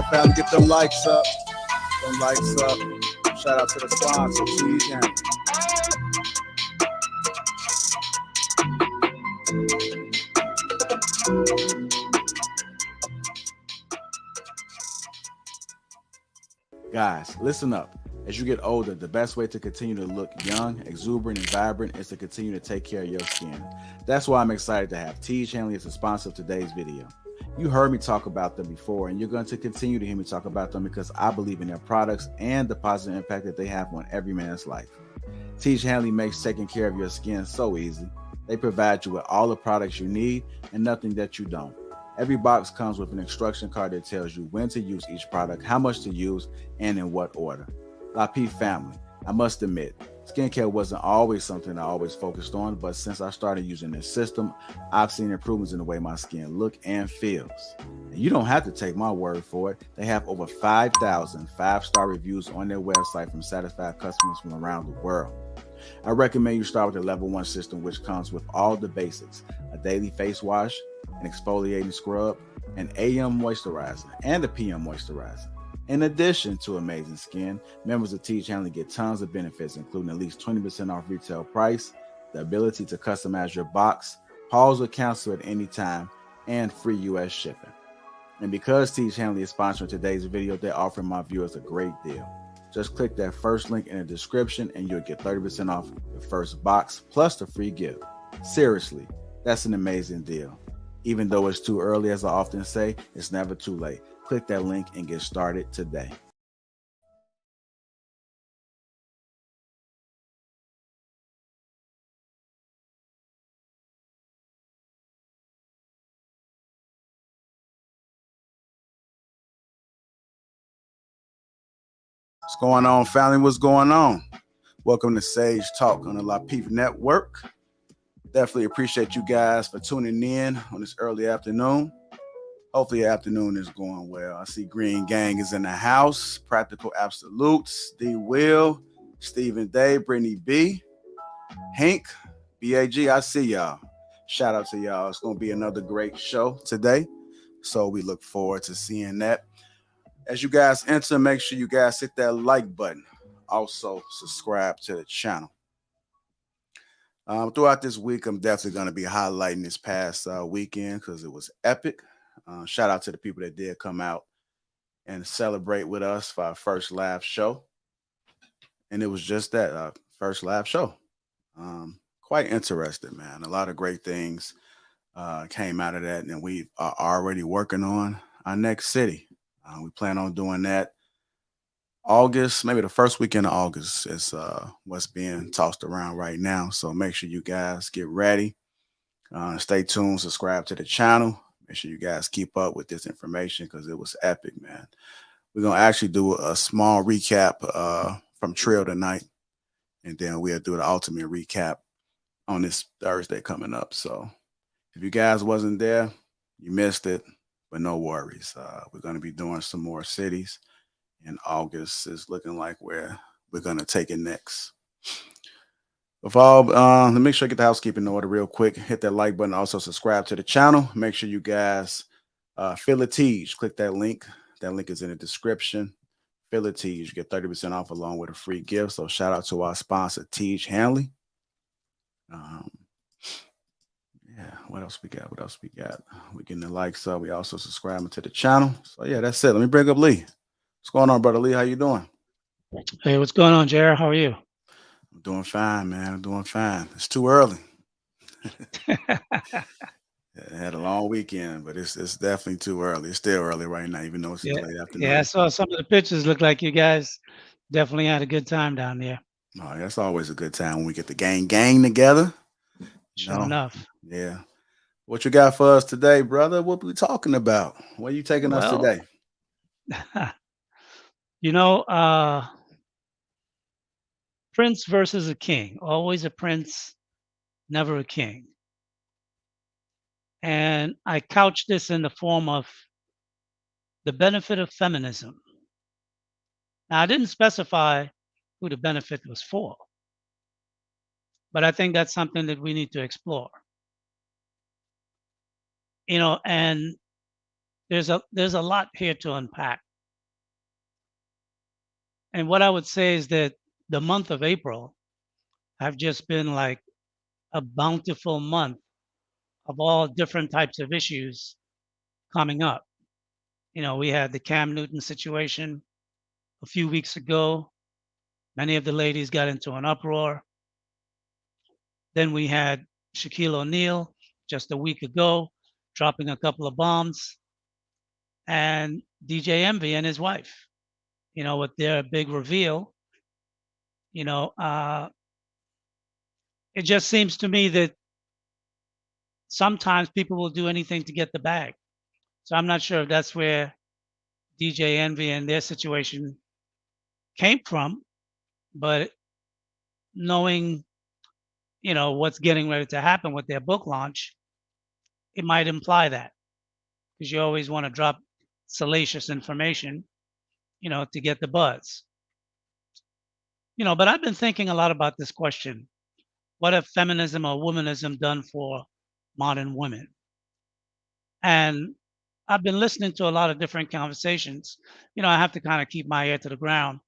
Family, get them likes up. Them likes up. Shout out to the sponsor, Teach Henry. Guys, listen up. As you get older, the best way to continue to look young, exuberant, and vibrant is to continue to take care of your skin. That's why I'm excited to have Teach Henry as a sponsor of today's video. You heard me talk about them before, and you're going to continue to hear me talk about them because I believe in their products and the positive impact that they have on every man's life. Teach Henry makes taking care of your skin so easy. They provide you with all the products you need and nothing that you don't. Every box comes with an instruction card that tells you when to use each product, how much to use, and in what order. Lapeef family, I must admit, skincare wasn't always something I always focused on, but since I started using this system, I've seen improvements in the way my skin looks and feels. And you don't have to take my word for it. They have over 5,000 5-star reviews on their website from satisfied customers from around the world. I recommend you start with the level 1 system, which comes with all the basics: a daily face wash, an exfoliating scrub, an AM moisturizer, and a PM moisturizer. In addition to amazing skin, members of Teach Henry get tons of benefits, including at least 20% off retail price, the ability to customize your box, pause or cancel at any time, and free US shipping. And because Teach Henry is sponsoring today's video, they're offering my viewers a great deal. Just click that first link in the description and you'll get 30% off the first box plus the free gift. Seriously, that's an amazing deal. Even though it's too early, as I often say, it's never too late. Click that link and get started today. What's going on, family? What's going on? Welcome to Sage Talk on the Lapeef Network. Definitely appreciate you guys for tuning in on this early afternoon. Hopefully your afternoon is going well. I see Green Gang is in the house. Practical Absolutes, D. Will, Stephen Day, Brittany B, Hank, BAG. I see y'all. Shout out to y'all. It's going to be another great show today. So we look forward to seeing that. As you guys enter, make sure you guys hit that like button. Also, subscribe to the channel. Throughout this week, I'm definitely going to be highlighting this past weekend because it was epic. Shout out to the people that did come out and celebrate with us for our first live show. And it was just that, first live show. Quite interesting, man. A lot of great things came out of that. And we are already working on our next city. We plan on doing that August, maybe the first weekend of August is what's being tossed around right now. So make sure you guys get ready. Stay tuned, subscribe to the channel. Make sure you guys keep up with this information because it was epic, man. We're going to actually do a small recap from Trill tonight. And then we'll do the ultimate recap on this Thursday coming up. So if you guys wasn't there, you missed it, but no worries. We're going to be doing some more cities. And August is looking like where we're going to take it next. Let me make sure I get the housekeeping in order real quick. Hit that like button. Also subscribe to the channel. Make sure you guys feel a tease. Click that link. That link is in the description. Feel a tease. You get 30% off along with a free gift. So shout out to our sponsor, Teach Henry. Um, yeah, what else we got? What else we got? We getting the likes up. We also subscribing to the channel. So yeah, that's it. Let me bring up Lee. What's going on, brother Lee? How you doing? Hey, what's going on, Jared? How are you? I'm doing fine, man. I'm doing fine. It's too early. I had a long weekend, but it's definitely too early. It's still early right now, even though it's in the Yeah, late yeah. I afternoon. saw some of the pictures. Look like you guys definitely had a good time down there. Oh, that's always a good time when we get the gang together. You Sure know, enough. yeah. What you got for us today, brother? What we talking about? Where you taking us Well, today? you know, prince versus a king. Always a prince, never a king. And I couch this in the form of the benefit of feminism. Now, I didn't specify who the benefit was for, but I think that's something that we need to explore. And there's a lot here to unpack. And what I would say is that the month of April have just been like a bountiful month of all different types of issues coming up. We had the Cam Newton situation a few weeks ago. Many of the ladies got into an uproar. Then we had Shaquille O'Neal just a week ago dropping a couple of bombs, and DJ Envy and his wife, with their big reveal. You know, uh, it just seems to me that sometimes people will do anything to get the bag. So I'm not sure if that's where DJ Envy and their situation came from, but knowing, what's getting ready to happen with their book launch, it might imply that because you always want to drop salacious information, to get the buzz. But I've been thinking a lot about this question. What have feminism or womanism done for modern women? And I've been listening to a lot of different conversations. I have to kind of keep my ear to the ground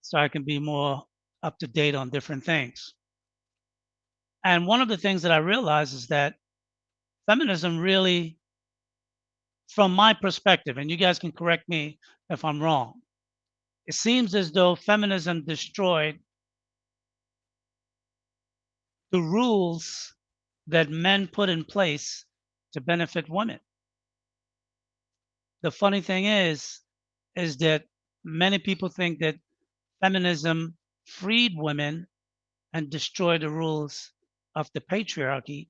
so I can be more up to date on different things. And one of the things that I realize is that feminism really, from my perspective, and you guys can correct me if I'm wrong, it seems as though feminism destroyed the rules that men put in place to benefit women. The funny thing is that many people think that feminism freed women and destroyed the rules of the patriarchy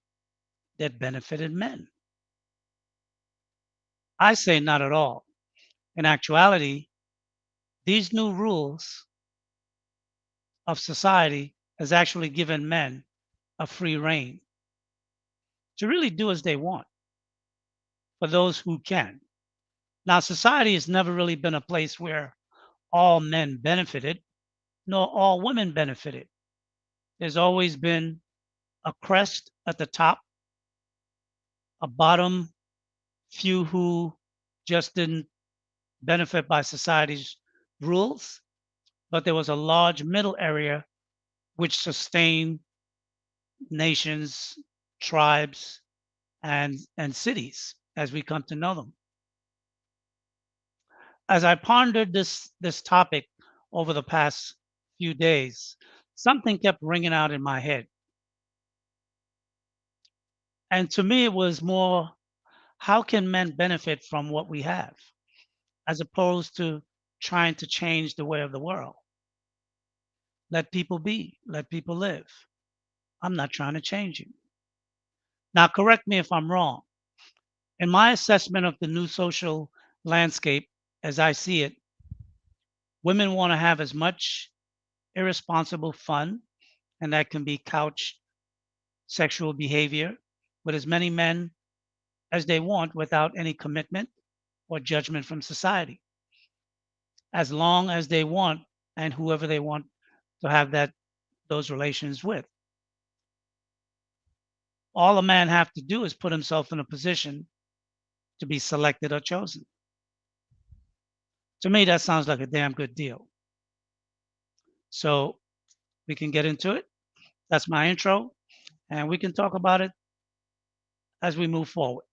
that benefited men. I say not at all. In actuality, these new rules of society has actually given men a free rein to really do as they want for those who can. Now, society has never really been a place where all men benefited, nor all women benefited. There's always been a crest at the top, a bottom few who just didn't benefit by society's rules, but there was a large middle area which sustained nations, tribes, and cities as we come to know them. As I pondered this topic over the past few days, something kept ringing out in my head. And to me, it was more, how can men benefit from what we have, as opposed to trying to change the way of the world? Let people be, let people live. I'm not trying to change you. Now, correct me if I'm wrong. In my assessment of the new social landscape, as I see it, women want to have as much irresponsible fun, and that can be couched sexual behavior, with as many men as they want without any commitment or judgment from society, as long as they want and whoever they want to have those relations with. All a man have to do is put himself in a position to be selected or chosen. To me, that sounds like a damn good deal. So we can get into it. That's my intro. and we can talk about it as we move forward.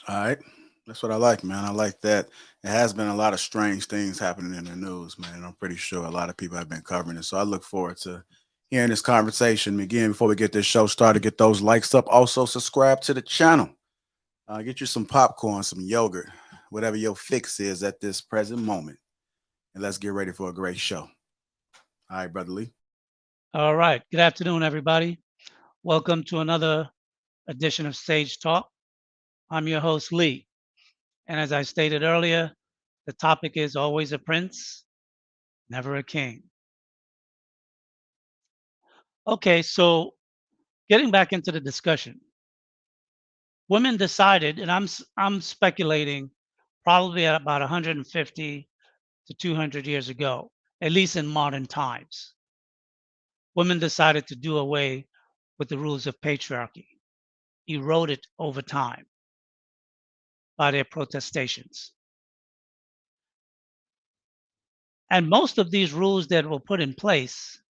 All right. That's what I like, man. I like that. It has been a lot of strange things happening in the news, man. I'm pretty sure a lot of people have been covering it. So I look forward to hearing this conversation. Again, before we get this show started, get those likes up. Also, subscribe to the channel. Get you some popcorn, some yogurt, whatever your fix is at this present moment. And let's get ready for a great show. All right, Brother Lee. All right. Good afternoon, everybody. Welcome to another edition of Stage Talk. I'm your host, Lee. And as I stated earlier, the topic is always a prince, never a king. Okay, so getting back into the discussion, women decided, and I'm speculating, probably at about 150 to 200 years ago, at least in modern times, women decided to do away with the rules of patriarchy, eroded over time by their protestations. And most of these rules that were put in place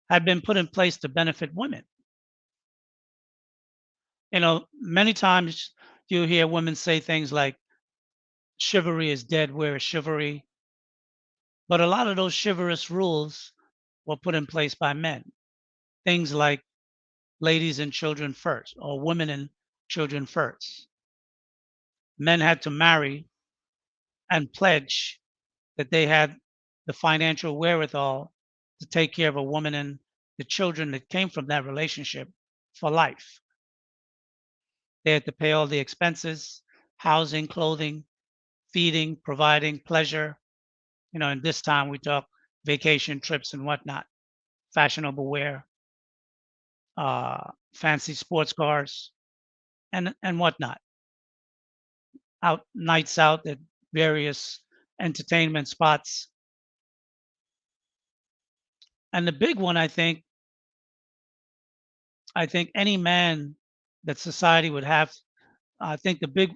had been put in place to benefit women. Many times you hear women say things like, chivalry is dead, where is chivalry? But a lot of those chivalrous rules were put in place by men. Things like ladies and children first, or women and children first. Men had to marry and pledge that they had the financial wherewithal to take care of a woman and the children that came from that relationship for life. They had to pay all the expenses, housing, clothing, feeding, providing, pleasure. In this time we talk vacation trips and whatnot, fashionable wear, fancy sports cars, and whatnot. Out nights out at various entertainment spots. And the big one, I think any man that society would have, I think the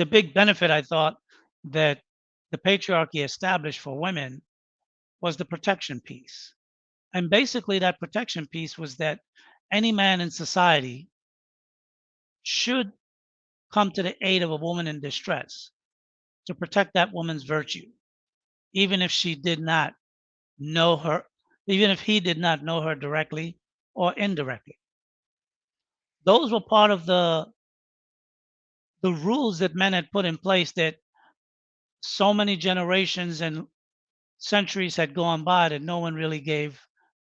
big benefit I thought that the patriarchy established for women was the protection piece. And basically that protection piece was that any man in society should come to the aid of a woman in distress to protect that woman's virtue, even if she did not know her, even if he did not know her directly or indirectly. Those were part of the rules that men had put in place that so many generations and centuries had gone by that no one really gave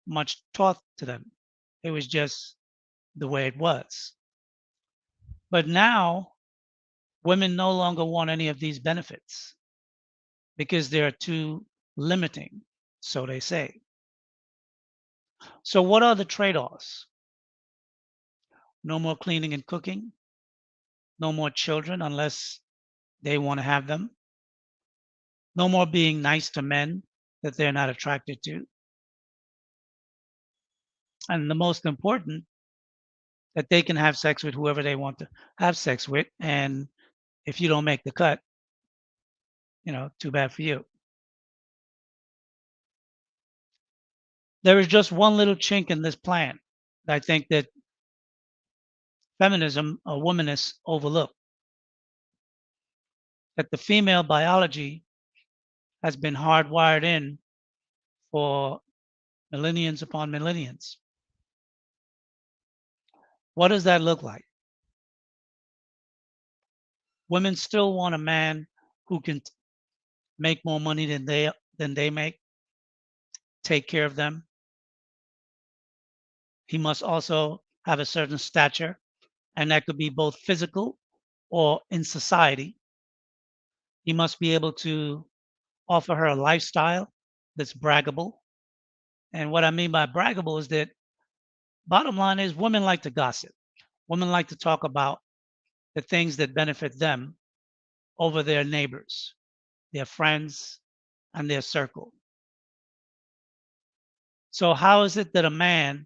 much thought to them. It was just the way it was. But now women no longer want any of these benefits because they're too limiting, so they say. So, what are the trade offs? No more cleaning and cooking, no more children unless they want to have them, no more being nice to men that they're not attracted to. And the most important, that they can have sex with whoever they want to have sex with. And if you don't make the cut, too bad for you. There is just one little chink in this plan that I think that feminism or womanists overlook, that the female biology has been hardwired in for millenniums upon millenniums. What does that look like? Women still want a man who can make more money than they make, take care of them. He must also have a certain stature, and that could be both physical or in society. He must be able to offer her a lifestyle that's braggable. And what I mean by braggable is that, bottom line is, women like to gossip. Women like to talk about the things that benefit them over their neighbors, their friends, and their circle. So, how is it that a man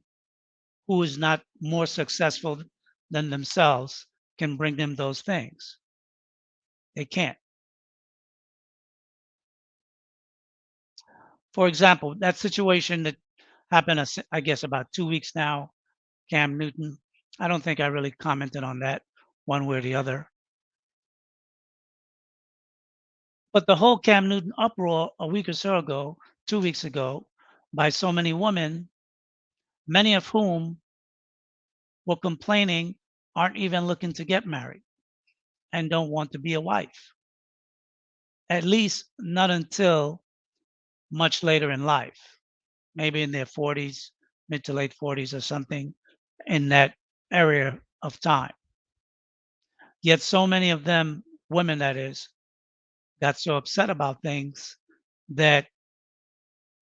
who is not more successful than themselves can bring them those things? They can't. For example, that situation that Happened, I guess, about 2 weeks now. Cam Newton. I don't think I really commented on that one way or the other. But the whole Cam Newton uproar a week or so ago, 2 weeks ago, by so many women, many of whom were complaining, aren't even looking to get married and don't want to be a wife, at least not until much later in life, maybe in their 40s, mid to late 40s or something in that area of time. Yet so many of them, women that is, got so upset about things that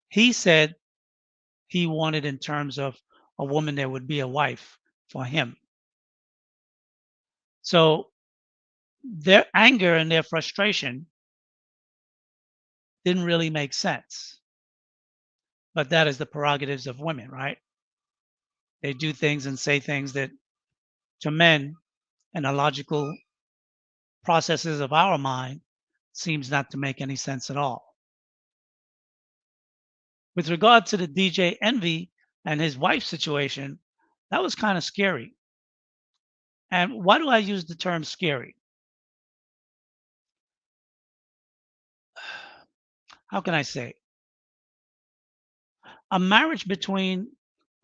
he said he wanted in terms of a woman that would be a wife for him. So their anger and their frustration didn't really make sense. But that is the prerogatives of women, right? They do things and say things that to men and the logical processes of our mind seems not to make any sense at all. With regard to the DJ Envy and his wife situation, that was kind of scary. And why do I use the term scary? How can I say? A marriage between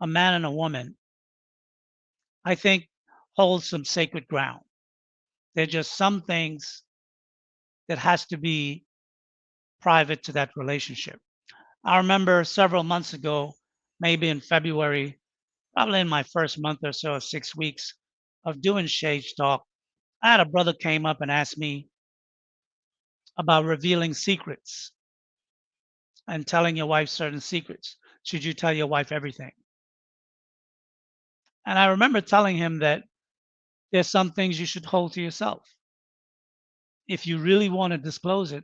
a man and a woman, I think, holds some sacred ground. There are just some things that has to be private to that relationship. I remember several months ago, maybe in February, probably in my first month or so, 6 weeks of doing Shade Talk, I had a brother came up and asked me about revealing secrets and telling your wife certain secrets. Should you tell your wife everything? And I remember telling him that there's some things you should hold to yourself. If you really want to disclose it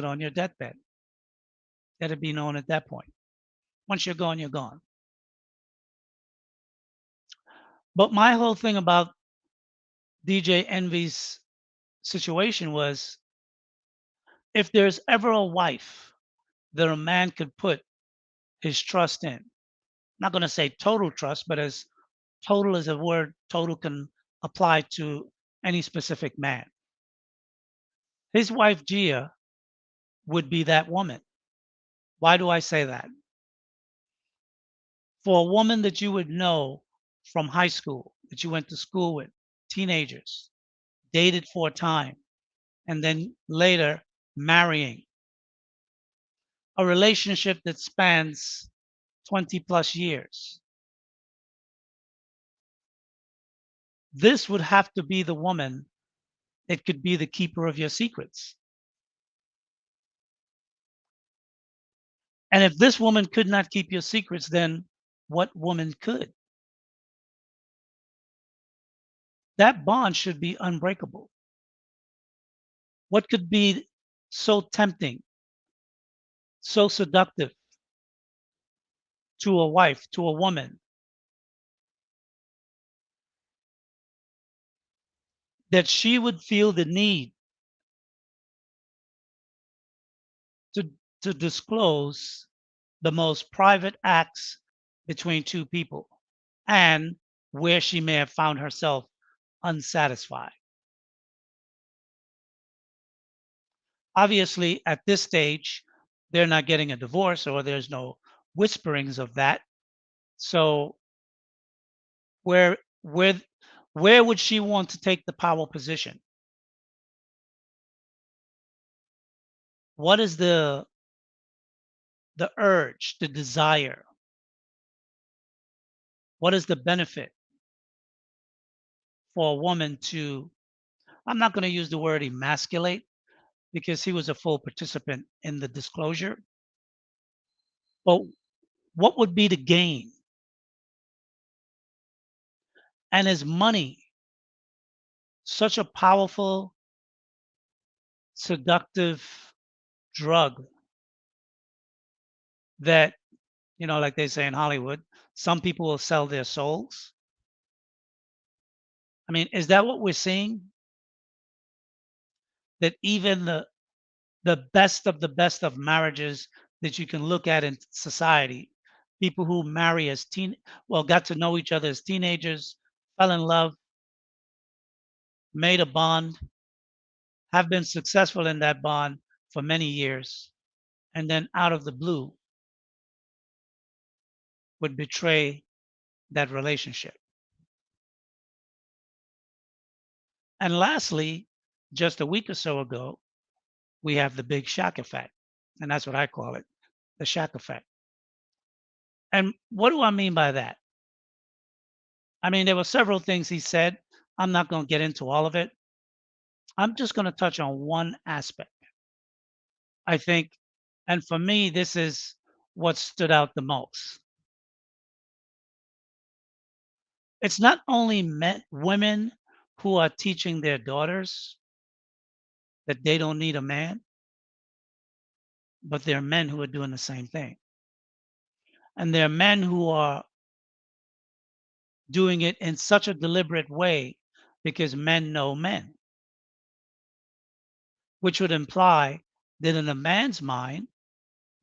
on your deathbed. Let it be known at that point. Once you're gone, you're gone. But my whole thing about DJ Envy's situation was if there's ever a wife that a man could put his trust in, I'm not going to say total trust, but as total as a word total can apply to any specific man. His wife, Gia, would be that woman. Why do I say that? For a woman that you would know from high school, that you went to school with, teenagers, dated for a time, and then later marrying, a relationship that spans 20 plus years. This would have to be the woman that could be the keeper of your secrets. And if this woman could not keep your secrets, then what woman could? That bond should be unbreakable. What could be so tempting, so seductive to a wife, to a woman, that she would feel the need to, to disclose the most private acts between two people and where she may have found herself unsatisfied. Obviously, at this stage, they're not getting a divorce or there's no whisperings of that. So where where where would she want to take the power position? What is the urge, the desire? What is the benefit for a woman to, I'm not going to use the word emasculate because he was a full participant in the disclosure, but what would be the gain? And is money such a powerful, seductive drug that, like they say in Hollywood, some people will sell their souls? I mean, is that what we're seeing? That even the best of marriages that you can look at in society, People who marry as got to know each other as teenagers, fell in love, made a bond, have been successful in that bond for many years, and then out of the blue would betray that relationship. And lastly, just a week or so ago, we have the big Shaq effect. And that's what I call it, the Shaq effect. And what do I mean by that? I mean, there were several things he said. I'm not going to get into all of it. I'm just going to touch on one aspect. I think, and for me, this is what stood out the most. It's not only women who are teaching their daughters that they don't need a man, but there are men who are doing the same thing. And there are men who are doing it in such a deliberate way because men know men, which would imply that in a man's mind,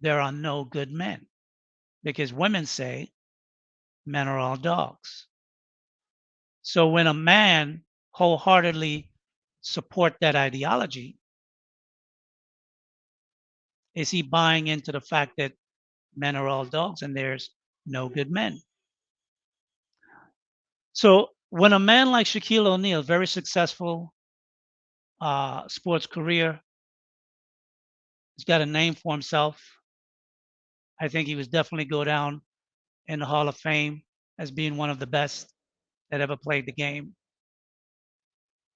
there are no good men because women say men are all dogs. So when a man wholeheartedly support that ideology, is he buying into the fact that men are all dogs and there's no good men? So when a man like Shaquille O'Neal, very successful sports career, he's got a name for himself. I think he was definitely go down in the Hall of Fame as being one of the best that ever played the game.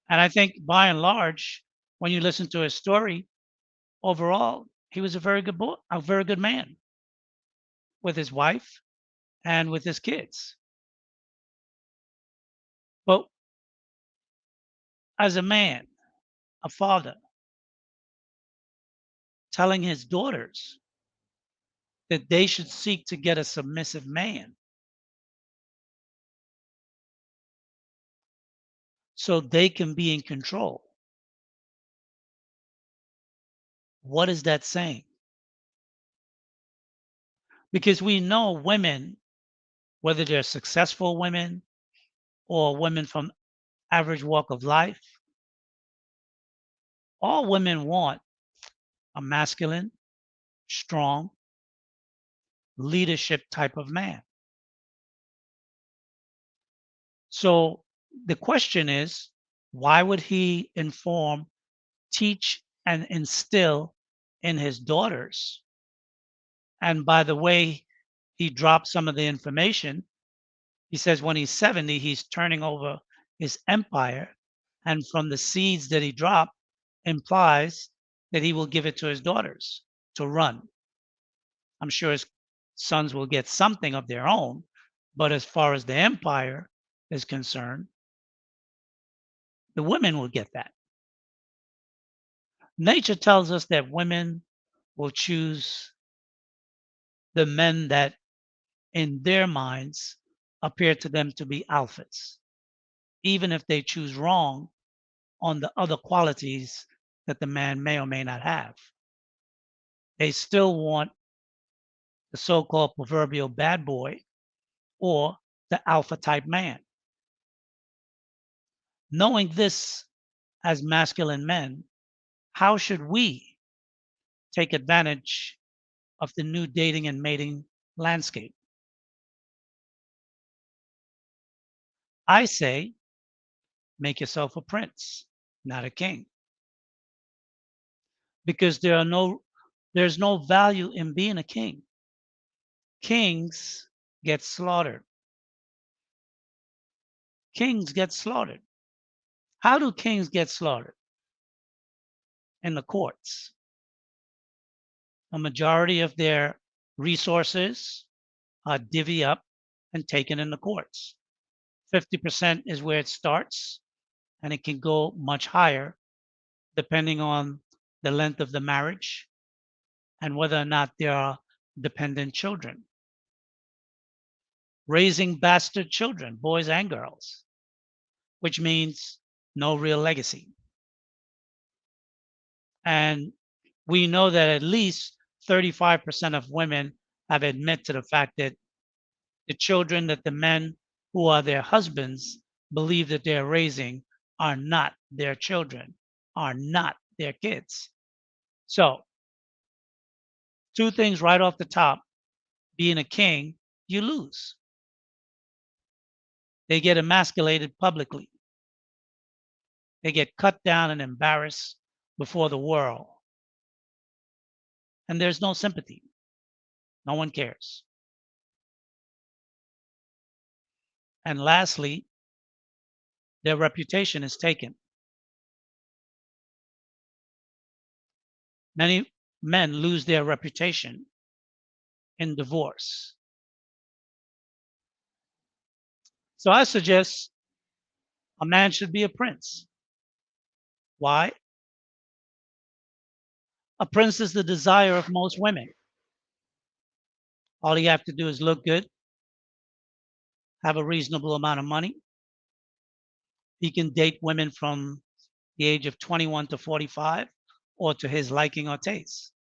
And I think by and large, when you listen to his story, overall, he was a very good boy, a very good man with his wife and with his kids. But as a man, a father, telling his daughters that they should seek to get a submissive man so they can be in control. What is that saying? Because we know women, whether they're successful women or women from average walk of life, all women want a masculine, strong, leadership type of man. So the question is, why would he inform, teach, and instill in his daughters? And by the way, he dropped some of the information. He says when he's 70, he's turning over his empire. And from the seeds that he dropped, implies that he will give it to his daughters to run. I'm sure his sons will get something of their own. But as far as the empire is concerned, the women will get that. Nature tells us that women will choose the men that, in their minds, appear to them to be alphas, even if they choose wrong on the other qualities that the man may or may not have. They still want the so called proverbial bad boy or the alpha type man. Knowing this as masculine men, how should we take advantage of the new dating and mating landscape? I say, make yourself a prince, not a king, because there's no value in being a king. Kings get slaughtered. Kings get slaughtered. How do kings get slaughtered? In the courts. A majority of their resources are divvy up and taken in the courts. 50% is where it starts, and it can go much higher depending on the length of the marriage and whether or not there are dependent children. Raising bastard children, boys and girls, which means no real legacy. And we know that at least 35% of women have admitted to the fact that The children that the men who are their husbands believe that they're raising are not their children, are not their kids. So, two things right off the top: being a king, you lose. They get emasculated publicly, they get cut down and embarrassed before the world. And there's no sympathy, no one cares. And lastly, their reputation is taken. Many men lose their reputation in divorce. So I suggest a man should be a prince. Why? A prince is the desire of most women. All you have to do is look good, have a reasonable amount of money. He can date women from the age of 21 to 45 or to his liking or taste.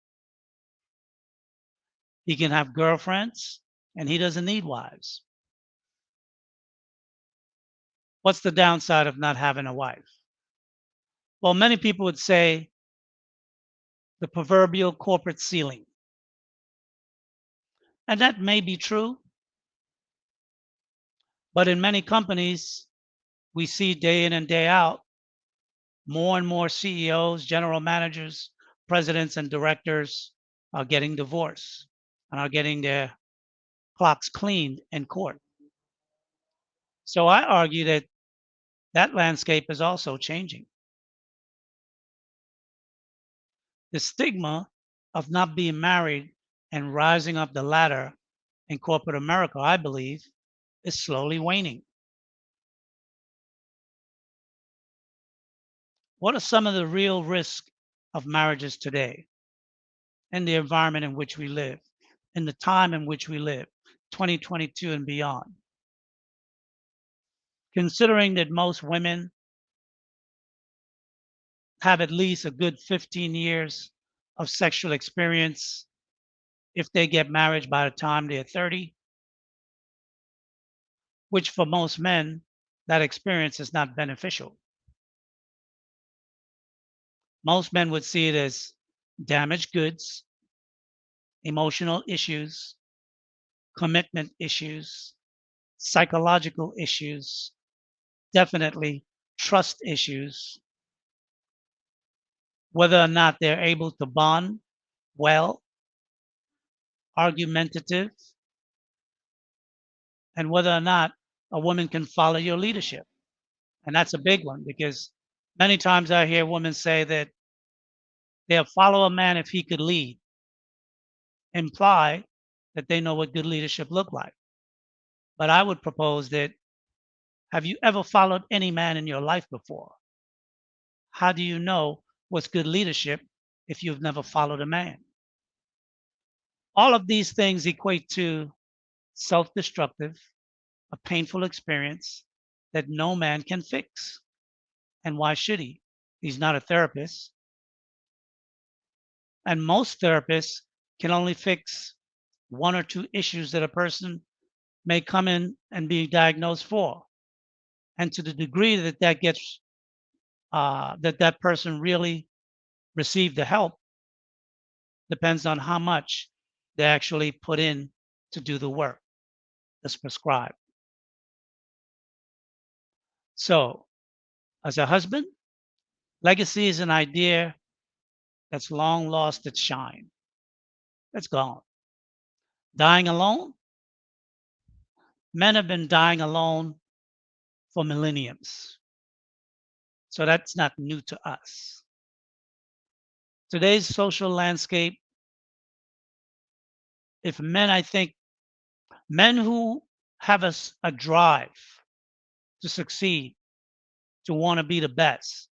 He can have girlfriends and he doesn't need wives. What's the downside of not having a wife? Well, many people would say the proverbial corporate ceiling. And that may be true, but in many companies, we see day in and day out more and more CEOs, general managers, presidents, and directors are getting divorced and are getting their clocks cleaned in court. So I argue that that landscape is also changing. The stigma of not being married and rising up the ladder in corporate America, I believe, is slowly waning. What are some of the real risks of marriages today in the environment in which we live, in the time in which we live, 2022 and beyond? Considering that most women have at least a good 15 years of sexual experience if they get married by the time they're 30, which for most men, that experience is not beneficial. Most men would see it as damaged goods, emotional issues, commitment issues, psychological issues, definitely trust issues, whether or not they're able to bond well, argumentative, and whether or not a woman can follow your leadership. And that's a big one because many times I hear women say that they'll follow a man if he could lead, imply that they know what good leadership look like. But I would propose that, have you ever followed any man in your life before? How do you know what's good leadership if you've never followed a man? All of these things equate to self-destructive, a painful experience that no man can fix. And why should he? He's not a therapist. And most therapists can only fix one or two issues that a person may come in and be diagnosed for. And to the degree that that gets that person really received the help depends on how much they actually put in to do the work that's prescribed. So, as a husband, legacy is an idea that's long lost its shine. It's gone. Dying alone? Men have been dying alone for millenniums. So that's not new to us. Today's social landscape, if men, I think, men who have a drive to succeed, to want to be the best,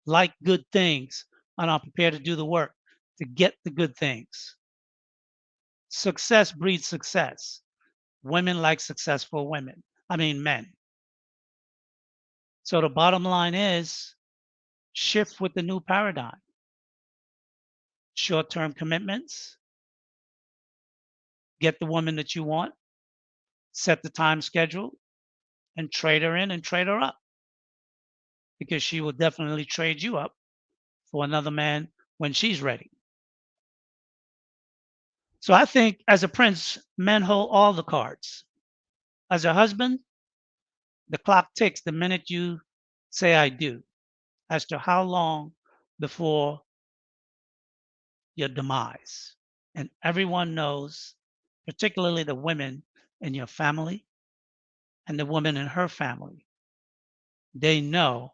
like good things, and are prepared to do the work to get the good things. Success breeds success. Women like successful women. I mean, men. So the bottom line is shift with the new paradigm. Short term commitments, get the woman that you want, set the time schedule, and trade her in and trade her up, because she will definitely trade you up for another man when she's ready. So I think as a prince, men hold all the cards. As a husband, the clock ticks the minute you say I do as to how long before your demise. And everyone knows, particularly the women in your family and the woman in her family, they know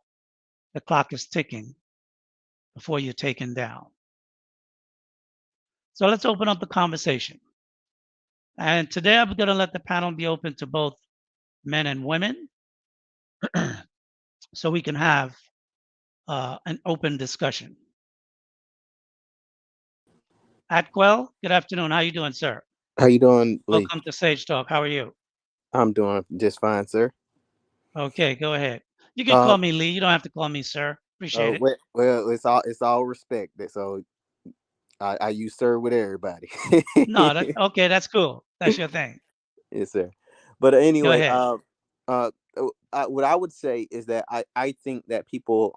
the clock is ticking before you're taken down. So let's open up the conversation. And today I'm going to let the panel be open to both men and women so we can have an open discussion. Atquell, good afternoon. How you doing, sir? How you doing, Lee? Welcome to Sage Talk. How are you? I'm doing just fine, sir. Okay, go ahead. You can Uh, call me Lee. You don't have to call me sir. Appreciate it. well, it's all respect. So I use sir with everybody. No, okay, that's cool. That's your thing. Yes, sir. But Go anyway, ahead. what I would say is that I think that people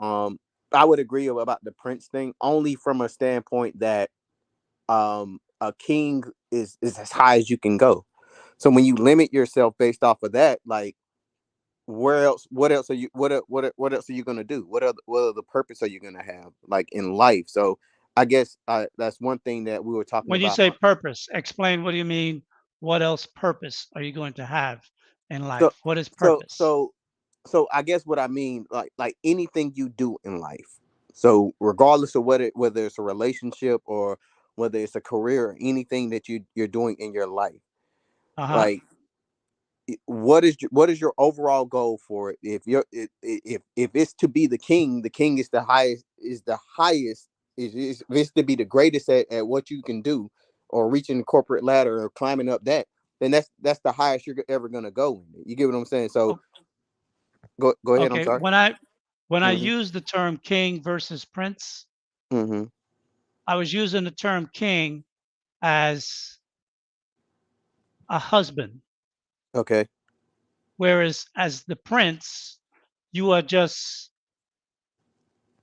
I would agree about the prince thing only from a standpoint that a king is as high as you can go. So when you limit yourself based off of that, like where else what else are you what else are you going to do, what other purpose are you going to have like in life? So I guess that's one thing that we were talking When you about. say purpose, explain what do you mean? What else purpose are you going to have in so life? What is so purpose? so so I guess what I mean, like anything you do in life, so regardless of whether it's a relationship or whether it's a career or anything that you're doing in your life, Uh-huh. like what is your overall goal for it? If it's to be the king is the highest, is if it's to be the greatest at what you can do, or reaching the corporate ladder or climbing up that, then that's the highest you're ever gonna go in it. You get what I'm saying? So O- go ahead. I'm Okay. sorry. When I Hmm. use the term king versus prince, Hmm. I was using the term king as a husband, Okay. whereas as the prince, you are just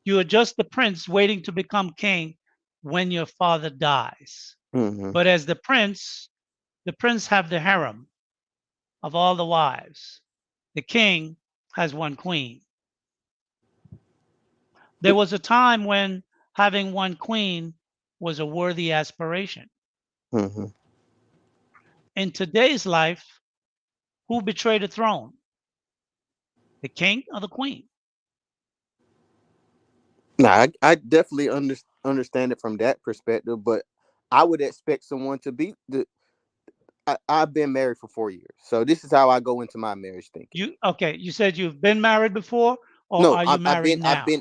the prince waiting to become king when your father dies. Hmm. But as the prince have the harem of all the wives. The king has one queen. There was a time when having one queen was a worthy aspiration. Hmm. In today's life, who betrayed the throne? The king or the queen? Nah, I definitely understand it from that perspective, but I would expect someone to be the. I've been married for 4 years, so this is how I go into my marriage thinking. You okay, you said you've been married before, or No, are you married now?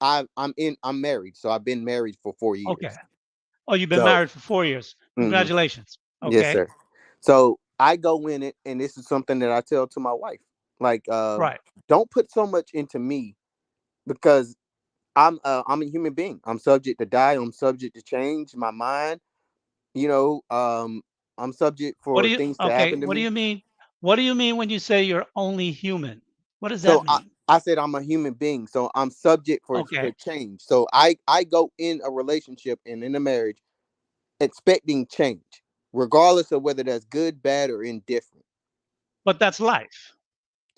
I'm married, so I've been married for four Okay. years. Oh, you've been So, married for 4 years. mhm, Congratulations. yes, Okay. sir. So I go in it, and this is something that I tell to my wife, like, Right. don't put so much into me, because I'm a human being. I'm subject to die. I'm subject to change my mind. You know, I'm subject for things to happen to What do me. you mean? What do you mean when you say you're only human? What does that So mean? I said I'm a human being, so I'm subject for Okay. change. So I go in a relationship and in a marriage expecting change, regardless of whether that's good, bad, or indifferent. But that's life.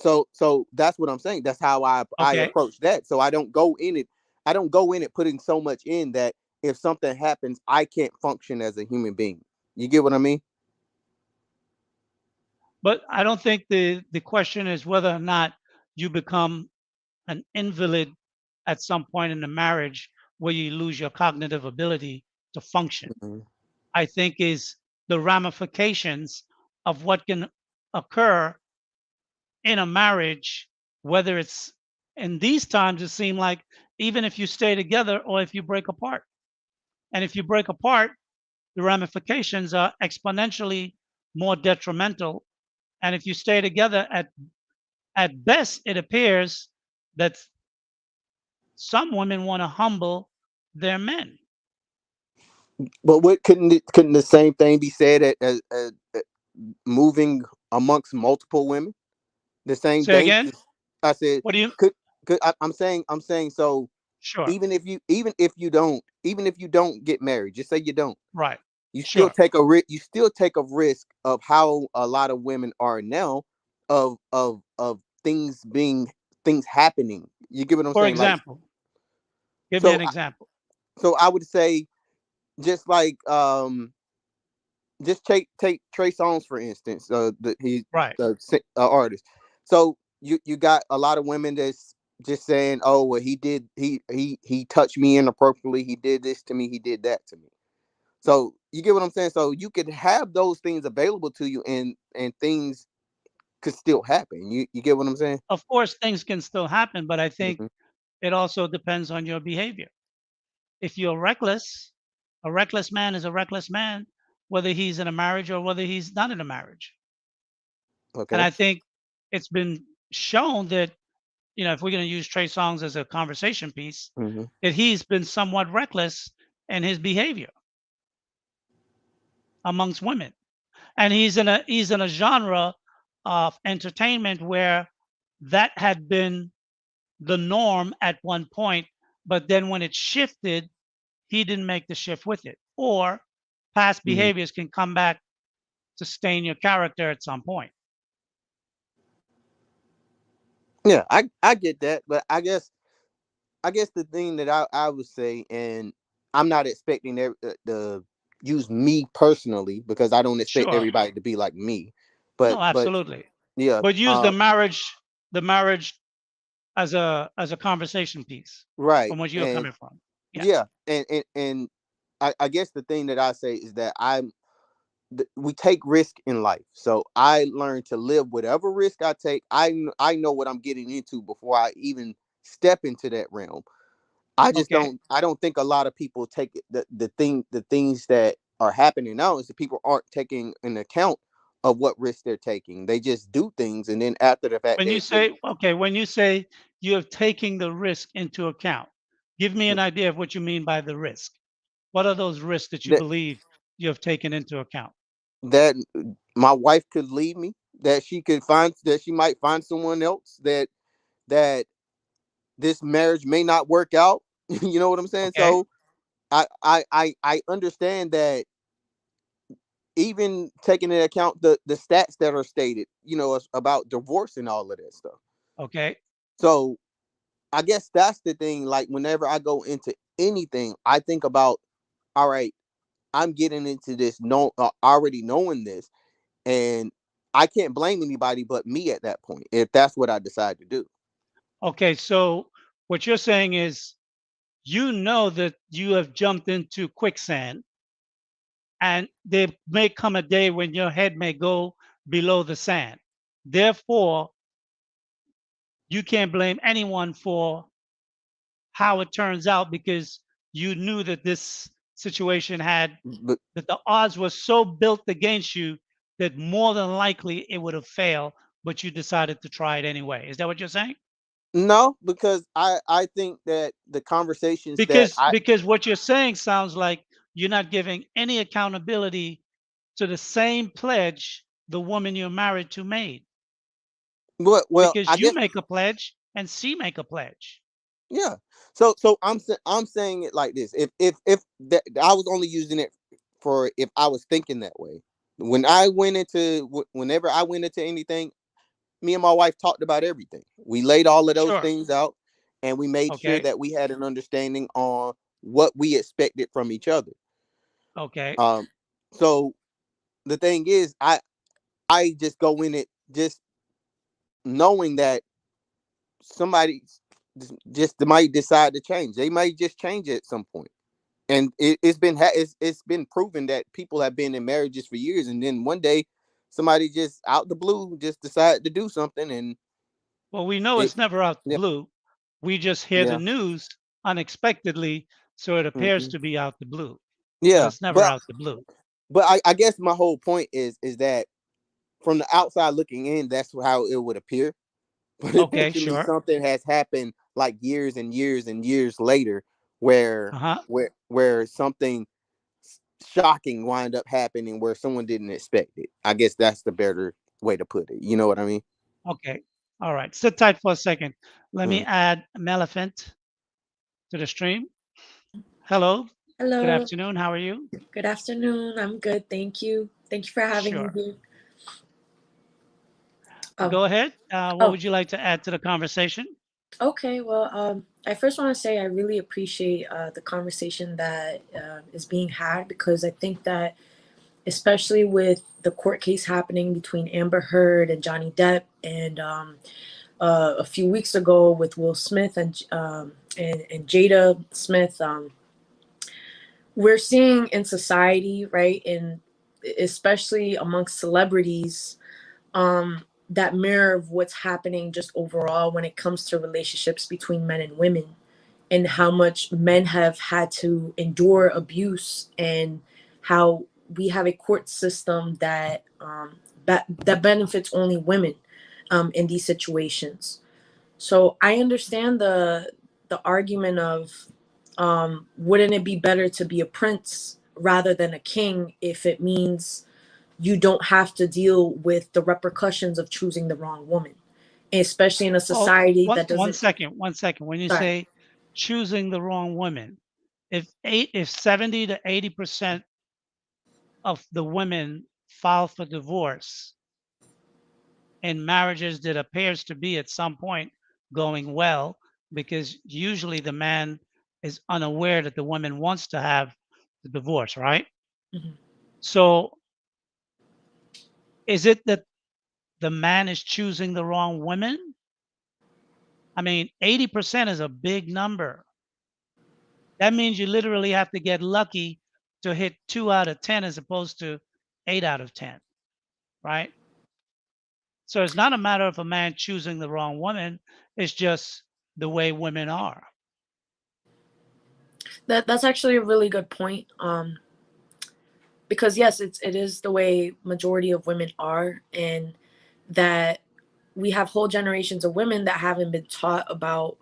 So that's what I'm saying. That's how I Okay. approach that. So I don't go in it. I don't go in it putting so much in that if something happens, I can't function as a human being. You get what I mean? But I don't think the question is whether or not you become an invalid at some point in the marriage where you lose your cognitive ability to function. Mhm. I think is the ramifications of what can occur in a marriage, whether it's in these times, it seems like even if you stay together or if you break apart. And if you break apart, the ramifications are exponentially more detrimental. And if you stay together, at best, it appears that some women want to humble their men. But what couldn't the same thing be said moving amongst multiple women, the same Say again. dangerous. I said, What do you? could I'm saying so. Sure. Even if you don't get married, just say you don't. Right. You still Sure. take a you still take a risk of how a lot of women are now, of things happening. You get what I'm For saying? Like, example, give me so an example. so I would say, just like, just take Trey Songz for instance. He's Right. artist. So you got a lot of women that's just saying, oh well, he touched me inappropriately, he did this to me, he did that to me. So you get what I'm saying? So you could have those things available to you, and things could still happen. You get what I'm saying? Of course, things can still happen, but I think Hmm. it also depends on your behavior. If you're reckless, a reckless man is a reckless man, whether he's in a marriage or whether he's not in a marriage. And Okay. I think it's been shown that, if we're going to use Trey Songz as a conversation piece, Hmm. that he's been somewhat reckless in his behavior amongst women. And he's in a genre of entertainment where that had been the norm at one point, but then when it shifted, he didn't make the shift with it. Or past Hmm. behaviors can come back to stain your character at some point. Yeah, I get that, but I guess the thing that I would say, and I'm not expecting to use me personally, because I don't expect Sure. everybody to be like me, No, but absolutely. yeah, But use the marriage as a conversation piece right, from what you're and coming from. Yeah. yeah, and I guess the thing that I say is that we take risk in life. So I learned to live whatever risk I take. I know what I'm getting into before I even step into that realm. Okay. I don't think a lot of people take the things that are happening now is that people aren't taking an account of what risk they're taking. They just do things, and then after the fact When you they get say okay, when you say you're taking the risk into account, give me an idea of what you mean by the risk. What are those risks that you that believe you have taken into account? that my wife could leave me, that she might find someone else, that this marriage may not work out. You know what I'm saying? Okay. So I understand that, even taking into account the stats that are stated, about divorce and all of that stuff. Okay. So I guess that's the thing. Like, whenever I go into anything, I think about, all right, I'm getting into this, already knowing this, and I can't blame anybody but me at that point if that's what I decide to do. Okay. So what you're saying is you know that you have jumped into quicksand and there may come a day when your head may go below the sand. Therefore, you can't blame anyone for how it turns out because you knew that this situation had But that the odds were so built against you that more than likely it would have failed, but you decided to try it anyway. Is that what you're saying? no, because I think that the conversations that Because because what you're saying sounds like you're not giving any accountability to the same pledge the woman you're married to made. well, Because I you guess, make a pledge and she make a pledge. yeah. So I'm saying it like this. If that, I was only using it for if I was thinking that way. Whenever I went into anything, me and my wife talked about everything. We laid all of those Sure. things out, and we made sure Okay. that we had an understanding on what we expected from each other. Okay. Um, so the thing is, I just go in it just knowing that somebody just might decide to change. They might just change at some point. And it's been proven that people have been in marriages for years, and then one day somebody just out the blue just decided to do something, and Well, we know it it's never out the yeah, blue. We just hear the yeah. news unexpectedly, so it appears Hmm. to be out the blue, but Yeah, it's never out the blue. but I guess my whole point is that from the outside looking in, that's how it would appear. But Okay, eventually, sure. something has happened, like years and years and years later, where Uh-huh. where something shocking wind up happening where someone didn't expect it. I guess that's the better way to put it. You know what I mean? Okay. All right. Sit tight for a second. Let me Mm. add Maleficent to the stream. Hello. Good Hello. afternoon. How are you? Good afternoon. I'm good. Thank you. Thank you for having me Sure. here. Oh, Go ahead. What oh, would you like to add to the conversation? okay. Well, I first want to say I really appreciate the conversation that is being had, because I think that, especially with the court case happening between Amber Heard and Johnny Depp, and a few weeks ago with Will Smith and Jada Smith, we're seeing in society, right, and especially amongst celebrities, that mirror of what's happening just overall when it comes to relationships between men and women, and how much men have had to endure abuse, and how we have a court system that benefits only women in these situations. So I understand the argument of, wouldn't it be better to be a prince rather than a king, if it means you don't have to deal with the repercussions of choosing the wrong woman, especially in a Well, society one that one doesn't. second, 1 second. When you Sorry. say choosing the wrong women, if 70 to 80% of the women file for divorce in marriages that appears to be at some point going well, because usually the man is unaware that the woman wants to have the divorce, right? Mhm. So is it that the man is choosing the wrong women? I mean, 80% is a big number. That means you literally have to get lucky to hit 2 out of 10 as opposed to 8 out of 10, right? So it's not a matter of a man choosing the wrong woman, it's just the way women are. That's actually a really good point. Because yes, it is the way majority of women are, and that we have whole generations of women that haven't been taught about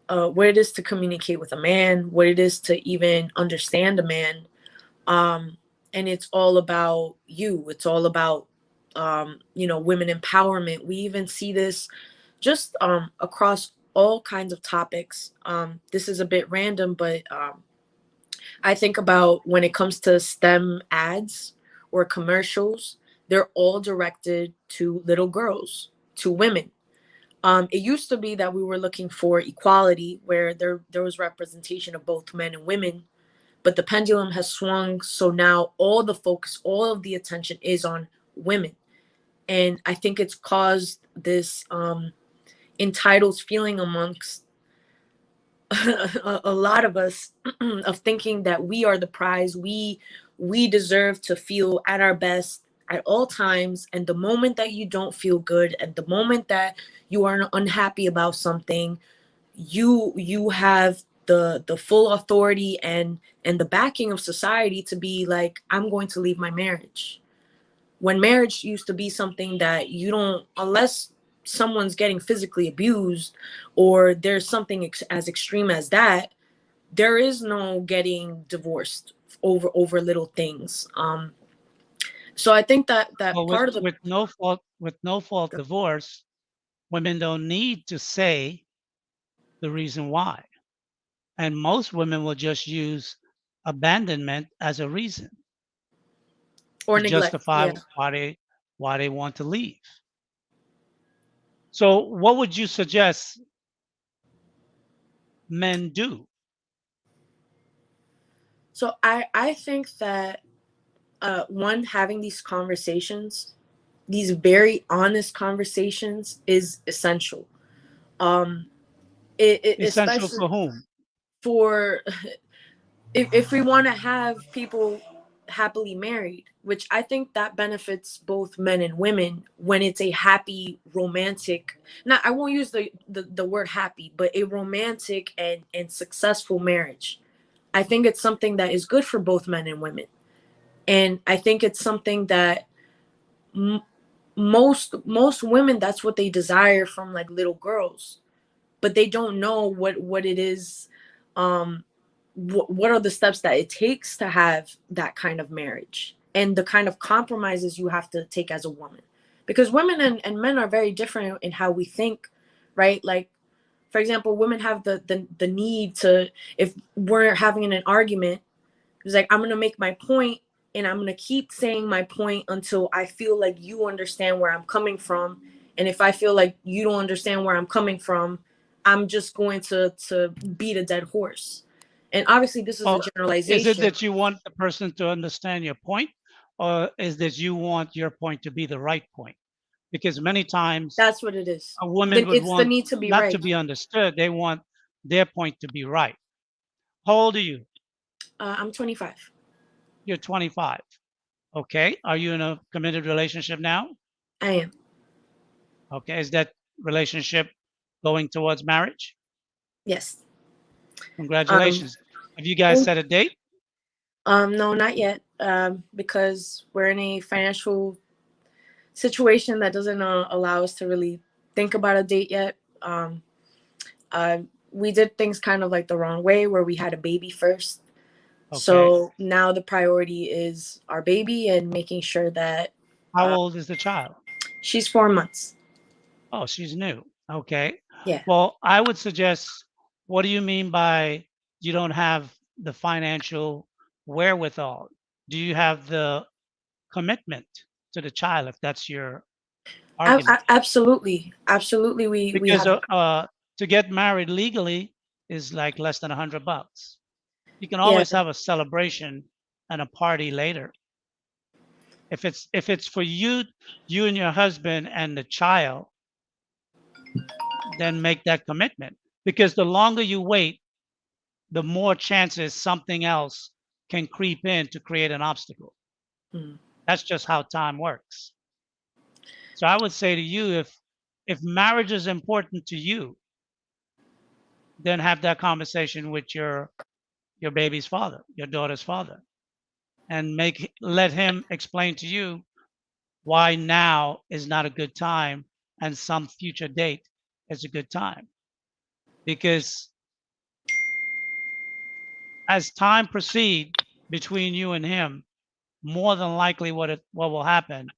what it is to communicate with a man, what it is to even understand a man. um, and it's all about you. It's all about women empowerment. We even see this just across all kinds of topics. This is a bit random, but I think about when it comes to STEM ads or commercials, they're all directed to little girls, to women. It used to be that we were looking for equality, where there was representation of both men and women, but the pendulum has swung, so now all the focus, all of the attention is on women. And I think it's caused this entitled feeling amongst a lot of us of thinking that we are the prize. We deserve to feel at our best at all times, and the moment that you don't feel good, and the moment that you are unhappy about something, you have the full authority and the backing of society to be like, I'm going to leave my marriage. When marriage used to be something that you don't, unless someone's getting physically abused or there's something as extreme as that, there is no getting divorced over little things. So I think that Well, with part of the. with no fault divorce, women don't need to say the reason why. And most women will just use abandonment as a reason Or to neglect, justify yeah. why they want to leave. So what would you suggest men do? So I think that one, having these conversations, these very honest conversations, is essential. um Essential especially for whom? for, if we want to have people happily married, which I think that benefits both men and women when it's a happy romantic, not, I won't use the word happy, but a romantic and successful marriage. I think it's something that is good for both men and women. And I think it's something that m- most women, that's what they desire from like little girls, but they don't know what it is. um what are the steps that it takes to have that kind of marriage, and the kind of compromises you have to take as a woman, because women and men are very different in how we think, right? Like, for example, women have the need to, if we're having an argument, it's like, I'm going to make my point, and I'm going to keep saying my point until I feel like you understand where I'm coming from. And if I feel like you don't understand where I'm coming from, I'm just going to beat a dead horse. And obviously this is a Well, is it generalization. that you want the person to understand your point, or is that you want your point to be the right point? Because many times That's what it is. a woman would It's the want need to be not to right. be understood. They want their point to be right. How old are you? I'm 25. You're 25. Okay. Are you in a committed relationship now? I am. Okay. Is that relationship going towards marriage? Yes. Congratulations. Have you guys set a date? No, not yet. Because we're in a financial situation that doesn't allow us to really think about a date yet. We did things kind of like the wrong way, where we had a baby first. Okay. So now the priority is our baby and making sure that. How old is the child? She's 4 months. Oh, she's new. Okay. Yeah. Well, I would suggest, what do you mean by you don't have the financial wherewithal? Do you have the commitment to the child, if that's your argument? Absolutely. We Because have. to get married legally is like less than $100. You can Yeah. always have a celebration and a party later. If it's for you and your husband and the child, then make that commitment. Because the longer you wait, the more chances something else can creep in to create an obstacle. Mm. That's just how time works. So I would say to you, if marriage is important to you, then have that conversation with your baby's father, your daughter's father, and let him explain to you why now is not a good time and some future date is a good time. Because as time proceeds between you and him, more than likely what will happen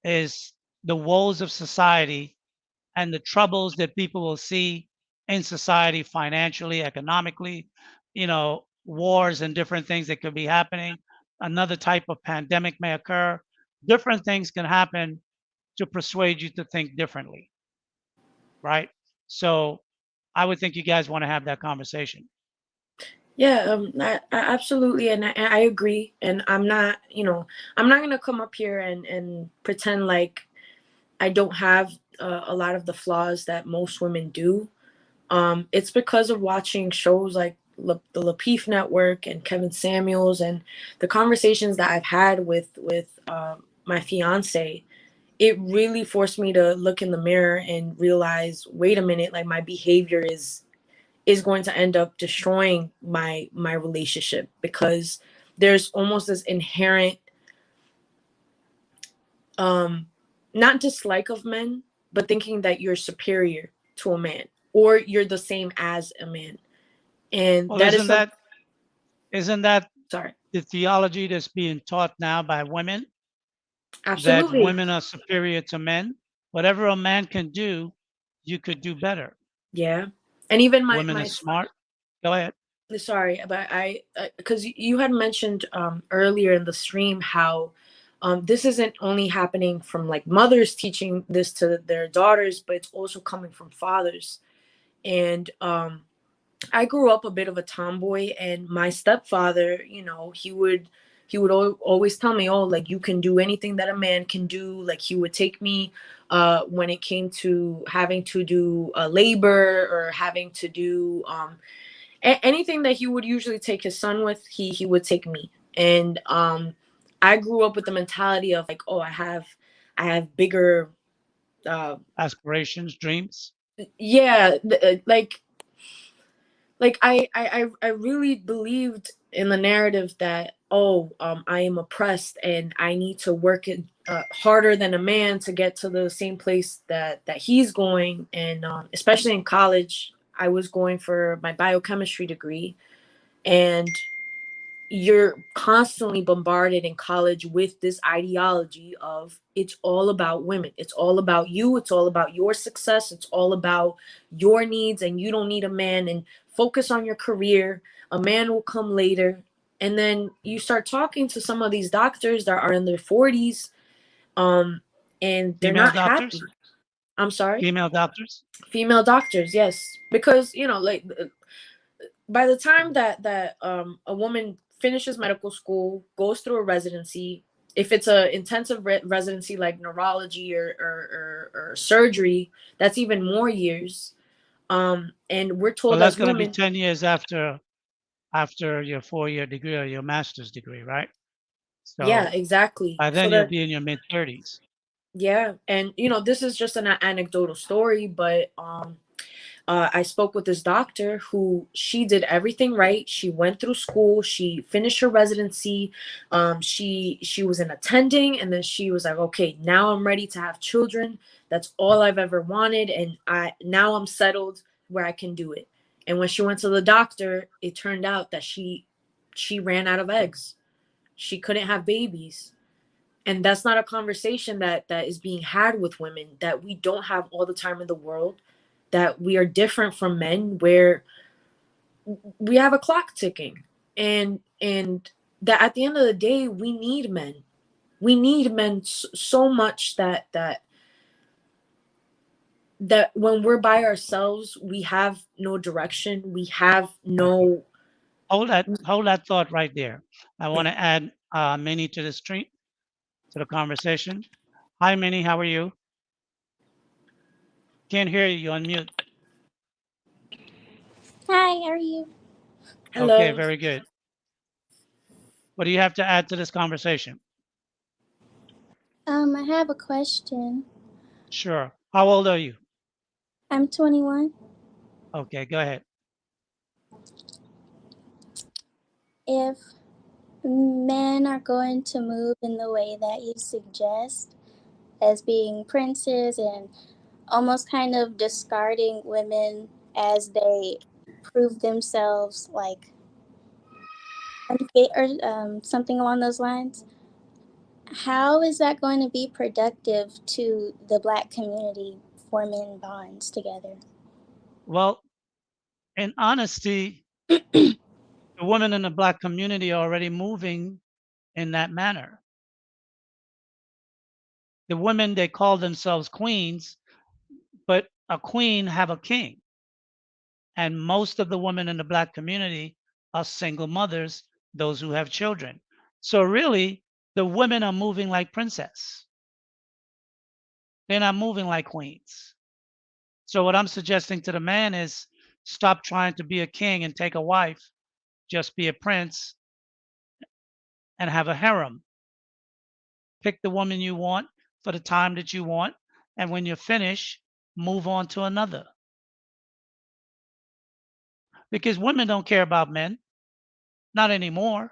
is the woes of society and the troubles that people will see in society financially, economically, wars and different things that could be happening. Another type of pandemic may occur. Different things can happen to persuade you to think differently, right? So I would think you guys want to have that conversation. Yeah, I absolutely, and I agree. And I'm not gonna come up here and pretend like I don't have a lot of the flaws that most women do. It's because of watching shows like the Lapeef Network and Kevin Samuels, and the conversations that I've had with my fiance. It really forced me to look in the mirror and realize, wait a minute, like my behavior is going to end up destroying my relationship, because there's almost this inherent not dislike of men, but thinking that you're superior to a man, or you're the same as a man. And Well, that is isn't that sorry. the theology that's being taught now by women, that Absolutely. women are superior to men? Whatever a man can do, you could do better. Yeah. And even Women are smart. Go ahead. sorry, but because you had mentioned earlier in the stream how this isn't only happening from like mothers teaching this to their daughters, but it's also coming from fathers. And I grew up a bit of a tomboy, and my stepfather, he would always tell me, oh, like, you can do anything that a man can do. Like, he would take me when it came to having to do labor, or having to do anything that he would usually take his son with, he would take me. And I grew up with the mentality of like, oh, I have bigger Aspirations, dreams. yeah, like I really believed in the narrative that, oh, I am oppressed and I need to work harder than a man to get to the same place that he's going. And especially in college, I was going for my biochemistry degree, And you're constantly bombarded in college with this ideology of it's all about women, it's all about you, it's all about your success, it's all about your needs, and you don't need a man, and focus on your career, a man will come later. And then you start talking to some of these doctors that are in their 40s, um and they're Female not happy. doctors, I'm sorry. female doctors. Female doctors, yes, because like by the time that a woman finishes medical school, goes through a residency, if it's a intensive residency like neurology or surgery, that's even more years. And we're Well, told that's as going to be women, 10 years after your 4-year degree or your master's degree, right? yeah, So exactly. by So then you'll that, be in your mid 30s. yeah, and this is just an anecdotal story, but I spoke with this doctor who, she did everything right. She went through school. She finished her residency. She was an attending, and then she was like, okay, now I'm ready to have children. That's all I've ever wanted, and I'm settled where I can do it. And when she went to the doctor, it turned out that she ran out of eggs. She couldn't have babies. And that's not a conversation that is being had with women, that we don't have all the time in the world, that we are different from men, where we have a clock ticking, and that at the end of the day we need men. We need men so much that when we're by ourselves, we have no direction, we have Okay. no. Hold that thought right there. I want Yeah. to add Minnie to the street, to the conversation. Hi, Minnie. How are you? Can't hear you. You're on mute. Hi, how are you? Okay, Hello. very good. What do you have to add to this conversation? I have a question. Sure. How old are you? I'm 21. Okay, go ahead. If men are going to move in the way that you suggest, as being princes and almost kind of discarding women as they prove themselves like unfit or something along those lines, how is that going to be productive to the Black community forming bonds together? Well, in honesty, the women in the Black community are already moving in that manner. The women, they call themselves queens, but a queen have a king. And most of the women in the Black community are single mothers, those who have children. So really, the women are moving like princess. They're not moving like queens. So what I'm suggesting to the man is stop trying to be a king and take a wife. Just be a prince and have a harem. Pick the woman you want for the time that you want. And when you're finished, move on to another. Because women don't care about men, not anymore.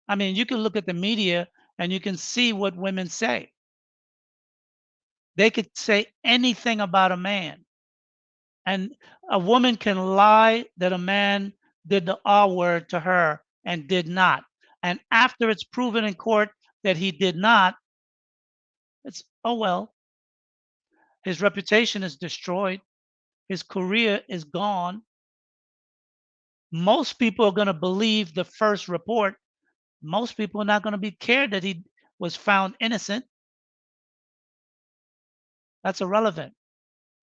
I mean, you can look at the media and you can see what women say. They could say anything about a man. And a woman can lie that a man did the R word to her and did not. And after it's proven in court that he did not, it's, oh well, his reputation is destroyed, his career is gone. Most people are going to believe the first report. Most people are not going to be cared that he was found innocent. That's irrelevant.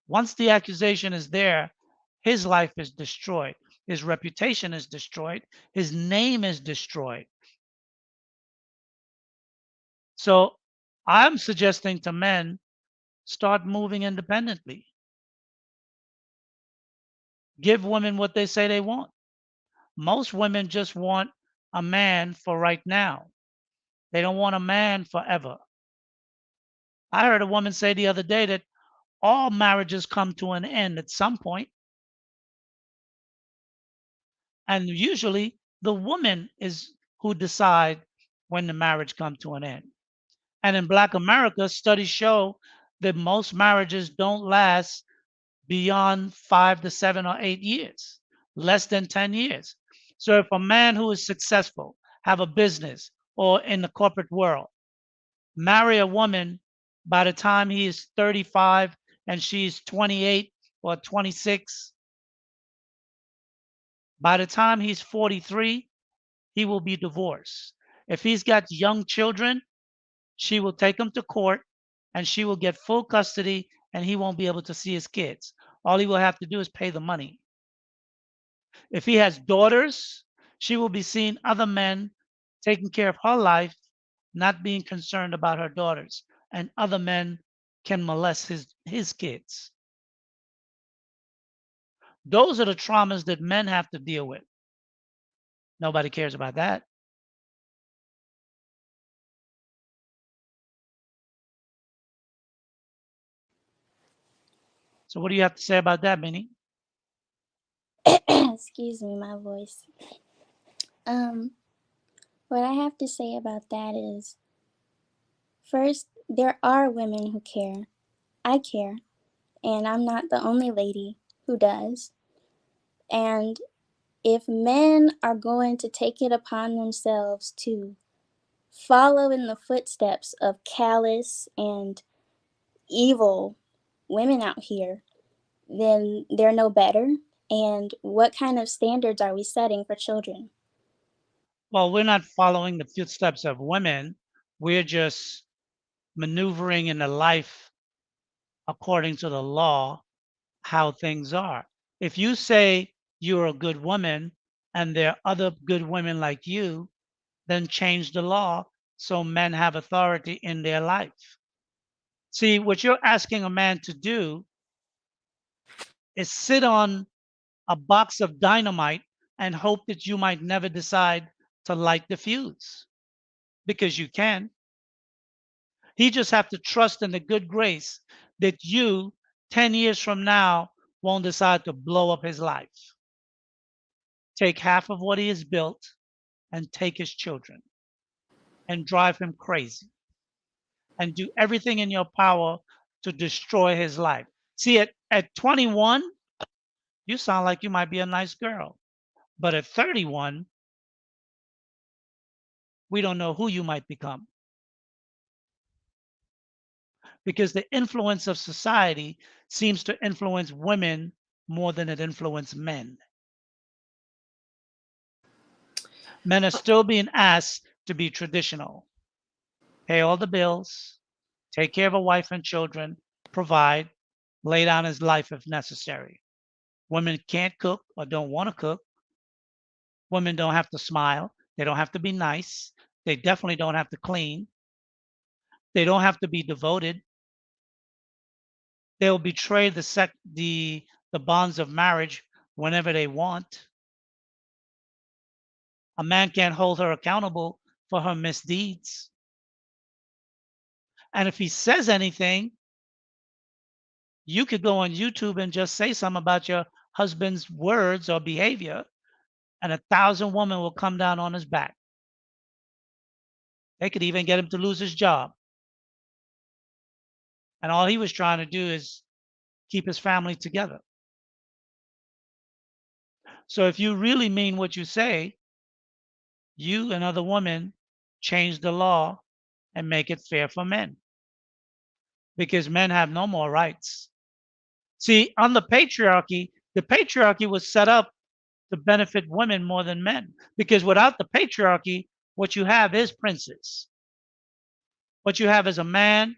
Once the accusation is there, his life is destroyed. His reputation is destroyed. His name is destroyed. So I'm suggesting to men start moving independently. Give women what they say they want. Most women just want a man for right now. They don't want a man forever. I heard a woman say the other day that all marriages come to an end at some point, and usually the woman is who decide when the marriage come to an end. And in Black America, studies show that most marriages don't last beyond 5 to 7 or 8 years. less than 10 years. So if a man who is successful, have a business or in the corporate world, marry a woman by the time he is 35 and she's 28 or 26, by the time he's 43, he will be divorced. If he's got young children, she will take him to court and she will get full custody and he won't be able to see his kids. All he will have to do is pay the money. If he has daughters, she will be seeing other men taking care of her life, not being concerned about her daughters, and other men can molest his kids. Those are the traumas that men have to deal with. Nobody cares about that. So what do you have to say about that, Minnie? Excuse me, my voice. What I have to say about that is, first, there are women who care. I care, and I'm not the only lady who does. And if men are going to take it upon themselves to follow in the footsteps of callous and evil women out here, then they're no better. And what kind of standards are we setting for children? Well, we're not following the footsteps of women. We're just maneuvering in the life according to the law, how things are. If you say you're a good woman and there are other good women like you, then change the law so men have authority in their life. See, what you're asking a man to do is sit on a box of dynamite and hope that you might never decide to light the fuse, because you can. He just have to trust in the good grace that you 10 years from now won't decide to blow up his life. Take half of what he has built and take his children and drive him crazy and do everything in your power to destroy his life. See, at 21, you sound like you might be a nice girl. But at 31, we don't know who you might become, because the influence of society seems to influence women more than it influences men. Men are still being asked to be traditional, pay all the bills, take care of a wife and children, provide, lay down his life if necessary. Women can't cook or don't want to cook. Women don't have to smile. They don't have to be nice. They definitely don't have to clean. They don't have to be devoted. They'll betray the bonds of marriage whenever they want. A man can't hold her accountable for her misdeeds. And if he says anything, you could go on YouTube and just say something about your husband's words or behavior, and 1,000 women will come down on his back. They could even get him to lose his job. And all he was trying to do is keep his family together. So if you really mean what you say, you and other women change the law and make it fair for men, because men have no more rights. See, on the patriarchy was set up to benefit women more than men, because without the patriarchy, what you have is princes. What you have is a man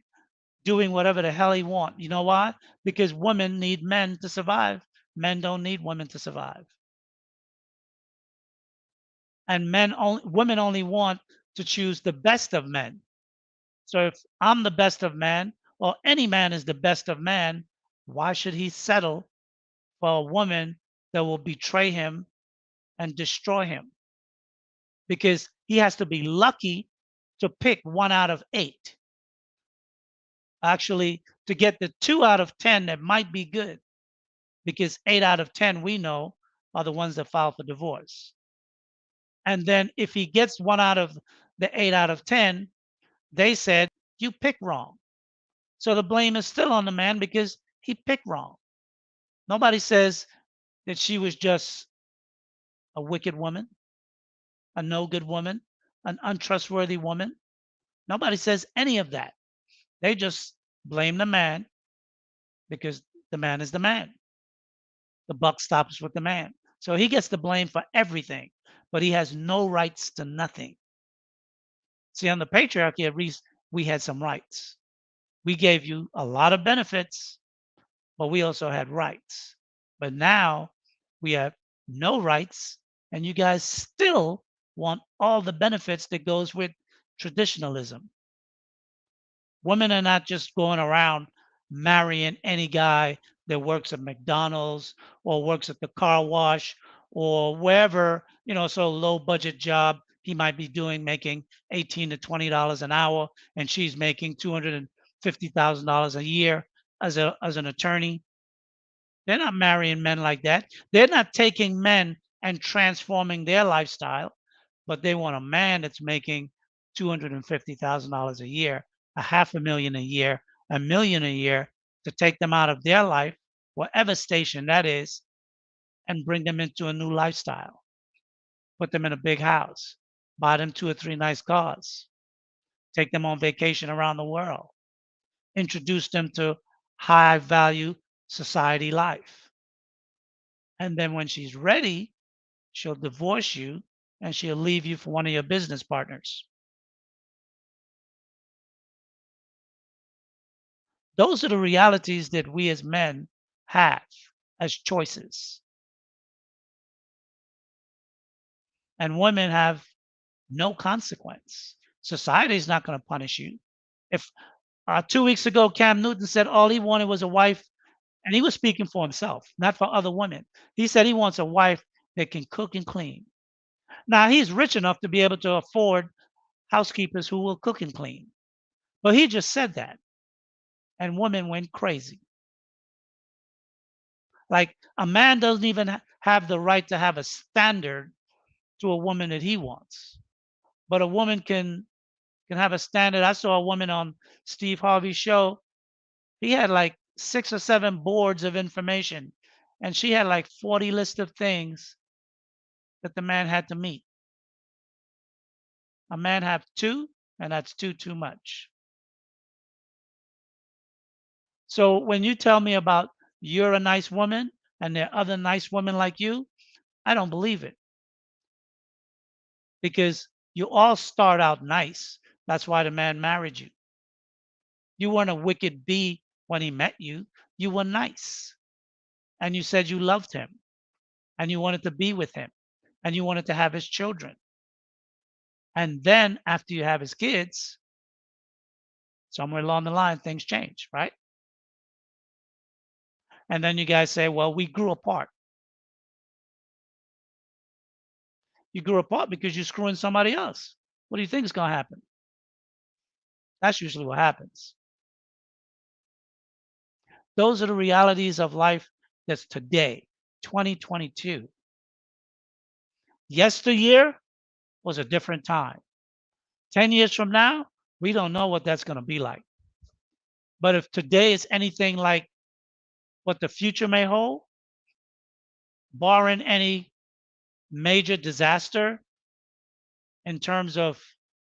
doing whatever the hell he wants. You know why? Because women need men to survive. Men don't need women to survive. And women only want to choose the best of men. So if I'm the best of man, or any man is the best of man, why should he settle for a woman that will betray him and destroy him? Because he has to be lucky to pick 1 out of 8. Actually, to get the 2 out of 10 that might be good, because 8 out of 10 we know are the ones that file for divorce. And then if he gets 1 out of the 8 out of 10, they said, you picked wrong. So the blame is still on the man because he picked wrong. Nobody says that she was just a wicked woman, a no good woman, an untrustworthy woman. Nobody says any of that. They just blame the man because the man is the man. The buck stops with the man. So he gets the blame for everything, but he has no rights to nothing. See, on the patriarchy, at least we had some rights. We gave you a lot of benefits, but we also had rights. But now we have no rights, and you guys still want all the benefits that goes with traditionalism. Women are not just going around marrying any guy that works at McDonald's or works at the car wash or wherever, so low budget job he might be doing, making 18 to $20 an hour, and she's making $250,000 a year as an attorney. They're not marrying men like that. They're not taking men and transforming their lifestyle, but they want a man that's making $250,000 a year, a half a million a year, a million a year, to take them out of their life, whatever station that is, and bring them into a new lifestyle. Put them in a big house, buy them 2 or 3 nice cars, take them on vacation around the world, introduce them to high value society life. And then when she's ready, she'll divorce you and she'll leave you for one of your business partners. Those are the realities that we as men have as choices. And women have no consequence. Society is not going to punish you. If 2 weeks ago, Cam Newton said all he wanted was a wife, and he was speaking for himself, not for other women. He said he wants a wife that can cook and clean. Now, he's rich enough to be able to afford housekeepers who will cook and clean. But he just said that, and women went crazy. Like, a man doesn't even have the right to have a standard to a woman that he wants. But a woman can have a standard. I saw a woman on Steve Harvey's show. He had like 6 or 7 boards of information, and she had like 40 lists of things that the man had to meet. A man have 2, and that's too much. So when you tell me about you're a nice woman and there are other nice women like you, I don't believe it. Because you all start out nice. That's why the man married you. You weren't a wicked bee when he met you. You were nice. And you said you loved him. And you wanted to be with him. And you wanted to have his children. And then after you have his kids, somewhere along the line, things change, right? And then you guys say, well, we grew apart. You grew apart because you're screwing somebody else. What do you think is going to happen? That's usually what happens. Those are the realities of life that's today, 2022. Yesteryear was a different time. 10 years from now, we don't know what that's going to be like. But if today is anything like what the future may hold, barring any major disaster in terms of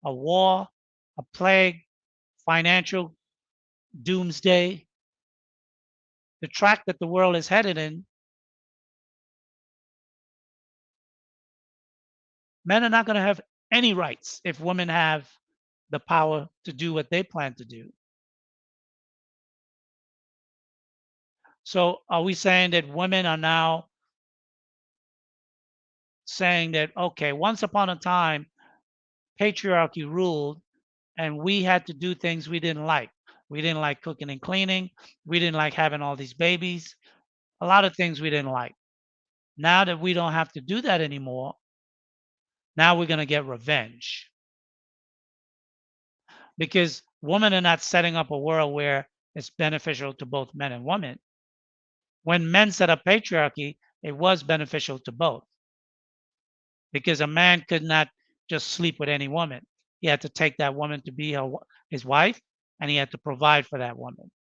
a war, a plague, financial doomsday, the track that the world is headed in, men are not going to have any rights if women have the power to do what they plan to do. So are we saying that women are now saying that, okay, once upon a time, patriarchy ruled and we had to do things we didn't like. We didn't like cooking and cleaning. We didn't like having all these babies. A lot of things we didn't like. Now that we don't have to do that anymore, now we're going to get revenge. Because women are not setting up a world where it's beneficial to both men and women. When men set up patriarchy, it was beneficial to both. Because a man could not just sleep with any woman. He had to take that woman to be his wife, and he had to provide for that woman.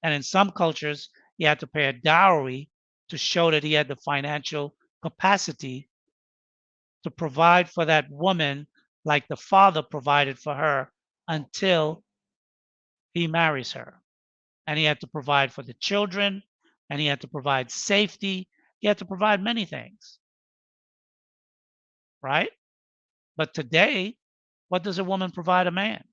And in some cultures, he had to pay a dowry to show that he had the financial capacity to provide for that woman like the father provided for her until he marries her. And he had to provide for the children, and he had to provide safety. He had to provide many things, right? But today, what does a woman provide a man?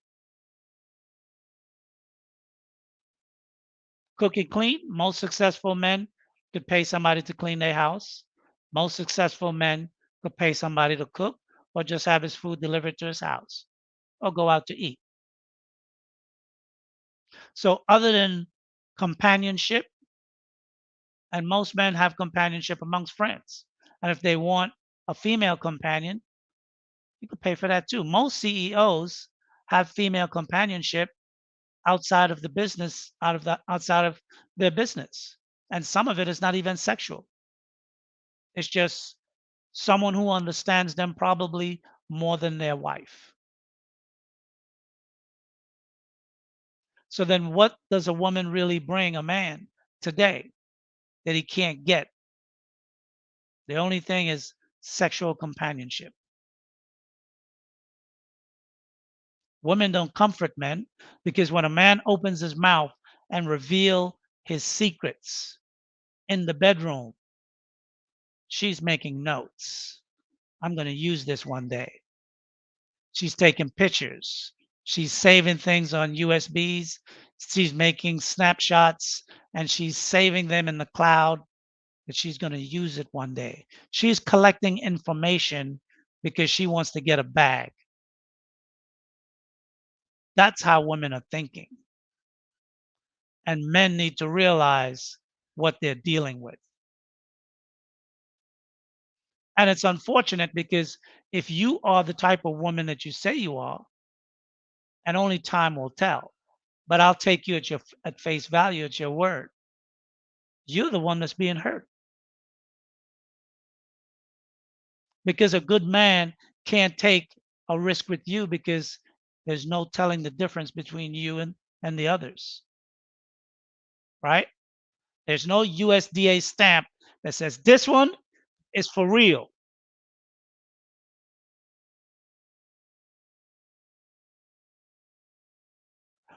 Cook and clean. Most successful men could pay somebody to clean their house. Most successful men could pay somebody to cook or just have his food delivered to his house or go out to eat. So, other than companionship, and most men have companionship amongst friends. And if they want a female companion, you could pay for that too. Most CEOs have female companionship outside of the business, outside of their business. And some of it is not even sexual. It's just someone who understands them probably more than their wife. So then what does a woman really bring a man today that he can't get? The only thing is sexual companionship. Women don't comfort men because when a man opens his mouth and reveal his secrets in the bedroom, she's making notes. I'm going to use this one day. She's taking pictures. She's saving things on USBs. She's making snapshots and she's saving them in the cloud that she's going to use it one day. She's collecting information because she wants to get a bag. That's how women are thinking. And men need to realize what they're dealing with. And it's unfortunate because if you are the type of woman that you say you are, and only time will tell, but I'll take you at face value, at your word. You're the one that's being hurt because a good man can't take a risk with you because there's no telling the difference between you and the others, right? There's no USDA stamp that says this one is for real.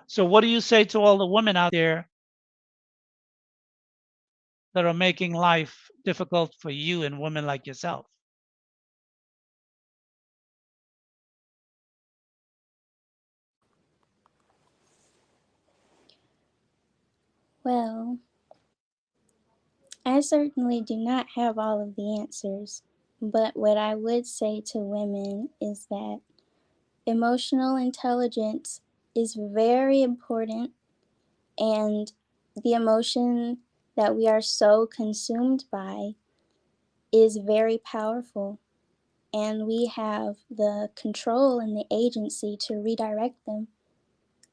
So what do you say to all the women out there that are making life difficult for you and women like yourself? Well, I certainly do not have all of the answers, but what I would say to women is that emotional intelligence is very important, and the emotion that we are so consumed by is very powerful, and we have the control and the agency to redirect them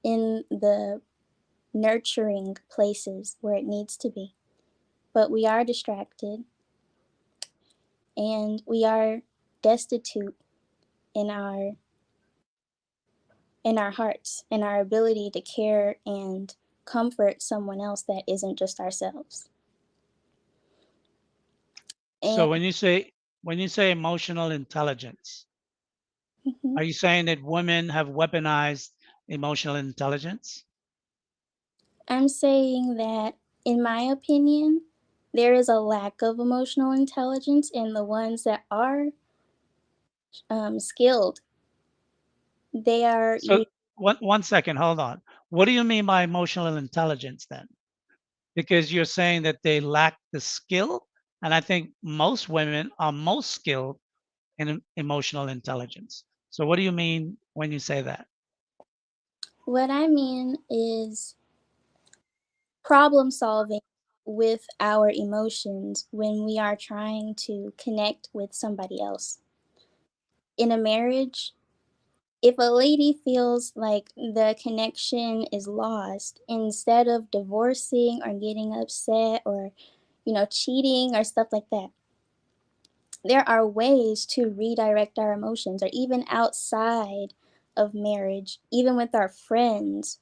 in the nurturing places where it needs to be. But we are distracted and we are destitute in our hearts, in our ability to care and comfort someone else that isn't just ourselves. So And when you say emotional intelligence, mhm, are you saying that women have weaponized emotional intelligence? I'm saying that, in my opinion, there is a lack of emotional intelligence in the ones that are skilled. They are So one second, hold on. What do you mean by emotional intelligence then? Because you're saying that they lack the skill, and I think most women are most skilled in emotional intelligence. So what do you mean when you say that? what I mean is problem solving with our emotions when we are trying to connect with somebody else. In a marriage, if a lady feels like the connection is lost, instead of divorcing or getting upset or, cheating or stuff like that, there are ways to redirect our emotions, or even outside of marriage, even with our friends.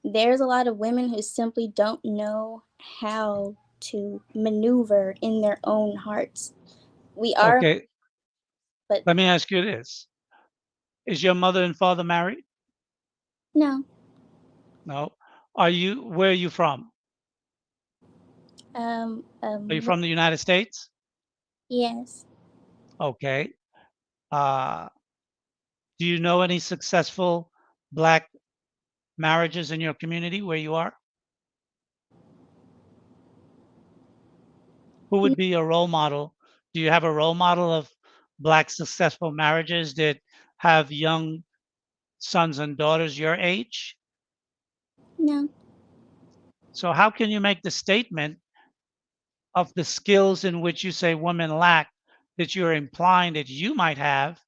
There's a lot of women who simply don't know how to maneuver in their own hearts. We are Okay. But Let me ask you this. Is your mother and father married? no, No. Where are you from? Are you from the United States? yes, Okay. Uh, do you know any successful black marriages in your community where you are? Who would be a role model? Do you have a role model of black successful marriages that have young sons and daughters your age? no. So how can you make the statement of the skills in which you say women lack that you're implying that you might have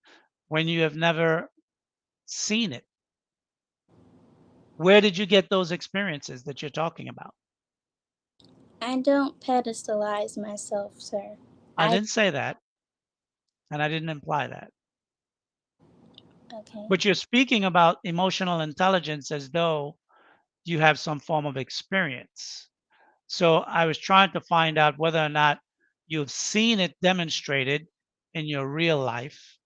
when you have never seen it? Where did you get those experiences that you're talking about? I don't pedestalize myself, sir. I I didn't say that, and I didn't imply that. okay. But you're speaking about emotional intelligence as though you have some form of experience. So I was trying to find out whether or not you've seen it demonstrated in your real life.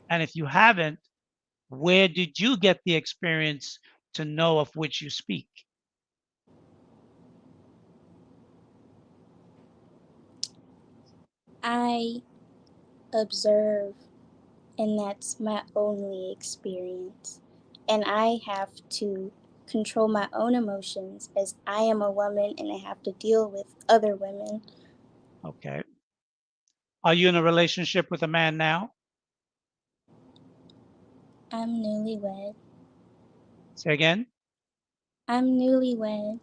And if you haven't, where did you get the experience to know of which you speak? I observe, and that's my only experience. And I have to control my own emotions as I am a woman and I have to deal with other women. Okay. Are you in a relationship with a man now? I'm newlywed. Say again. I'm newlywed.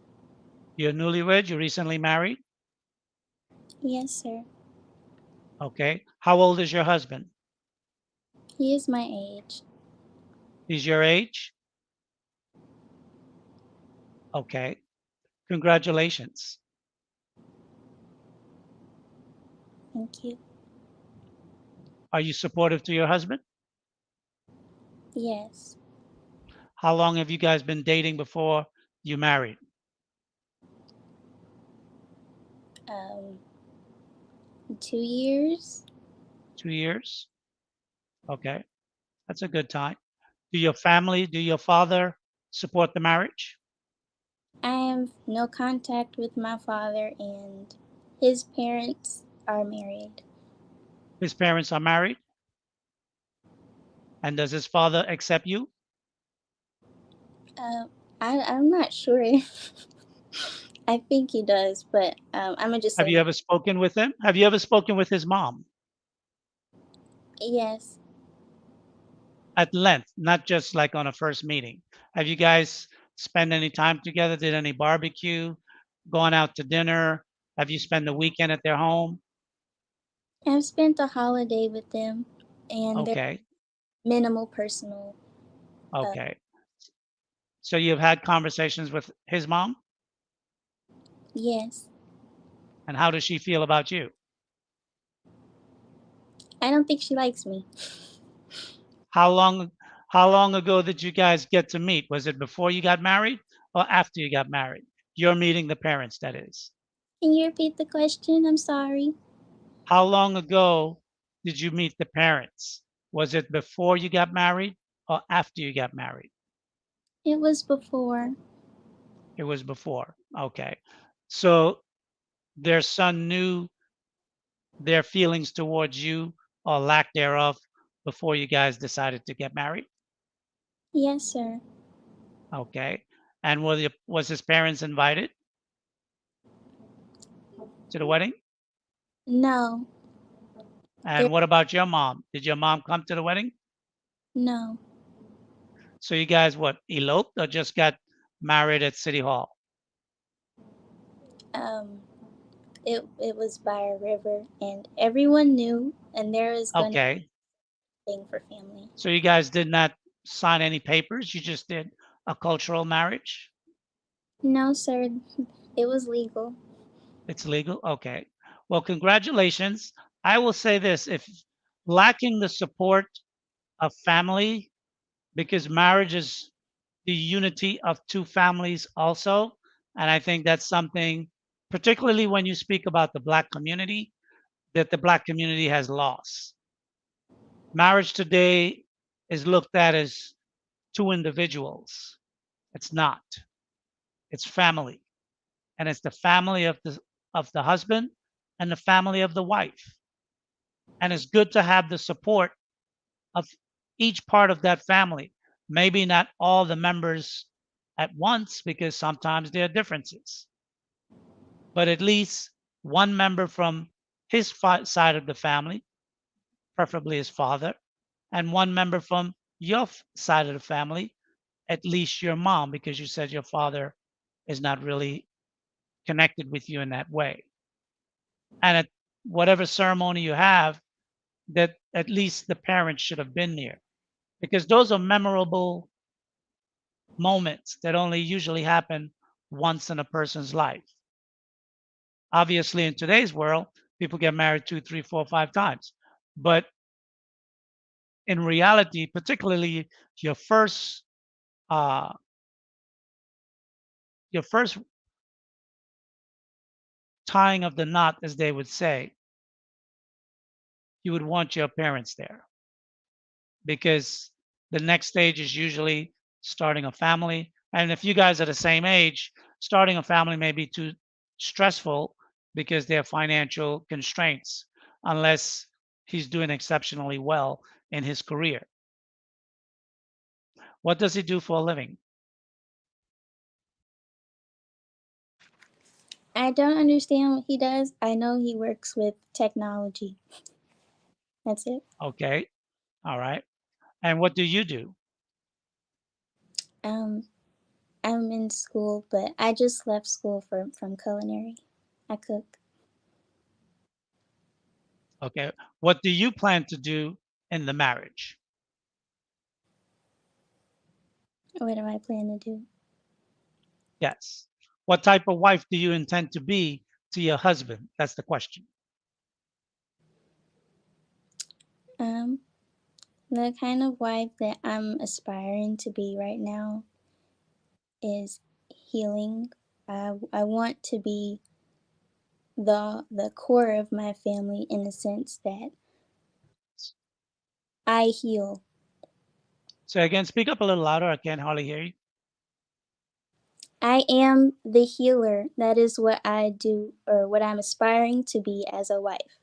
You're newlywed. You recently married. Yes, sir. Okay. How old is your husband? He is my age. He's your age. Okay. Congratulations. Thank you. Are you supportive to your husband? Yes. How long have you guys been dating before you married? Um, 2 years. 2 years. Okay. That's a good time. Do your father support the marriage? I have no contact with my father, and his parents are married. His parents are married. And does his father accept you? Uh, I'm not sure. I think he does, but I'm gonna just Have say you no. ever spoken with him? Have you ever spoken with his mom Yes. at length, not just like on a first meeting? Have you guys spent any time together? Did any barbecue? Gone out to dinner? Have you spent the weekend at their home? I've spent a holiday with them, and they're Okay. minimal personal. Uh, Okay. So you've had conversations with his mom? yes. And how does she feel about you? I don't think she likes me. How long how long ago did you guys get to meet? Was it before you got married or after you got married? You're meeting the parents, that is. Can you repeat the question? I'm sorry. How long ago did you meet the parents? Was it before you got married or after you got married? It was before. It was before. Okay. So their son knew their feelings towards you or lack thereof before you guys decided to get married? Yes, sir. Okay. And was his parents invited to the wedding? No. There. And what about your mom? Did your mom come to the wedding? No. So you guys what, eloped or just got married at City Hall? Um. It was by a river, and everyone knew, and there was going to Okay. be a thing for family. So you guys did not sign any papers. You just did a cultural marriage. No, sir. It was legal. It's legal. Okay. Well, congratulations. I will say this, if lacking the support of family, because marriage is the unity of two families also. And I think that's something, particularly when you speak about the Black community, that the Black community has lost. Marriage today is looked at as two individuals. It's not. It's family. And it's the family of the husband and the family of the wife. And it's good to have the support of each part of that family. Maybe not all the members at once because sometimes there are differences, but at least one member from his side of the family, preferably his father, and one member from your side of the family, at least your mom, because you said your father is not really connected with you in that way. And at whatever ceremony you have, that at least the parents should have been there, because those are memorable moments that only usually happen once in a person's life. Obviously, in today's world, people get married 2, 3, 4, 5 times. But in reality, particularly your first uh, your first tying of the knot, as they would say, you would want your parents there, because the next stage is usually starting a family. And if you guys are the same age, starting a family may be too stressful because there are financial constraints, unless he's doing exceptionally well in his career. What does he do for a living? I don't understand what he does. I know he works with technology. That's it. Okay. All right. And what do you do? Um, I'm in school, but I just left school from culinary. I cook. Okay. What do you plan to do in the marriage? What do I plan to do? Yes. What type of wife do you intend to be to your husband? That's the question. Um, the kind of wife that I'm aspiring to be right now is healing. I want to be the core of my family in the sense that I heal. So again, speak up a little louder. I can't hardly hear you. I am the healer. That is what I do, or what I'm aspiring to be as a wife.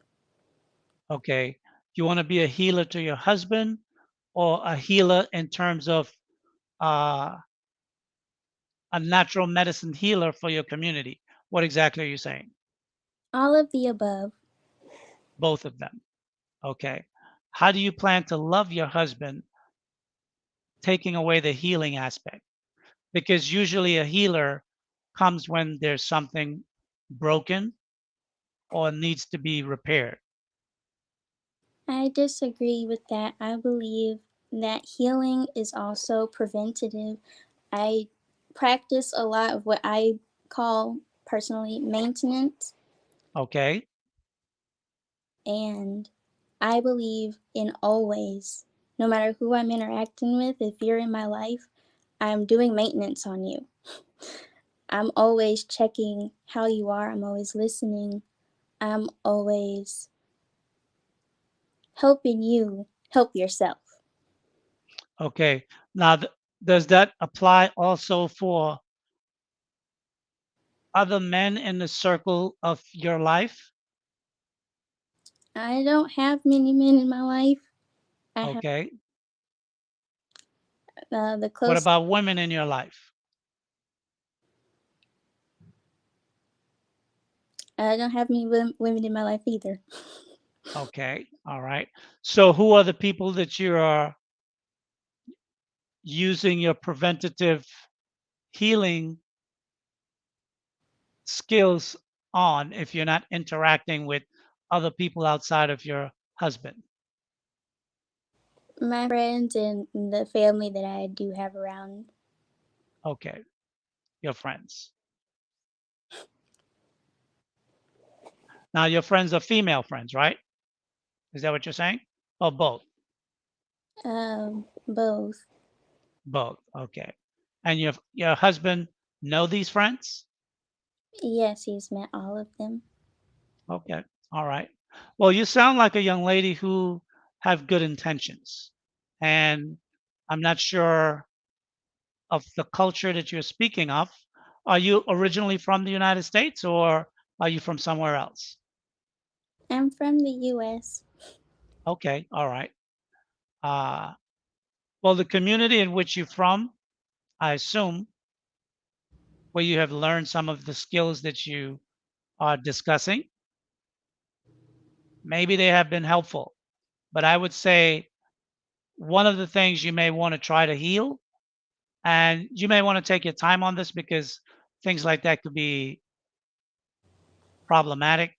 Okay. You want to be a healer to your husband, or a healer in terms of uh, a natural medicine healer for your community? What exactly are you saying? All of the above. Both of them. Okay. How do you plan to love your husband, taking away the healing aspect? Because usually a healer comes when there's something broken or needs to be repaired. I disagree with that. I believe that healing is also preventative. I practice a lot of what I call personally maintenance, Okay. and I believe in always, no matter who I'm interacting with, if you're in my life, I'm doing maintenance on you. I'm always checking how you are, I'm always listening, I'm always helping you help yourself. Okay. Now, does that apply also for other men in the circle of your life? I don't have many men in my life. I have Okay. the What close. about women in your life? I don't have many women in my life either. Okay. All right. So, who are the people that you are using your preventative healing skills on if you're not interacting with other people outside of your husband? My friends and the family that I do have around. Okay. Your friends. Now, your friends are female friends, right? Is that what you're saying? Or both? Both. Both. Okay. And your husband know these friends? Yes, he's met all of them. Okay. All right. Well, you sound like a young lady who have good intentions. And I'm not sure of the culture that you're speaking of. Are you originally from the United States or are you from somewhere else? I'm from the US. Okay, all right. Uh, well, the community in which you're from, I assume, where you have learned some of the skills that you are discussing, maybe they have been helpful. But I would say one of the things you may want to try to heal, and you may want to take your time on this because things like that could be problematic.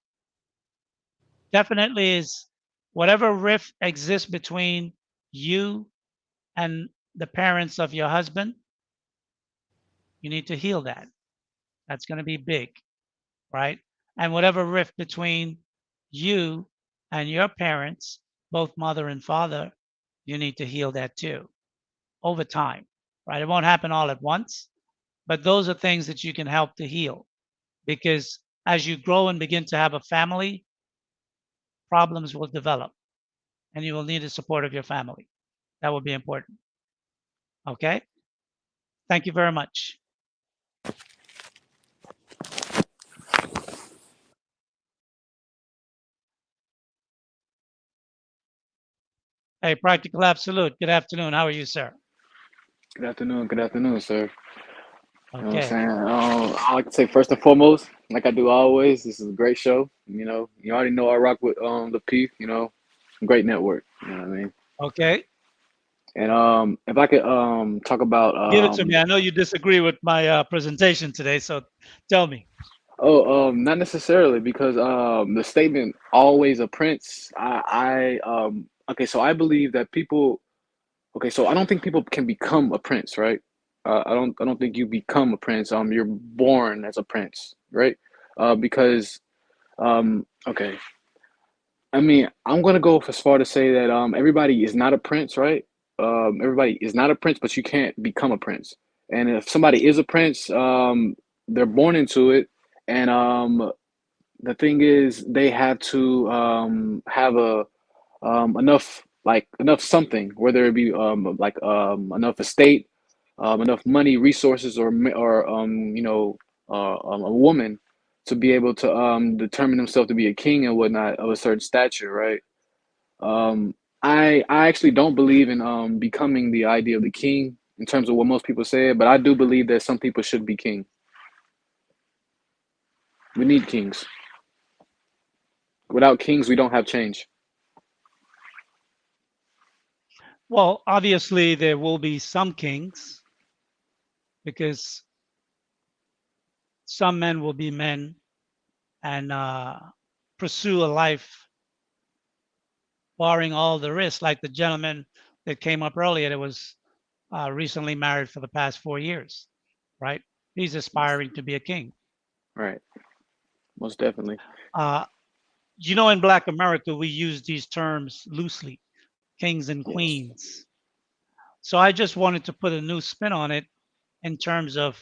Definitely is whatever rift exists between you and the parents of your husband, you need to heal that. That's going to be big, right? And whatever rift between you and your parents, both mother and father, you need to heal that too over time, right? It won't happen all at once, but those are things that you can help to heal because as you grow and begin to have a family, problems will develop and you will need the support of your family. That will be important. Okay. Thank you very much. Hey, Practical Absolute. Good afternoon. How are you, sir? Good afternoon, sir. You know what I'm Okay. saying? I like to say first and foremost, like I do always, this is a great show. You already know I rock with Lapeef, great network. You know what I mean? Okay. And if I could talk about Give it to me. I know you disagree with my presentation today, so tell me. not necessarily because the statement always a prince. Okay, so I believe that people. Okay, so I don't think people can become a prince, right? I don't think you become a prince. You're born as a prince, right? Because okay, I mean, I'm gonna go as far to say that everybody is not a prince, right? Everybody is not a prince, but you can't become a prince. And if somebody is a prince, they're born into it, and the thing is, they have to have a enough something, whether it be enough estate, enough money, resources, or a woman to be able to determine himself to be a king and whatnot of a certain stature, right? Um, I actually don't believe in becoming the idea of the king in terms of what most people say, but I do believe that some people should be king. We need kings. Without kings, we don't have change. Well, obviously, there will be some kings because some men will be men and pursue a life barring all the risks, like the gentleman that came up earlier that was recently married for the past 4 years, right? He's aspiring to be a king. Right. Most definitely. Uh, you know, in Black America, we use these terms loosely, kings and Yes. queens. So I just wanted to put a new spin on it in terms of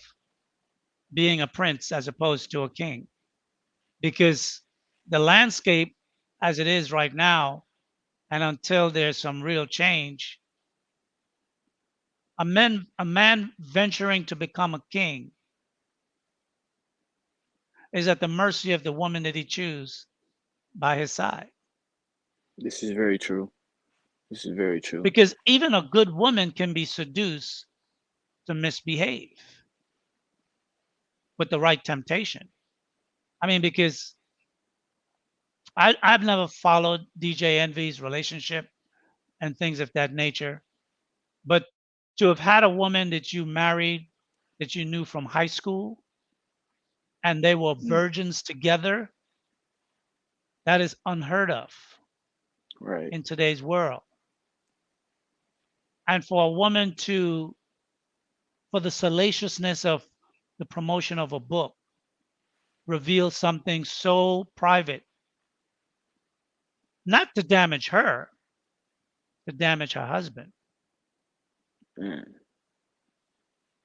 being a prince as opposed to a king, because the landscape as it is right now, and until there's some real change, a man venturing to become a king is at the mercy of the woman that he chooses by his side. This is very true. This is very true. Because even a good woman can be seduced to misbehave with the right temptation. I mean, because I've never followed DJ Envy's relationship and things of that nature, but to have had a woman that you married that you knew from high school and they were Mm, virgins together, that is unheard of right. in today's world. And for a woman to, for the salaciousness of the promotion of a book, reveal something so private, not to damage her, to damage her husband. Man.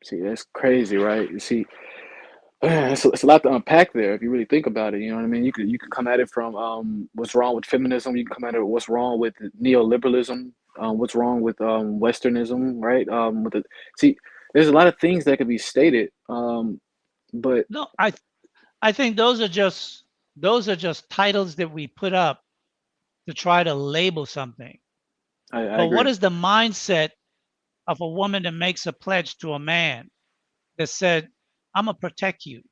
See, that's crazy, right? You see, it's a lot to unpack there if you really think about it. You know what I mean? You could come at it from what's wrong with feminism. You can come at it what's wrong with neoliberalism. What's wrong with Westernism, right? With the see, there's a lot of things that could be stated. But No, I think those are just titles that we put up to try to label something. I But what agree. is the mindset of a woman that makes a pledge to a man that said, "I'm gonna protect you.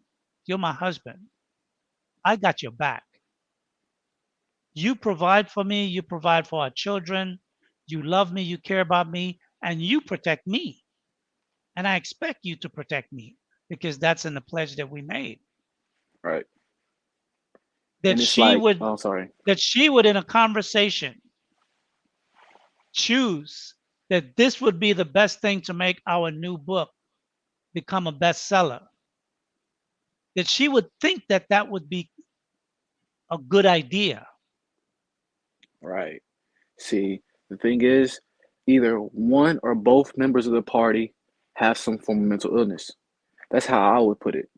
You're my husband. I got your back. You provide for me. You provide for our children. You love me. You care about me, and you protect me. And I expect you to protect me because that's in the pledge that we made." Right. That And it's she like, would oh, sorry. that she would in a conversation choose that this would be the best thing to make our new book become a bestseller. That she would think that that would be a good idea. Right. See, the thing is, either one or both members of the party have some form of mental illness. That's how I would put it.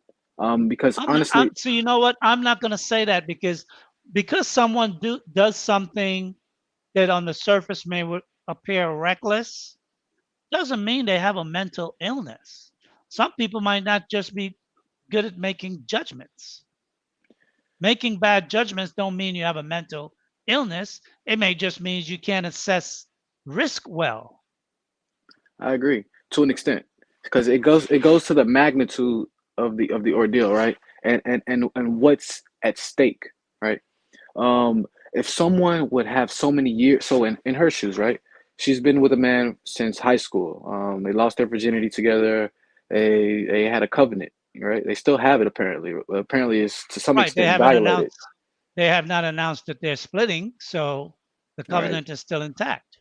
Because I'm not. honestly, So you know what? I'm not going to say that because someone does something that on the surface may appear reckless doesn't mean they have a mental illness. Some people might not just be good at making judgments. Making bad judgments don't mean you have a mental illness. It may just mean you can't assess risk well. I agree to an extent because it goes to the magnitude of the ordeal, right? And what's at stake, right? If someone would have so many years, so in her shoes, right? She's been with a man since high school. They lost their virginity together. They had a covenant, right? They still have it apparently. Apparently, it's to some Right. They extent haven't violated, announced they have not announced that they're splitting, so the right? covenant is still intact.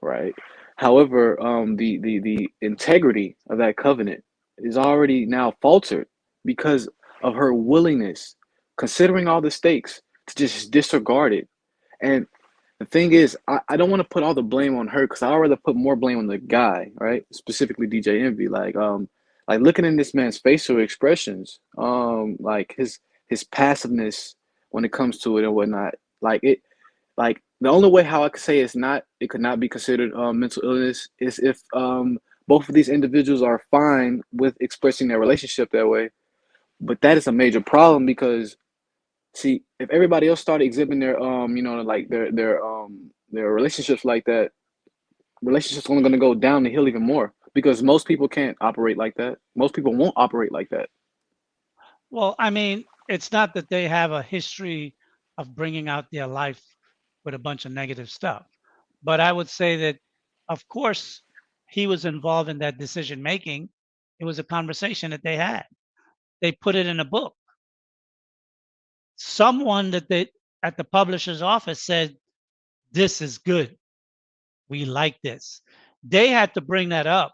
Right. However, the integrity of that covenant is already now faltered because of her willingness, considering all the stakes, to just disregard it. And the thing is, I don't want to put all the blame on her because I would rather put more blame on the guy, right? Specifically DJ Envy. Like looking in this man's facial expressions, like his passiveness when it comes to it and whatnot. Like the only way how I could say it could not be considered mental illness is if both of these individuals are fine with expressing their relationship that way. But that is a major problem because see, if everybody else started exhibiting their like their relationships like that, relationships only going to go down the hill even more because most people can't operate like that. Most people won't operate like that. Well, I mean, it's not that they have a history of bringing out their life with a bunch of negative stuff, but I would say that, of course, he was involved in that decision making. It was a conversation that they had. They put it in a book. Someone that they at the publisher's office said, "This is good. We like this." They had to bring that up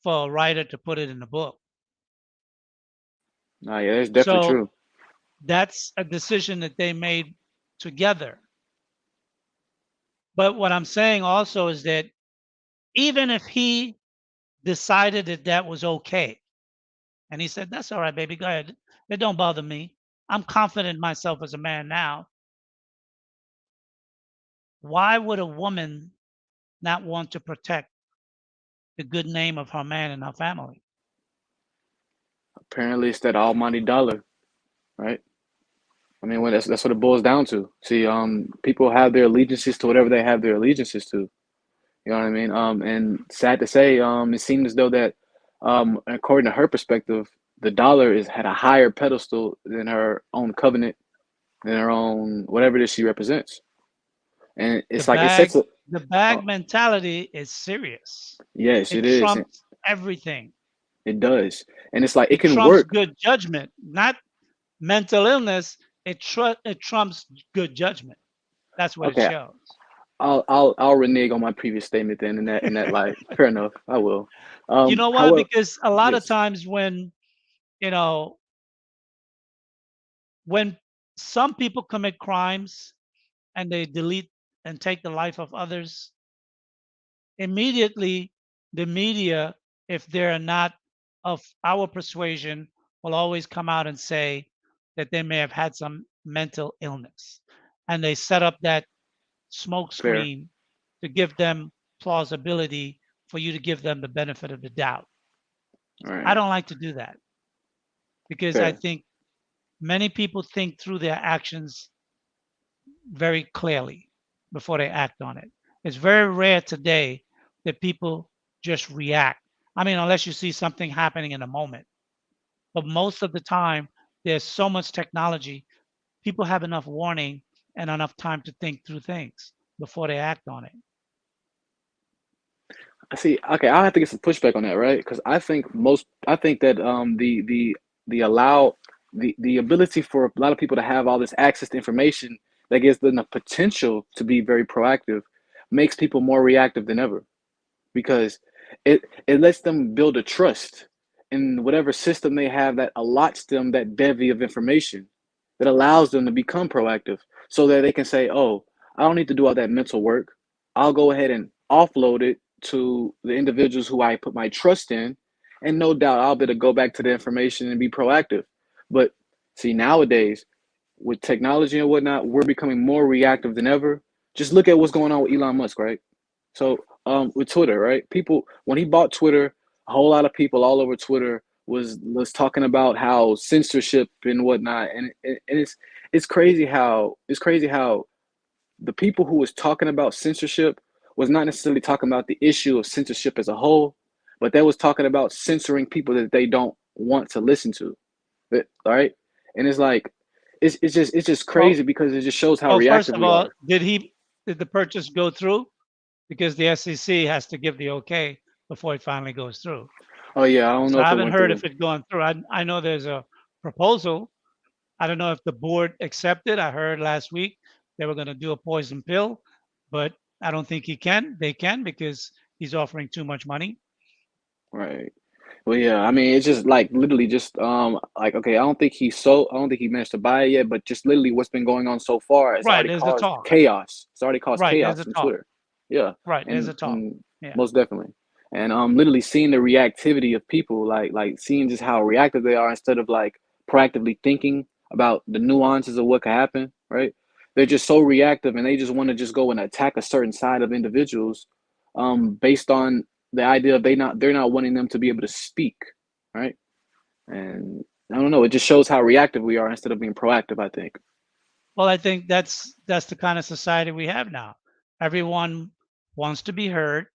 for a writer to put it in the book. Nah, yeah, that's definitely So true. that's a decision that they made together. But what I'm saying also is that even if he decided that that was okay, and he said, "That's all right, baby, go ahead. It don't bother me. I'm confident in myself as a man now." Why would a woman not want to protect the good name of her man and her family? Apparently, it's that almighty dollar, right? I mean, when that's what it boils down to. See, people have their allegiances to whatever they have their allegiances to. You know what I mean? And sad to say, it seemed as though that, according to her perspective, the dollar is had a higher pedestal than her own covenant, than her own whatever it is she represents. And The it's like it sets bag, a, the bag oh, mentality is serious. yes, It it is. trumps everything. It does, and it's like it It can trumps work. good judgment, not mental illness. It trumps good judgment. That's what it Okay, shows. I'll renege on my previous statement then in that light. Fair enough, I will. You know why? However, Because a lot of yes, times you know, when some people commit crimes and they delete and take the life of others, immediately the media, if they're not of our persuasion will always come out and say that they may have had some mental illness. And they set up that smoke Fair. screen to give them plausibility for you to give them the benefit of the doubt. All I right. don't like to do that because I Fair. think many people think through their actions very clearly before they act on it. It's very rare today that people just react. I mean, unless you see something happening in a moment. But most of the time, there's so much technology, people have enough warning and enough time to think through things before they act on it. I see. Okay, I'll have to get some pushback on that, right? Because I think that the allow the ability for a lot of people to have all this access to information that gives them the potential to be very proactive makes people more reactive than ever, because it lets them build a trust in whatever system they have that allots them that bevy of information that allows them to become proactive, so that they can say, oh, I don't need to do all that mental work. I'll go ahead and offload it to the individuals who I put my trust in, and no doubt I'll be able to go back to the information and be proactive. But see, nowadays with technology and whatnot, we're becoming more reactive than ever. Just look at what's going on with Elon Musk, right? So with Twitter, right? People, when he bought Twitter, a whole lot of people all over Twitter was talking about how censorship and whatnot, and it's crazy how the people who was talking about censorship was not necessarily talking about the issue of censorship as a whole, but they was talking about censoring people that they don't want to listen to. All right, and it's like it's just Well, crazy because it just shows how well, first reactive of we all, are. did the purchase go through? Because the SEC has to give the okay before it finally goes through. Oh yeah, I don't So know I if it haven't went heard through. if it gone through. I know there's a proposal. I don't know if the board accepted. I heard last week they were going to do a poison pill, but I don't think they can because he's offering too much money. Right. Well, yeah, I mean, it's just like literally just like okay, I don't think he managed to buy it yet, but just literally what's been going on so far, it's Right, already there's a caused talk. chaos. It's already caused Right, there's chaos a from talk. Twitter. Yeah, Right, there's a talk. and Yeah. most definitely. And literally seeing the reactivity of people, like seeing just how reactive they are instead of like proactively thinking about the nuances of what could happen, right? They're just so reactive and they just want to just go and attack a certain side of individuals based on the idea of they're not wanting them to be able to speak, right? And I don't know, it just shows how reactive we are instead of being proactive, I think. Well, I think that's the kind of society we have now. Everyone wants to be heard,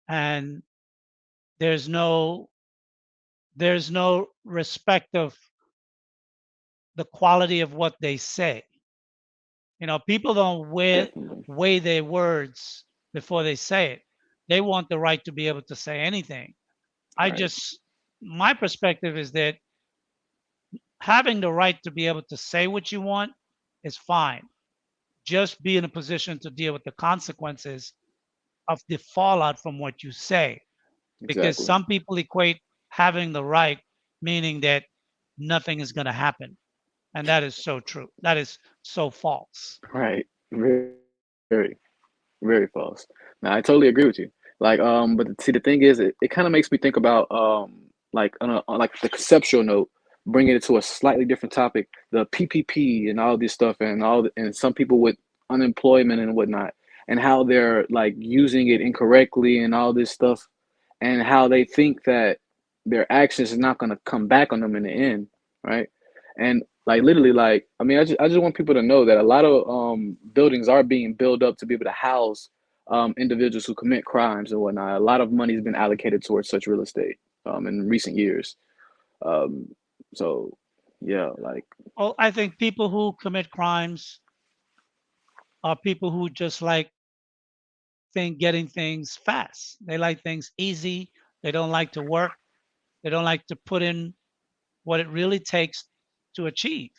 and there's no there's no respect of the quality of what they say. People don't Definitely. weigh their words before they say it. They want the right to be able to say anything. I Right. just My perspective is that having the right to be able to say what you want is fine. Just be in a position to deal with the consequences of the fallout from what you say. Because Exactly. some people equate having the right meaning that nothing is going to happen. And that is so true. That is so false. Right. Very, very false. Now I totally agree with you. Like, but see, the thing is, it kind of makes me think about, like on like the conceptual note, bringing it to a slightly different topic, the PPP and all this stuff, and and some people with unemployment and whatnot, and how they're like using it incorrectly and all this stuff, and how they think that their actions is not going to come back on them in the end, right? And like literally, like I mean, I just want people to know that a lot of buildings are being built up to be able to house individuals who commit crimes and whatnot. A lot of money has been allocated towards such real estate in recent years. Um, so yeah, like Well, I think people who commit crimes are people who just like getting things fast. They like things easy. They don't like to work. They don't like to put in what it really takes to achieve.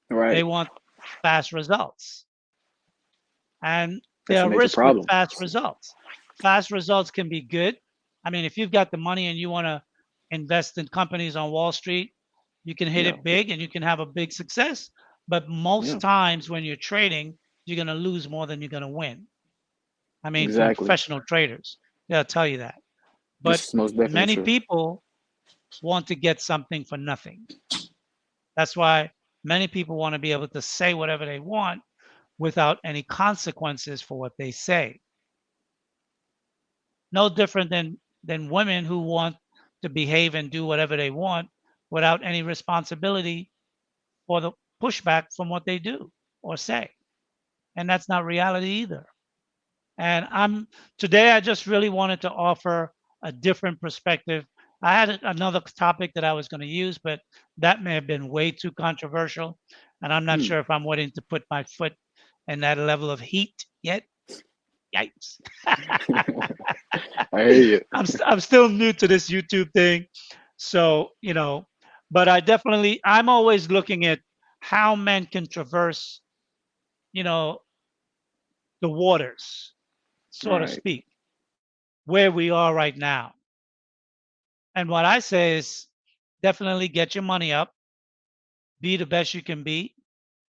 They right, want fast results. And that's there a are major risks with problem. fast results. Fast results can be good. I mean, if you've got the money and you want to invest in companies on Wall Street, you can hit Yeah, it big and you can have a big success. But most yeah, times when you're trading, you're going to lose more than you're going to win. I mean, from exactly. professional traders, they'll tell you that. But This is most definitely many true. people want to get something for nothing. That's why many people want to be able to say whatever they want without any consequences for what they say. No different than women who want to behave and do whatever they want without any responsibility for the pushback from what they do or say. And that's not reality either. And today I just really wanted to offer a different perspective. I had another topic that I was going to use, but that may have been way too controversial. And I'm not Hmm. sure if I'm willing to put my foot in that level of heat yet. Yikes. I hear you. I'm still new to this YouTube thing. So, but I'm always looking at how men can traverse, you know, the waters, so to Right. speak, where we are right now. And what I say is definitely get your money up, be the best you can be,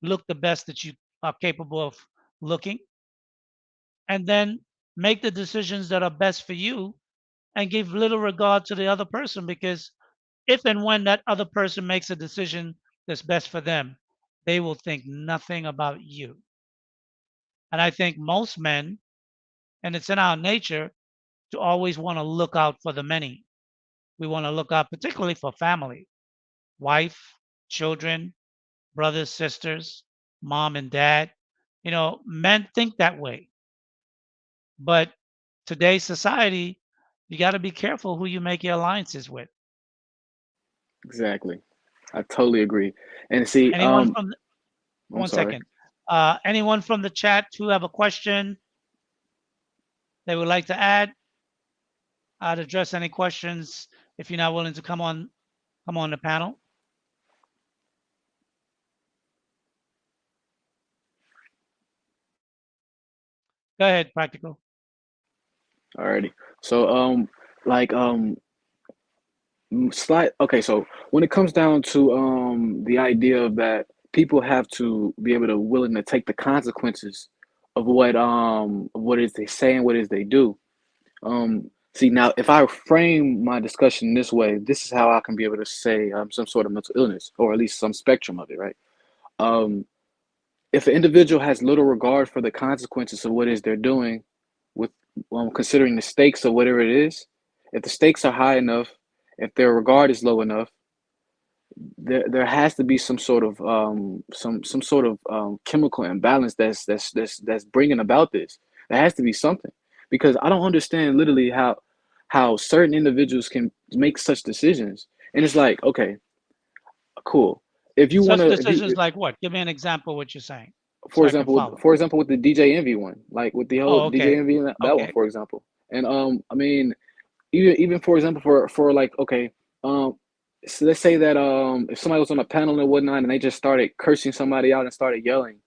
look the best that you are capable of looking, and then make the decisions that are best for you and give little regard to the other person, because if and when that other person makes a decision that's best for them, they will think nothing about you. And I think most men, and it's in our nature, to always want to look out for the many. We want to look out particularly for family, wife, children, brothers, sisters, mom and dad. Men think that way. But today's society, you got to be careful who you make your alliances with. Exactly. I totally agree. And see, Anyone from the, I'm one sorry. second. Anyone from the chat who have a question they would like to add? I'd address any questions if you're not willing to come on the panel. Go ahead, practical. Alrighty. So, like, slight. Okay, so when it comes down to the idea of that people have to be able to willing to take the consequences of what it is they say and what it is they do. See now, if I frame my discussion this way, this is how I can be able to say some sort of mental illness, or at least some spectrum of it, right? Um, if an individual has little regard for the consequences of what it is they're doing, with considering the stakes of whatever it is, if the stakes are high enough, if their regard is low enough, there has to be some sort of some sort of chemical imbalance that's bringing about this. There has to be something, because I don't understand literally how certain individuals can make such decisions, and it's like, okay, cool. If you want Such to, if you decisions like what? Give me an example of what you're saying so for I can example, follow. with the DJ Envy one, like with the whole Oh, DJ okay. Envy and that one, Okay. for example. And I mean, even for example, for like, okay, um so let's say that if somebody was on a panel and whatnot and they just started cursing somebody out and started yelling,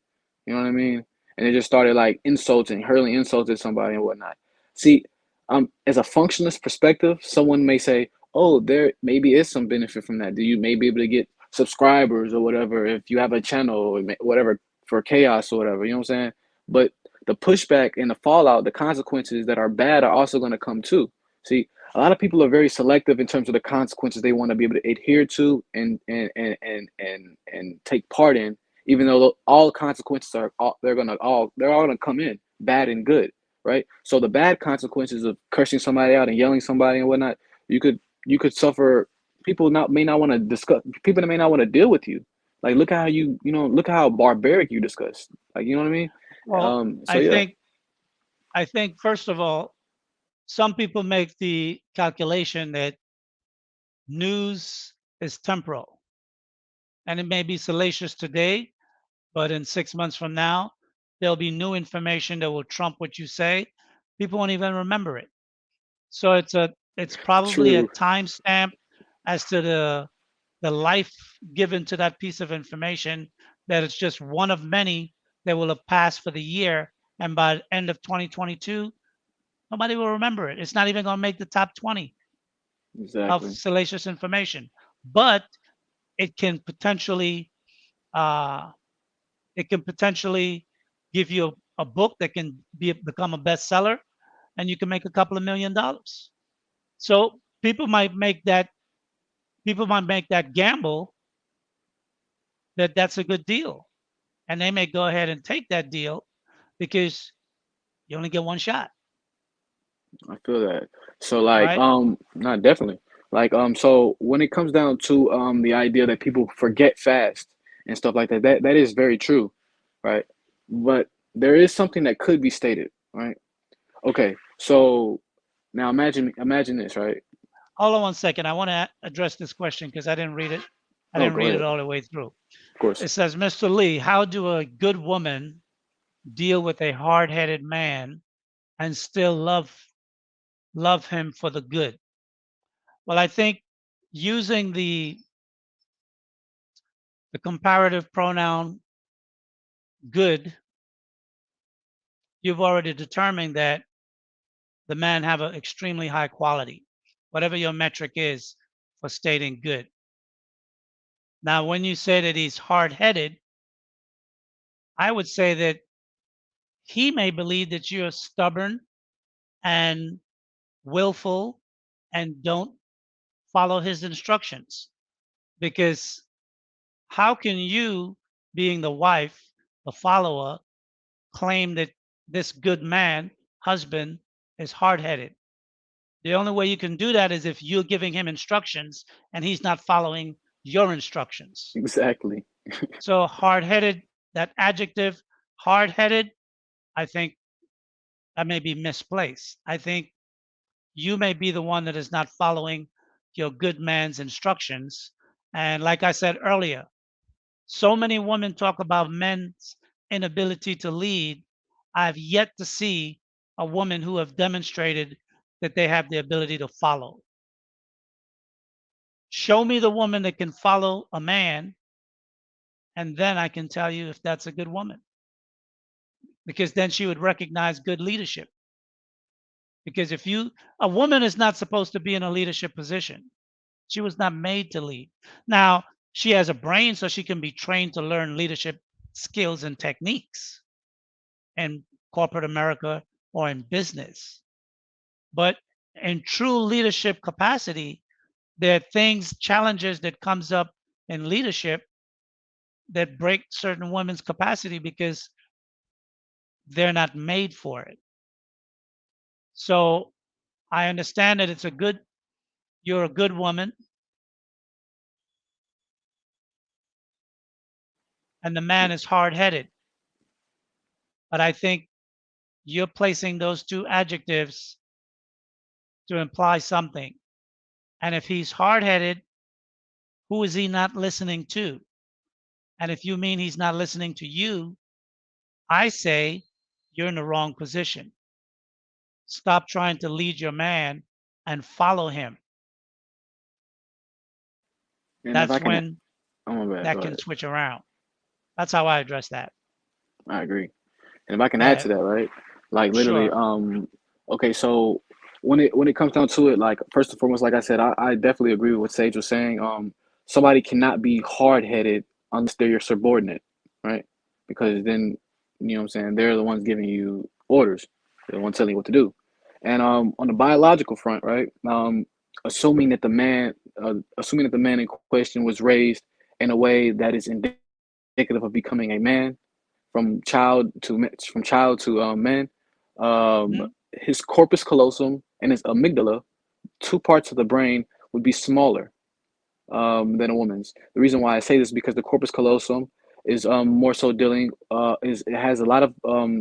you know what I mean? And they just started like insulting, hurling insults at somebody and whatnot. See, as a functionalist perspective, someone may say, oh, there maybe is some benefit from that. Do you may be able to get subscribers or whatever if you have a channel or whatever for chaos or whatever, you know what I'm saying? But the pushback and the fallout, the consequences that are bad are also going to come too. See, a lot of people are very selective in terms of the consequences they want to be able to adhere to and take part in, even though all consequences are they're all gonna come in bad and good, right? So the bad consequences of cursing somebody out and yelling somebody and whatnot, you could suffer. People not may not want to discuss. People that may not want to deal with you. Like look how look how barbaric you discuss. Like you know what I mean? Well, So I yeah, think I think first of all, some people make the calculation that news is temporal, and it may be salacious today, but in 6 months from now, there'll be new information that will trump what you say. People won't even remember it. So it's probably a true. timestamp as to the life given to that piece of information, that it's just one of many that will have passed for the year, and by the end of 2022, nobody will remember it. It's not even going to make the top 20 of Exactly. salacious information, but it can potentially uh, it can potentially give you a book that can become a bestseller, and you can make a couple of $1 million. So people might make that people might make that gamble that that's a good deal, and they may go ahead and take that deal because you only get one shot, I feel that. So like, right? not definitely. Like, so when it comes down to the idea that people forget fast and stuff like that, that is very true, right? But there is something that could be stated, right? Okay, so now imagine this, right? Hold on one second. I want to address this question because I didn't read it. I Oh, didn't go read it ahead. all the way through. Of course. It says, Mr. Lee, how do a good woman deal with a hard-headed man and still love him for the good? Well, I think using the comparative pronoun good, you've already determined that the man have an extremely high quality, whatever your metric is for stating good. Now, when you say that he's hard-headed, I would say that he may believe that you're stubborn and willful and don't follow his instructions. Because how can you, being the wife, the follower, claim that this good man, husband, is hard headed? The only way you can do that is if you're giving him instructions and he's not following your instructions. Exactly. So, hard headed, that adjective, hard headed, I think that may be misplaced. I think you may be the one that is not following your good man's instructions. And like I said earlier, so many women talk about men's inability to lead. I've yet to see a woman who have demonstrated that they have the ability to follow. Show me the woman that can follow a man, and then I can tell you if that's a good woman, because then she would recognize good leadership. Because if you, a woman is not supposed to be in a leadership position. She was not made to lead. Now, she has a brain so she can be trained to learn leadership skills and techniques in corporate America or in business. But in true leadership capacity, there are things, challenges that comes up in leadership that break certain women's capacity because they're not made for it. So I understand that you're a good woman and the man is hard headed. But I think you're placing those two adjectives to imply something. And if he's hard headed, who is he not listening to? And if you mean he's not listening to you, I say you're in the wrong position. Stop trying to lead your man and follow him. And if I That's can, when oh my bad, that go can ahead. switch around. That's how I address that. I agree. And if I can Go add to ahead. that, right? Like literally, Sure. okay, so when it comes down to it, like first and foremost, like I said, I definitely agree with what Sage was saying. Somebody cannot be hard headed unless they're your subordinate, right? Because then, you know what I'm saying, they're the ones giving you orders. They're the ones telling you what to do. And on the biological front, right? Assuming that the man, assuming that the man in question was raised in a way that is indicative of becoming a man, from child to man. Um, Mhm. his corpus callosum and his amygdala, two parts of the brain, would be smaller than a woman's. The reason why I say this is because the corpus callosum is more so dealing is it has a lot of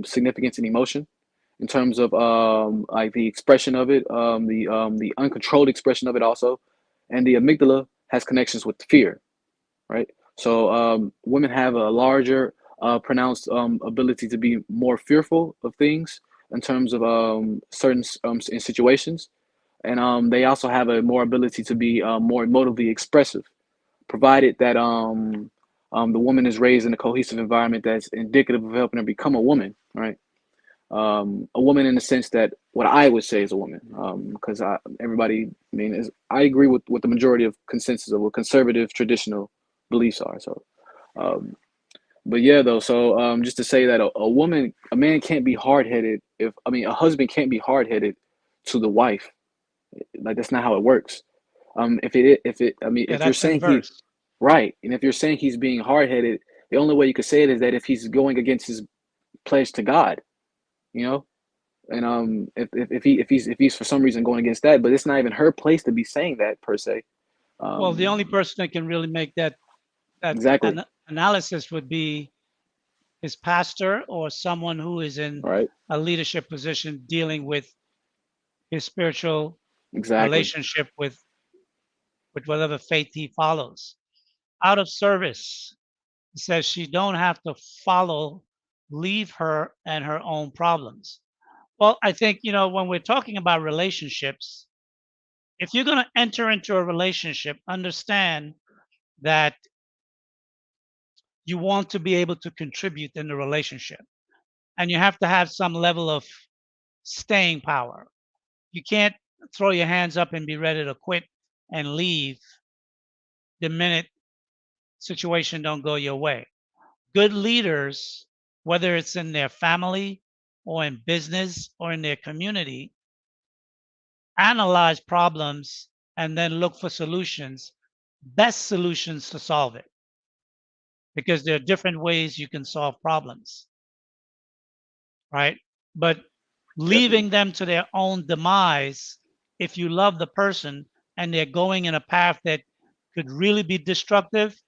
significance in emotion in terms of like the expression of it, the uncontrolled expression of it also, and the amygdala has connections with fear, right? So women have a larger, pronounced ability to be more fearful of things in terms of certain in situations, and they also have a more ability to be more emotively expressive, provided that the woman is raised in a cohesive environment that's indicative of helping her become a woman, right? A woman in the sense that what I would say is a woman, because everybody, I mean, I agree with what the majority of consensus of what conservative traditional beliefs are. So, um, but yeah, though, so just to say that a man can't be hard headed a husband can't be hard headed to the wife. Like that's not how it works. I mean, Yeah, if you're that's saying he inverse. right, and if you're saying he's being hard headed, the only way you could say it is that if he's going against his pledge to God, you know, and if he's for some reason going against that, but it's not even her place to be saying that per se. Well, the Um, only person that can really make that exactly, analysis would be his pastor or someone who is in right, a leadership position dealing with his spiritual exactly. relationship with whatever faith he follows. Out of service, it says she don't have to follow, leave her and her own problems. Well, I think, when we're talking about relationships, if you're going to enter into a relationship, understand that you want to be able to contribute in the relationship, and you have to have some level of staying power. You can't throw your hands up and be ready to quit and leave the minute situation don't go your way. Good leaders, whether it's in their family or in business or in their community, analyze problems and then look for solutions, best solutions to solve it, because there are different ways you can solve problems, right? But Definitely. leaving them to their own demise, if you love the person and they're going in a path that could really be destructive,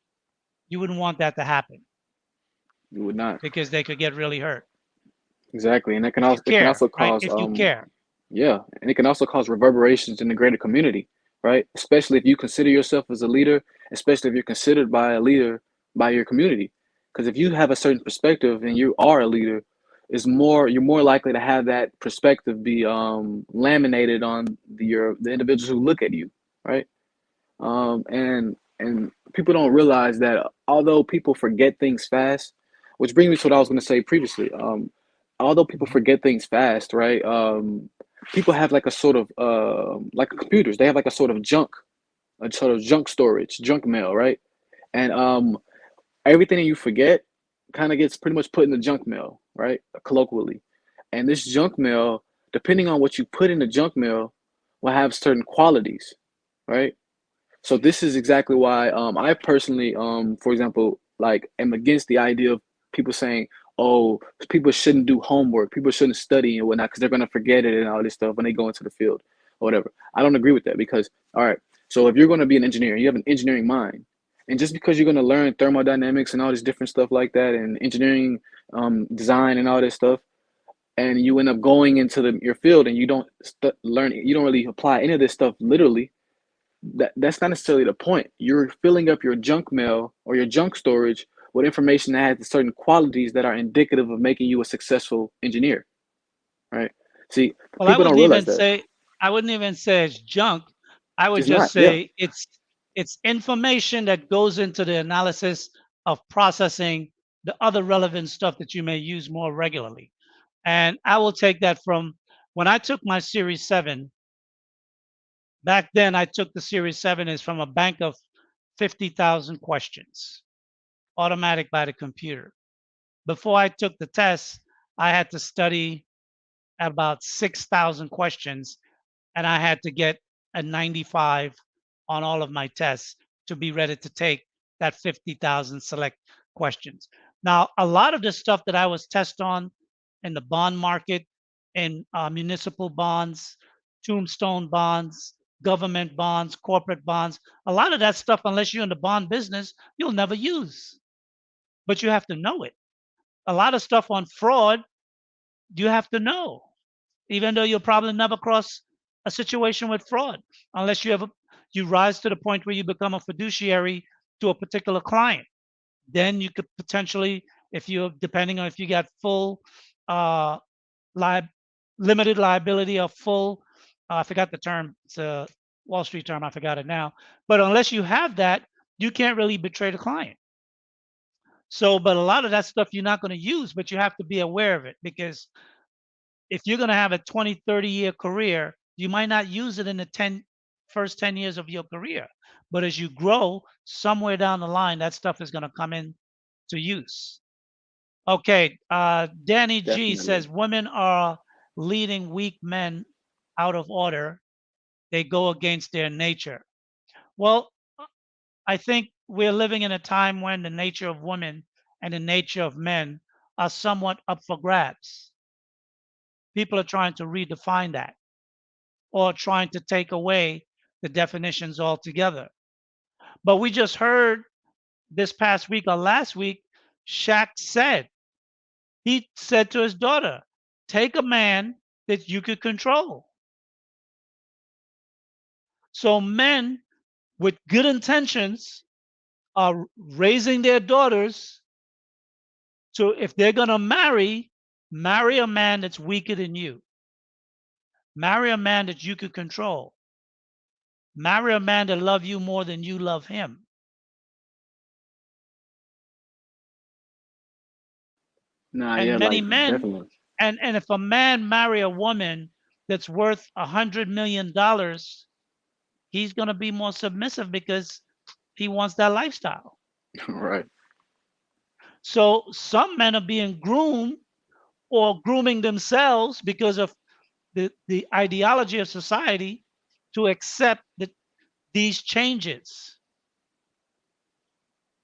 you wouldn't want that to happen You would not. because they could get really hurt. Exactly. And If you it can care, also right? cause If you care. yeah, and it can also cause reverberations in the greater community, right? Especially if you consider yourself as a leader, especially if you're considered by a leader by your community. Because if you have a certain perspective and you are a leader, you're more likely to have that perspective be laminated on the individuals who look at you, right? And people don't realize that although people forget things fast, which brings me to what I was going to say previously. Although people Mhm. forget things fast, right? People have like a sort of like computers. They have like a sort of junk storage, junk mail, right? And everything that you forget kind of gets pretty much put in the junk mail, right? Colloquially. And this junk mail, depending on what you put in the junk mail, will have certain qualities, right? So this is exactly why I personally, for example, like am against the idea of people saying, "Oh, people shouldn't do homework, people shouldn't study and whatnot because they're gonna forget it and all this stuff when they go into the field or whatever." I don't agree with that because, all right, so if you're gonna be an engineer, you have an engineering mind, and just because you're gonna learn thermodynamics and all this different stuff like that, and engineering, design and all this stuff, and you end up going into your field and you don't learn, you don't really apply any of this stuff literally, that's not necessarily the point. You're filling up your junk mail or your junk storage with information that has certain qualities that are indicative of making you a successful engineer, right? See, Well, people don't realize that. I wouldn't even say it's junk. I would It's just not. Yeah, say it's information that goes into the analysis of processing the other relevant stuff that you may use more regularly. And I will take that from when I took my Series 7. Back then, I took the Series 7 is from a bank of 50,000 questions, automatic by the computer. Before I took the test, I had to study about 6,000 questions, and I had to get a 95 on all of my tests to be ready to take that 50,000 select questions. Now, a lot of the stuff that I was test on in the bond market, in municipal bonds, tombstone bonds, government bonds, corporate bonds, a lot of that stuff, unless you're in the bond business, you'll never use, but you have to know it. A lot of stuff on fraud, you have to know, even though you'll probably never cross a situation with fraud unless you rise to the point where you become a fiduciary to a particular client. Then you could potentially, if you're depending on if you got full uh li- limited liability or full, I forgot the term, it's a Wall Street term, I forgot it now, but unless you have that, you can't really betray the client. So but a lot of that stuff you're not going to use, but you have to be aware of it, because if you're going to have a 20, 30-year career, you might not use it in the first 10 years of your career. But as you grow, somewhere down the line, that stuff is going to come in to use. Okay. Danny G definitely. says women are leading weak men out of order. They go against their nature. Well, I think we're living in a time when the nature of women and the nature of men are somewhat up for grabs. People are trying to redefine that or trying to take away the definitions altogether. But we just heard this past week or last week, Shaq said, he said to his daughter, take a man that you could control. So men with good intentions are raising their daughters to, if they're going to marry a man that's weaker than you. Marry a man that you could control. Marry a man that love you more than you love him. Nah, And yeah, many like men, definitely. and if a man marry a woman that's worth $100 million, he's going to be more submissive because he wants that lifestyle. Right. So some men are being groomed or grooming themselves because of the ideology of society to accept these changes,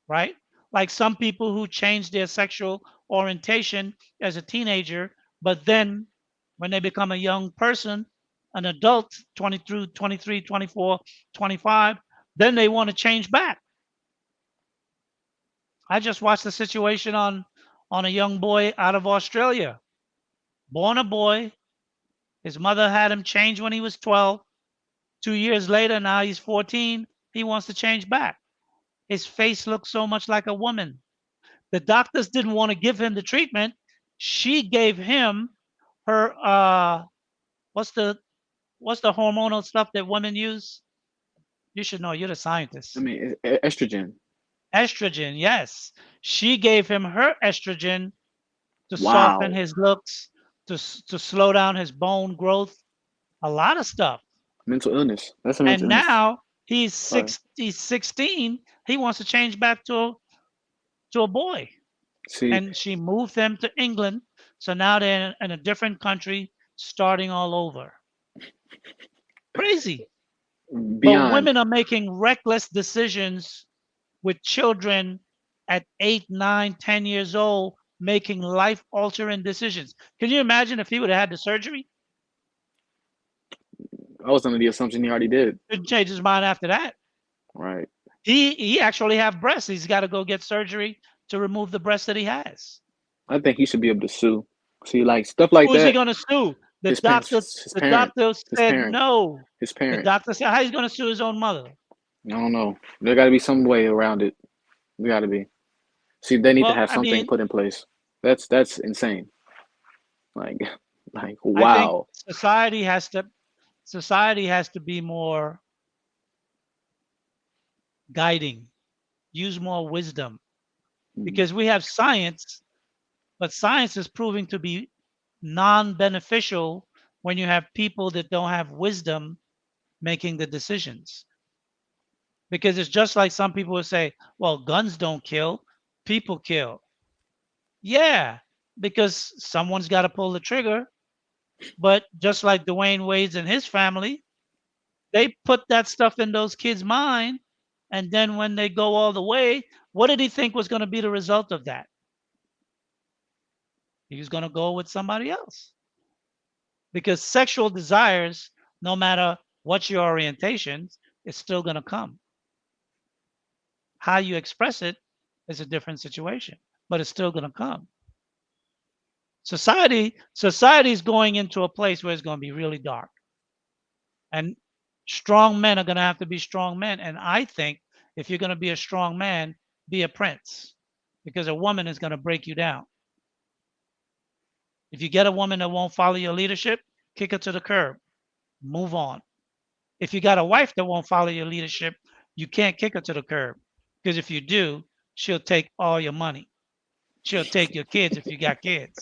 right? Like some people who change their sexual orientation as a teenager, but then when they become a young person, an adult, 22, 23, 24, 25, then they want to change back. I just watched the situation on a young boy out of Australia, born a boy. His mother had him change when he was 12. 2 years later, now he's 14. He wants to change back. His face looks so much like a woman. The doctors didn't want to give him the treatment. She gave him her what's the hormonal stuff that women use? You should know. You're the I scientist. mean, estrogen. Estrogen, yes. She gave him her estrogen to soften Wow. his looks, to slow down his bone growth, a lot of stuff. Mental illness. That's a And mental illness. now Sorry. he's 16. He wants to change back to a boy. See, And she moved them to England. So now they're in a different country, starting all over. Crazy. But beyond. women are making reckless decisions with children at 8, 9, 10 years old, making life altering decisions. Can you imagine if he would have had the surgery? I was under the assumption he already did. Couldn't change his mind after that. Right. He actually have breasts. He's got to go get surgery to remove the breasts that he has. I think he should be able to sue. See, like stuff like Who is he that. going to sue? The His parents, doctor. his The parent, doctor his said parent, no. his The parent. doctor said, how he's going to sue his own mother? I don't know. There got to be some way around it. There got to be. See, they need to Well, have I something mean, put in place. That's insane. Like, like I think wow. society has to be more guiding, use more wisdom, Mm. because we have science, but science is proving to be non-beneficial when you have people that don't have wisdom making the decisions. Because it's just like some people would say, well, guns don't kill, people kill. Yeah, because someone's got to pull the trigger. But just like Dwayne Wade's and his family, they put that stuff in those kids' mind. And then when they go all the way, what did he think was going to be the result of that? He was going to go with somebody else. Because sexual desires, no matter what your orientation, is still going to come. How you express it is a different situation, but it's still going to come. Society is going into a place where it's going to be really dark. And strong men are going to have to be strong men. And I think if you're going to be a strong man, be a prince, because a woman is going to break you down. If you get a woman that won't follow your leadership, kick her to the curb, move on. If you got a wife that won't follow your leadership, you can't kick her to the curb, because if you do, she'll take all your money. She'll take your kids if you got kids.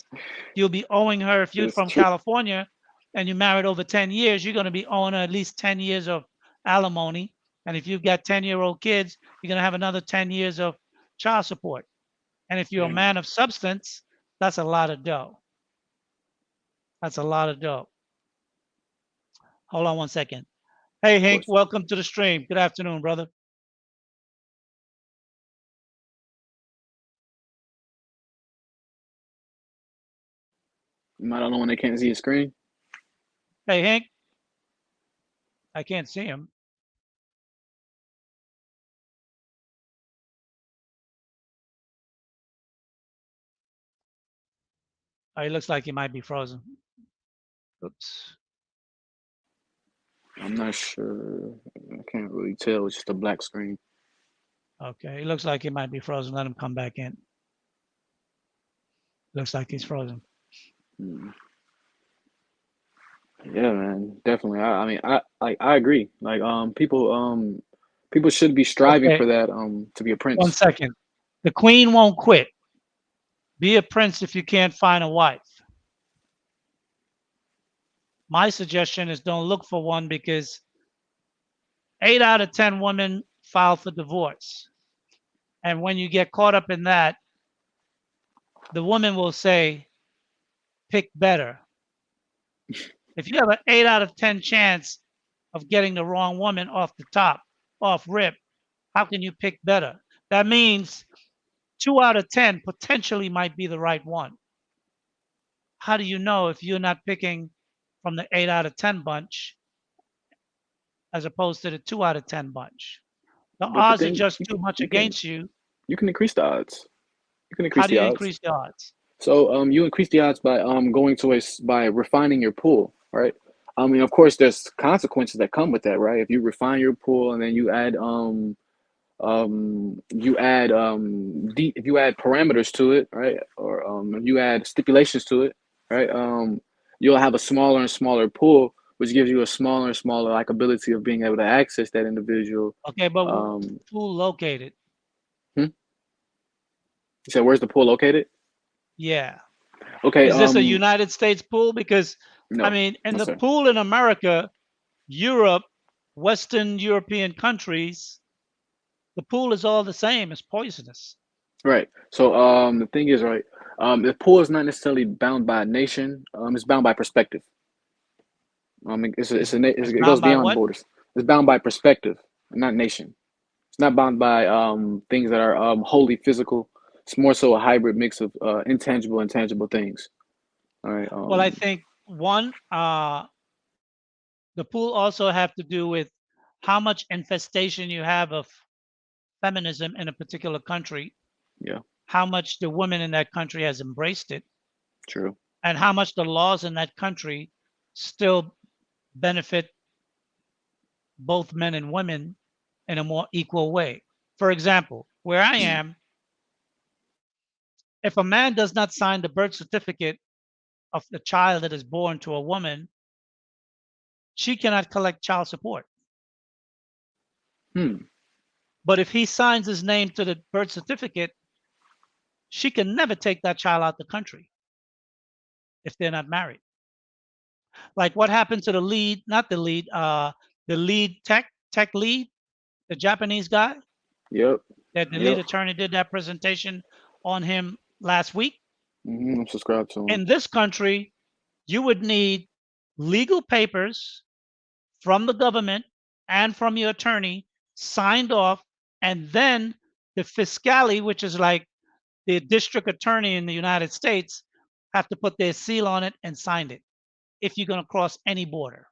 You'll be owing her, if you're It's from true. California and you married over 10 years, you're going to be owing her at least 10 years of alimony. And if you've got 10-year-old kids, you're going to have another 10 years of child support. And if you're a Damn. man of substance, that's a lot of dough. That's a lot of dough. Hold on one second. Hey, of Hank, course. welcome to the stream. Good afternoon, brother. I don't know when they can't see your screen. Hey, Hank, I can't see him. Oh, he looks like he might be frozen. Oops. I'm not sure. I can't really tell. It's just a black screen. Okay, he looks like he might be frozen. Let him come back in. Looks like he's frozen. Hmm. Yeah, man, definitely. I mean, I agree. Like, people should be striving Okay, for that, to be a 1 prince. second. The queen won't quit. Be a prince if you can't find a wife. My suggestion is don't look for one because 8 out of 10 women file for divorce. And when you get caught up in that, the woman will say, pick better. If you have an 8 out of 10 chance of getting the wrong woman off the top, off rip, how can you pick better? That means 2 out of 10 potentially might be the right one. How do you know if you're not picking from the 8 out of 10 bunch as opposed to the 2 out of 10 bunch? The But the odds are thing, just too much you can against you. you can increase the odds. You can How increase do the you odds. increase the odds? So you increase the odds by going to by refining your pool, right? I mean, of course, there's consequences that come with that, right? If you refine your pool and then if you add parameters to it, right, or if you add stipulations to it, right, you'll have a smaller and smaller pool, which gives you a smaller and smaller like ability of being able to access that individual. Okay, but Um, pool located? hmm? You said, where's the pool located? Yeah. Okay. Is this a United States pool? Because I No, mean, in no, the sir. pool in America, Europe, Western European countries, the pool is all the same. It's poisonous. Right. So the thing is, right, the pool is not necessarily bound by a nation. It's bound by perspective. It's, it's It goes bound by beyond what? borders. It's bound by perspective, not nation. It's not bound by things that are wholly physical. It's more so a hybrid mix of intangible and tangible things. All right. Well, I think one, the pool also have to do with how much infestation you have of feminism in a particular country, Yeah. how much the woman in that country has embraced it, True. and how much the laws in that country still benefit both men and women in a more equal way. For example, where I am, if a man does not sign the birth certificate of the child that is born to a woman, she cannot collect child support. Hmm. But if he signs his name to the birth certificate, she can never take that child out the country if they're not married. Like what happened to the lead, not the lead tech lead, the Japanese guy Yep. that the lead Yep. attorney did that presentation on him last week. I'm subscribed to him. In this country, you would need legal papers from the government and from your attorney signed off, and then the fiscale, which is like the district attorney in the United States, have to put their seal on it and sign it if you're going to cross any border.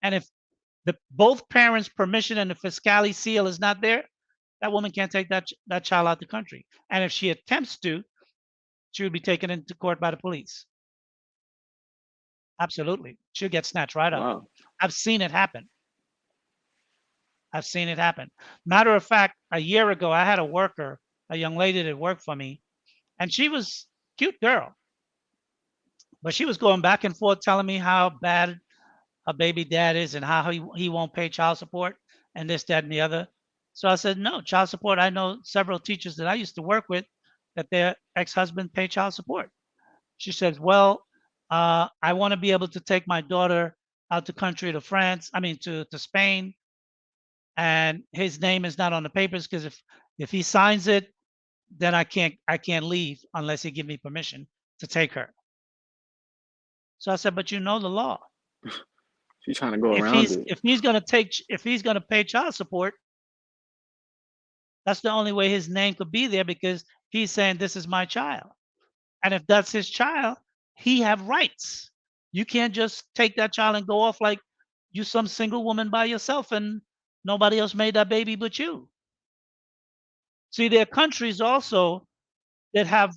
And if the both parents' permission and the fiscale seal is not there, that woman can't take that child out the country. And if she attempts to, she would be taken into court by the police. Absolutely, she'll get snatched right up. Wow. I've seen it happen. I've seen it happen. Matter of fact, a year ago, I had a worker, a young lady that worked for me, and she was a cute girl, but she was going back and forth telling me how bad a baby dad is and how he won't pay child support and this, that, and the other. So I said, no, child support. I know several teachers that I used to work with that their ex-husband pay child support. She says, well, I want to be able to take my daughter out the country to France, I mean to Spain, and his name is not on the papers because if he signs it, then I can't leave unless he give me permission to take her. So I said, but you know the law. She's trying to go around it. if he's gonna pay child support, that's the only way his name could be there, because he's saying this is my child. And if that's his child, he have rights. You can't just take that child and go off like you some single woman by yourself and nobody else made that baby but you. See, there are countries also that have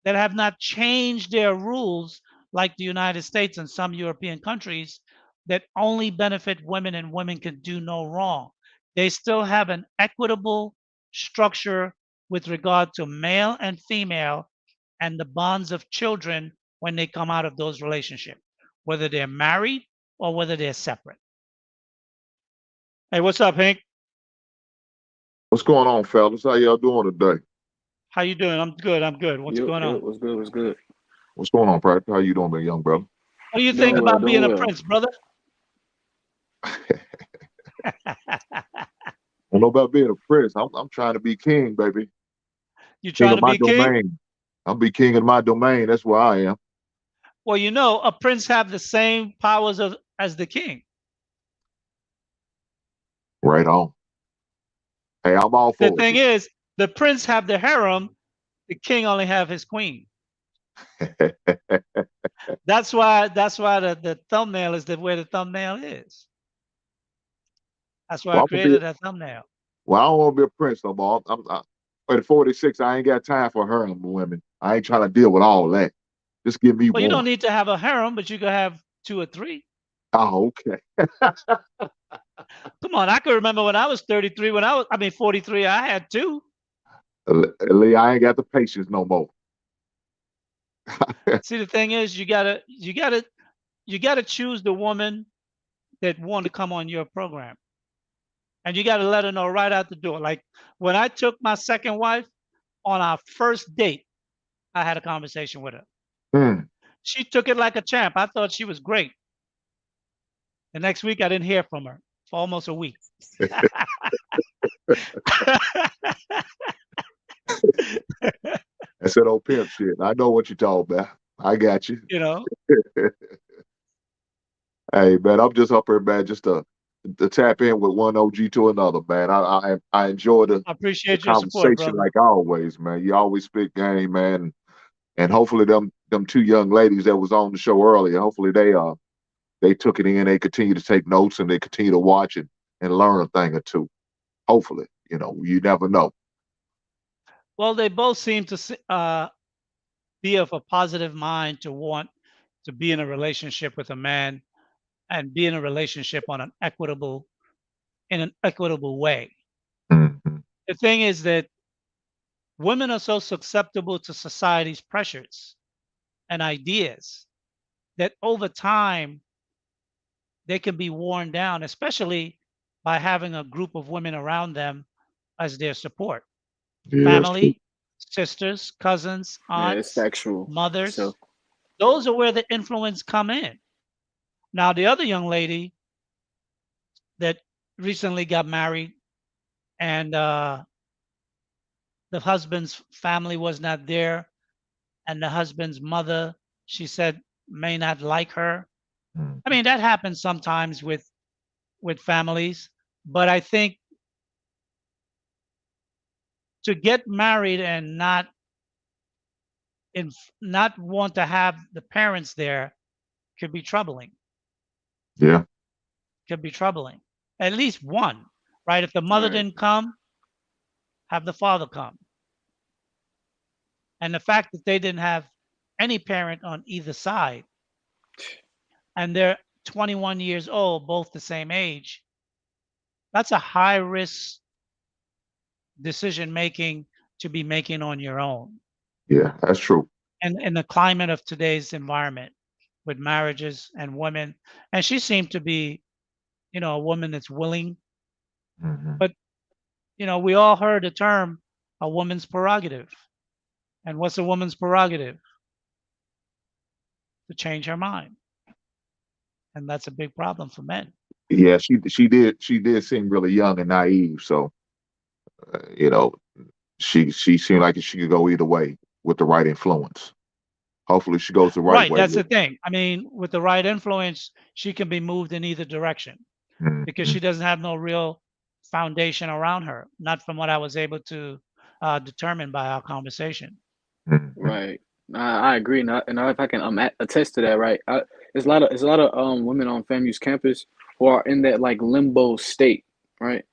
not changed their rules, like the United States and some European countries, that only benefit women and women can do no wrong. They still have an equitable structure with regard to male and female and the bonds of children when they come out of those relationships, whether they're married or whether they're separate. Hey, what's up, Hank? What's going on, fellas? How y'all doing today? How you doing? I'm good. I'm good. What's going on? What's good? What's good? What's going on, Practice? How you doing, my young brother? What do you think Doing well, about being doing a well. prince, brother? I don't know about being a prince. I'm trying to be king, baby. You King trying of to my be king? domain. I'll be king of my domain. That's where I am. Well, you know, a prince have the same powers as the king. Right on. Hey, I'm all The for thing is, the prince have the harem, the king only have his queen. it. That's why the thumbnail is the way the thumbnail is. That's why I Well, created that thumbnail. I don't want to be a prince no more. At 46, I ain't got time for harem women. I ain't trying to deal with all that. Just give me Well, you one. don't need to have a harem, but you can have 2 or 3. Oh, okay. Come on, I can remember when I was 33. 43. I had 2. Lee, I ain't got the patience no more. See, the thing is, you gotta choose the woman that want to come on your program, and you got to let her know right out the door. Like when I took my second wife on our first date, I had a conversation with her. She took it like a champ. I thought she was great. The next week, I didn't hear from her for almost a week. That's that old pimp shit. I know what you're talking about. I got you. You know. Hey, man, I'm just up here, man, just to tap in with one OG to another, man. I enjoy the I appreciate your conversation support, brother. like always, man. You always spit game, man. And hopefully them 2 young ladies that was on the show earlier, hopefully they took it in, they continue to take notes, and they continue to watch it and learn a thing or two. Hopefully, you never know. Well, they both seem to be of a positive mind to want to be in a relationship with a man and be in a relationship in an equitable way. Mm-hmm. The thing is that women are so susceptible to society's pressures and ideas that over time they can be worn down, especially by having a group of women around them as their support. Yeah, Family, sisters, cousins, Yeah, it's aunts, factual. mothers. So Those are where the influence come in. Now, the other young lady that recently got married and the husband's family was not there, and the husband's mother, she said, may not like her. I mean, that happens sometimes with families, but I think to get married and not want to have the parents there could be troubling. Yeah. Could be troubling. At least one, right? If the mother right. didn't come, have the father come. And the fact that they didn't have any parent on either side, and they're 21 years old, both the same age, that's a high risk decision making to be making on your own. Yeah, that's true. And in the climate of today's environment with marriages and women, and she seemed to be, a woman that's willing. Mm-hmm. But, we all heard the term a woman's prerogative. And what's a woman's prerogative? To change her mind. And that's a big problem for men. Yeah, she did seem really young and naive. So, she seemed like she could go either way with the right influence. Hopefully she goes the right Right. way That's the with thing. I mean, with the right influence, she can be moved in either direction it. because she doesn't have no real foundation around her. Not from what I was able to determine by our conversation. Mhm. Right. I agree, and if I can attest to that, right? There's a lot of women on FAMU's campus who are in that like limbo state, right?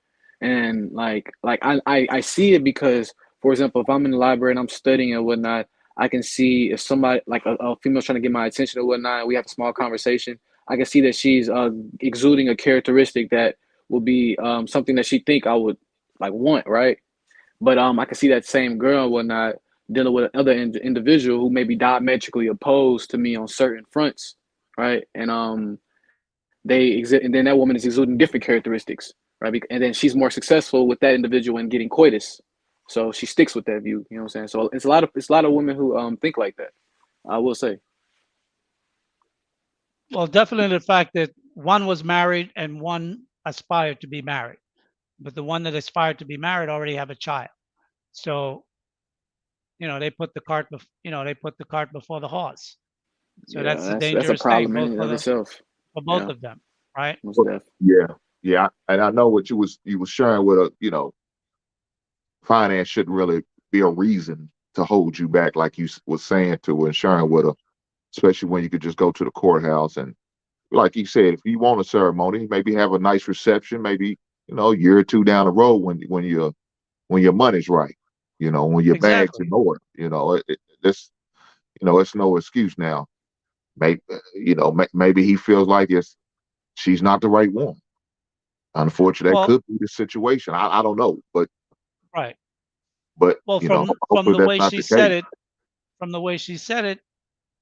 And like I see it because, for example, if I'm in the library and I'm studying and whatnot, I can see if somebody like a female's trying to get my attention or whatnot, and we have a small conversation. I can see that she's exuding a characteristic that will be something that she think I would like want, right? But I can see that same girl and whatnot dealing with another individual who may be diametrically opposed to me on certain fronts, right? And then that woman is exuding different characteristics, right? And then she's more successful with that individual in getting coitus, so she sticks with that view. You know what I'm saying? So it's a lot of women who think like that. I will say. Well, definitely the fact that one was married and one aspired to be married, but the one that aspired to be married already have a child. So they put the they put the cart before the horse. So Yeah, that's a that's a dangerous thing, problem both in and of itself. for both Yeah, of them, right? most Well, definitely. yeah, yeah, and I know what you was sharing with finance shouldn't really be a reason to hold you back, like you was saying to and sharing with her, especially when you could just go to the courthouse and, like you said, if you want a ceremony, maybe have a nice reception, maybe a year or two down the road when your money's right, when your bag's in Exactly. order, it's no excuse now. Maybe maybe he feels like she's not the right one. Unfortunately, that Well, could be the situation. I don't know, but right. but Well, from hopefully the that's way not she the said case. it, from the way she said it,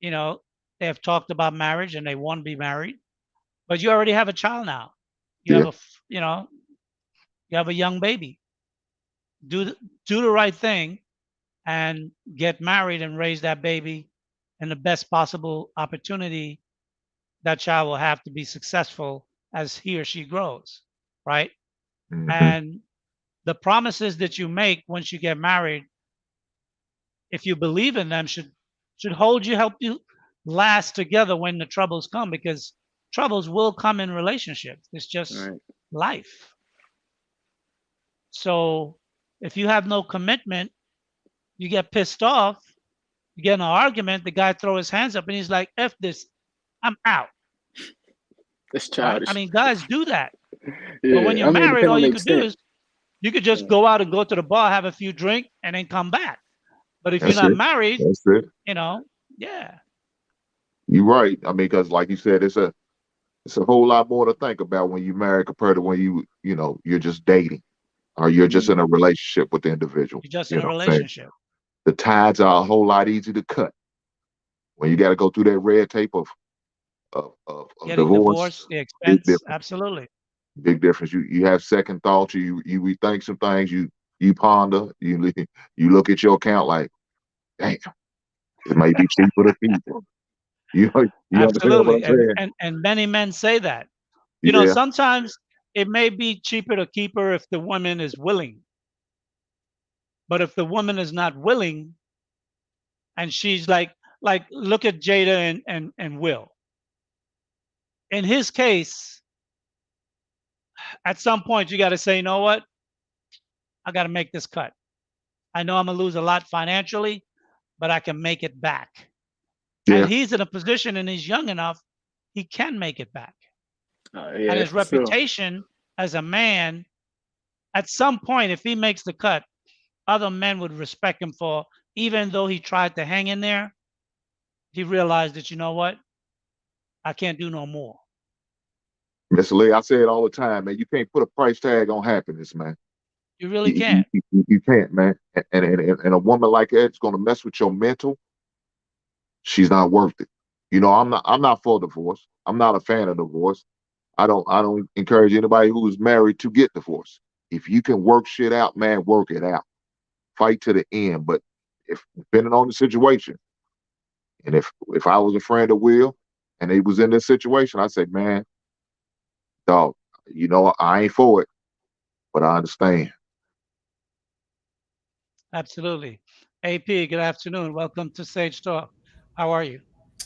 you know, they have talked about marriage and they want to be married, but you already have a child now. You Yeah. have you have a young baby. Do the right thing and get married and raise that baby in the best possible opportunity that child will have to be successful as he or she grows, right? Hmm. And the promises that you make once you get married, if you believe in them, should help you last together when the troubles come, because troubles will come in relationships. It's just Right. life. So if you have no commitment, you get pissed off, you get in an argument, the guy throw his hands up and he's like, F this, I'm out. It's Right? I childish. mean, guys do that. But when Yeah, you're I mean, it married, depends all on the you could do extent. is you could just Yeah. go out and go to the bar, have a few drinks, and then come back. But if you're That's not it. married, That's it. yeah, You're right. I mean, because like you said, it's a whole lot more to think about when you marry compared to when you're just dating or you're just in a Mm. relationship with the individual. you're just You in a know what I'm saying? relationship. The tides are a whole lot easy to cut when you got to go through that red tape of Getting divorce. divorced, the Big expense, difference. absolutely. Big difference. You have second thoughts. You rethink some things. You ponder. You look at your account like, damn, it may be cheaper to keep her. You understand what I'm Absolutely. And saying? and and many men say that. Yeah. Sometimes it may be cheaper to keep her if the woman is willing. But if the woman is not willing and she's like look at Jada and Will. In his case, at some point you got to say, you know what? I got to make this cut. I know I'm gonna lose a lot financially, but I can make it back. And Yeah. he's in a position and he's young enough, he can make it back. And Yeah, his for sure. reputation as a man, at some point, if he makes the cut, other men would respect him for, even though he tried to hang in there, he realized that, you know what? I can't do no more. Mr. Lee, I say it all the time, man. You can't put a price tag on happiness, man. You really You, you, can't. you can't, man. And a woman like that's going to mess with your mental. She's not worth it. I'm not for divorce. I'm not a fan of divorce. I don't encourage anybody who's married to get divorced. If you can work shit out, man, work it out. Fight to the end. But if depending on the situation, and if I was a friend of Will and he was in this situation, I'd say, man, dog, I ain't for it, but I understand. Absolutely. AP, good afternoon. Welcome to Sage Talk. How are you?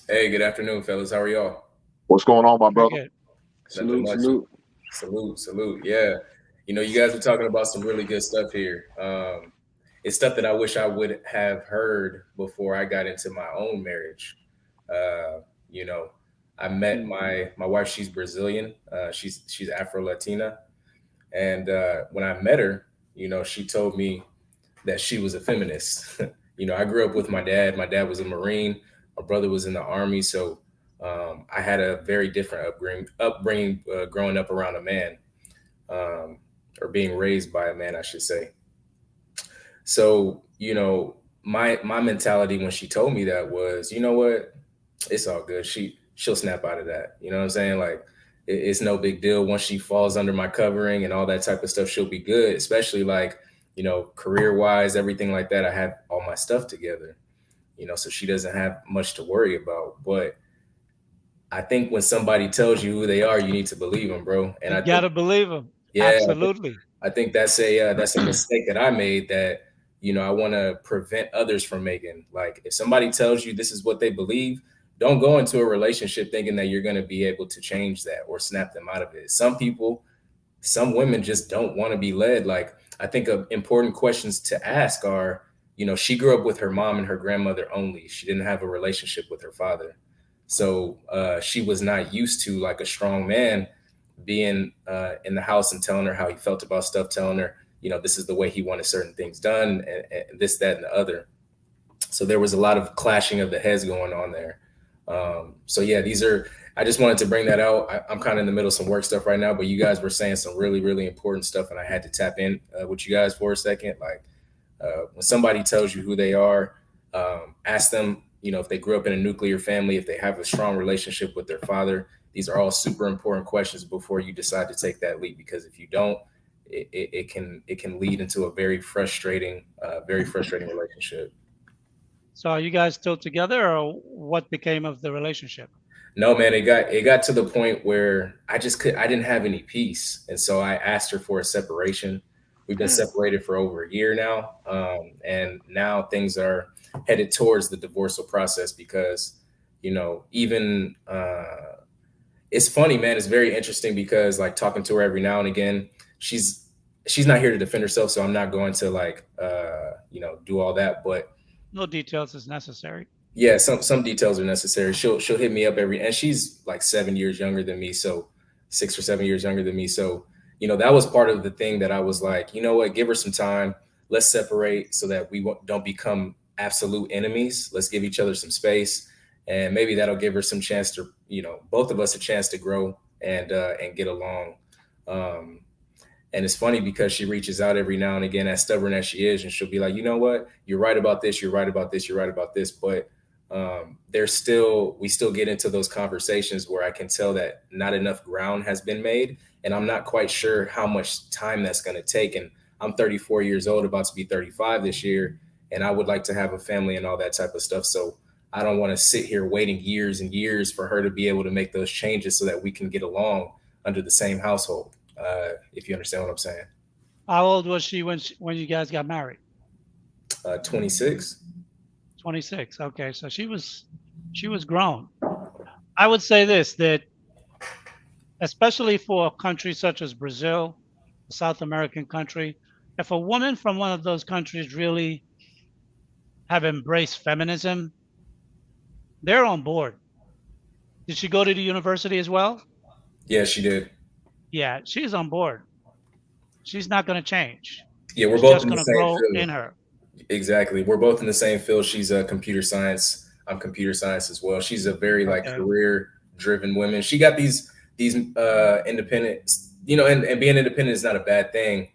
Hey, good afternoon, fellas. How are y'all? What's going on, my Very brother? good. Nothing Salute, much. salute. Salute, salute. Yeah. You guys were talking about some really good stuff here. It's stuff that I wish I would have heard before I got into my own marriage. Uh, you know, I met my wife. She's Brazilian. She's Afro Latina, and when I met her, she told me that she was a feminist. I grew up with my dad. My dad was a Marine. My brother was in the Army. So I had a very different upbringing growing up around a man, um, or being raised by a man, I should say. So, my mentality when she told me that was, you know what, it's all good. She'll snap out of that. You know what I'm saying? Like it's no big deal once she falls under my covering and all that type of stuff. She'll be good, especially like career wise, everything like that. I have all my stuff together. So she doesn't have much to worry about. But I think when somebody tells you who they are, you need to believe them, bro. And You I think, gotta believe them. yeah, Absolutely. I think that's a mistake that I made that I want to prevent others from making. Like if somebody tells you this is what they believe, don't go into a relationship thinking that you're going to be able to change that or snap them out of it. Some women just don't want to be led. Like I think of important questions to ask are, she grew up with her mom and her grandmother only. She didn't have a relationship with her father. So she was not used to like a strong man being in the house and telling her how he felt about stuff, telling her, this is the way he wanted certain things done, and this, that, and the other. So there was a lot of clashing of the heads going on there. So yeah, I just wanted to bring that out. I'm kind of in the middle of some work stuff right now, but you guys were saying some really, really important stuff, and I had to tap in with you guys for a second. Like when somebody tells you who they are, ask them, if they grew up in a nuclear family, if they have a strong relationship with their father. These are all super important questions before you decide to take that leap. Because if you don't, it can lead into a very frustrating relationship. So are you guys still together, or what became of the relationship? No, man, it got to the point where I didn't have any peace, and so I asked her for a separation. We've been Hmm. separated for over a year now, and now things are headed towards the divorcial process because, even it's funny, man. It's very interesting because like talking to her every now and again, she's she's not here to defend herself, so I'm not going to like do all that, but No details is necessary. yeah, some details are necessary. She'll hit me up and she's like 7 years younger than me, so 6 or 7 years younger than me. So, that was part of the thing that I was like, you know what, give her some time. Let's separate so that don't become absolute enemies. Let's give each other some space, and maybe that'll give her some chance to, both of us a chance to grow and get along. Um, and it's funny because she reaches out every now and again, as stubborn as she is, and she'll be like, you know what, you're right about this, you're right about this, you're right about this. But we still get into those conversations where I can tell that not enough ground has been made, and I'm not quite sure how much time that's going to take. And I'm 34 years old, about to be 35 this year, and I would like to have a family and all that type of stuff. So I don't want to sit here waiting years and years for her to be able to make those changes so that we can get along under the same household. If you understand what I'm saying. How old was she when you guys got married? 26. 26. Okay, so she was grown. I would say this, that especially for a country such as Brazil, a South American country, if a woman from one of those countries really have embraced feminism, they're on board. Did she go to the university as well? Yeah, she did. Yeah, she's on board. She's not going to change. Yeah, we're It's both just in the going to same grow field. in her. Exactly. We're both in the same field. She's computer science. I'm computer science as well. She's a very like Okay. career driven woman. She got these independent, and being independent is not a bad thing,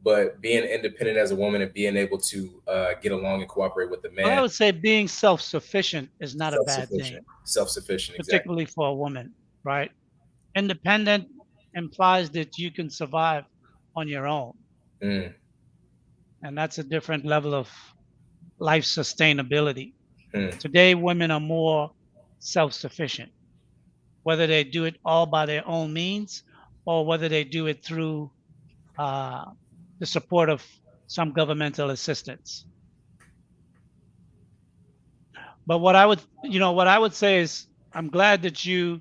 but being independent as a woman and being able to get along and cooperate with the Well, I man, would say being self-sufficient is not a bad thing, self-sufficient. Exactly. particularly for a woman, right? Independent implies that you can survive on your own, Mm, and that's a different level of life sustainability. mm. Today, women are more self-sufficient, whether they do it all by their own means or whether they do it through uh, the support of some governmental assistance. But what I would, what I would say is, I'm glad that you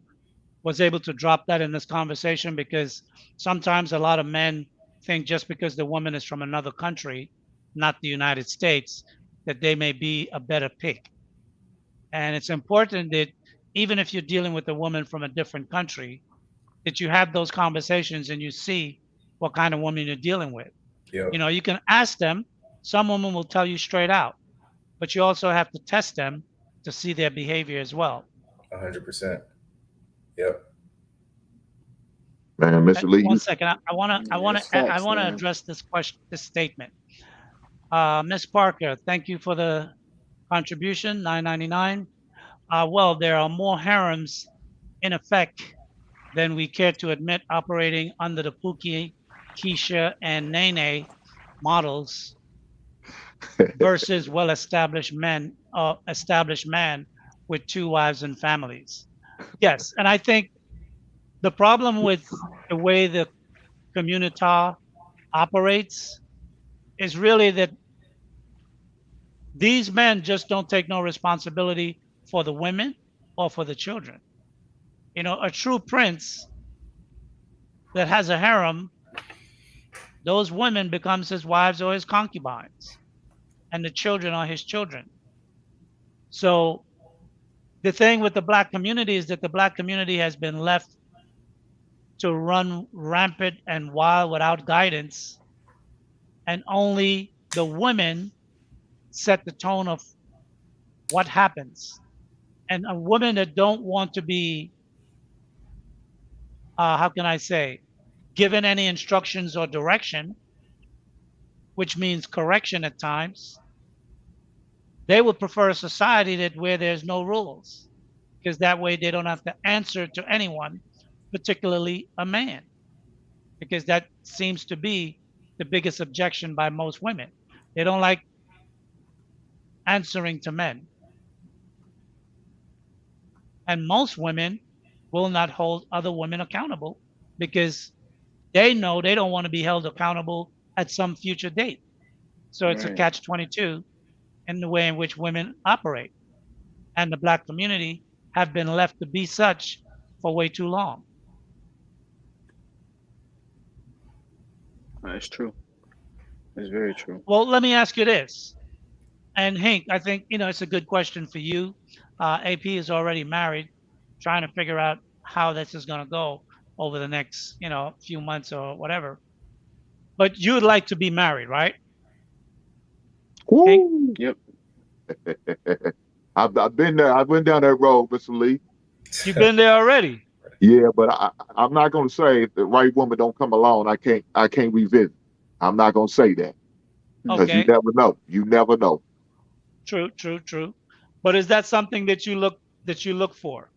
was able to drop that in this conversation, because sometimes a lot of men think just because the woman is from another country, not the United States, that they may be a better pick. And it's important that even if you're dealing with a woman from a different country, that you have those conversations and you see what kind of woman you're dealing with. Yep. You can ask them. Some women will tell you straight out, but you also have to test them to see their behavior as well. 100%. Yep. Man, Mr. Lee, One second. It's facts, I want to man. address this question, this statement. Ms. Parker, thank you for the contribution, $9.99. Well, there are more harems in effect than we care to admit operating under the Pookie, Keisha, and Nene models versus well-established established man with 2 wives and families. Yes, and I think the problem with the way the community operates is really that these men just don't take no responsibility for the women or for the children. A true prince that has a harem, those women becomes his wives or his concubines, and the children are his children. So the thing with the black community is that the black community has been left to run rampant and wild without guidance, and only the women set the tone of what happens. And a woman that don't want to be, how can I say, given any instructions or direction, which means correction at times, they would prefer a society that where there's no rules, because that way they don't have to answer to anyone, particularly a man, because that seems to be the biggest objection by most women. They don't like answering to men. And most women will not hold other women accountable because they know they don't want to be held accountable at some future date. So it's a Right. catch 22 in the way in which women operate. And the black community have been left to be such for way too long. That's true. It's very true. Well, let me ask you this. And Hank, I think, it's a good question for you. AP is already married, trying to figure out how this is going to go over the next, few months or whatever. But you would like to be married, right, Hank? woo! Yep. I've been there. I went down that road, Mr. Lee. You've been there already. Yeah, but I'm not going to say if the right woman don't come along, I can't revisit. I'm not going to say that because you Okay. never know. You never know. True, true, true. But is that something that you look for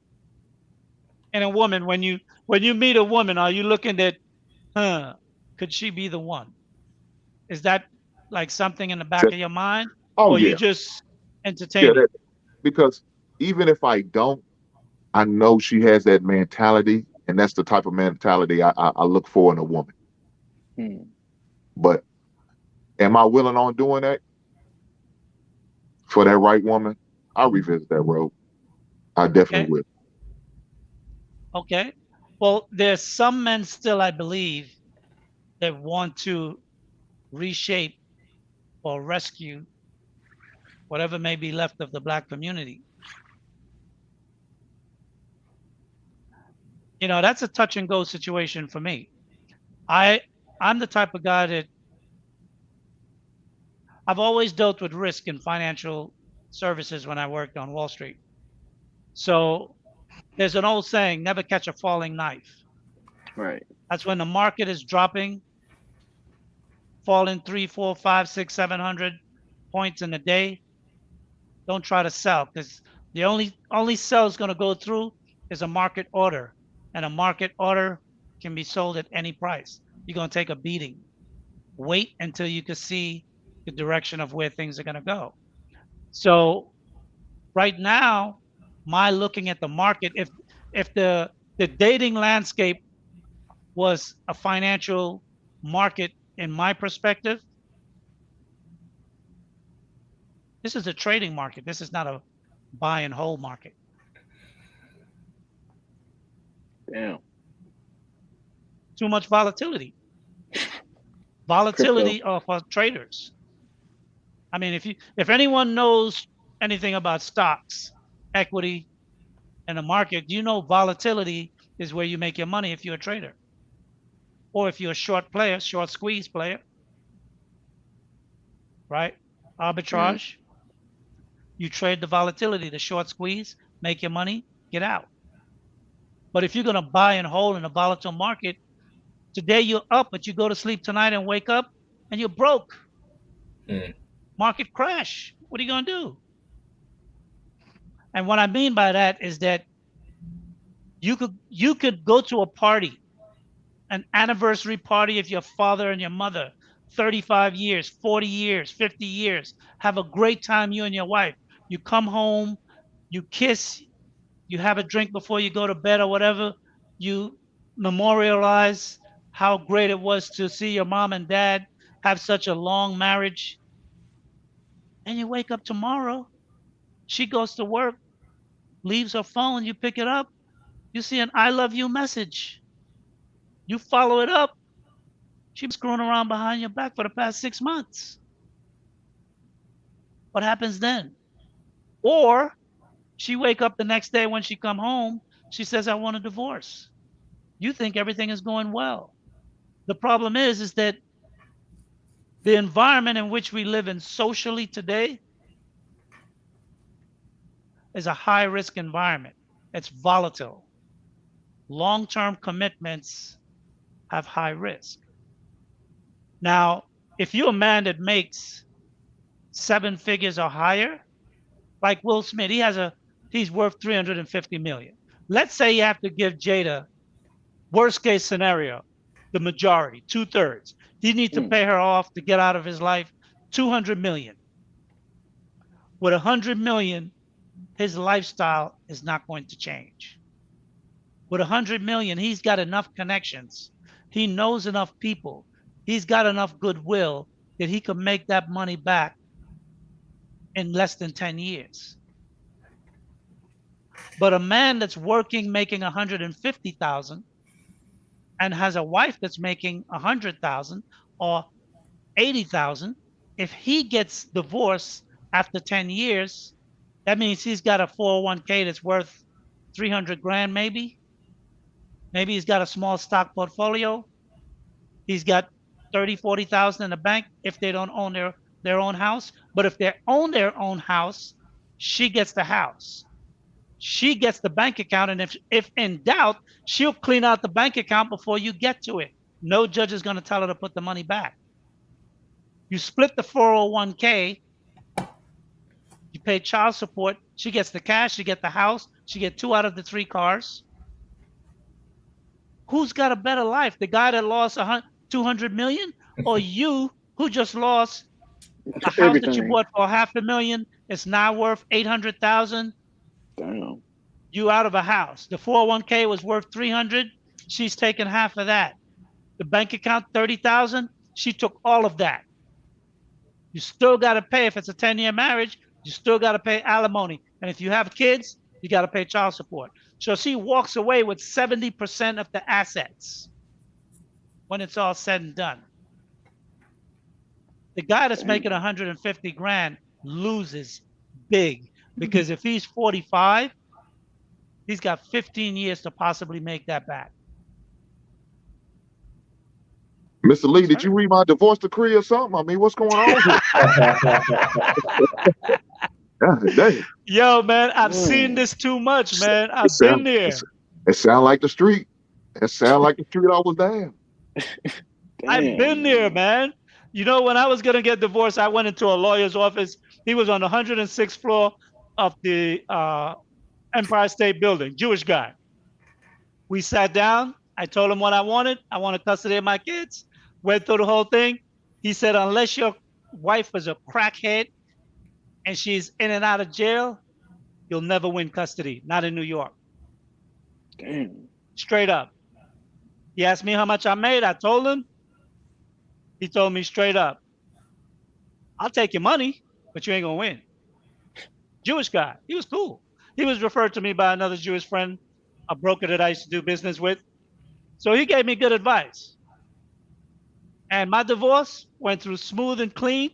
in a woman when you meet a woman? Are you looking at, could she be the one? Is that like something in the back Just, of your mind, oh or you yeah, just yeah. entertaining? Because even if I don't, I know she has that mentality, and that's the type of mentality I look for in a woman. Hmm. But am I willing on doing that for that right woman? I'll revisit that road. I definitely Okay, will. okay. Well, there's some men still, I believe, that want to reshape or rescue whatever may be left of the black community. That's a touch and go situation for me. I I'm the type of guy that I've always dealt with risk in financial services when I worked on Wall Street. So there's an old saying, never catch a falling knife. Right. That's when the market is dropping, falling 3, 4, 5, 6, 700 points in a day. Don't try to sell, because the only sell is going to go through is a market order. And a market order can be sold at any price. You're going to take a beating. Wait until you can see the direction of where things are going to go. So right now, my looking at the market, if the dating landscape was a financial market in my perspective, this is a trading market. This is not a buy and hold market. Damn. Too much volatility. Crypto. Volatility for traders. I mean, if anyone knows anything about stocks, equity, and the market, you know volatility is where you make your money if you're a trader. Or if you're a short player, short squeeze player, right? Arbitrage. You trade the volatility, the short squeeze, make your money, get out. But if you're going to buy and hold in a volatile market, today you're up, but you go to sleep tonight and wake up and you're broke. Market crash. What are you going to do? And what I mean by that is that you could go to a party, an anniversary party of your father and your mother, 35 years, 40 years, 50 years, have a great time, you and your wife. You come home, you kiss, you have a drink before you go to bed or whatever. You memorialize how great it was to see your mom and dad have such a long marriage. And you wake up tomorrow, she goes to work, leaves her phone, you pick it up, you see an I love you message. You follow it up. She's been screwing around behind your back for the past 6 months. What happens then? Or she wake up the next day when she come home, she says, I want a divorce. You think everything is going well. The problem is that the environment in which we live in socially today is a high risk environment. It's volatile. Long-term commitments have high risk. Now, if you're a man that makes 7 figures or higher, like Will Smith, he's worth 350 million. Let's say you have to give Jada, worst case scenario, the majority, 2/3. He needs to pay her off to get out of his life 200 million. With 100 million, his lifestyle is not going to change. With 100 million, he's got enough connections. He knows enough people. He's got enough goodwill that he could make that money back in less than 10 years. But a man that's working, making 150,000 and has a wife that's making 100,000 or 80,000, if he gets divorced after 10 years, that means he's got a 401k that's worth 300 grand maybe. Maybe he's got a small stock portfolio. He's got 30, 40,000 in the bank if they don't own their own house. But if they own their own house, she gets the house. She gets the bank account. And if in doubt, she'll clean out the bank account before you get to it. No judge is going to tell her to put the money back. You split the 401k, you pay child support, she gets the cash, she gets the house, she gets 2 out of the 3 cars. Who's got a better life? The guy that lost 200 million or you who just lost a house that you bought for $500,000? It's now worth 800,000. Damn. You out of a house. The 401k was worth 300. She's taken half of that. The bank account, 30,000. She took all of that. You still got to pay, if it's a 10-year marriage, you still got to pay alimony. And if you have kids, you got to pay child support. So she walks away with 70% of the assets when it's all said and done. The guy that's making 150 grand loses big, because if he's 45, he's got 15 years to possibly make that back. Mr. Lee, did you read my divorce decree or something? I mean, what's going on here? Yo, man, I've seen this too much, man. I've been there. It sound like the street. It sound like the street I was down. I've been there, man. You know, when I was going to get divorced, I went into a lawyer's office. He was on the 106th floor of the Empire State Building, Jewish guy. We sat down. I told him what I wanted. I wanted custody of my kids. Went through the whole thing. He said, unless your wife is a crackhead and she's in and out of jail, you'll never win custody. Not in New York. Damn. Straight up. He asked me how much I made. I told him. He told me straight up, I'll take your money, but you ain't going to win. Jewish guy. He was cool. He was referred to me by another Jewish friend, a broker that I used to do business with. So he gave me good advice. And my divorce went through smooth and clean.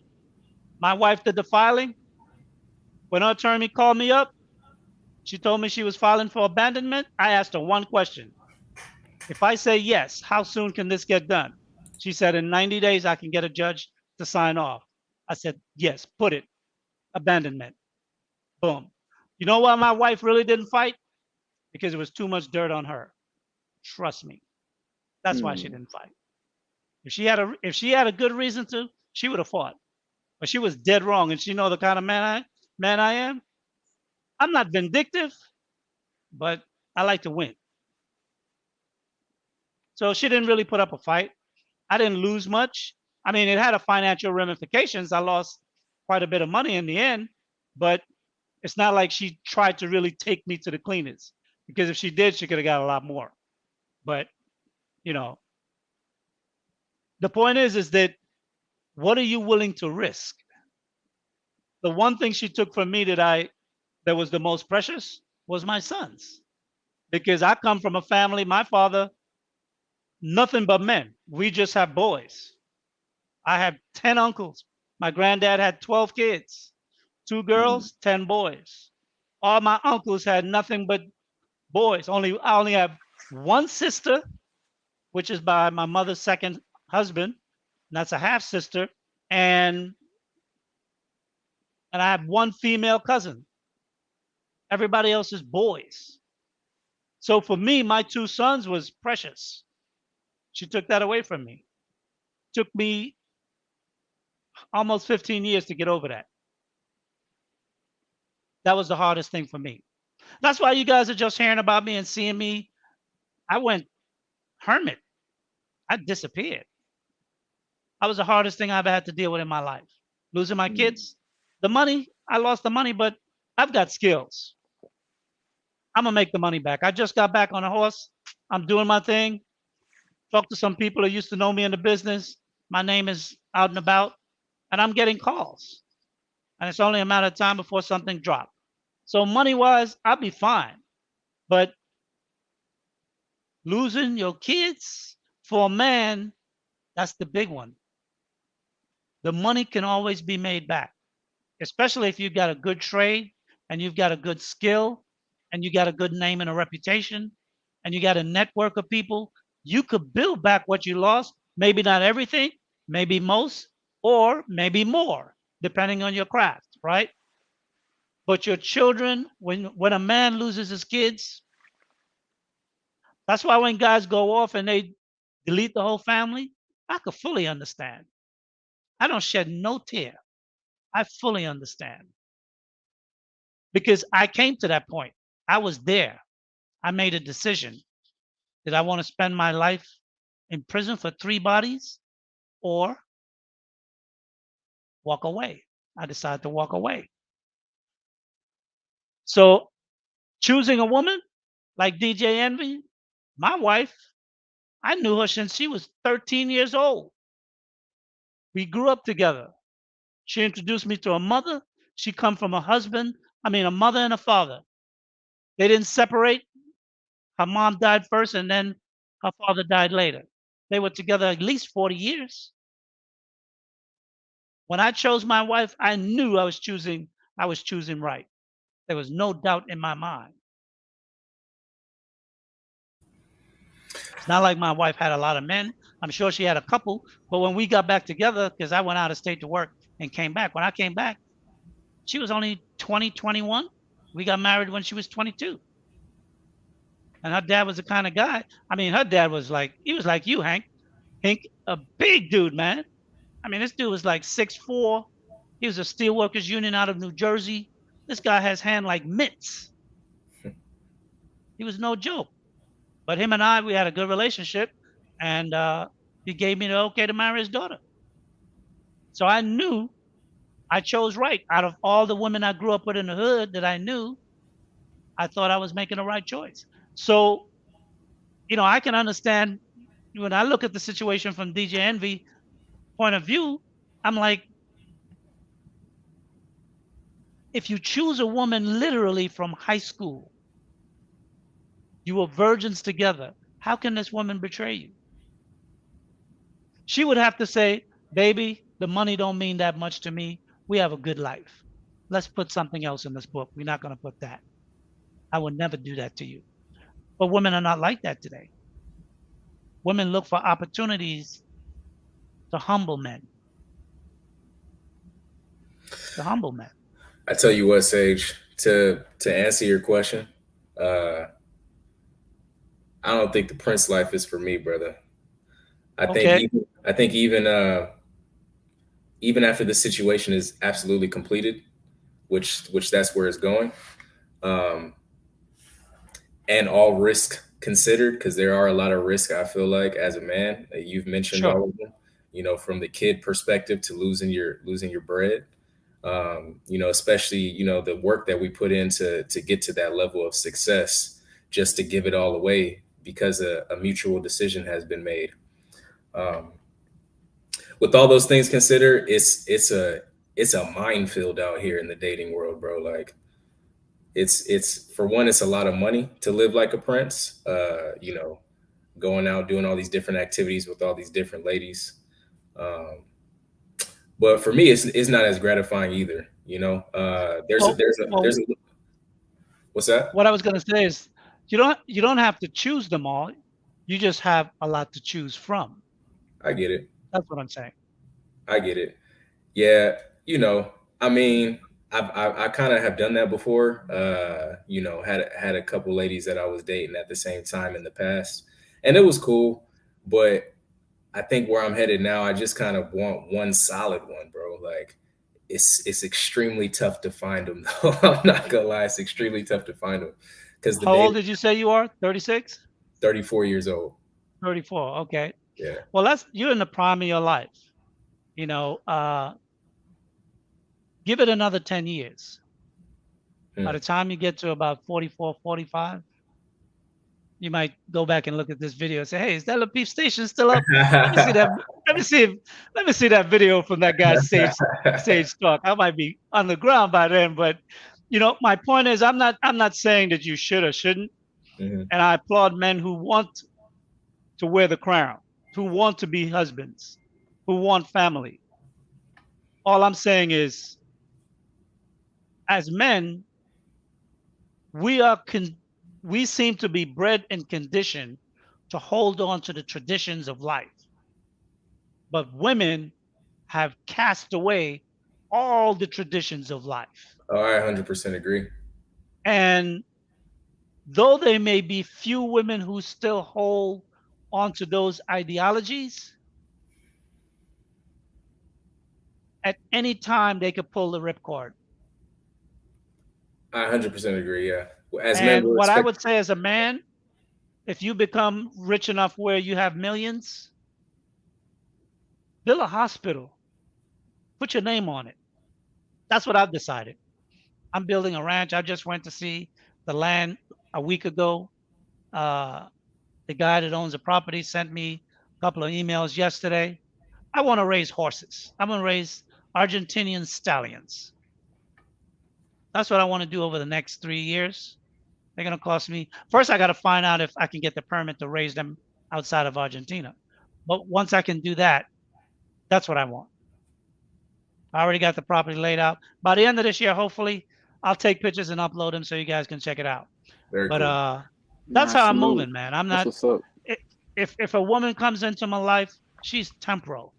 My wife did the filing. When her attorney called me up, she told me she was filing for abandonment. I asked her one question. If I say yes, how soon can this get done? She said, in 90 days, I can get a judge to sign off. I said, yes, put it. Abandonment. Boom. You know why my wife really didn't fight? Because it was too much dirt on her. Trust me. That's why she didn't fight. If she had a good reason to, she would have fought. But she was dead wrong. And she know the kind of man I am. I'm not vindictive, but I like to win. So she didn't really put up a fight. I didn't lose much. I mean, it had a financial ramifications. I lost quite a bit of money in the end, but it's not like she tried to really take me to the cleaners, because if she did, she could have got a lot more. But, you know, the point is that what are you willing to risk? The one thing she took from me that was the most precious was my sons, because I come from a family, my father, nothing but men. We just have boys. I have 10 uncles. My granddad had 12 kids, 2 girls, 10 boys. All my uncles had nothing but boys. I only have one sister, which is by my mother's second husband. And that's a half sister. And I have one female cousin. Everybody else is boys. So for me, my 2 sons was precious. She took that away from me. Took me almost 15 years to get over that. That was the hardest thing for me. That's why you guys are just hearing about me and seeing me. I went hermit. I disappeared. That was the hardest thing I've had to deal with in my life. Losing my kids, the money, I lost the money, but I've got skills. I'm gonna make the money back. I just got back on a horse. I'm doing my thing. Talked to some people who used to know me in the business. My name is out and about, and I'm getting calls. And it's only a matter of time before something drops. So money-wise, I'll be fine. But losing your kids for a man, that's the big one. The money can always be made back, especially if you've got a good trade and you've got a good skill and you got a good name and a reputation and you got a network of people. You could build back what you lost, maybe not everything, maybe most, or maybe more, depending on your craft, right? But your children, when a man loses his kids, that's why when guys go off and they delete the whole family, I could fully understand. I don't shed no tear. I fully understand because I came to that point. I was there. I made a decision. Did I want to spend my life in prison for 3 bodies or walk away? I decided to walk away. So choosing a woman like DJ Envy, my wife, I knew her since she was 13 years old. We grew up together. She introduced me to a mother. She come from a mother and a father. They didn't separate. Her mom died first and then her father died later. They were together at least 40 years. When I chose my wife, I knew I was choosing right. There was no doubt in my mind. It's not like my wife had a lot of men. I'm sure she had a couple, but when we got back together, because I went out of state to work and came back, when I came back, she was only 20, 21. We got married when she was 22. And her dad was the kind of guy. I mean, her dad was like, he was like you, Hank. Hank, a big dude, man. I mean, this dude was like 6'4". He was a steelworkers union out of New Jersey. This guy has hand like mitts. He was no joke. But him and I, we had a good relationship, and he gave me the okay to marry his daughter. So I knew I chose right. Out of all the women I grew up with in the hood that I knew, I thought I was making the right choice. So, I can understand when I look at the situation from DJ Envy point of view, I'm like, If you choose a woman literally from high school, you were virgins together, how can this woman betray you? She would have to say, baby, the money don't mean that much to me. We have a good life. Let's put something else in this book. We're not going to put that. I would never do that to you. But women are not like that today. Women look for opportunities to humble men. To humble men. I tell you what, Sage, to answer your question, I don't think the Prince life is for me, brother. Okay. I think even after this situation is absolutely completed, which that's where it's going, um, and all risk considered, because there are a lot of risk. I feel like as a man, you've mentioned Sure. all of them. You know, from the kid perspective to losing your bread. You know, especially the work that we put in to get to that level of success, just to give it all away because a mutual decision has been made. Um, with all those things considered, it's a minefield out here in the dating world, bro. Like it's for one, it's a lot of money to live like a prince. You know, going out doing all these different activities with all these different ladies. Um, but for me, it's not as gratifying either. You know, Well, there's a what's that? what I was going to say is you don't have to choose them all. You just have a lot to choose from. I get it. That's what I'm saying. I get it. Yeah, you know, I mean, I kind of have done that before. You know, had a couple ladies that I was dating at the same time in the past, and it was cool. But I think where I'm headed now, I just kind of want one solid one, bro. Like it's extremely tough to find them. Though. I'm not gonna lie, it's extremely tough to find them because the How old data did you say you are? 36? 34 years old. 34. Okay. Yeah. Well, you're in the prime of your life. You know, give it another 10 years. By Hmm. the time you get to about 44, 45, you might go back and look at this video and say, "Hey, is that Lapeef station still up? Let me see that. Let me see. Let me see that video from that guy's stage talk. I might be on the ground by then, but my point is, I'm not saying that you should or shouldn't. Mhm. And I applaud men who want to wear the crown, who want to be husbands, who want family. All I'm saying is, as men, we are we seem to be bred and conditioned to hold on to the traditions of life. But women have cast away all the traditions of life. Oh, I 100% agree. And though there may be few women who still hold onto those ideologies, at any time they could pull the ripcord. I 100% agree. Yeah. As men, And we're what I expected. would say as a man, if you become rich enough where you have millions, build a hospital, put your name on it. That's what I've decided. I'm building a ranch. I just went to see the land a week ago. Uh, the guy that owns the property sent me a couple of emails yesterday. I want to raise horses. I'm going to raise Argentinian stallions. That's what I want to do over the next 3 years. They're going to cost me. First, I got to find out if I can get the permit to raise them outside of Argentina. But once I can do that, that's what I want. I already got the property laid out. By the end of this year, hopefully, I'll take pictures and upload them so you guys can check it out. Very But cool. that's Nah, how I'm salute. moving, man. I'm That's not. what's up. If a woman comes into my life, she's temporal.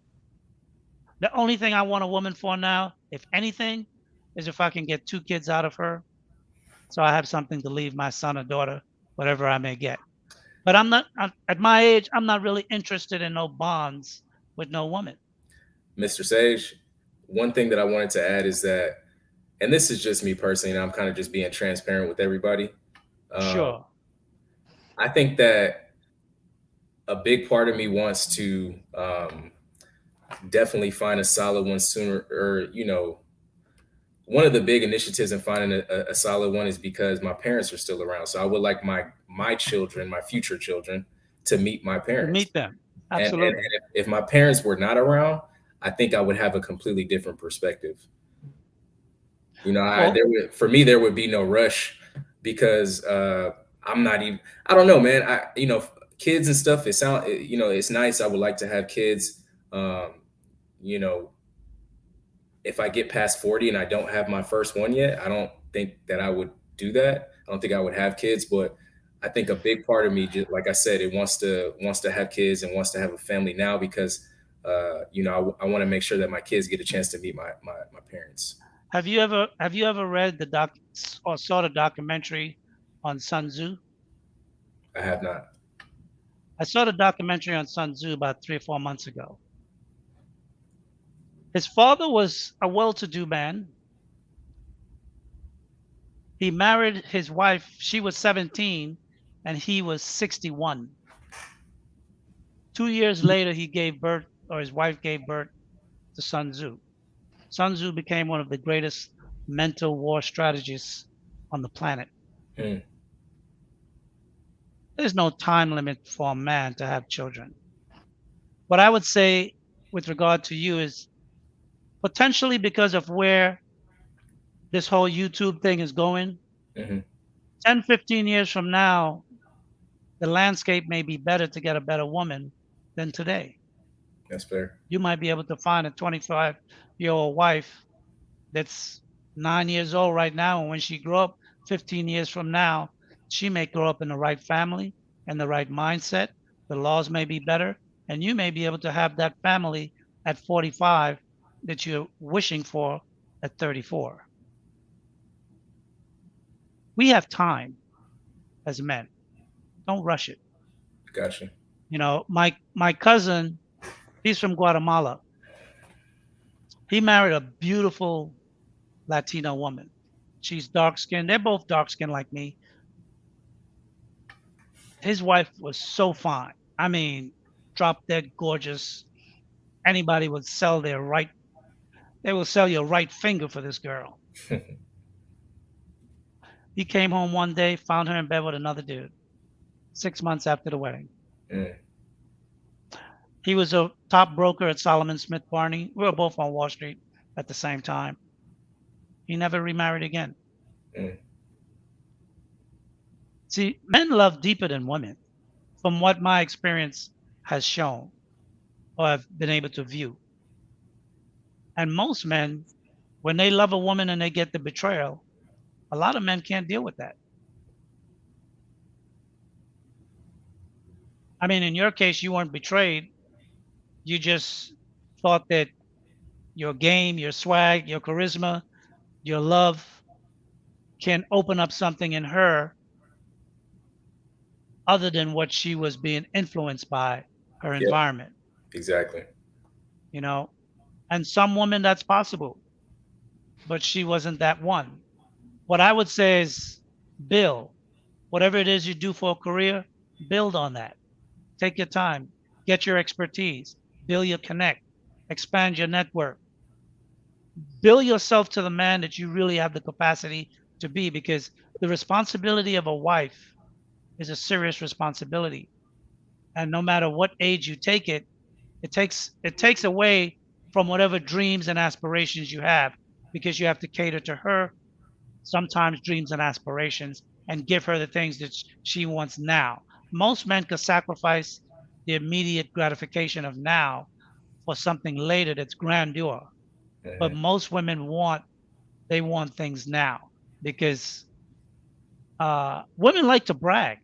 The only thing I want a woman for now, if anything, is if I can get 2 kids out of her, so I have something to leave my son or daughter, whatever I may get. But I'm not at my age. I'm not really interested in no bonds with no woman. Mr. Sage, one thing that I wanted to add is that, and this is just me personally, and I'm kind of just being transparent with everybody. Um, Sure. I think that a big part of me wants to definitely find a solid one sooner, or one of the big initiatives in finding a solid one is because my parents are still around. So I would like my children, my future children, to meet my To parents. meet them. And Absolutely. if my parents were not around, I think I would have a completely different perspective. You know, Well, for me there would be no rush because I'm not even. I don't know, man. Kids and stuff. It's nice. I would like to have kids. Um, you know, if I get past 40 and I don't have my first one yet, I don't think that I would do that. I don't think I would have kids, but I think a big part of me, just like I said, it wants to have kids and wants to have a family now because I want to make sure that my kids get a chance to meet my parents. have you ever read the doc or saw the documentary on Sun Tzu? I have not. I saw the documentary on Sun Tzu about 3 or 4 months ago. His father was a well-to-do man. He married his wife. She was 17 and he was 61. 2 years later, his wife gave birth to Sun Tzu. Sun Tzu became one of the greatest mental war strategists on the planet. Mm. There's no time limit for a man to have children. What I would say with regard to you is potentially because of where this whole YouTube thing is going, Mm-hmm. 10, 15 years from now, the landscape may be better to get a better woman than today. That's fair. You might be able to find a 25-year-old wife that's 9 years old right now. And when she grew up 15 years from now, she may grow up in the right family and the right mindset. The laws may be better. And you may be able to have that family at 45 that you're wishing for at 34. We have time as men. Don't rush it. Gotcha. You know, my cousin, he's from Guatemala. He married a beautiful Latino woman. She's dark skinned. They're both dark skinned like me. His wife was so fine. I mean, drop dead gorgeous. Anybody would sell they will sell your right finger for this girl. He came home one day, found her in bed with another dude 6 months after the wedding. Mm. He was a top broker at Solomon Smith Barney. We were both on Wall Street at the same time. He never remarried again. Mm. See, men love deeper than women, from what my experience has shown or I've been able to view. And most men, when they love a woman and they get the betrayal, a lot of men can't deal with that. I mean, in your case, you weren't betrayed. You just thought that your game, your swag, your charisma, your love can open up something in her other than what she was being influenced by her Yep. environment. Exactly. You know, and some women that's possible, but she wasn't that one. What I would say is build whatever it is you do for a career, build on that. Take your time, get your expertise, build your connect, expand your network, build yourself to the man that you really have the capacity to be, because the responsibility of a wife is a serious responsibility. And no matter what age you take it, it takes away from whatever dreams and aspirations you have, because you have to cater to her sometimes dreams and aspirations and give her the things that she wants now. Most men could sacrifice the immediate gratification of now for something later that's grandeur. But Mm-hmm. most women want things now, because women like to brag.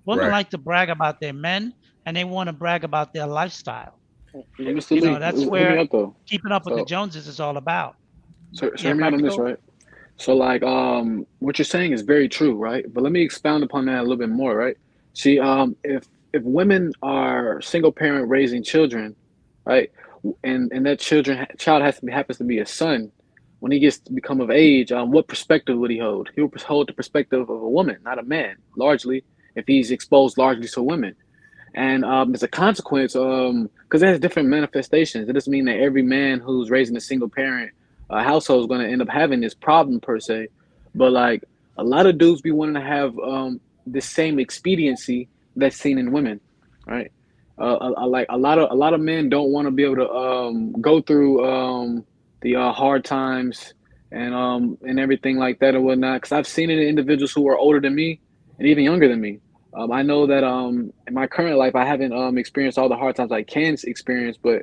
Women Right. like to brag about their men, and they want to brag about their lifestyle. Mr. You Lee, know, that's hear me where out though. keeping up with the So, Joneses is all about. so Yeah, hear me out on this, practical. right? So, like, what you're saying is very true, right? But let me expound upon that a little bit more, right? See, if women are single parent raising children, right, and that child happens to be a son, when he gets to become of age, what perspective would he hold? He would hold the perspective of a woman, not a man, largely, if he's exposed largely to women. And as a consequence, because it has different manifestations, it doesn't mean that every man who's raising a single parent household is going to end up having this problem per se. But like a lot of dudes be wanting to have the same expediency that's seen in women, right? Like a lot of men don't want to be able to go through the hard times and everything like that and whatnot. Because I've seen it in individuals who are older than me and even younger than me. I know that in my current life I haven't experienced all the hard times I can experience, but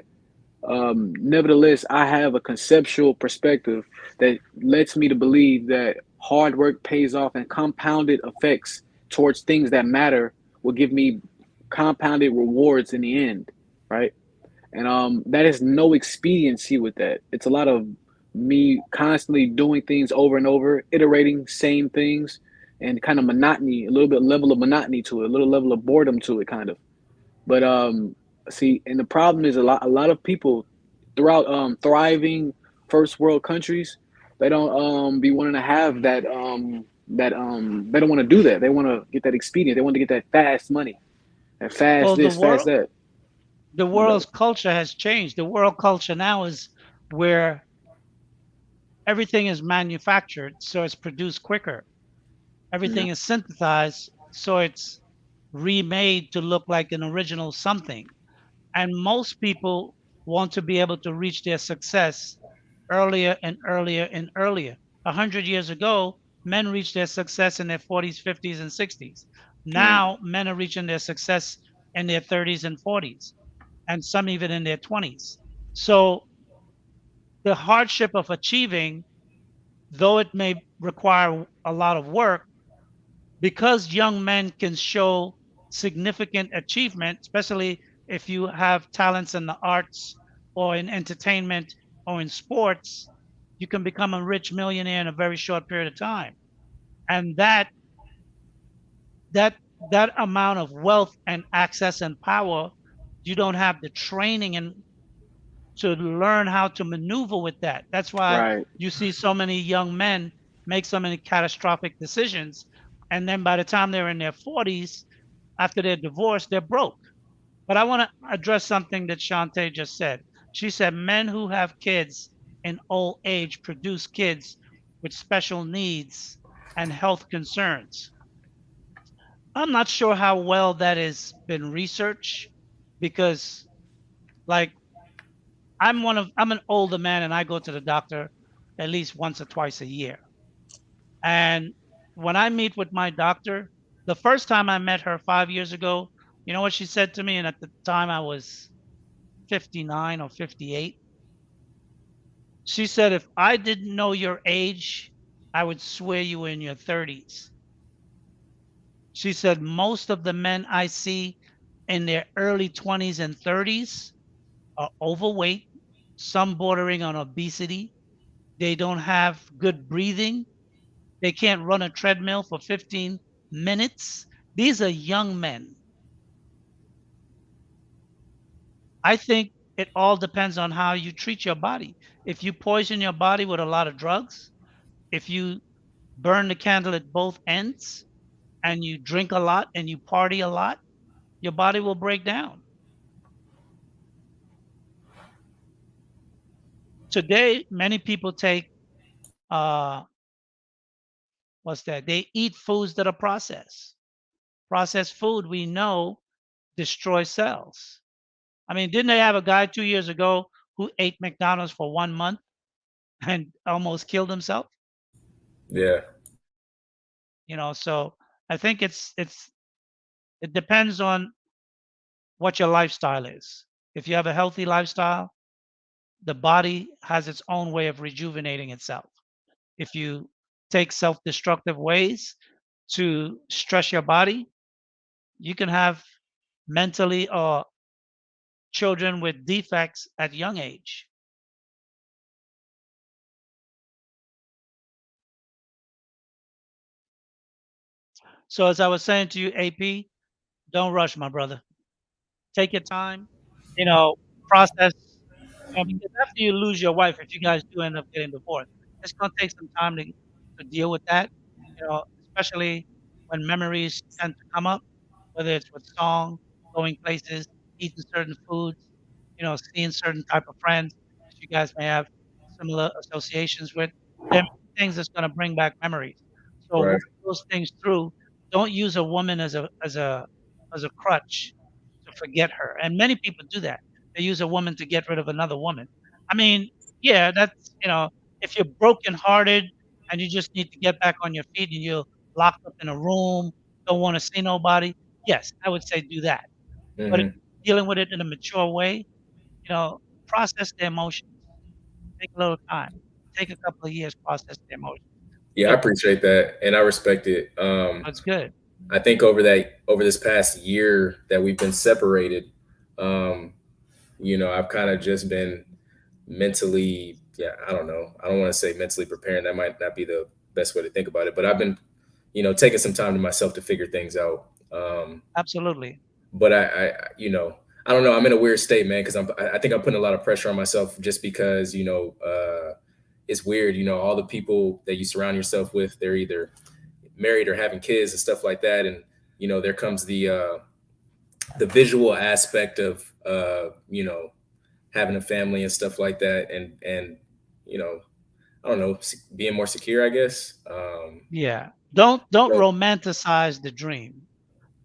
nevertheless, I have a conceptual perspective that lets me to believe that hard work pays off and compounded effects towards things that matter will give me compounded rewards in the end, right? And that is no expediency with that. It's a lot of me constantly doing things over and over, iterating same things, and kind of monotony, a little bit level of monotony to it, a little level of boredom to it, kind of. But see, and the problem is a lot of people throughout thriving first world countries, they don't be wanting to have that they don't want to do that. They want to get that expedient. They want to get that fast money, that fast Well, this, fast that. the My bad. world's culture has changed. The world culture now is where everything is manufactured, so it's produced quicker. Yeah, Everything is synthesized, so it's remade to look like an original something. And most people want to be able to reach their success earlier and earlier and earlier. 100 years ago, men reached their success in their 40s, 50s, and 60s. right, Now, men are reaching their success in their 30s and 40s, and some even in their 20s. So, the hardship of achieving, though it may require a lot of work, because young men can show significant achievement, especially if you have talents in the arts or in entertainment or in sports, you can become a rich millionaire in a very short period of time. And that amount of wealth and access and power, you don't have the training and to learn how to maneuver with that. That's why right. you see so many young men make so many catastrophic decisions. And then by the time they're in their 40s, after they're divorced, they're broke. But I want to address something that Shantae just said. She said men who have kids in old age produce kids with special needs and health concerns. I'm not sure how well that has been researched because, like, I'm an older man and I go to the doctor at least once or twice a year. And when I meet with my doctor, the first time I met her 5 years ago, you know what she said to me? And at the time I was 59 or 58. She said, if I didn't know your age, I would swear you were in your 30s. She said, most of the men I see in their early 20s and 30s are overweight, some bordering on obesity. They don't have good breathing. They can't run a treadmill for 15 minutes. These are young men. I think it all depends on how you treat your body. If you poison your body with a lot of drugs, if you burn the candle at both ends and you drink a lot and you party a lot, your body will break down. Today, many people take uh what's that? They eat foods that are processed. Processed food we know destroys cells. I mean, didn't they have a guy 2 years ago who ate McDonald's for 1 month and almost killed himself? Yeah. So I think it depends on what your lifestyle is. If you have a healthy lifestyle, the body has its own way of rejuvenating itself. If you take self-destructive ways to stress your body, you can have mentally or children with defects at young age. So as I was saying to you, AP, don't rush, my brother. Take your time, you know, process, because after you lose your wife, if you guys do end up getting divorced, it's gonna take some time to deal with that, especially when memories tend to come up, whether it's with song, going places, eating certain foods, seeing certain type of friends that you guys may have similar associations with. There are many things that's gonna bring back memories. So Right. work those things through. Don't use a woman as a crutch to forget her. And many people do that. They use a woman to get rid of another woman. I mean, yeah, that's If you're brokenhearted and you just need to get back on your feet and you're locked up in a room, don't want to see nobody, yes, I would say do that. But if Hmm. you're dealing with it in a mature way, process the emotions. Take a little time. Take a couple of years, process the emotions. Yeah, I You'll appreciate that, and I respect it. That's good. I think over this past year that we've been separated, um, I've kind of just been mentally, yeah, I don't know. I don't want to say mentally preparing. That might not be the best way to think about it, but I've been, taking some time to myself to figure things out. Absolutely. But I don't know. I'm in a weird state, man, because I think I'm putting a lot of pressure on myself just because, it's weird. All the people that you surround yourself with, they're either married or having kids and stuff like that. And, there comes the visual aspect of, having a family and stuff like that. And, I don't know, being more secure, I guess. Yeah. Don't So, romanticize the dream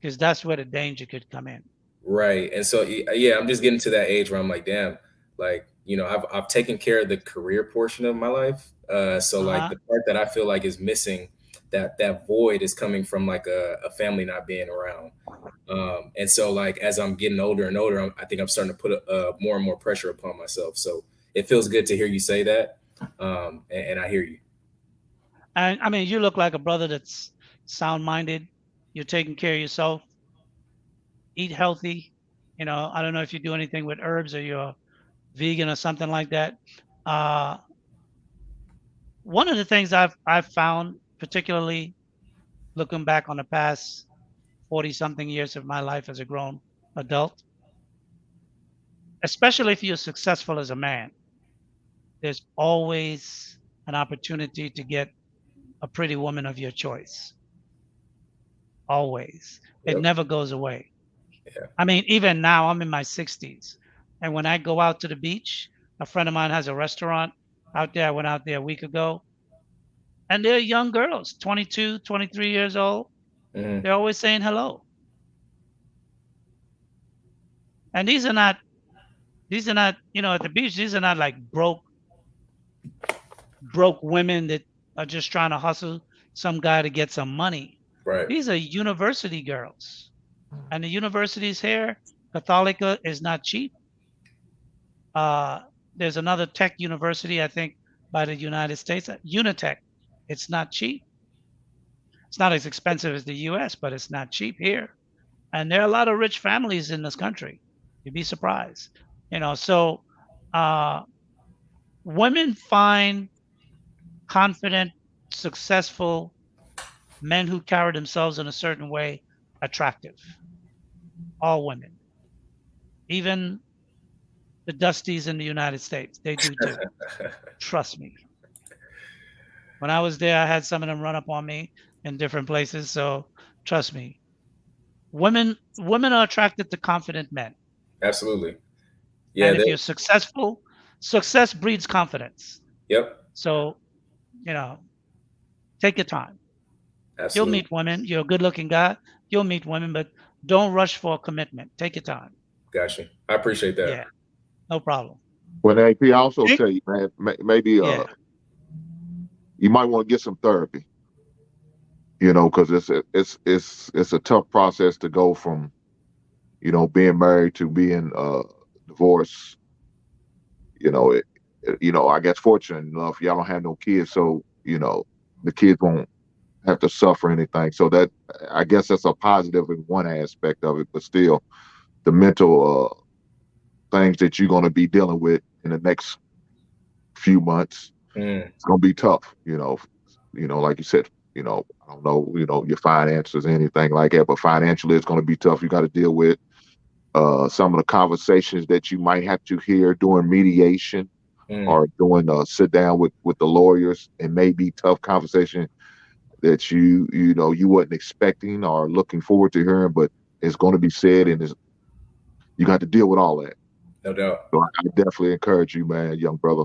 because that's where the danger could come in. right. And so, yeah, I'm just getting to that age where I'm like, damn, like, I've taken care of the career portion of my life. So like Uh-huh. the part that I feel like is missing, that void is coming from like a family not being around. And so like, as I'm getting older and older, I think I'm starting to put more and more pressure upon myself. So it feels good to hear you say that. And I hear you. And I mean, you look like a brother that's sound-minded. You're taking care of yourself. Eat healthy. I don't know if you do anything with herbs or you're vegan or something like that. Uh, One of the things I've found, particularly looking back on the past 40 something years of my life as a grown adult, especially if you're successful as a man, there's always an opportunity to get a pretty woman of your choice. Always. It Yep. never goes away. Yeah. I mean, even now I'm in my 60s. And when I go out to the beach, a friend of mine has a restaurant out there. I went out there a week ago, and they're young girls, 22, 23 years old. Hmm. They're always saying hello. And these are not, at the beach, these are not like broke women that are just trying to hustle some guy to get some money. Right. These are university girls. And the universities here, Catholica is not cheap. Uh, there's another tech university, I think, by the United States, Unitech. It's not cheap. It's not as expensive as the US, but it's not cheap here. And there are a lot of rich families in this country. You'd be surprised. So uh, women find confident, successful men who carry themselves in a certain way attractive. All women, even the Dusties in the United States, they do too. Trust me. When I was there, I had some of them run up on me in different places. So trust me, women are attracted to confident men, Absolutely. Yeah. and if you're successful, success breeds confidence. Yep. So you know, take your time. You'll Absolutely. meet women. You're a good-looking guy. You'll meet women, but don't rush for a commitment. Take your time. Gotcha. I appreciate that. Yeah, no problem. Well, AP, I also Think, tell you, man, maybe yeah, you might want to get some therapy. Because it's a tough process to go from being married to being divorced. I guess fortunate enough, y'all don't have no kids, so the kids won't have to suffer anything. So that I guess that's a positive in one aspect of it, but still, the mental things that you're going to be dealing with in the next few months, Mm, it's going to be tough. Like you said, I don't know, your finances, anything like that, but financially, it's going to be tough. You got to deal with some of the conversations that you might have to hear during mediation mm. or doing sit down with the lawyers. It may be tough conversation that you wasn't expecting or looking forward to hearing, but it's going to be said, and you got to deal with all that. No doubt. So I definitely encourage you, man, young brother,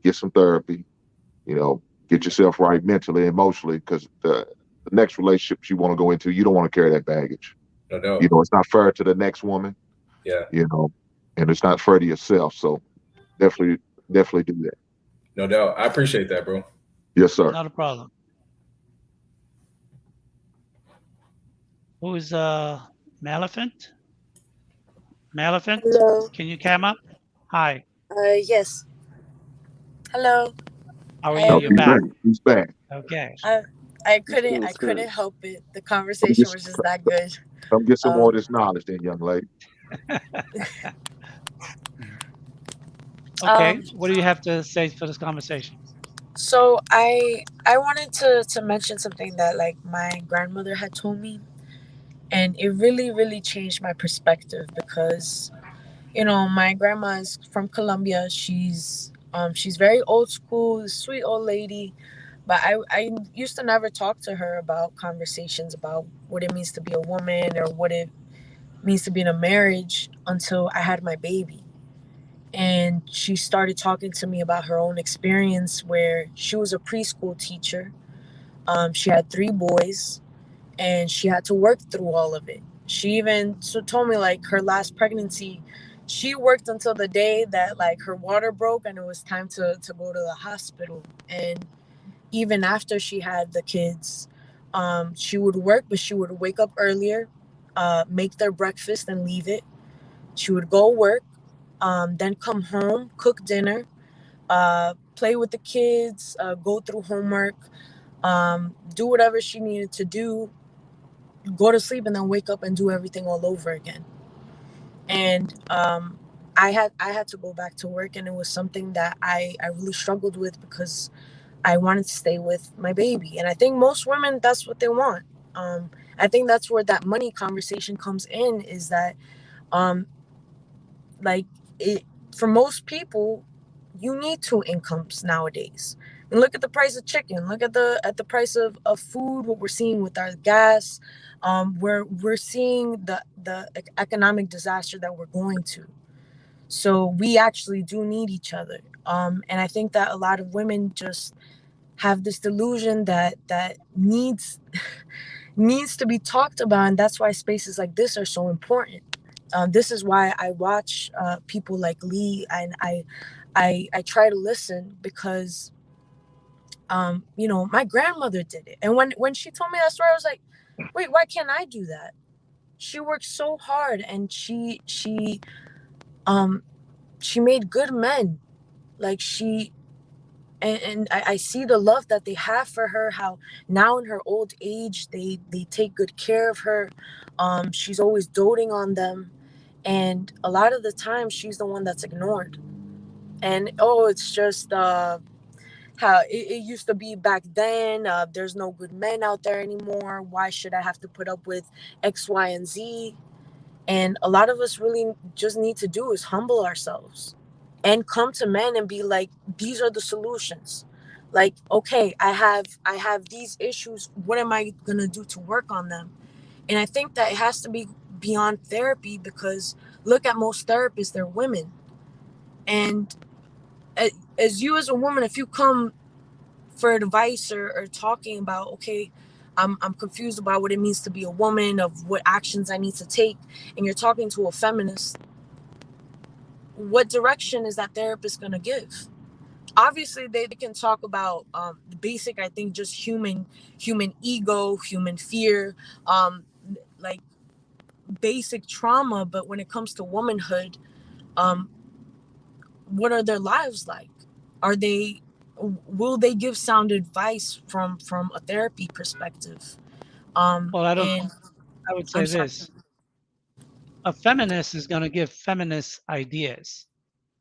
get some therapy, get yourself right mentally, emotionally, because the next relationships you want to go into, you don't want to carry that baggage. No doubt. It's not fair to the next woman, Yeah. you know, and it's not fair to yourself. So definitely do that. No doubt. I appreciate that, bro. Yes, sir. Not a problem. Who is Maleficent? Maleficent, Hello. can you come up? Hi, Yes. Hello. how are you? I No, You're he's back. back. He's back. Okay. I What's good? I What's good? couldn't help it. The Come conversation get, was just that good. come get some more of Um. this knowledge, then, young lady. Okay, Um. what do you have to say for this conversation? So I wanted to mention something that like my grandmother had told me, and it really changed my perspective because my grandma is from Colombia. She's very old school, sweet old lady. But I used to never talk to her about conversations about what it means to be a woman or what it means to be in a marriage until I had my baby. And she started talking to me about her own experience where she was a preschool teacher. She had three boys and she had to work through all of it. She even told me like her last pregnancy, she worked until the day that like her water broke and it was time to go to the hospital. And even after she had the kids, she would work, but she would wake up earlier, make their breakfast and leave it. She would go work, then come home, cook dinner, play with the kids, go through homework, do whatever she needed to do, go to sleep, and then wake up and do everything all over again. And I had to go back to work, and it was something that I really struggled with because I wanted to stay with my baby. And I think most women, that's what they want. I think that's where that money conversation comes in, is that um, like it for most people, you need two incomes nowadays. And look at the price of chicken. Look at the price of food. What we're seeing with our gas, we're seeing the economic disaster that we're going to. So we actually do need each other. And I think that a lot of women just have this delusion that needs to be talked about, and that's why spaces like this are so important. This is why I watch people like Lee, and I try to listen because my grandmother did it, and when she told me that story, I was like, wait, why can't I do that? She worked so hard, and um she made good men. Like she and I see the love that they have for her, how now in her old age they take good care of her. She's always doting on them, and a lot of the time she's the one that's ignored. And oh, it's just how it used to be back then. There's no good men out there anymore. Why should I have to put up with X, Y, and Z? And a lot of us really just need to do is humble ourselves and come to men and be like, these are the solutions. Like, okay, I have these issues. What am I gonna do to work on them? And I think that it has to be beyond therapy, because look at most therapists, they're women. And as you as a woman, if you come for advice or talking about, okay, I'm confused about what it means to be a woman, of what actions I need to take, and you're talking to a feminist, what direction is that therapist going to give? Obviously they can talk about the basic, I think, just human ego, human fear, like basic trauma. But when it comes to womanhood, um what are their lives like? Are they Will they give sound advice from a therapy perspective? Well, I don't. And I would I'm say sorry. this: a feminist is going to give feminist ideas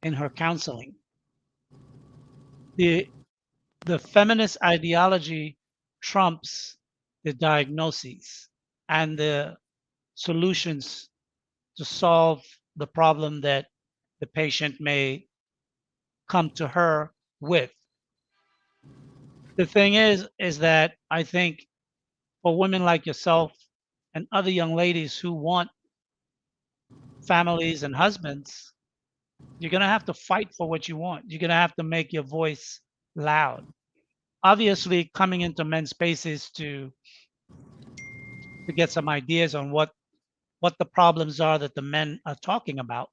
in her counseling. The the feminist ideology trumps the diagnoses and the solutions to solve the problem that the patient may come to her with. The thing is that I think for women like yourself and other young ladies who want families and husbands, you're going to have to fight for what you want. You're going to have to make your voice loud. Obviously, coming into men's spaces to get some ideas on what the problems are that the men are talking about.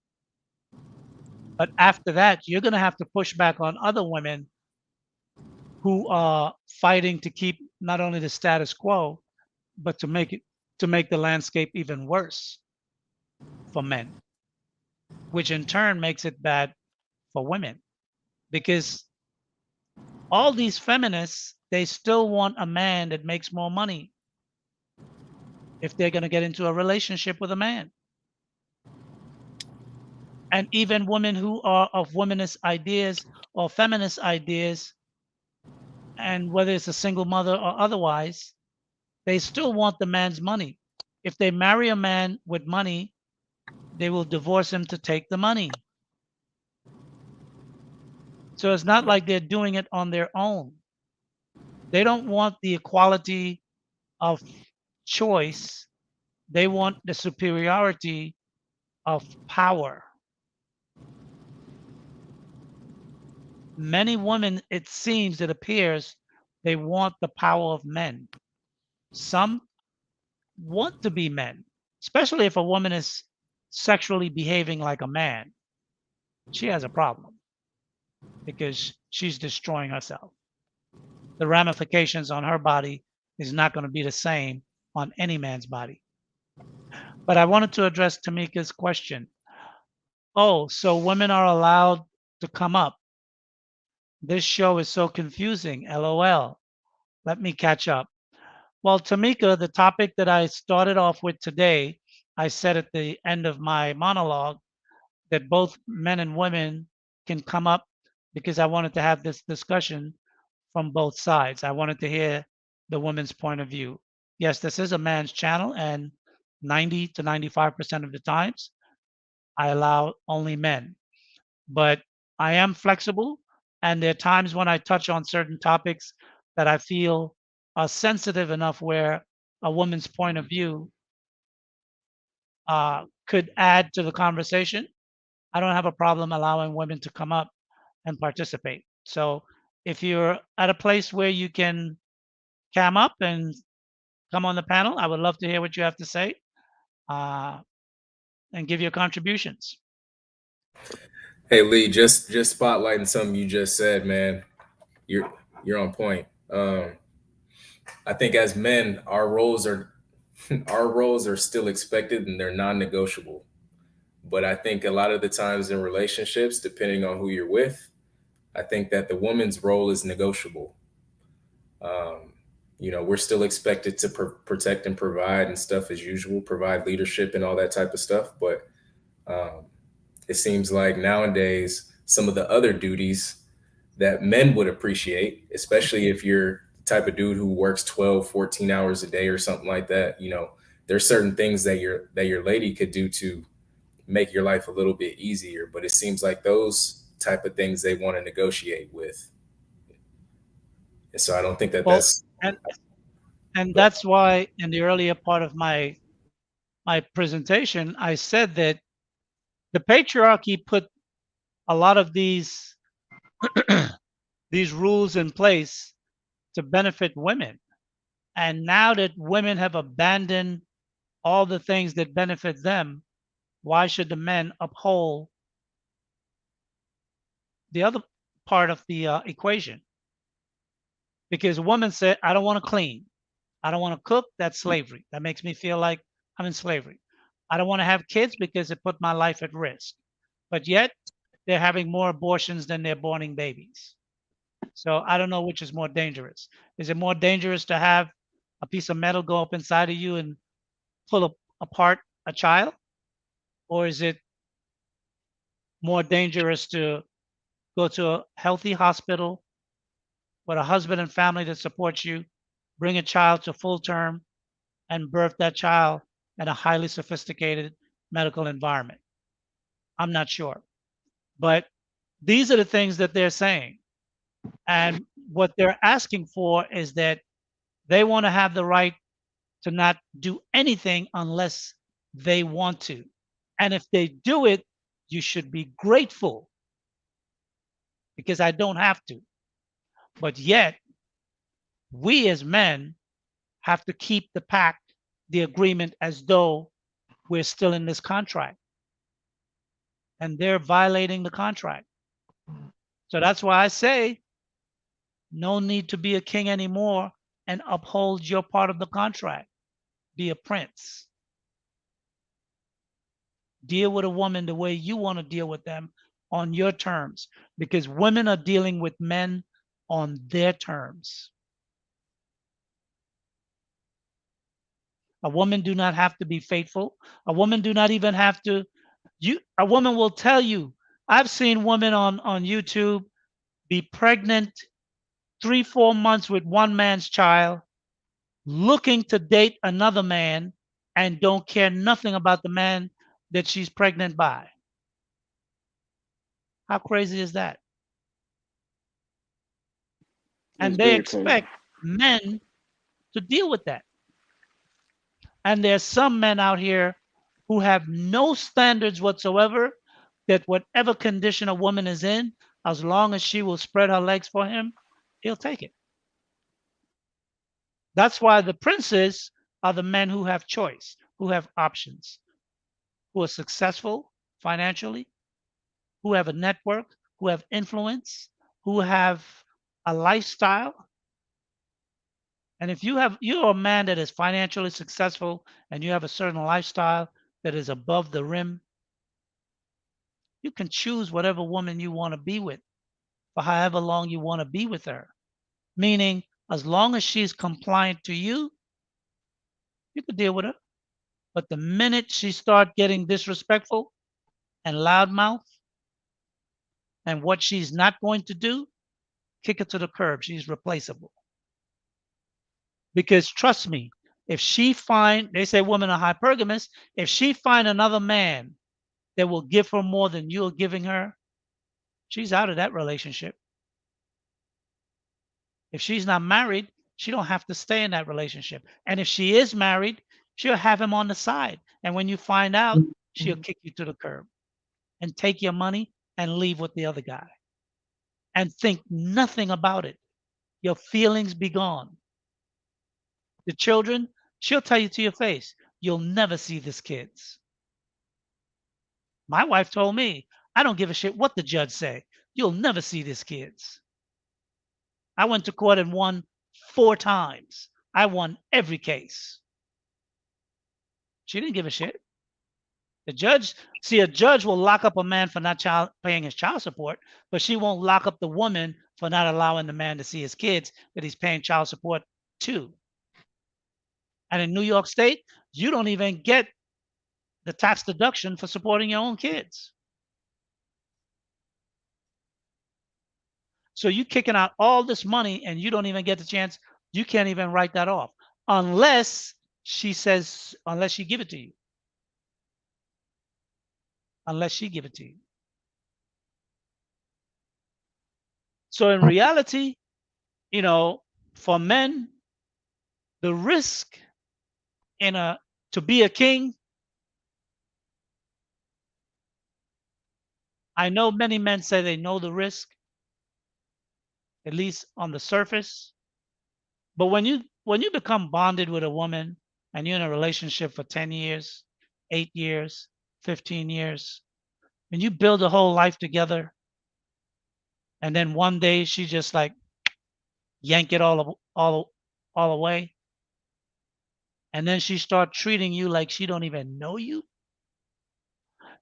But after that, you're going to have to push back on other women who are fighting to keep not only the status quo, but to make the landscape even worse for men, which in turn makes it bad for women. Because all these feminists, they still want a man that makes more money if they're going to get into a relationship with a man. And even women who are of womanist ideas or feminist ideas, and whether it's a single mother or otherwise, they still want the man's money. If they marry a man with money, they will divorce him to take the money. So it's not like they're doing it on their own. They don't want the equality of choice. They want the superiority of power. Many women, it seems, it appears, they want the power of men. Some want to be men, especially if a woman is sexually behaving like a man. She has a problem because she's destroying herself. The ramifications on her body is not going to be the same on any man's body. But I wanted to address Tamika's question. Oh, so women are allowed to come up. This show is so confusing. LOL. Let me catch up. Well, Tamika, the topic that I started off with today, I said at the end of my monologue that both men and women can come up because I wanted to have this discussion from both sides. I wanted to hear the woman's point of view. Yes, this is a man's channel, and 90 to 95% of the times, I allow only men. But I am flexible, and there are times when I touch on certain topics that I feel are sensitive enough where a woman's point of view could add to the conversation. I don't have a problem allowing women to come up and participate. So if you're at a place where you can cam up and come on the panel, I would love to hear what you have to say uh, and give your contributions. Hey Lee, just spotlighting something you just said, man. You're on point. I think as men, our roles are our roles are still expected and they're non-negotiable. But I think a lot of the times in relationships, depending on who you're with, I think that the woman's role is negotiable. Um, we're still expected to protect and provide and stuff as usual, provide leadership and all that type of stuff. But um, it seems like nowadays some of the other duties that men would appreciate, especially if you're the type of dude who works 12, 14 hours a day or something like that, there's certain things that your lady could do to make your life a little bit easier. But it seems like those type of things they want to negotiate with. And so I don't think that Well, that's, and but that's why in the earlier part of my presentation, I said that the patriarchy put a lot of these these rules in place to benefit women. And now that women have abandoned all the things that benefit them, why should the men uphold the other part of the equation? Because a woman said, I don't want to clean. I don't want to cook. That's slavery. That makes me feel like I'm in slavery. I don't want to have kids because it put my life at risk. But yet they're having more abortions than they're borning babies. So I don't know which is more dangerous. Is it more dangerous to have a piece of metal go up inside of you and pull apart a child? Or is it more dangerous to go to a healthy hospital with a husband and family that supports you, bring a child to full term, and birth that child in a highly sophisticated medical environment? I'm not sure. But these are the things that they're saying. And what they're asking for is that they want to have the right to not do anything unless they want to. And if they do it, you should be grateful because I don't have to. But yet, we as men have to keep the pact, the agreement, as though we're still in this contract. And they're violating the contract. So that's why I say No need to be a king anymore and uphold your part of the contract. Be a prince. Deal with a woman the way you want to deal with them on your terms, because women are dealing with men on their terms. A woman do not have to be faithful. A woman do not even have to. A woman will tell you. I've seen women on YouTube be pregnant 3-4 months with one man's child, looking to date another man, and don't care nothing about the man that she's pregnant by. How crazy is that? It's And they very crazy. expect men to deal with that. And there's some men out here who have no standards whatsoever, that whatever condition a woman is in, as long as she will spread her legs for him, he'll take it. That's why the princes are the men who have choice, who have options, who are successful financially, who have a network, who have influence, who have a lifestyle. And if you're a man that is financially successful and you have a certain lifestyle that is above the rim, you can choose whatever woman you want to be with for however long you want to be with her. Meaning, as long as she's compliant to you, you can deal with her. But the minute she starts getting disrespectful and loudmouth, and what she's not going to do, kick her to the curb. She's replaceable. Because trust me, if they say women are hypergamous, if she find another man that will give her more than you're giving her, she's out of that relationship. If she's not married, she don't have to stay in that relationship. And if she is married, she'll have him on the side. And when you find out, she'll kick you to the curb and take your money and leave with the other guy. And think nothing about it. Your feelings be gone. The children, she'll tell you to your face, you'll never see these kids. My wife told me, I don't give a shit what the judge say. You'll never see these kids. I went to court and won 4 times. I won every case. She didn't give a shit. A judge will lock up a man for not paying his child support, but she won't lock up the woman for not allowing the man to see his kids that he's paying child support to. And in New York State, you don't even get the tax deduction for supporting your own kids. So you kicking out all this money and you don't even get the chance. You can't even write that off unless she give it to you. Unless she give it to you. So in reality, for men, the risk to be a king, I know many men say they know the risk, at least on the surface. But when you become bonded with a woman and you're in a relationship for 10 years, 8 years, 15 years, and you build a whole life together, and then one day she just like yank it all away, and then she start treating you like she don't even know you,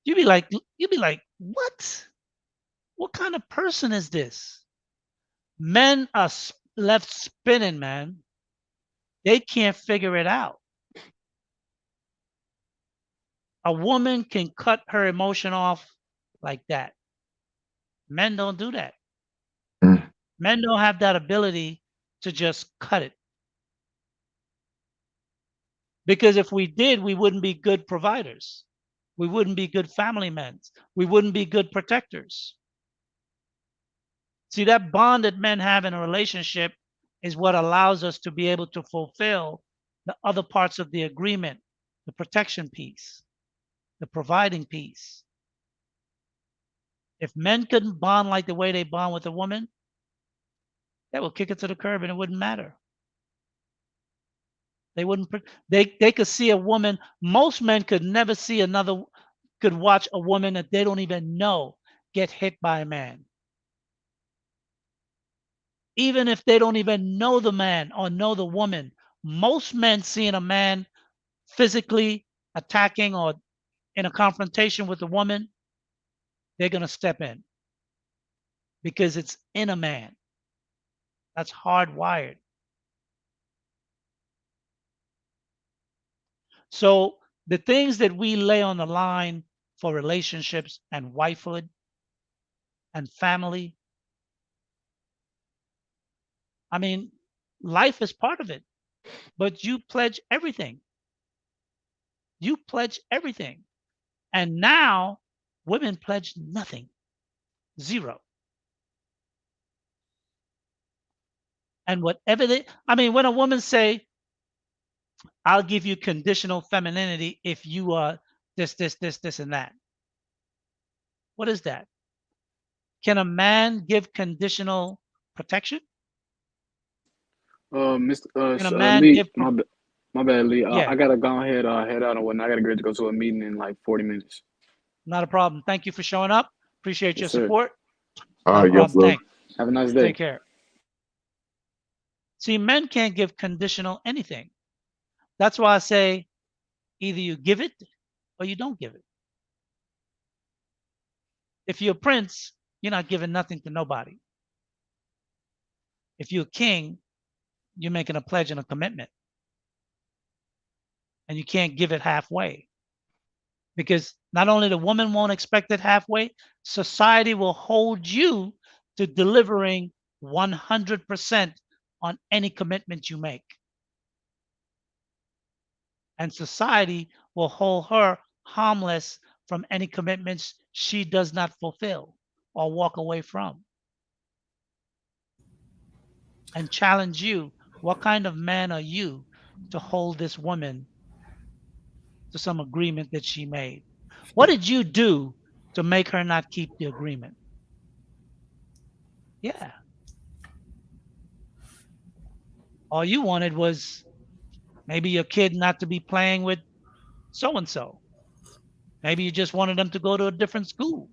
you'd be like, what kind of person is this? Men are left spinning, man. They can't figure it out. A woman can cut her emotion off like that. Men don't do that. Men don't have that ability to just cut it. Because if we did, we wouldn't be good providers. We wouldn't be good family men. We wouldn't be good protectors. See, that bond that men have in a relationship is what allows us to be able to fulfill the other parts of the agreement, the protection piece, the providing piece. If men couldn't bond like the way they bond with a woman, they would kick it to the curb and it wouldn't matter. They wouldn't. They could see a woman. Most men could never could watch a woman that they don't even know get hit by a man. even if they don't even know the man or know the woman. Most men seeing a man physically attacking or in a confrontation with a woman, they're going to step in because it's in a man. That's hardwired. So the things that we lay on the line for relationships and wifehood and family, I mean, life is part of it, but you pledge everything. You pledge everything. And now women pledge nothing, zero. And whatever they, I mean, when a woman say, I'll give you conditional femininity if you are this, and that. What is that? Can a man give conditional protection? Mr. Can a man Lee, give, my bad, Lee. I yeah, gotta go ahead, head out and whatnot. I gotta get to go to a meeting in like 40 minutes. not a problem. Thank you for showing up. Appreciate your Yes, sir. support. All Not a right, young problem. brother. Thanks. Have a nice Take day. care. See, men can't give conditional anything. That's why I say either you give it or you don't give it. If you're a prince, you're not giving nothing to nobody. If you're a king, you're making a pledge and a commitment. And you can't give it halfway. Because not only the woman won't expect it halfway, society will hold you to delivering 100% on any commitment you make. And society will hold her harmless from any commitments she does not fulfill or walk away from. And challenge you, what kind of man are you to hold this woman to some agreement that she made? What did you do to make her not keep the agreement? Yeah. All you wanted was maybe your kid not to be playing with so and so. Maybe you just wanted them to go to a different school.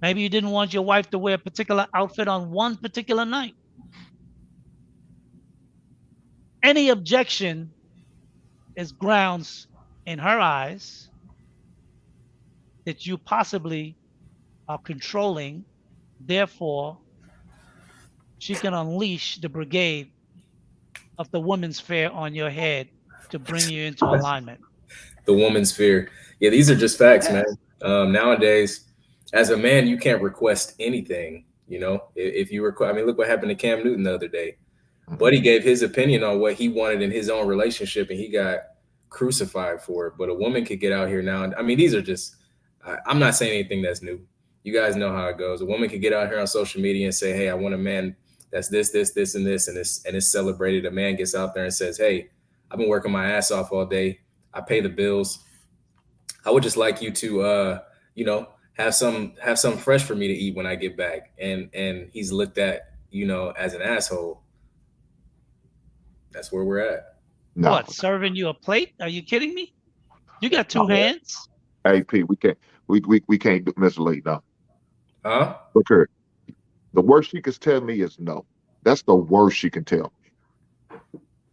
Maybe you didn't want your wife to wear a particular outfit on one particular night. Any objection is grounds in her eyes that you possibly are controlling. Therefore, she can unleash the brigade of the woman's fair on your head to bring you into alignment. The woman's fear. Yeah, these are just facts, man. Yes. Nowadays, as a man, you can't request anything. You know, if you request, I mean, look what happened to Cam Newton the other day. Buddy gave his opinion on what he wanted in his own relationship, and he got crucified for it. But a woman could get out here now, and I mean, these are just. I'm not saying anything that's new. You guys know how it goes. A woman could get out here on social media and say, "Hey, I want a man that's this, and this, and it's celebrated." A man gets out there and says, "Hey, I've been working my ass off all day. I pay the bills. I would just like you to, have some fresh for me to eat when I get back." And he's looked at, as an asshole. That's where we're at. No, What, serving you a plate? Are you kidding me? You got two no. hands. Hey, P, we can't do Mr. Lee, no. Huh? Look here. The worst she can tell me is no. That's the worst she can tell me.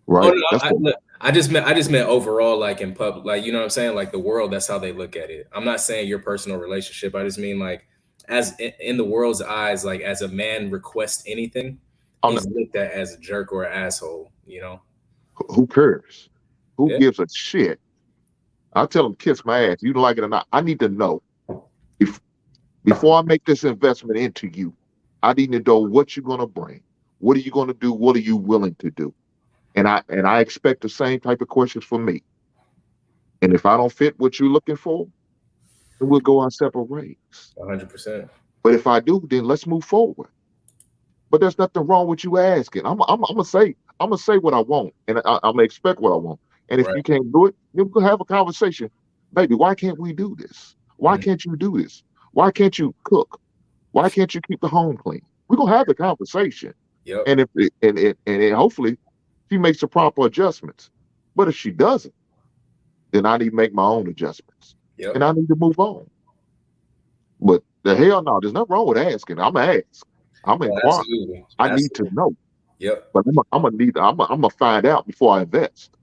Right? Oh no, I just meant overall, like in public, like, you know what I'm saying? Like the world, that's how they look at it. I'm not saying your personal relationship. I just mean like as in the world's eyes, like as a man requests anything, I'm he's not, looked at as a jerk or an asshole, who cares? Who Yeah. gives a shit? I'll tell them kiss my ass. You like it or not. I need to know. Before I make this investment into you, I need to know what you're gonna bring. What are you gonna do? What are you willing to do? And I expect the same type of questions from me. And if I don't fit what you're looking for, then we'll go our separate ways. 100%. But if I do, then let's move forward. But there's nothing wrong with you asking. I'm gonna say what I want, and I'm gonna expect what I want. And if Right. you can't do it, then we'll have a conversation. Baby, why can't we do this? Why Mhm. can't you do this? Why can't you cook? Why can't you keep the home clean? We're gonna have the conversation. Yep. And hopefully she makes the proper adjustments. But if she doesn't, then I need to make my own adjustments. Yep. And I need to move on. But the hell no, there's nothing wrong with asking. I'm gonna ask. I'm Oh, inquiring. absolutely. I need to Absolutely. know, Yep. but I'm gonna find out before I invest.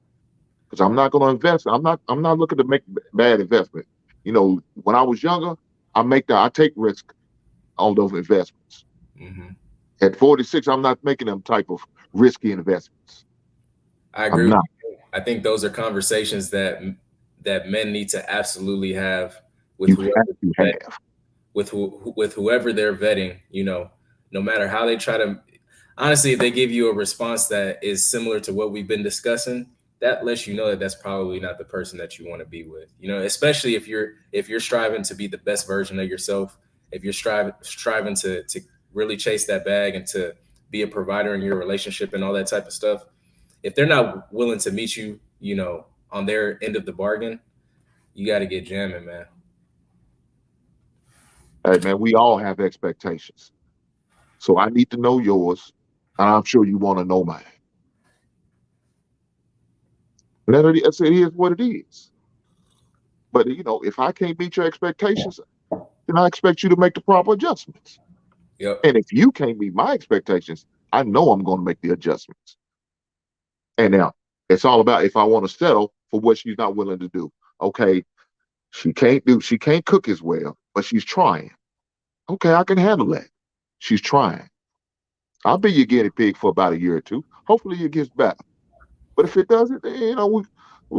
Because I'm not going to invest. I'm not looking to make bad investment. You know, when I was younger, I take risk on those investments. Hmm. At 46, I'm not making them type of risky investments. I agree I'm with not. you. I think those are conversations that men need to absolutely have with You whoever have to they're vetting, have. with whoever they're vetting. No matter how they try to. Honestly, if they give you a response that is similar to what we've been discussing, that lets you know that that's probably not the person that you want to be with. Especially if you're striving to be the best version of yourself, if you're striving to really chase that bag and to be a provider in your relationship and all that type of stuff. If they're not willing to meet you, on their end of the bargain, you got to get jamming, man. Hey, man, we all have expectations. So I need to know yours, and I'm sure you want to know mine. It is what it is. But, if I can't meet your expectations, then I expect you to make the proper adjustments. Yep. And if you can't meet my expectations, I know I'm going to make the adjustments. And now it's all about if I want to settle for what she's not willing to do. Okay, she can't cook as well, but she's trying. Okay, I can handle that. She's trying. I'll be your guinea pig for about a year or two. Hopefully it gets better. But if it doesn't, then, we're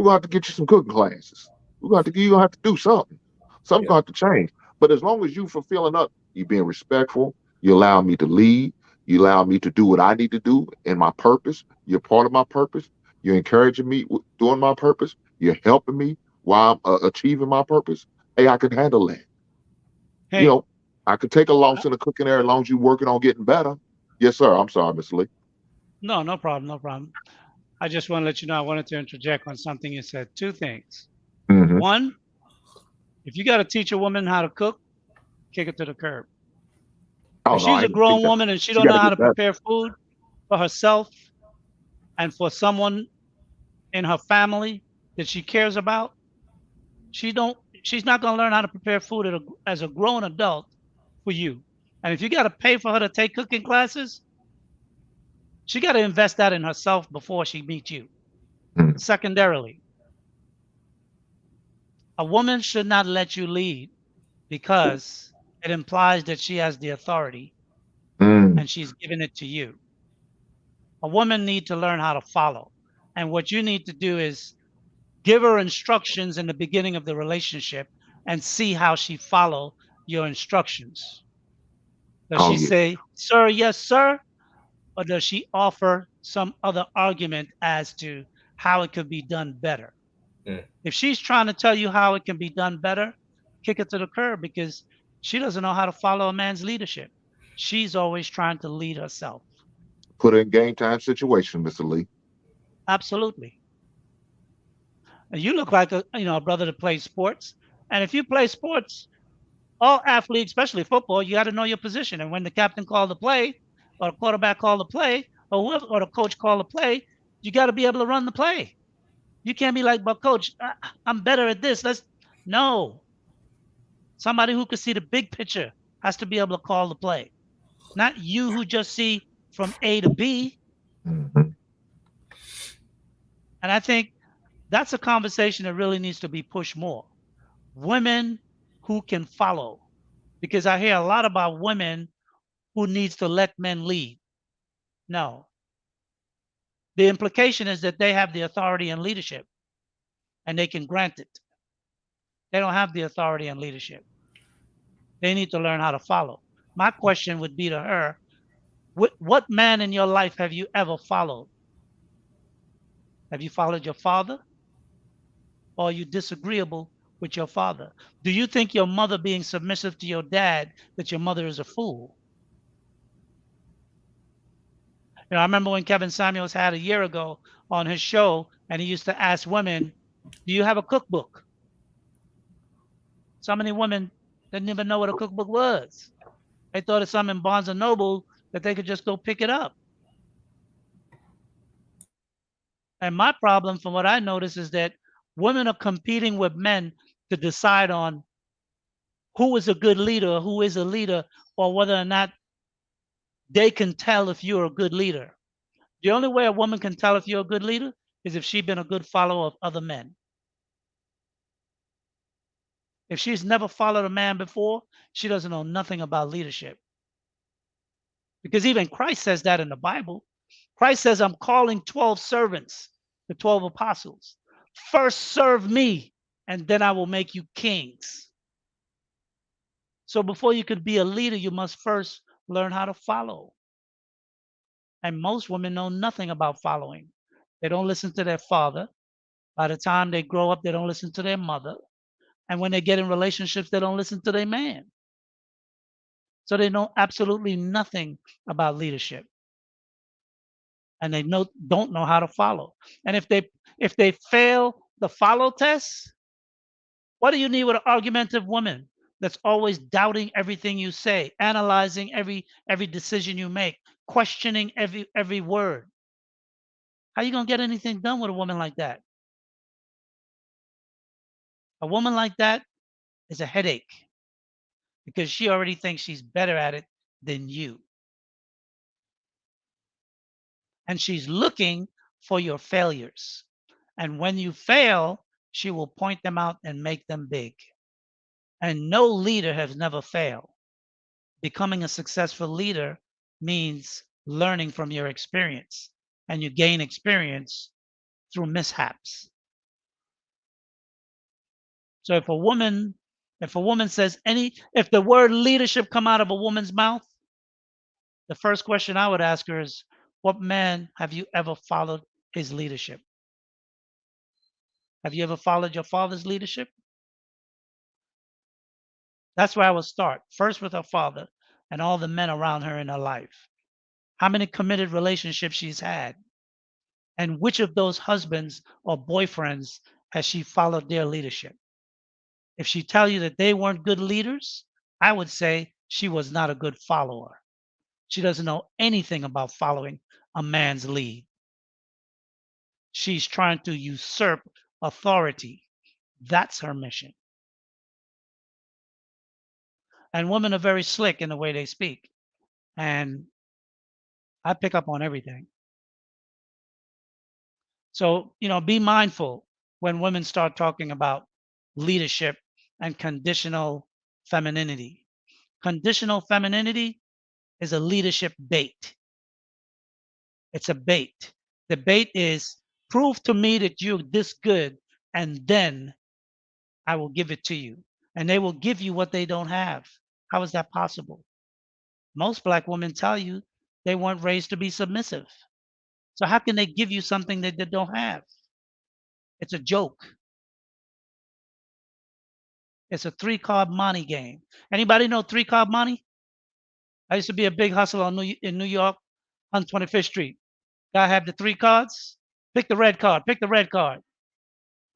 gonna have to get you some cooking classes. You're gonna have to do something. Something's Yep. gonna have to change. But as long as you fulfilling up, you being respectful, you allow me to lead, you allow me to do what I need to do in my purpose. You're part of my purpose. You're encouraging me doing my purpose. You're helping me while I'm achieving my purpose. Hey, I can handle that. You Hey, know, I could take a uh, loss in the cooking area as long as you're working on getting better. Yes, sir. I'm sorry, Mr. Lee. no, no problem, no problem. I just want to let you know I wanted to interject on something you said. Two things. Mm-hmm. One, if you got to teach a woman how to cook, kick it to the curb. Oh If no, I she's a ain't gonna teach grown that. woman and she She don't got know to how get to better. prepare food for herself and for someone in her family that she cares about, she's not going to learn how to prepare food as a grown adult for you. And if you got to pay for her to take cooking classes, she got to invest that in herself before she meets you. Mm, Secondarily, a woman should not let you lead because it implies that she has the authority mm. and she's giving it to you. A woman needs to learn how to follow. And what you need to do is give her instructions in the beginning of the relationship and see how she follow your instructions. Does Oh she yeah. say, "Sir, yes, sir," or does she offer some other argument as to how it could be done better? Mm. If she's trying to tell you how it can be done better, kick it to the curb because she doesn't know how to follow a man's leadership. She's always trying to lead herself. Put her in game time situation, Mr. Lee. Absolutely. And you look like a brother that plays sports. And if you play sports, all athletes, especially football, you got to know your position. And when the captain called the play, or the quarterback called the play, or whoever, or the coach called the play, you got to be able to run the play. You can't be like, "But coach, I'm better at this." No. Somebody who can see the big picture has to be able to call the play, not you who just see from A to B. Mm-hmm. And I think that's a conversation that really needs to be pushed more. Women who can follow, because I hear a lot about women who needs to let men lead. No, the implication is that they have the authority and leadership and they can grant it. They don't have the authority and leadership. They need to learn how to follow. My question would be to her, what man in your life have you ever followed? Have you followed your father, or are you disagreeable with your father? Do you think your mother being submissive to your dad, that your mother is a fool? I remember when Kevin Samuels had a year ago on his show, and he used to ask women, "Do you have a cookbook?" So many women didn't even know what a cookbook was. They thought it's something in Barnes and Noble that they could just go pick it up. And my problem, from what I notice, is that women are competing with men to decide on who is a good leader, who is a leader, or whether or not they can tell if you're a good leader. The only way a woman can tell if you're a good leader is if she's been a good follower of other men. If she's never followed a man before, she doesn't know nothing about leadership. Because even Christ says that in the Bible. Christ says, I'm calling 12 servants, the 12 apostles. First serve me, and then I will make you kings. So before you could be a leader, you must first learn how to follow. And most women know nothing about following. They don't listen to their father. By the time they grow up, they don't listen to their mother. And when they get in relationships, they don't listen to their man. So they know absolutely nothing about leadership. And they don't know how to follow. And if they fail the follow test, what do you need with an argumentative woman that's always doubting everything you say, analyzing every decision you make, questioning every word? How you gonna get anything done with a woman like that? A woman like that is a headache because she already thinks she's better at it than you. And she's looking for your failures. And when you fail, she will point them out and make them big. And no leader has never failed. Becoming a successful leader means learning from your experience, and you gain experience through mishaps. So if a woman says if the word leadership come out of a woman's mouth, the first question I would ask her is, what man have you ever followed his leadership? Have you ever followed your father's leadership? That's where I would start. First with her father and all the men around her in her life. How many committed relationships she's had? And which of those husbands or boyfriends has she followed their leadership? If she tell you that they weren't good leaders, I would say she was not a good follower. She doesn't know anything about following a man's lead. She's trying to usurp authority. That's her mission. And women are very slick in the way they speak. And I pick up on everything. So, be mindful when women start talking about leadership and conditional femininity. Conditional femininity is a leadership bait. It's a bait. The bait is prove to me that you're this good, and then I will give it to you. And they will give you what they don't have. How is that possible? Most Black women tell you they weren't raised to be submissive. So how can they give you something that they don't have? It's a joke. It's a 3-card money game. Anybody know 3-card money? I used to be a big hustler in New York on 25th Street. I have the 3 cards. Pick the red card. Pick the red card.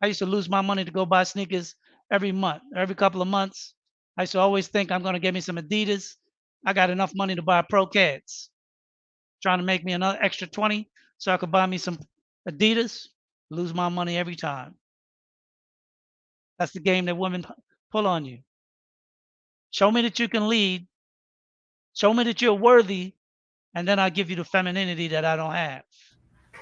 I used to lose my money to go buy sneakers every month, every couple of months. I used to always think I'm going to get me some Adidas. I got enough money to buy Pro Cats. Trying to make me another extra 20 so I could buy me some Adidas. Lose my money every time. That's the game that women pull on you. Show me that you can lead. Show me that you're worthy, and then I'll give you the femininity that I don't have.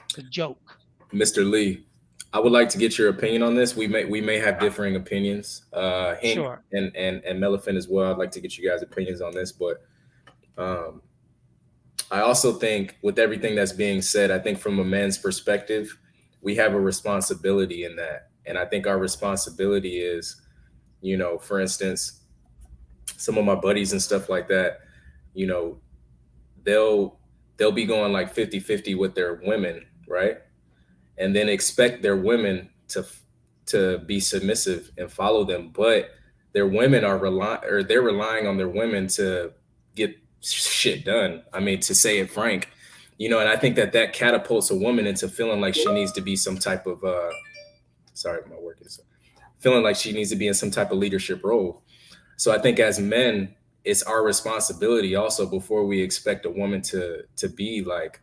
It's a joke. Mr. Lee, I would like to get your opinion on this. We may have differing opinions. Hank Sure. and Melifin as well. I'd like to get you guys' opinions on this, but I also think with everything that's being said, I think from a man's perspective, we have a responsibility in that. And I think our responsibility is, for instance, some of my buddies and stuff like that, they'll be going like 50-50 with their women, right? And then expect their women to be submissive and follow them, but their women they're relying on their women to get shit done. I mean, to say it frank, and I think that catapults a woman into feeling like she needs to be some type of sorry, my work is feeling like she needs to be in some type of leadership role. So I think as men, it's our responsibility also, before we expect a woman to be like,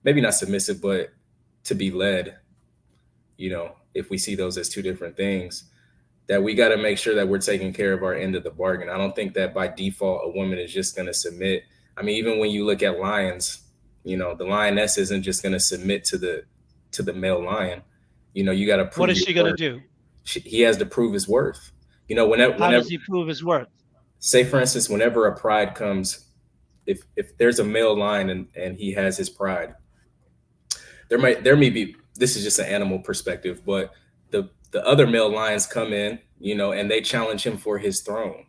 maybe not submissive, but to be led, if we see those as two different things, that we got to make sure that we're taking care of our end of the bargain. I don't think that by default a woman is just going to submit I mean, even when you look at lions, you know, the lioness isn't just going to submit to the male lion. You know, you got to What prove is your she going to worth. do? He has to prove his worth. You know, How whenever, does he prove his worth? say for instance, whenever a pride comes, if there's a male lion and he has his pride, there may be, this is just an animal perspective, but the other male lions come in, you know, and they challenge him for his throne.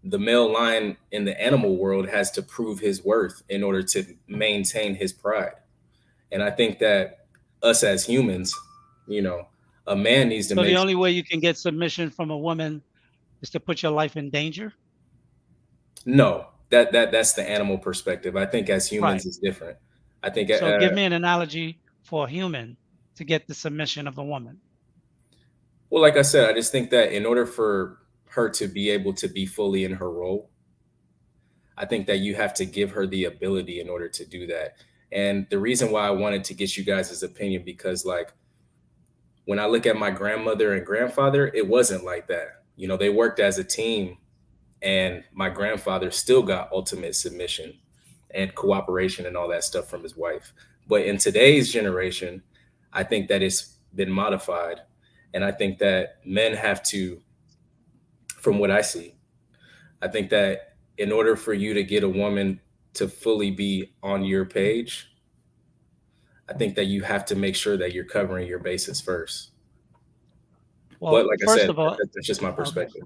The male lion in the animal world has to prove his worth in order to maintain his pride. And I think that us as humans, you know, a man needs to So the make only way you can get submission from a woman is to put your life in danger? no, that's the animal perspective. I think as humans Right. is different. I think So give me an analogy for a human to get the submission of a woman. well, like I said, I just think that in order for her to be able to be fully in her role, I think that you have to give her the ability in order to do that. And the reason why I wanted to get you guys' opinion, because like when I look at my grandmother and grandfather, it wasn't like that. You know, they worked as a team, and my grandfather still got ultimate submission and cooperation and all that stuff from his wife. But in today's generation, I think that it's been modified. And I think that men have to, from what I see, I think that in order for you to get a woman to fully be on your page, I think that you have to make sure that you're covering your bases first. But Well, like I first said, of all, that's just my okay. perspective.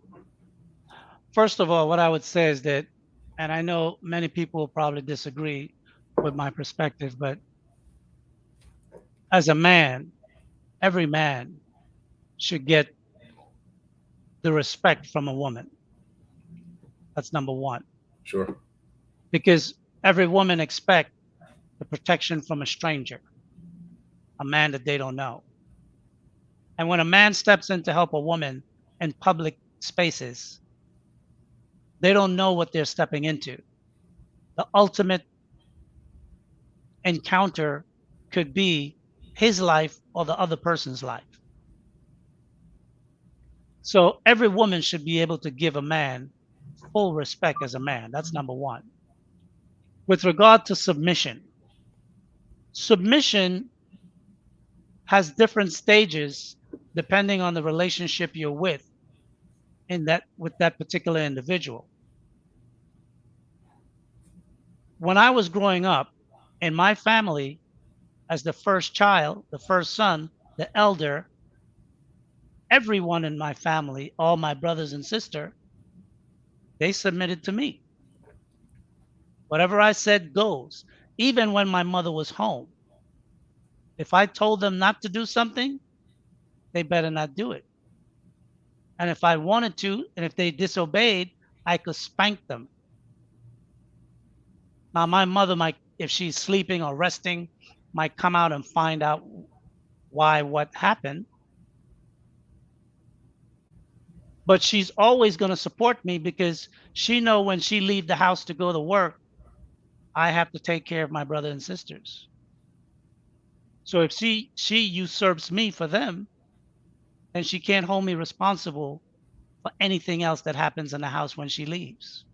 First of all, what I would say is that, and I know many people will probably disagree with my perspective, but as a man, every man should get the respect from a woman. That's number one. Sure. Because every woman expects the protection from a stranger, a man that they don't know. And when a man steps in to help a woman in public spaces, they don't know what they're stepping into. The ultimate encounter could be his life or the other person's life. So every woman should be able to give a man full respect as a man. That's number one. With regard to submission, submission has different stages depending on the relationship you're with with that particular individual. When I was growing up in my family, as the first child, the first son, the elder, everyone in my family, all my brothers and sister, they submitted to me. Whatever I said goes. Even when my mother was home, if I told them not to do something, they better not do it. And if I wanted to, and if they disobeyed, I could spank them. Now, my mother might, if she's sleeping or resting, might come out and find out why, what happened. But she's always going to support me because she know when she leave the house to go to work, I have to take care of my brother and sisters. So if she usurps me for them, then she can't hold me responsible for anything else that happens in the house when she leaves.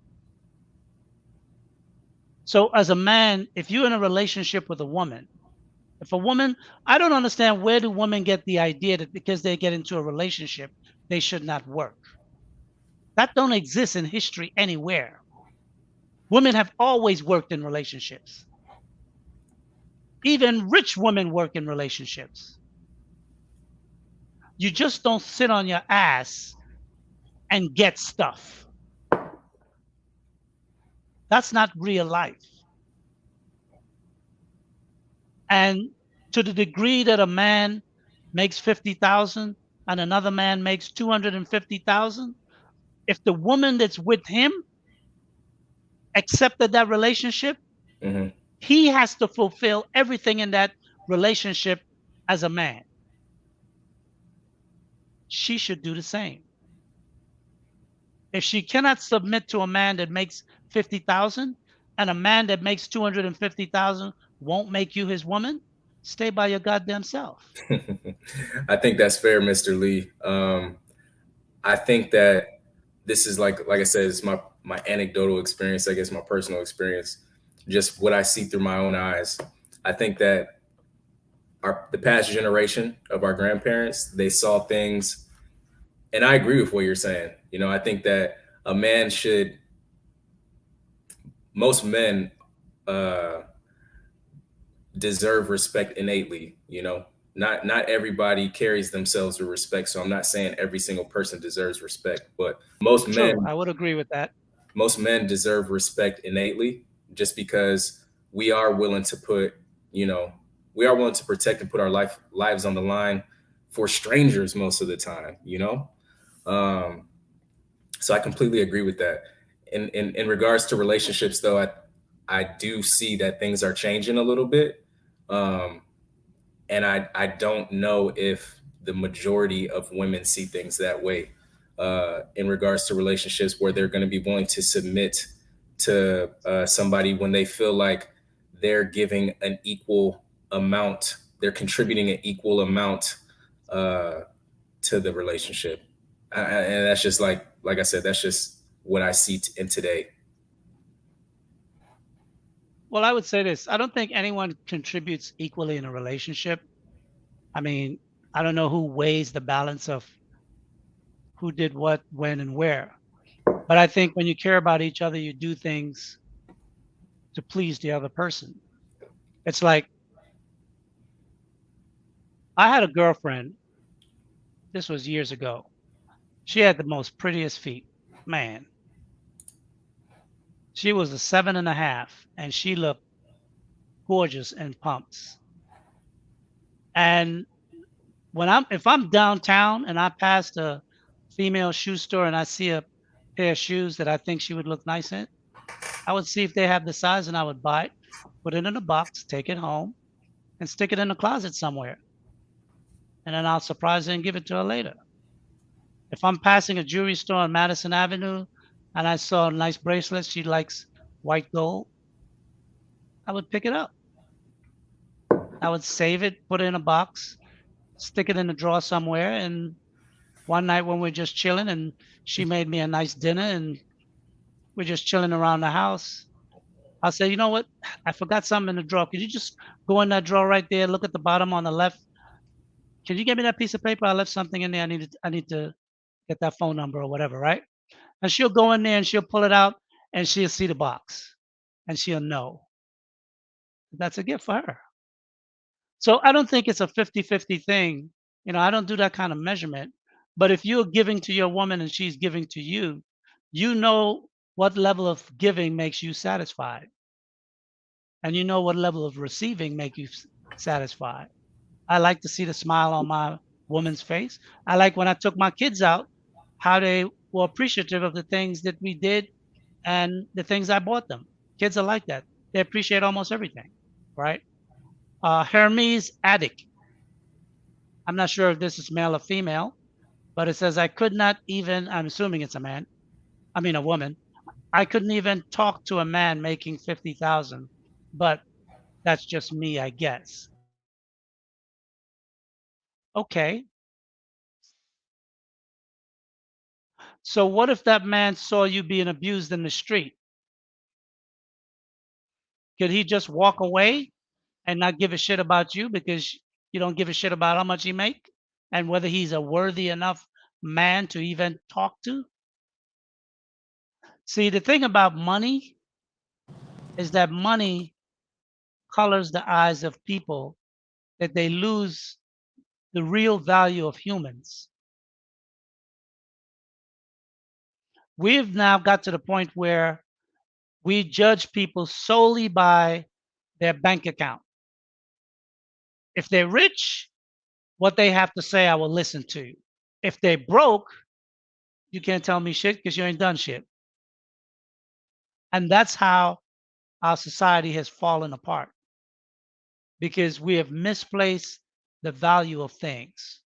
So as a man, if you're in a relationship with a woman, if a woman, I don't understand where do women get the idea that because they get into a relationship, they should not work. That don't exist in history anywhere. Women have always worked in relationships. Even rich women work in relationships. You just don't sit on your ass and get stuff. That's not real life. And to the degree that a man makes 50,000 and another man makes 250,000, if the woman that's with him accepted that relationship, Hmm. he has to fulfill everything in that relationship as a man. She should do the same. If she cannot submit to a man that makes 50,000 and a man that makes 250,000 won't make you his woman, stay by your goddamn self. I think that's fair, Mr. Lee. I think that this is like I said, it's my anecdotal experience, I guess my personal experience. just what I see through my own eyes. I think that the past generation of our grandparents, they saw things, and I agree with what you're saying. You know, I think that a man should, most men uh, deserve respect innately. You know, not everybody carries themselves with respect. So I'm not saying every single person deserves respect, but True, I would agree with that. most men deserve respect innately, just because we are willing to put, you know, we are willing to protect and put our lives on the line for strangers most of the time. You know, um, so I completely agree with that. In regards to relationships, though, I do see that things are changing a little bit. Um, and I don't know if the majority of women see things that way, in regards to relationships where they're going to be willing to submit to somebody when they feel like they're giving an equal amount, they're contributing an equal amount uh, to the relationship. And that's just like I said, that's just what I see in today. Well, I would say this. I don't think anyone contributes equally in a relationship. I mean, I don't know who weighs the balance of who did what, when, and where. But I think when you care about each other, you do things to please the other person. It's like I had a girlfriend, this was years ago. She had the most prettiest feet. Man, she was a 7.5 and she looked gorgeous in pumps. And if I'm downtown and I pass a female shoe store and I see a pair of shoes that I think she would look nice in, I would see if they have the size and I would buy it, put it in a box, take it home, and stick it in the closet somewhere. And then I'll surprise her and give it to her later. If I'm passing a jewelry store on Madison Avenue and I saw a nice bracelet, she likes white gold, I would pick it up. I would save it, put it in a box, stick it in a drawer somewhere. And one night when we're just chilling and she made me a nice dinner and we're just chilling around the house, I'll say, you know what? I forgot something in the drawer. Could you just go in that drawer right there, look at the bottom on the left? Can you get me that piece of paper? I left something in there. I need to get that phone number or whatever, right? And she'll go in there and she'll pull it out and she'll see the box and she'll know that's a gift for her. So I don't think it's a 50-50 thing. You know, I don't do that kind of measurement. But if you're giving to your woman and she's giving to you, you know what level of giving makes you satisfied. And you know what level of receiving make you satisfied. I like to see the smile on my woman's face. I like when I took my kids out, how they were appreciative of the things that we did and the things I bought them. Kids are like that. They appreciate almost everything, right? Hermes Attic. I'm not sure if this is male or female, but it says I could not even, I'm assuming it's a man, I mean a woman. I couldn't even talk to a man making 50,000, but that's just me, I guess. Okay. So what if that man saw you being abused in the street? Could he just walk away and not give a shit about you because you don't give a shit about how much he make and whether he's a worthy enough man to even talk to? See, the thing about money is that money colors the eyes of people that they lose the real value of humans. We've now got to the point where we judge people solely by their bank account. If they're rich, what they have to say, I will listen to. If they're broke, you can't tell me shit because you ain't done shit. And that's how our society has fallen apart because we have misplaced the value of things.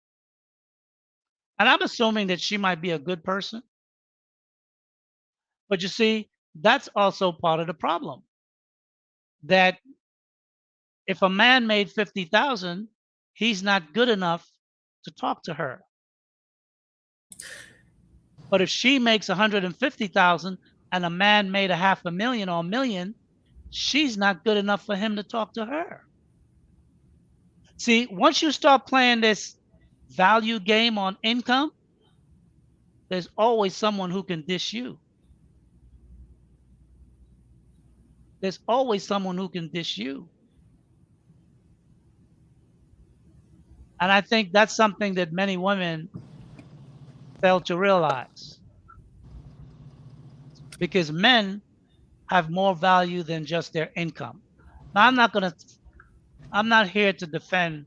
And I'm assuming that she might be a good person. But you see, that's also part of the problem. That if a man made 50,000, he's not good enough to talk to her. But if she makes 150,000 and a man made a 500,000 or a million, she's not good enough for him to talk to her. See, once you start playing this value game on income, there's always someone who can dish you. There's always someone who can dish you. And I think that's something that many women fail to realize, because men have more value than just their income. Now, I'm not here to defend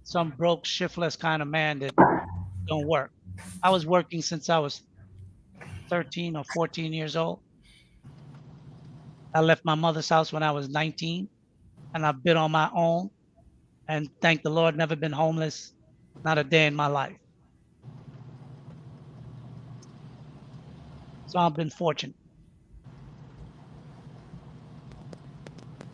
some broke, shiftless kind of man that don't work. I was working since I was 13 or 14 years old. I left my mother's house when I was 19, and I've been on my own, and thank the Lord, never been homeless, not a day in my life. So I've been fortunate.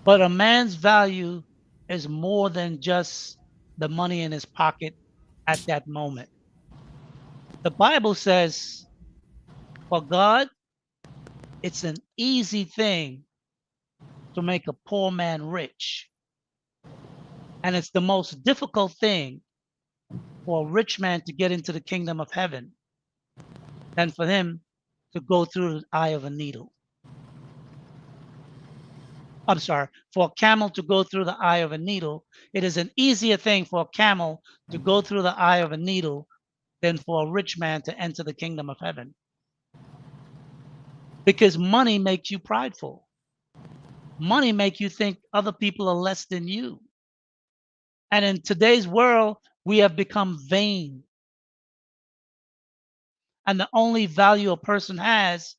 But a man's value is more than just the money in his pocket at that moment. The Bible says, for God, it's an easy thing to make a poor man rich. And it's the most difficult thing for a rich man to get into the kingdom of heaven than for him to go through the eye of a needle. I'm sorry, for a camel to go through the eye of a needle, it is an easier thing for a camel to go through the eye of a needle than for a rich man to enter the kingdom of heaven. Because money makes you prideful. Money makes you think other people are less than you. And in today's world, we have become vain. And the only value a person has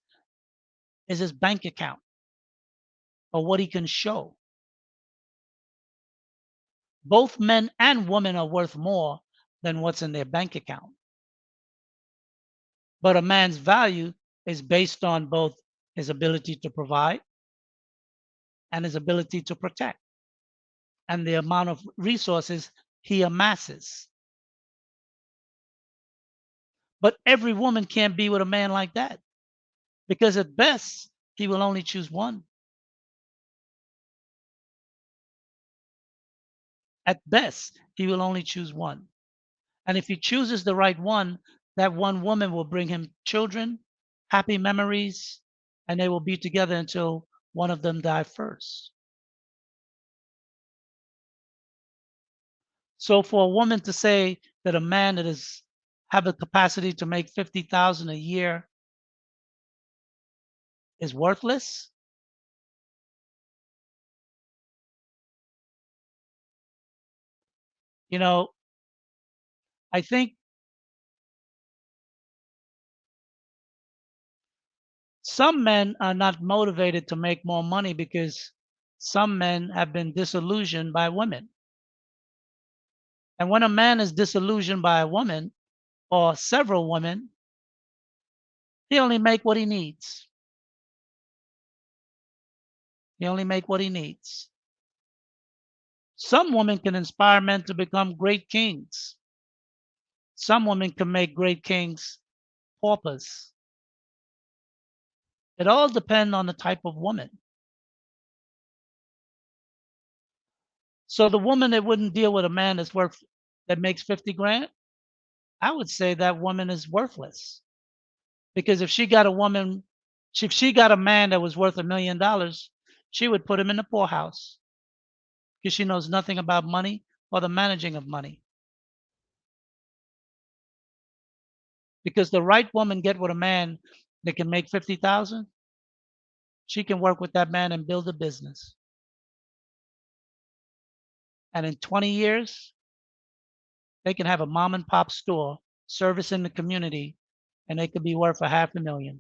is his bank account or what he can show. Both men and women are worth more than what's in their bank account. But a man's value is based on both his ability to provide and his ability to protect, and the amount of resources he amasses. But every woman can't be with a man like that, because at best, he will only choose one. At best, he will only choose one. And if he chooses the right one, that one woman will bring him children, happy memories, and they will be together until one of them die first. So for a woman to say that a man that is have the capacity to make 50,000 a year is worthless, you know, I think some men are not motivated to make more money because some men have been disillusioned by women. And when a man is disillusioned by a woman or several women, he only make what he needs. He only make what he needs. Some women can inspire men to become great kings. Some women can make great kings paupers. It all depends on the type of woman. So the woman that wouldn't deal with a man that makes 50 grand, I would say that woman is worthless. Because if she got a man that was worth $1,000,000, she would put him in the poorhouse because she knows nothing about money or the managing of money. Because the right woman get with a man that can make 50,000, she can work with that man and build a business. And in 20 years, they can have a mom and pop store servicing the community, and they could be worth $500,000.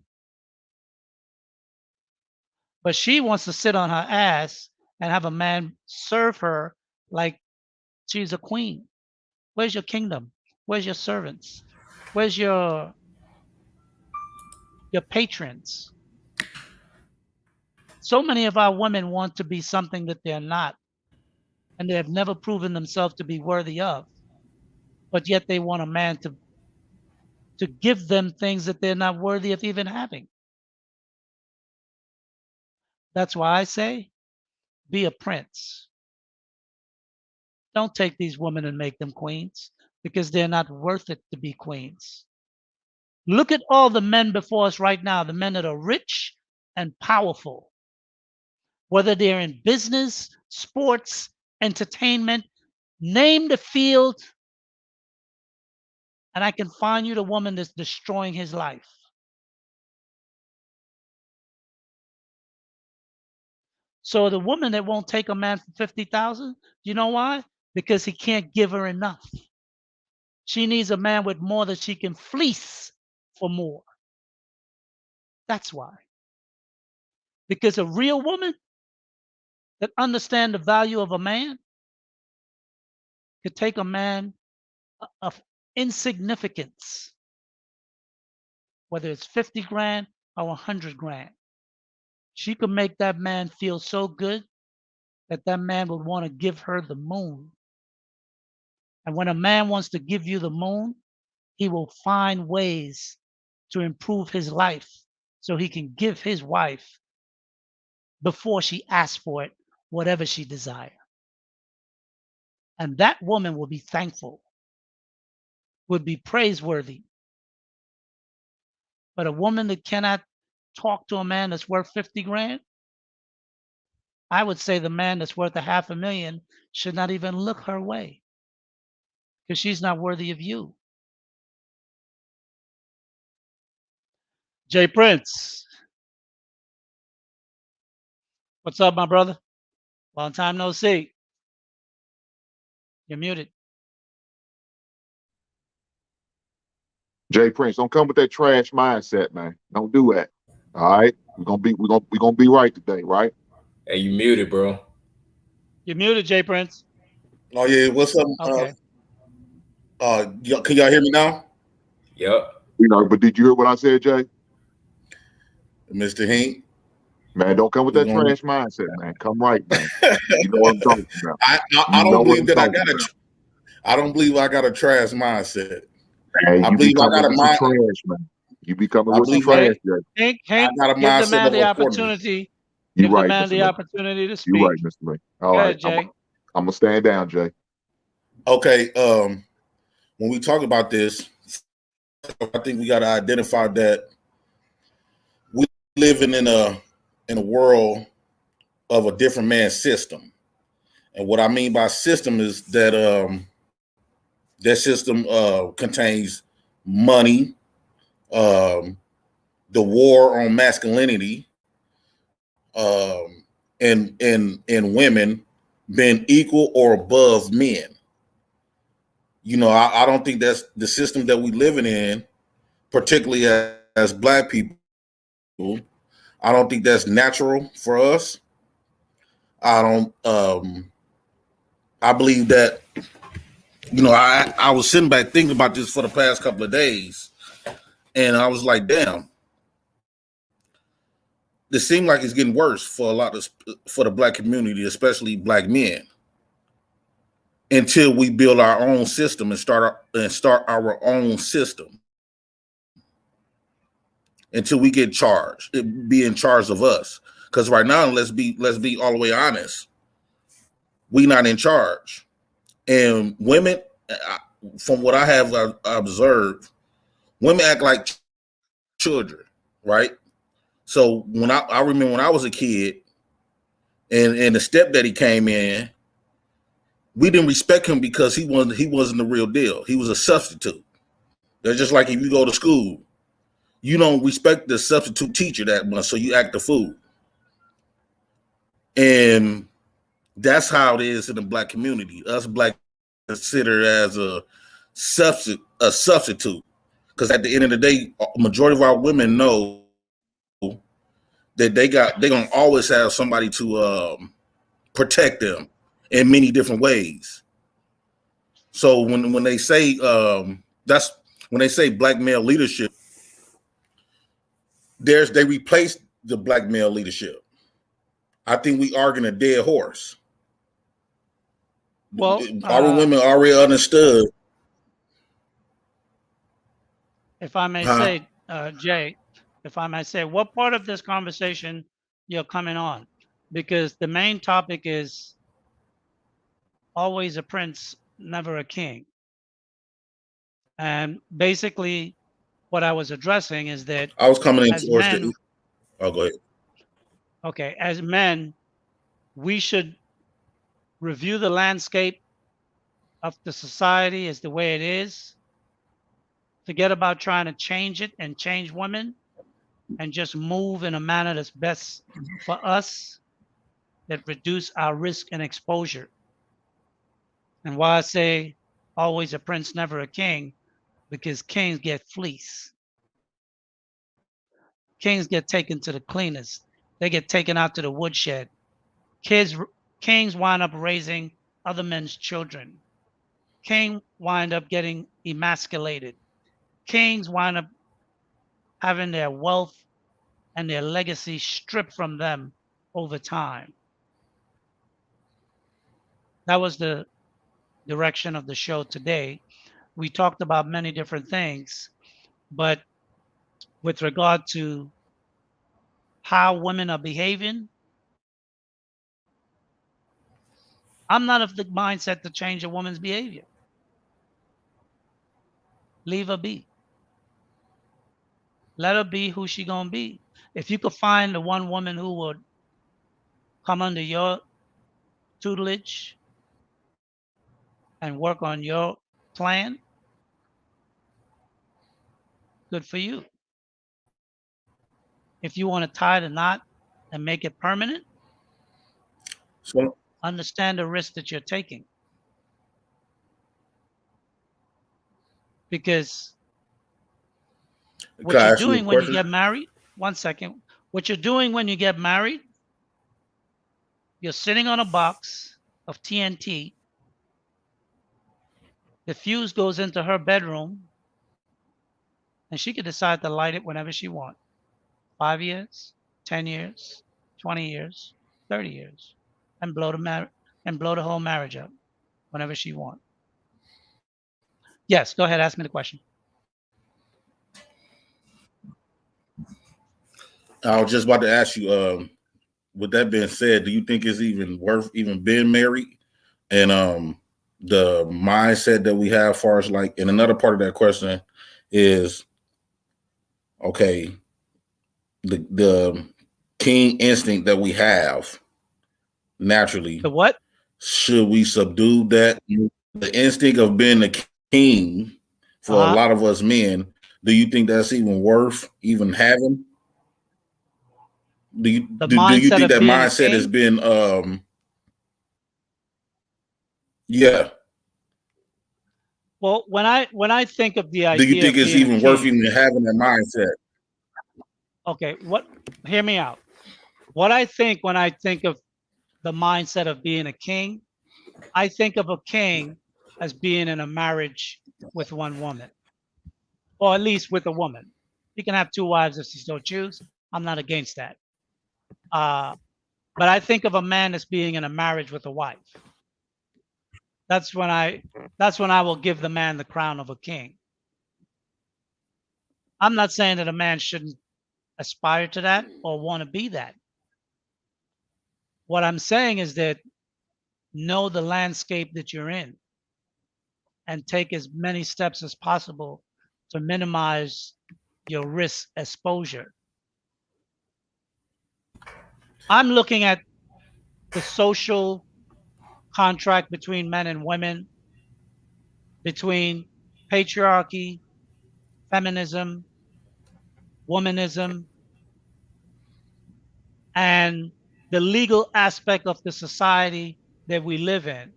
But she wants to sit on her ass and have a man serve her like she's a queen. Where's your kingdom? Where's your servants? Where's your patrons? So many of our women want to be something that they're not, and they have never proven themselves to be worthy of. But yet they want a man to give them things that they're not worthy of even having. That's why I say be a prince. Don't take these women and make them queens because they're not worth it to be queens. Look at all the men before us right now, the men that are rich and powerful, whether they're in business, sports, entertainment, name the field, and I can find you the woman that's destroying his life. So the woman that won't take a man for 50,000, you know why? Because he can't give her enough. She needs a man with more that she can fleece for more. That's why. Because a real woman that understands the value of a man could take a man of insignificance, whether it's 50 grand or 100 grand. She could make that man feel so good that that man would want to give her the moon. And when a man wants to give you the moon, he will find ways to improve his life so he can give his wife, before she asks for it, whatever she desires. And that woman will be thankful, would be praiseworthy. But a woman that cannot talk to a man that's worth 50 grand, I would say the man that's worth $500,000 should not even look her way because she's not worthy of you. Jay Prince, what's up, my brother? Long time no see. You're muted. Jay Prince, don't come with that trash mindset, man. Don't do that. All right, we're gonna be right today, right? Hey, you muted, bro. You're muted, Jay Prince. Oh yeah, what's up? Okay. Can y'all hear me now, Yep. But did you hear what I said, Jay? Mr. Hink? Man, don't come with We that gonna- trash mindset, man. Come right, man. You know what I'm talking about. I don't believe that I don't believe I got a trash mindset. Hey, I you believe be I coming got a with some mind. trash, man. You be coming I with some believe I- trash, Jay. Hank, I got a give the mindset man of the a quarter. opportunity. You Give the right, man Mr. the Lee. opportunity to speak. You right, Mr. Lee. All Go right, ahead, Jay. I'm gonna stand down, Jay. Okay, when we talk about this, I think we got to identify that we living in a world of a different man's system. And what I mean by system is that that system contains money, the war on masculinity, and women being equal or above men. I don't think that's the system that we living in, particularly as Black people. I don't think that's natural for us. I don't. I believe that. I was sitting back thinking about this for the past couple of days, and I was like, damn. It seems like it's getting worse for for the Black community, especially Black men, until we build our own system and start our own system. Until we get charged, it be in charge of us. Because right now, let's be all the way honest, we not in charge. And women, from what I have observed, women act like children, right? So when I remember when I was a kid, and the stepdaddy came in, we didn't respect him because he wasn't the real deal. He was a substitute. That's just like if you go to school, you don't respect the substitute teacher that much, so you act the fool. And that's how it is in the Black community. Us Black considered as a substitute. Because at the end of the day, a majority of our women know that they're gonna always have somebody to protect them in many different ways. So when they say that's when they say Black male leadership, they replace the Black male leadership. I think we arguing a dead horse. Well, our women already understood. If I may say, Jay, if I may say, what part of this conversation you're coming on? because the main topic is always a prince, never a king. And basically, what I was addressing is that I was coming in as towards men, the. Oh, go ahead. okay, as men, we should review the landscape of the society as the way it is, forget about trying to change it and change women, and just move in a manner that's best for us, that reduce our risk and exposure. And why I say always a prince, never a king, because kings get fleeced. Kings get taken to the cleaners. They get taken out to the woodshed. Kids, kings wind up raising other men's children. Kings wind up getting emasculated. Kings wind up having their wealth and their legacy stripped from them over time. That was the direction of the show today. We talked about many different things, but with regard to how women are behaving, I'm not of the mindset to change a woman's behavior. Leave her be. Let her be who she gonna be. If you could find the one woman who would come under your tutelage and work on your plan, good for you. If you want to tie the knot and make it permanent, So, understand the risk that you're taking. Because can what I you're ask you a doing when you question? get married, one second, what you're doing when you get married, you're sitting on a box of TNT. The fuse goes into her bedroom, and she can decide to light it whenever she wants. 5 years, 10 years, 20 years, 30 years, and blow the whole marriage up whenever she wants. Yes, go ahead, ask me the question. I was just about to ask you. With that being said, do you think it's even worth even being married? And the mindset that we have, far as like, and another part of that question is, okay, the king instinct that we have naturally. The what? Should we subdue that? The instinct of being a king for a lot of us men. Do you think that's even worth even having? Do you think that mindset has been yeah? Well, when I think of the Do you idea think of it's being a even worth king, even having that mindset? okay, hear me out. What I think when I think of the mindset of being a king, I think of a king as being in a marriage with one woman, or at least with a woman. He can have two wives if he so choose. I'm not against that. But I think of a man as being in a marriage with a wife. That's when I will give the man the crown of a king. I'm not saying that a man shouldn't aspire to that or want to be that. What I'm saying is that know the landscape that you're in and take as many steps as possible to minimize your risk exposure. I'm looking at the social contract between men and women, between patriarchy, feminism, womanism, and the legal aspect of the society that we live in.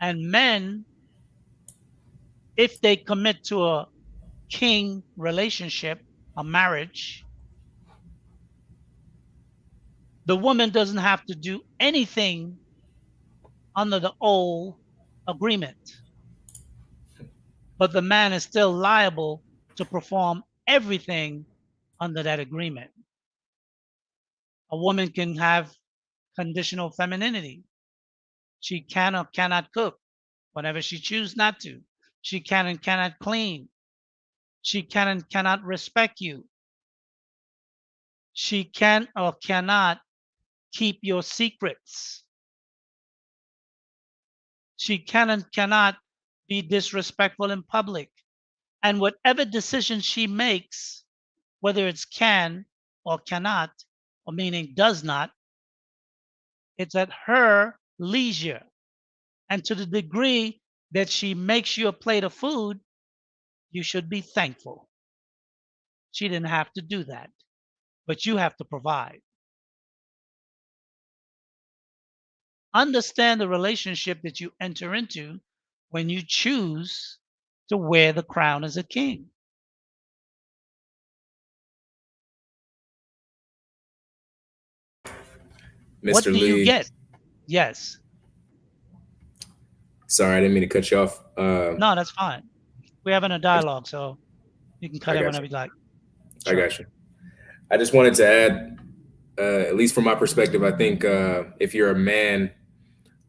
And men, if they commit to a king relationship, a marriage, the woman doesn't have to do anything under the old agreement, but the man is still liable to perform everything under that agreement. A woman can have conditional femininity. She can or cannot cook whenever she chooses not to. She can and cannot clean. She can and cannot respect you. She can or cannot keep your secrets. She cannot be disrespectful in public. And whatever decision she makes, whether it's can or cannot, or meaning does not, it's at her leisure. And to the degree that she makes you a plate of food, you should be thankful. She didn't have to do that, but you have to provide. Understand the relationship that you enter into when you choose to wear the crown as a king. What Mr. do you Lee, get? Yes. sorry, I didn't mean to cut you off. No, that's fine. We're having a dialogue, so you can cut I it got whenever you. you like. I got you. I just wanted to add, at least from my perspective, I think if you're a man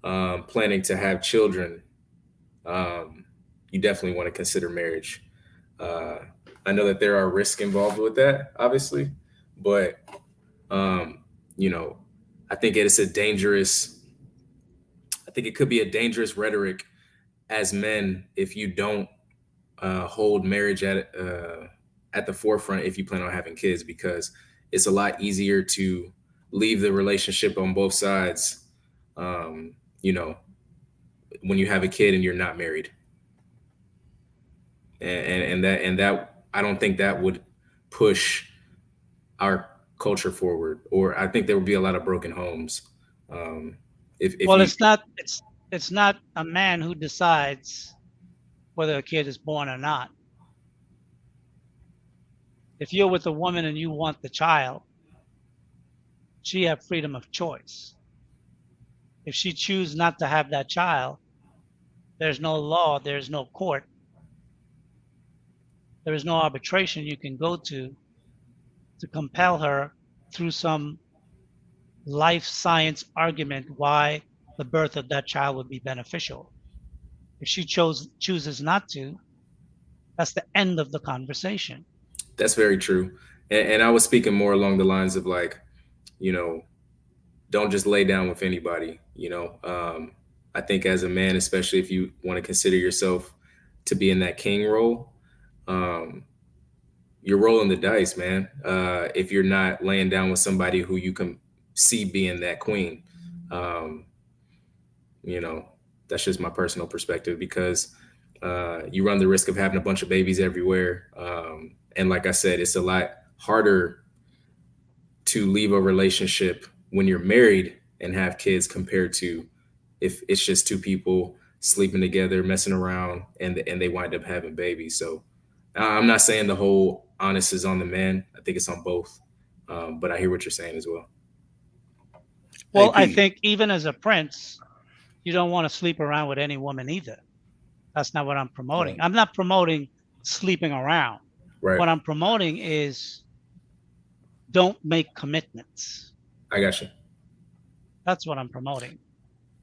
planning to have children, you definitely want to consider marriage. I know that there are risks involved with that, obviously, but you know, I think it could be a dangerous rhetoric as men if you don't hold marriage at the forefront if you plan on having kids, because it's a lot easier to leave the relationship on both sides, you know, when you have a kid and you're not married. And that I don't think that would push our culture forward, or I think there would be a lot of broken homes. If Well, you, it's not a man who decides whether a kid is born or not. If you're with a woman and you want the child, she have freedom of choice. If she chooses not to have that child, there's no law, there's no court, there is no arbitration you can go to compel her through some life science argument why the birth of that child would be beneficial. If she chooses not to, that's the end of the conversation. that's very true. And I was speaking more along the lines of like, you know, don't just lay down with anybody. You know, I think as a man, especially if you want to consider yourself to be in that king role, you're rolling the dice, man. If you're not laying down with somebody who you can see being that queen, you know, that's just my personal perspective, because you run the risk of having a bunch of babies everywhere. And like I said, it's a lot harder to leave a relationship when you're married and have kids compared to if it's just two people sleeping together, messing around, and they wind up having babies. So I'm not saying the whole onus is on the man. I think it's on both. But I hear what you're saying as well. Well, I AP. think even as a prince, you don't want to sleep around with any woman either. That's not what I'm promoting. Right. I'm not promoting sleeping around. Right. What I'm promoting is don't make commitments. I got you. That's what I'm promoting.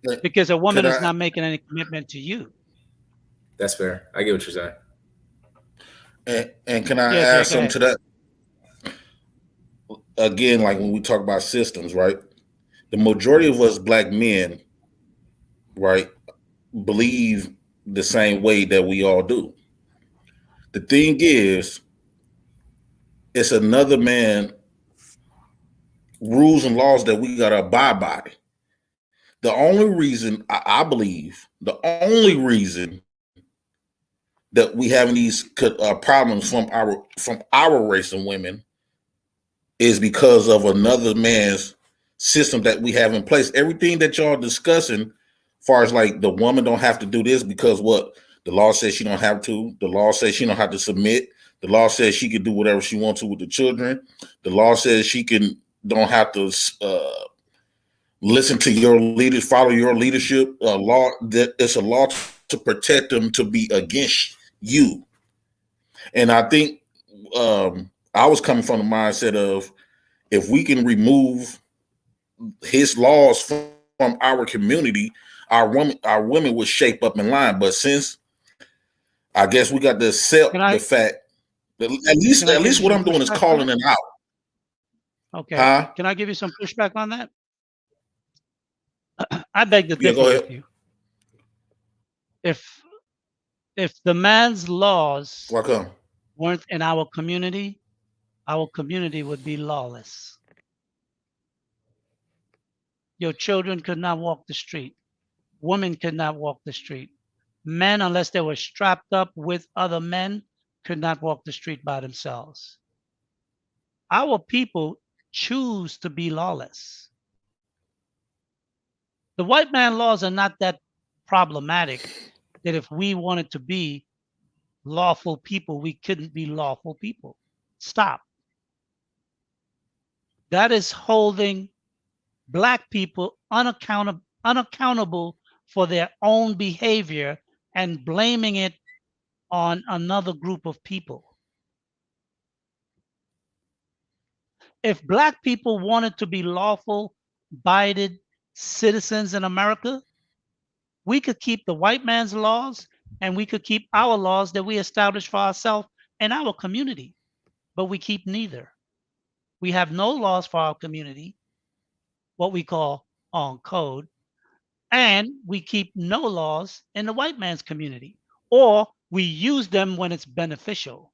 But Because a woman could is I, not making any commitment to you. That's fair. I get what you're saying. and can I Yeah, add go something ahead. to that? Again, like when we talk about systems, right? The majority of us black men, right, believe the same way that we all do. The thing is, it's another man rules and laws that we gotta abide by. The only reason I believe, the only reason that we having these problems from our race of women is because of another man's system that we have in place. Everything that y'all discussing, as far as like the woman don't have to do this because what the law says she don't have to. The law says she don't have to submit. The law says she can do whatever she wants to with the children. The law says she don't have to listen to your leaders, follow your leadership. Law that it's a law to protect them, to be against you. And I think I was coming from the mindset of if we can remove his laws from our community, our women would shape up in line. But since I guess we got to accept the fact that at least what I'm doing is calling it out. Okay. Huh? Can I give you some pushback on that? I beg to Yeah, differ go with ahead. you. If the man's laws Why come? weren't in our community would be lawless. Your children could not walk the street. Women could not walk the street. Men, unless they were strapped up with other men, could not walk the street by themselves. Our people choose to be lawless. The white man laws are not that problematic that if we wanted to be lawful people, we couldn't be lawful people. Stop. That is holding Black people unaccountable for their own behavior and blaming it on another group of people. If Black people wanted to be lawful, abided citizens in America, we could keep the white man's laws and we could keep our laws that we establish for ourselves in our community, but we keep neither. We have no laws for our community, what we call on code, and we keep no laws in the white man's community, or we use them when it's beneficial.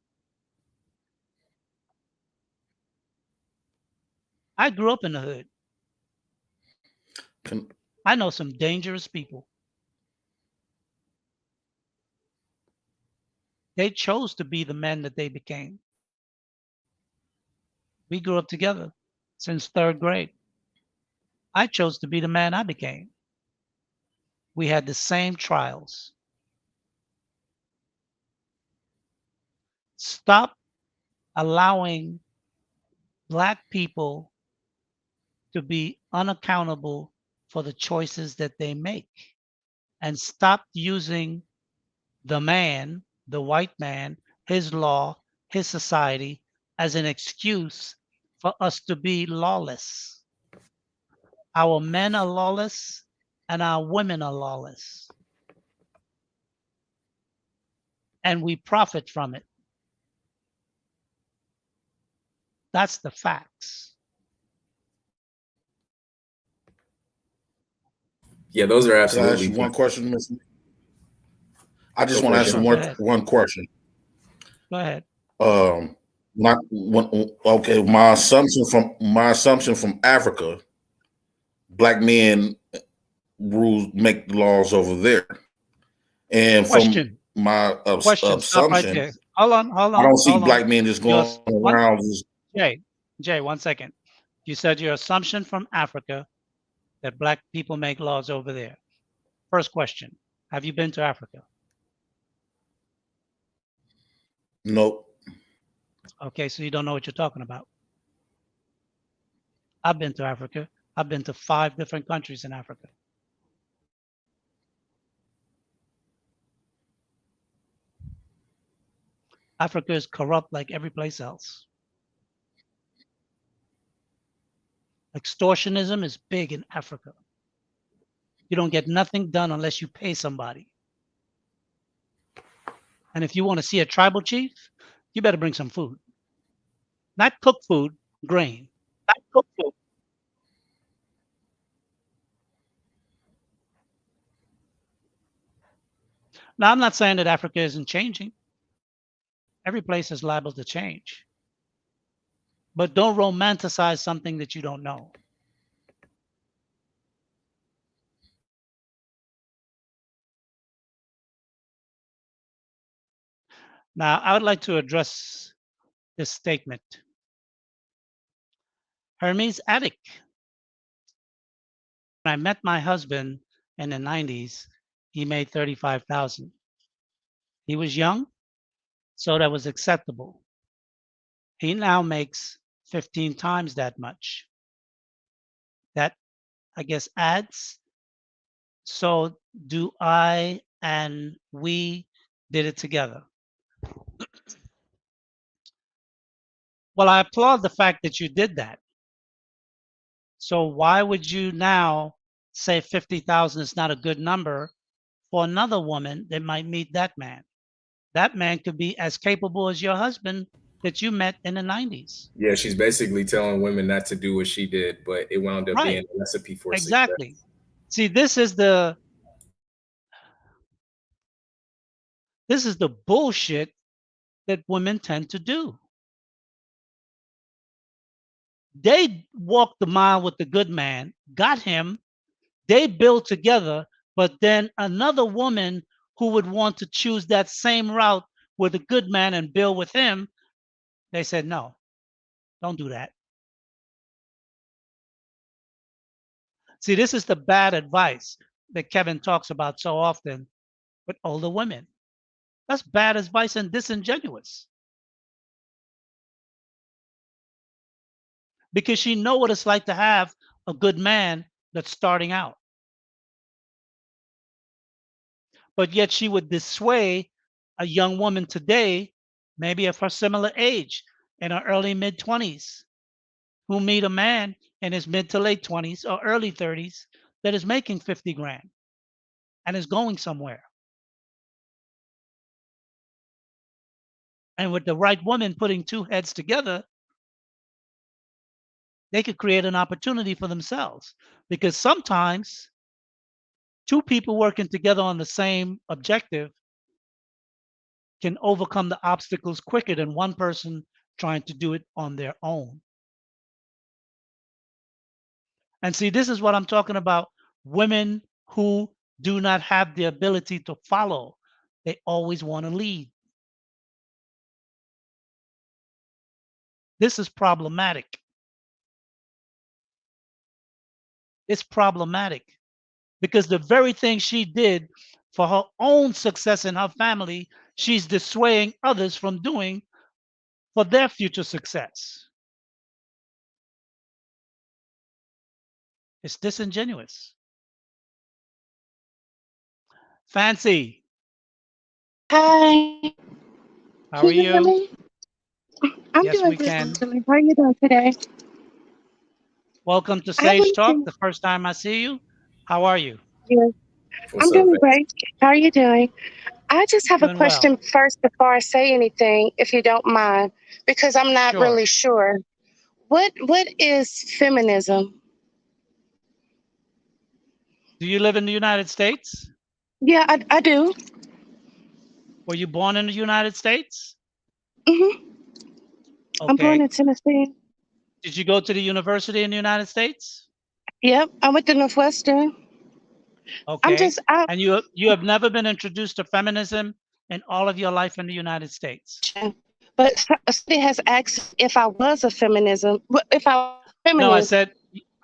I grew up in the hood. Can, I know some dangerous people. They chose to be the men that they became. We grew up together since 3rd grade. I chose to be the man I became. We had the same trials. Stop allowing Black people to be unaccountable for the choices that they make, and stop using the man, the white man, his law, his society as an excuse for us to be lawless. Our men are lawless and our women are lawless. And we profit from it. That's the facts. Yeah, those are can I ask absolutely you one facts. question, Miss? I just Go want for to it, ask you John. Go ahead. one question. Go ahead. Okay, my assumption from Africa, Black men make the laws over there, and from Question. my Question. Stop right assumption, there. Hold on. I don't see Black men just Your going one, around. Just, Jay, 1 second. You said your assumption from Africa that Black people make laws over there. First question. Have you been to Africa? nope. Okay, so you don't know what you're talking about. I've been to Africa. I've been to 5 different countries in Africa. Africa is corrupt like every place else. Extortionism is big in Africa. You don't get nothing done unless you pay somebody. And if you want to see a tribal chief, you better bring some food. Not cooked food, grain. Not cooked food. Now, I'm not saying that Africa isn't changing. Every place is liable to change. But don't romanticize something that you don't know. Now, I would like to address this statement. Hermes Attic. When I met my husband in the 90s, he made 35,000. He was young, so that was acceptable. He now makes 15 times that much. That, I guess, adds. So do I and we did it together. Well, I applaud the fact that you did that. So why would you now say 50,000 is not a good number for another woman that might meet that man? That man could be as capable as your husband that you met in the 90s. Yeah, she's basically telling women not to do what she did, but it wound up being Right. a recipe for success. Exactly. See, this is the bullshit that women tend to do. They walked the mile with the good man, got him, they build together, but then another woman who would want to choose that same route with a good man and build with him, they said, no, don't do that. See, this is the bad advice that Kevin talks about so often with older women. That's bad advice and disingenuous. Because she know what it's like to have a good man that's starting out. But yet she would dissuade a young woman today, maybe of her similar age, in her early mid-20s, who meet a man in his mid to late 20s or early 30s that is making 50 grand and is going somewhere. And with the right woman putting two heads together, they could create an opportunity for themselves. Because sometimes two people working together on the same objective can overcome the obstacles quicker than one person trying to do it on their own. And see, this is what I'm talking about. Women who do not have the ability to follow, they always want to lead. This is problematic. It's problematic because the very thing she did for her own success in her family, she's dissuading others from doing for their future success. It's disingenuous. Fancy, Hi, how can are you hear you? me? I'm Yes, doing we good, can. Lily. How are you doing today? Welcome to I Sage want Talk. to The first time I see you. How are you? yeah, What's I'm up, doing Fancy? great. How are you doing? I just have a Doing well. question first before I say anything, if you don't mind, because I'm not Sure. really sure. What is feminism? Do you live in the United States? Yeah, I do. Were you born in the United States? hmm I'm born Okay. in Tennessee. Did you go to the university in the United States? Yep, I went to Northwestern. I'm Okay. just I And you have never been introduced to feminism in all of your life in the United States? but somebody has asked if I was a feminism, if I No, I feminist, said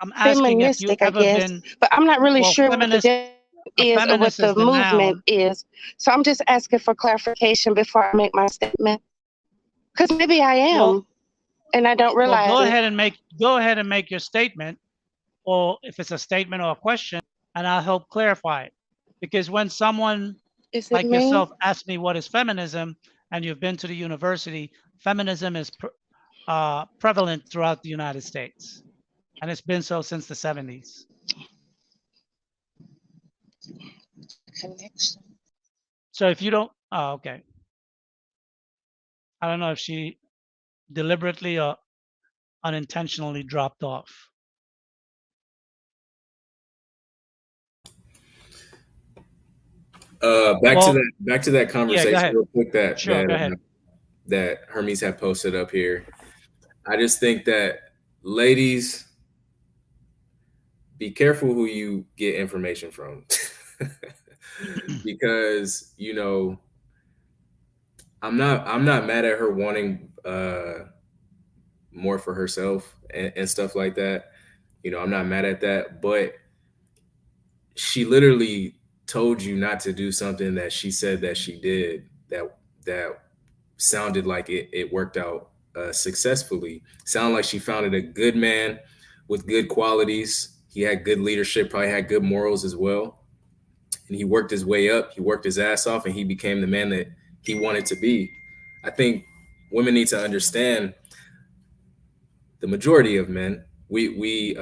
I'm asking if you feministic, I ever guess. been, But I'm not really well, sure what the difference a is or what feminist is the the movement noun. is. So I'm just asking for clarification before I make my statement. Because maybe I Well, am and I don't realize go it. ahead and make your statement, or if it's a statement or a question, and I'll help clarify it. Because when someone Is it like me? yourself asks me what is feminism, and you've been to the university, feminism is prevalent throughout the United States, and it's been so since the 70s. Connection. So if you don't, oh, okay. I don't know if she deliberately or unintentionally dropped off. Back to Well, that yeah, go conversation ahead. real quick Sure, go ahead. that Hermes had posted up here. I just think that ladies, be careful who you get information from. Because, I'm not mad at her wanting more for herself and stuff like that. I'm not mad at that, but she literally told you not to do something that she said that she did that sounded like it worked out successfully. Sounded like she founded a good man with good qualities. He had good leadership, probably had good morals as well. And he worked his way up. He worked his ass off, and he became the man that he wanted to be. I think women need to understand, the majority of men, we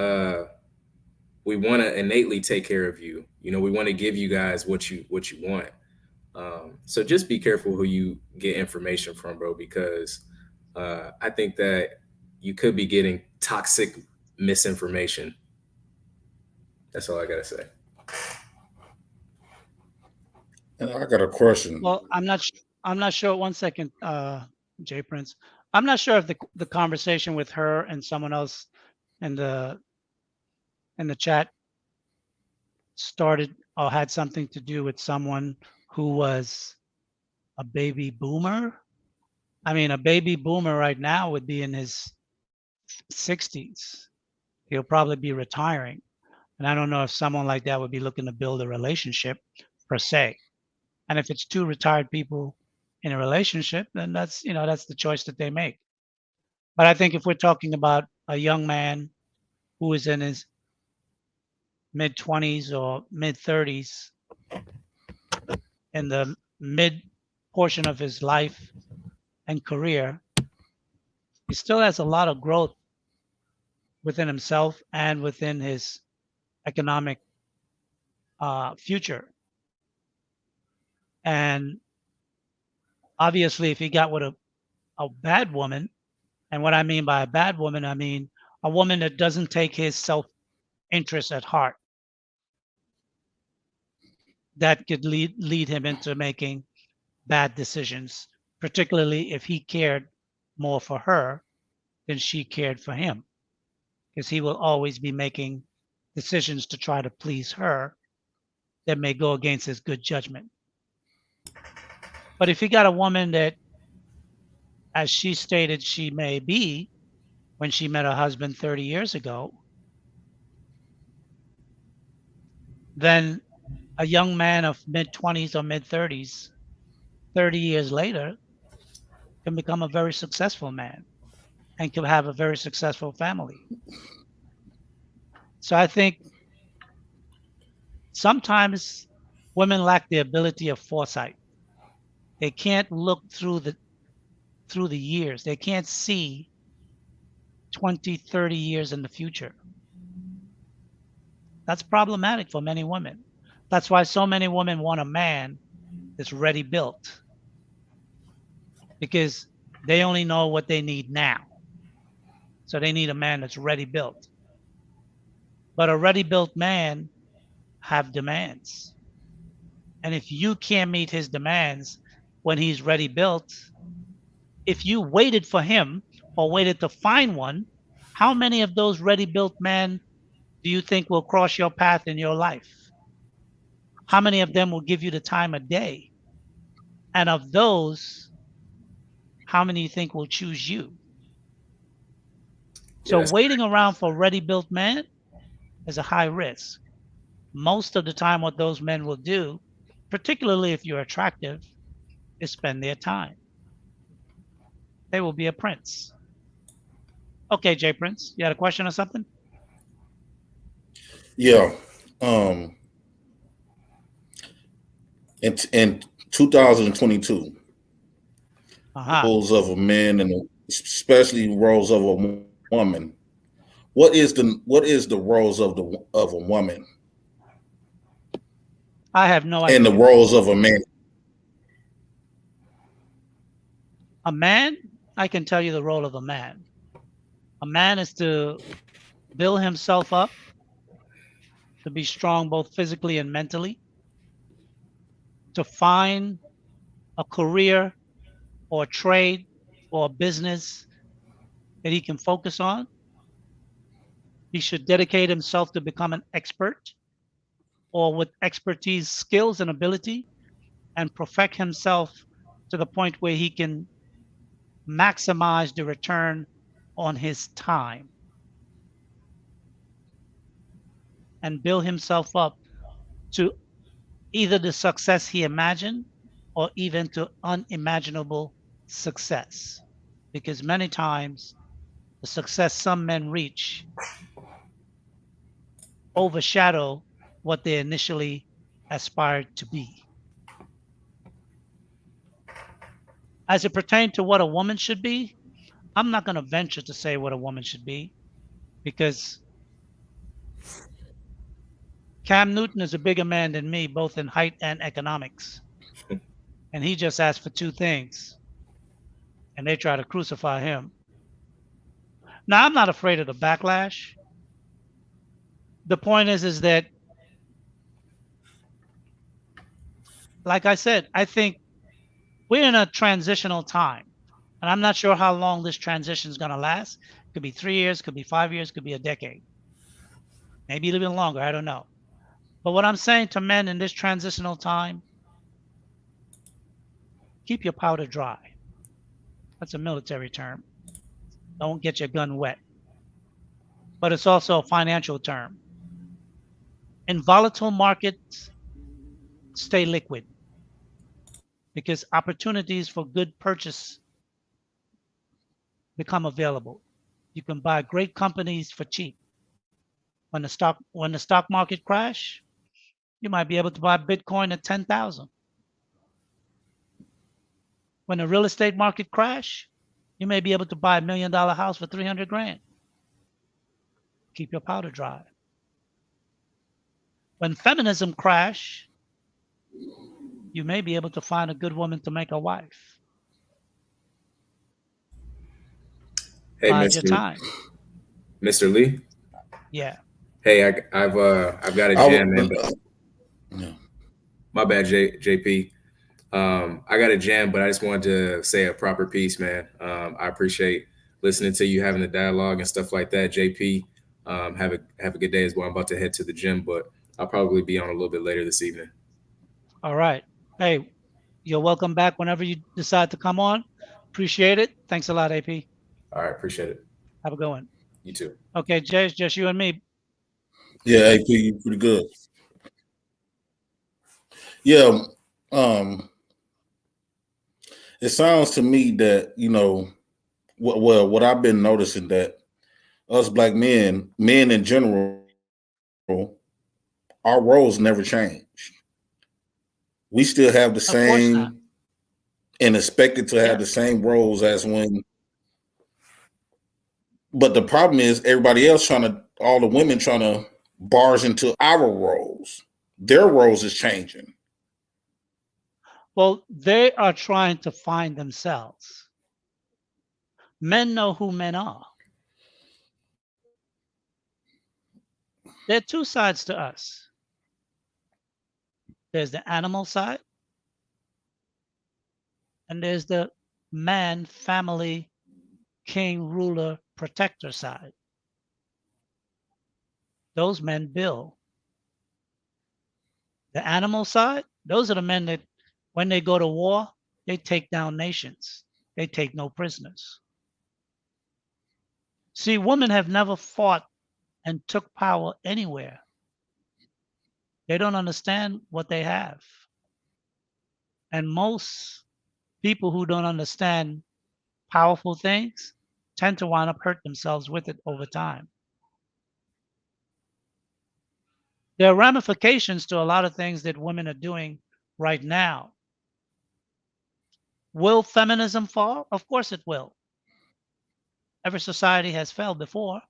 want to innately take care of you. We want to give you guys what you want. So just be careful who you get information from, bro, because I think that you could be getting toxic misinformation. That's all I gotta say. And I got a question. Well, I'm not sure. One second, Jay Prince. I'm not sure if the conversation with her and someone else in the chat started or had something to do with someone who was a baby boomer. I mean, a baby boomer right now would be in his 60s. He'll probably be retiring. And I don't know if someone like that would be looking to build a relationship per se. And if it's two retired people in a relationship, then that's, that's the choice that they make. But I think if we're talking about a young man who is in his mid 20s or mid 30s, in the mid portion of his life and career, he still has a lot of growth within himself and within his economic future. And obviously, if he got with a bad woman, and what I mean by a bad woman, I mean a woman that doesn't take his self-interest at heart, that could lead him into making bad decisions, particularly if he cared more for her than she cared for him, because he will always be making decisions to try to please her that may go against his good judgment. But if he got a woman that, as she stated she may be when she met her husband 30 years ago, then a young man of mid 20s or mid 30s, 30 years later, can become a very successful man and can have a very successful family. So I think sometimes women lack the ability of foresight. They can't look through the years. They can't see 20, 30 years in the future. That's problematic for many women. That's why so many women want a man that's ready built, because they only know what they need now. So they need a man that's ready built. But a ready built man have demands. And if you can't meet his demands when he's ready built, if you waited for him or waited to find one, how many of those ready built men do you think will cross your path in your life? How many of them will give you the time of day? And of those, how many you think will choose you? So Yes. waiting around for ready built men is a high risk. Most of the time, what those men will do, particularly if you're attractive, is spend their time. They will be a prince. Okay, Jay Prince, you had a question or something? Yeah. In 2022, roles of a man and especially roles of a woman. What is the roles of a woman? I have no idea. And the roles of a man. A man, I can tell you the role of a man. A man is to build himself up, to be strong both physically and mentally, to find a career or a trade or a business that he can focus on. He should dedicate himself to become an expert, or with expertise, skills, and ability, and perfect himself to the point where he can maximize the return on his time and build himself up to either the success he imagined or even to unimaginable success. Because many times the success some men reach overshadow what they initially aspired to be. As it pertains to what a woman should be, I'm not going to venture to say what a woman should be, because Cam Newton is a bigger man than me, both in height and economics. And he just asked for two things, and they try to crucify him. Now, I'm not afraid of the backlash. The point is that like I said, I think we're in a transitional time. And I'm not sure how long this transition is going to last. Could be 3 years, could be 5 years, could be a decade, maybe even longer. I don't know. But what I'm saying to men in this transitional time, keep your powder dry. That's a military term. Don't get your gun wet. But it's also a financial term. In volatile markets, stay liquid because opportunities for good purchase become available. You can buy great companies for cheap. When the stock market crash, you might be able to buy Bitcoin at 10,000. When the real estate market crash, you may be able to buy $1 million house for 300 grand. Keep your powder dry. When feminism crash, you may be able to find a good woman to make a wife. Hey, Bide your time. Mr. Lee. Yeah. Hey, I've got a jam, man. Yeah. My bad, JP. I got a jam, but I just wanted to say a proper piece, man. I appreciate listening to you, having the dialogue and stuff like that. JP, have a good day as well. I'm about to head to the gym, but I'll probably be on a little bit later this evening. All right. Hey, you're welcome back whenever you decide to come on. Appreciate it. Thanks a lot, AP. All right, appreciate it. Have a good one. You too. Okay, Jay, it's just you and me. Yeah, AP, you pretty good. Yeah, it sounds to me that, you know, what I've been noticing that us black men in general, our roles never change. We still have the same and expected to have the same roles as when. But the problem is everybody else all the women trying to barge into our roles. Their roles is changing. Well, they are trying to find themselves. Men know who men are. There are two sides to us. There's the animal side, and there's the man, family, king, ruler, protector side. Those men build. The animal side, those are the men that when they go to war, they take down nations. They take no prisoners. See, women have never fought and took power anywhere. They don't understand what they have. And most people who don't understand powerful things tend to wind up hurt themselves with it over time. There are ramifications to a lot of things that women are doing right now. Will feminism fall? Of course it will. Every society has failed before.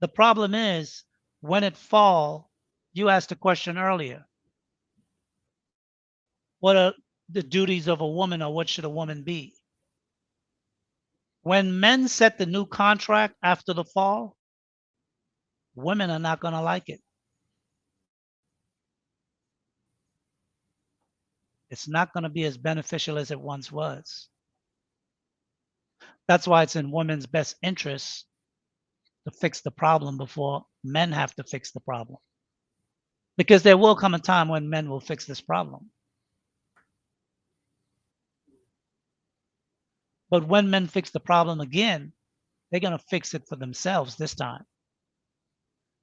The problem is when it falls, you asked a question earlier. What are the duties of a woman, or what should a woman be? When men set the new contract after the fall, women are not going to like it. It's not going to be as beneficial as it once was. That's why it's in women's best interest to fix the problem before men have to fix the problem. Because there will come a time when men will fix this problem. But when men fix the problem again, they're going to fix it for themselves this time.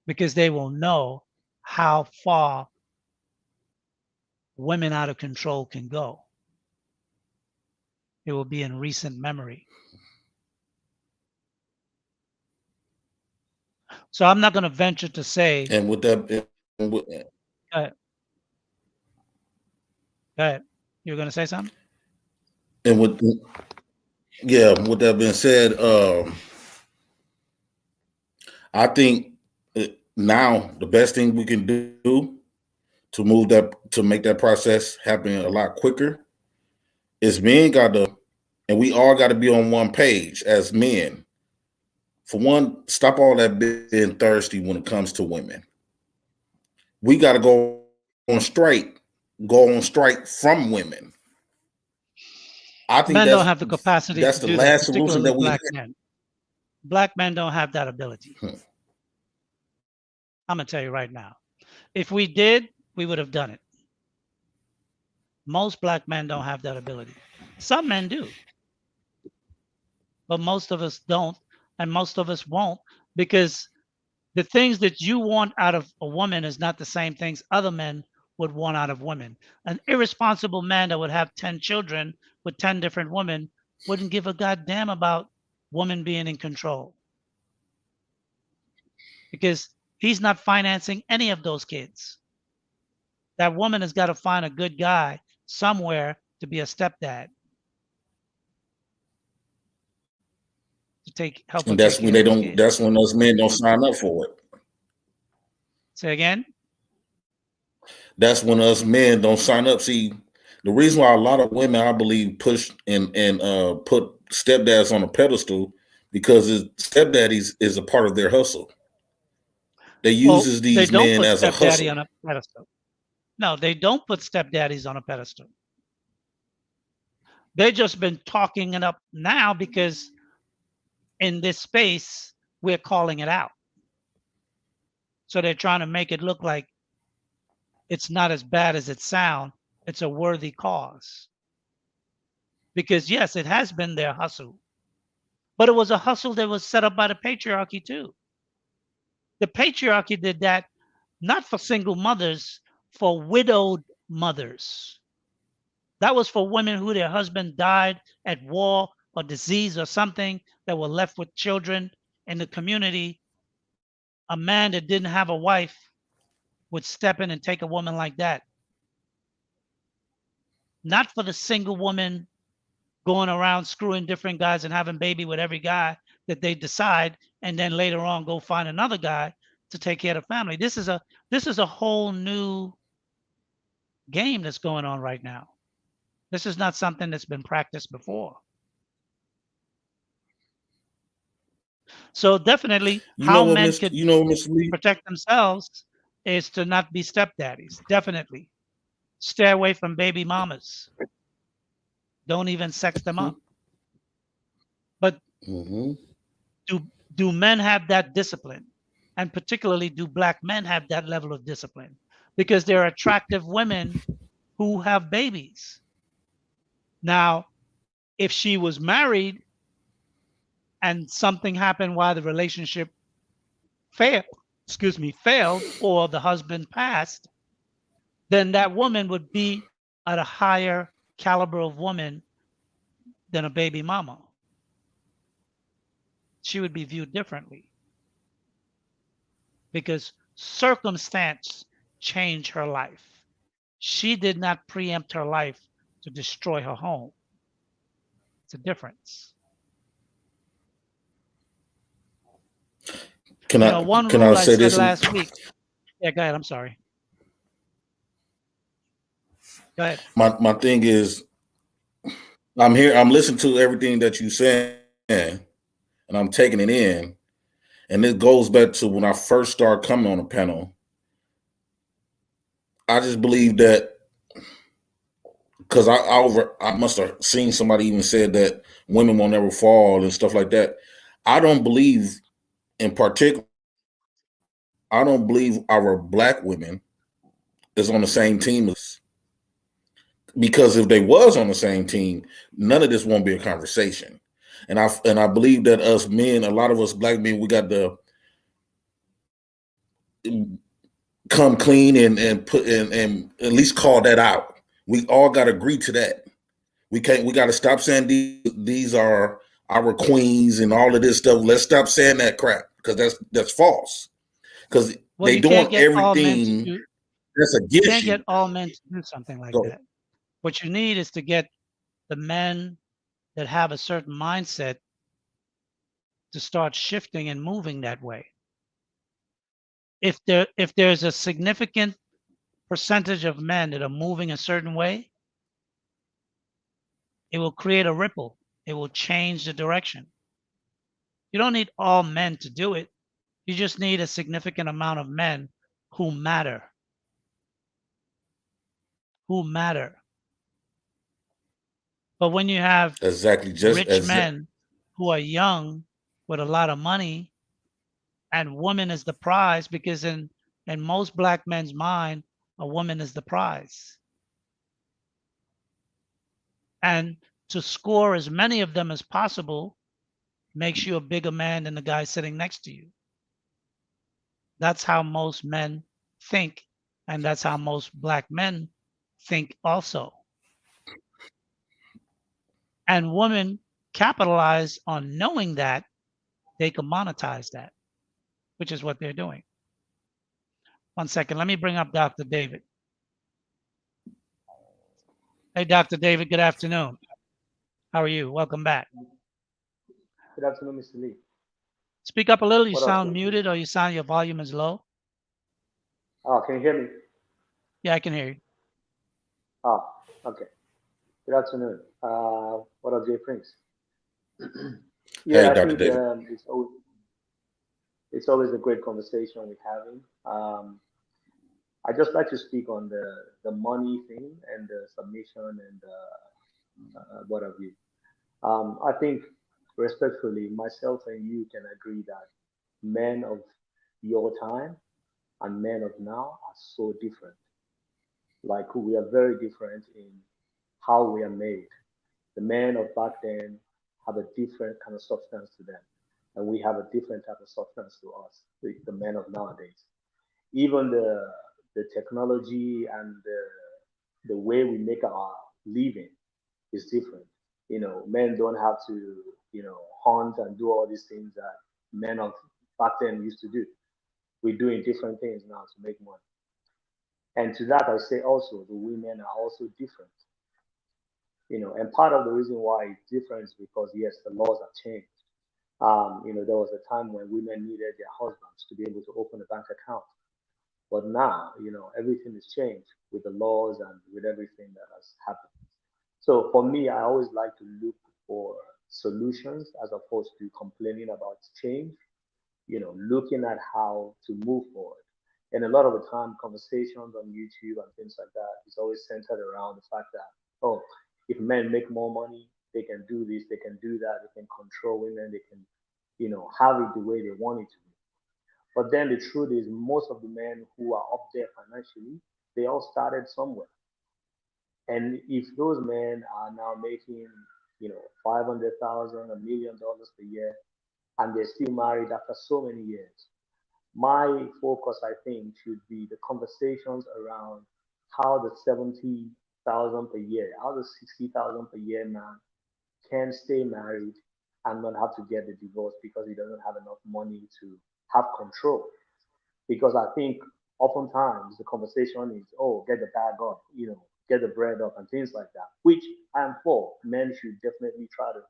Because they will know how far women out of control can go. It will be in recent memory. So I'm not going to venture to say. And with that, Go ahead. Go ahead. You were going to say something? And with that being said, I think now the best thing we can do to make that process happen a lot quicker is and we all got to be on one page as men. For one, stop all that being thirsty when it comes to women. We got to go go on strike from women. I think Men don't have the capacity that's to the do that, last solution particularly that we black have. men. Black men don't have that ability. I'm gonna tell you right now. If we did, we would have done it. Most black men don't have that ability. Some men do, but most of us don't, and most of us won't, because the things that you want out of a woman is not the same things other men would want out of women. An irresponsible man that would have 10 children with 10 different women wouldn't give a goddamn about women being in control, because he's not financing any of those kids. That woman has got to find a good guy somewhere to be a stepdad, to help her And take that's when care of those kids. that's when us men don't sign up for it. Say again? That's when us men don't sign up. See, the reason why a lot of women, I believe, push and put stepdads on a pedestal, because stepdaddies is a part of their hustle. They uses They these don't men put as a stepdaddy hustle. on a pedestal. No, they don't put stepdaddies on a pedestal. They've just been talking it up now because in this space, we're calling it out. So they're trying to make it look like it's not as bad as it sounds. It's a worthy cause. Because yes, it has been their hustle, but it was a hustle that was set up by the patriarchy too. The patriarchy did that not for single mothers, for widowed mothers. That was for women who their husband died at war or disease or something, that were left with children in the community. A man that didn't have a wife would step in and take a woman like that. Not for the single woman going around screwing different guys and having baby with every guy that they decide, and then later on go find another guy to take care of the family. This is a whole new game that's going on right now. This is not something that's been practiced before. So definitely how men could protect themselves is to not be stepdaddies. Definitely. Stay away from baby mamas. Don't even sex them up. But do men have that discipline? And particularly, do black men have that level of discipline? Because there are attractive women who have babies. Now, if she was married and something happened while the relationship failed, or the husband passed, then that woman would be at a higher caliber of woman than a baby mama. She would be viewed differently because circumstance changed her life. She did not preempt her life to destroy her home. It's a difference. One rule I said last week. Yeah, go ahead. I'm sorry. Go ahead. My thing is, I'm here. I'm listening to everything that you saying, and I'm taking it in. And it goes back to when I first started coming on the panel. I just believe that, because I must have seen somebody even said that women will never fall and stuff like that. I don't believe, in particular, I don't believe our black women is on the same team as us. Because if they was on the same team, none of this won't be a conversation. And I believe that us men, a lot of us black men, we got to come clean and put and at least call that out. We all got to agree to that. We got to stop saying these are our queens and all of this stuff. Let's stop saying that crap, because that's false. Because they doing everything that's against you. You can't get all men to do something like that. What you need is to get the men that have a certain mindset to start shifting and moving that way. If there's a significant percentage of men that are moving a certain way, it will create a ripple. It will change the direction. You don't need all men to do it. You just need a significant amount of men who matter. who matter. But when you have Exactly. Just rich as men who are young with a lot of money, and woman is the prize, because in most black men's mind, a woman is the prize. And to score as many of them as possible makes you a bigger man than the guy sitting next to you. That's how most men think, and that's how most black men think also. And women capitalize on knowing that they can monetize that, which is what they're doing. 1 second, let me bring up Dr. David. Hey, Dr. David, good afternoon. How are you? Welcome back. Good afternoon, Mr. Lee. Speak up a little. You What up? sound muted, or you sound your volume is low. Oh, can you hear me? Yeah, I can hear you. Oh, okay. Good afternoon. What up, Jay Prince? hey, Yeah, I Dr. think David. it's always a great conversation we're having. I just like to speak on the money thing and the submission and what have you. I think respectfully, myself and you can agree that men of your time and men of now are so different. Like we are very different in how we are made. The men of back then have a different kind of substance to them, and we have a different type of substance to us, the men of nowadays. Even the technology and the way we make our living is different. Men don't have to, hunt and do all these things that men of back then used to do. We're doing different things now to make money. And to that, I say also the women are also different. And part of the reason why it's different is because yes, the laws have changed. There was a time when women needed their husbands to be able to open a bank account, but now, everything has changed with the laws and with everything that has happened. So for me, I always like to look for solutions as opposed to complaining about change, looking at how to move forward. And a lot of the time, conversations on YouTube and things like that is always centered around the fact that, oh, if men make more money, they can do this, they can do that, they can control women, they can, have it the way they want it to be. But then the truth is, most of the men who are up there financially, they all started somewhere. And if those men are now making, 500,000, $1 million per year, and they're still married after so many years, my focus, I think, should be the conversations around how the 70,000 per year, how the 60,000 per year man can stay married and not have to get a divorce because he doesn't have enough money to have control. Because I think oftentimes the conversation is, oh, get the bag up, get the bread up and things like that, which I'm for. Men should definitely try to,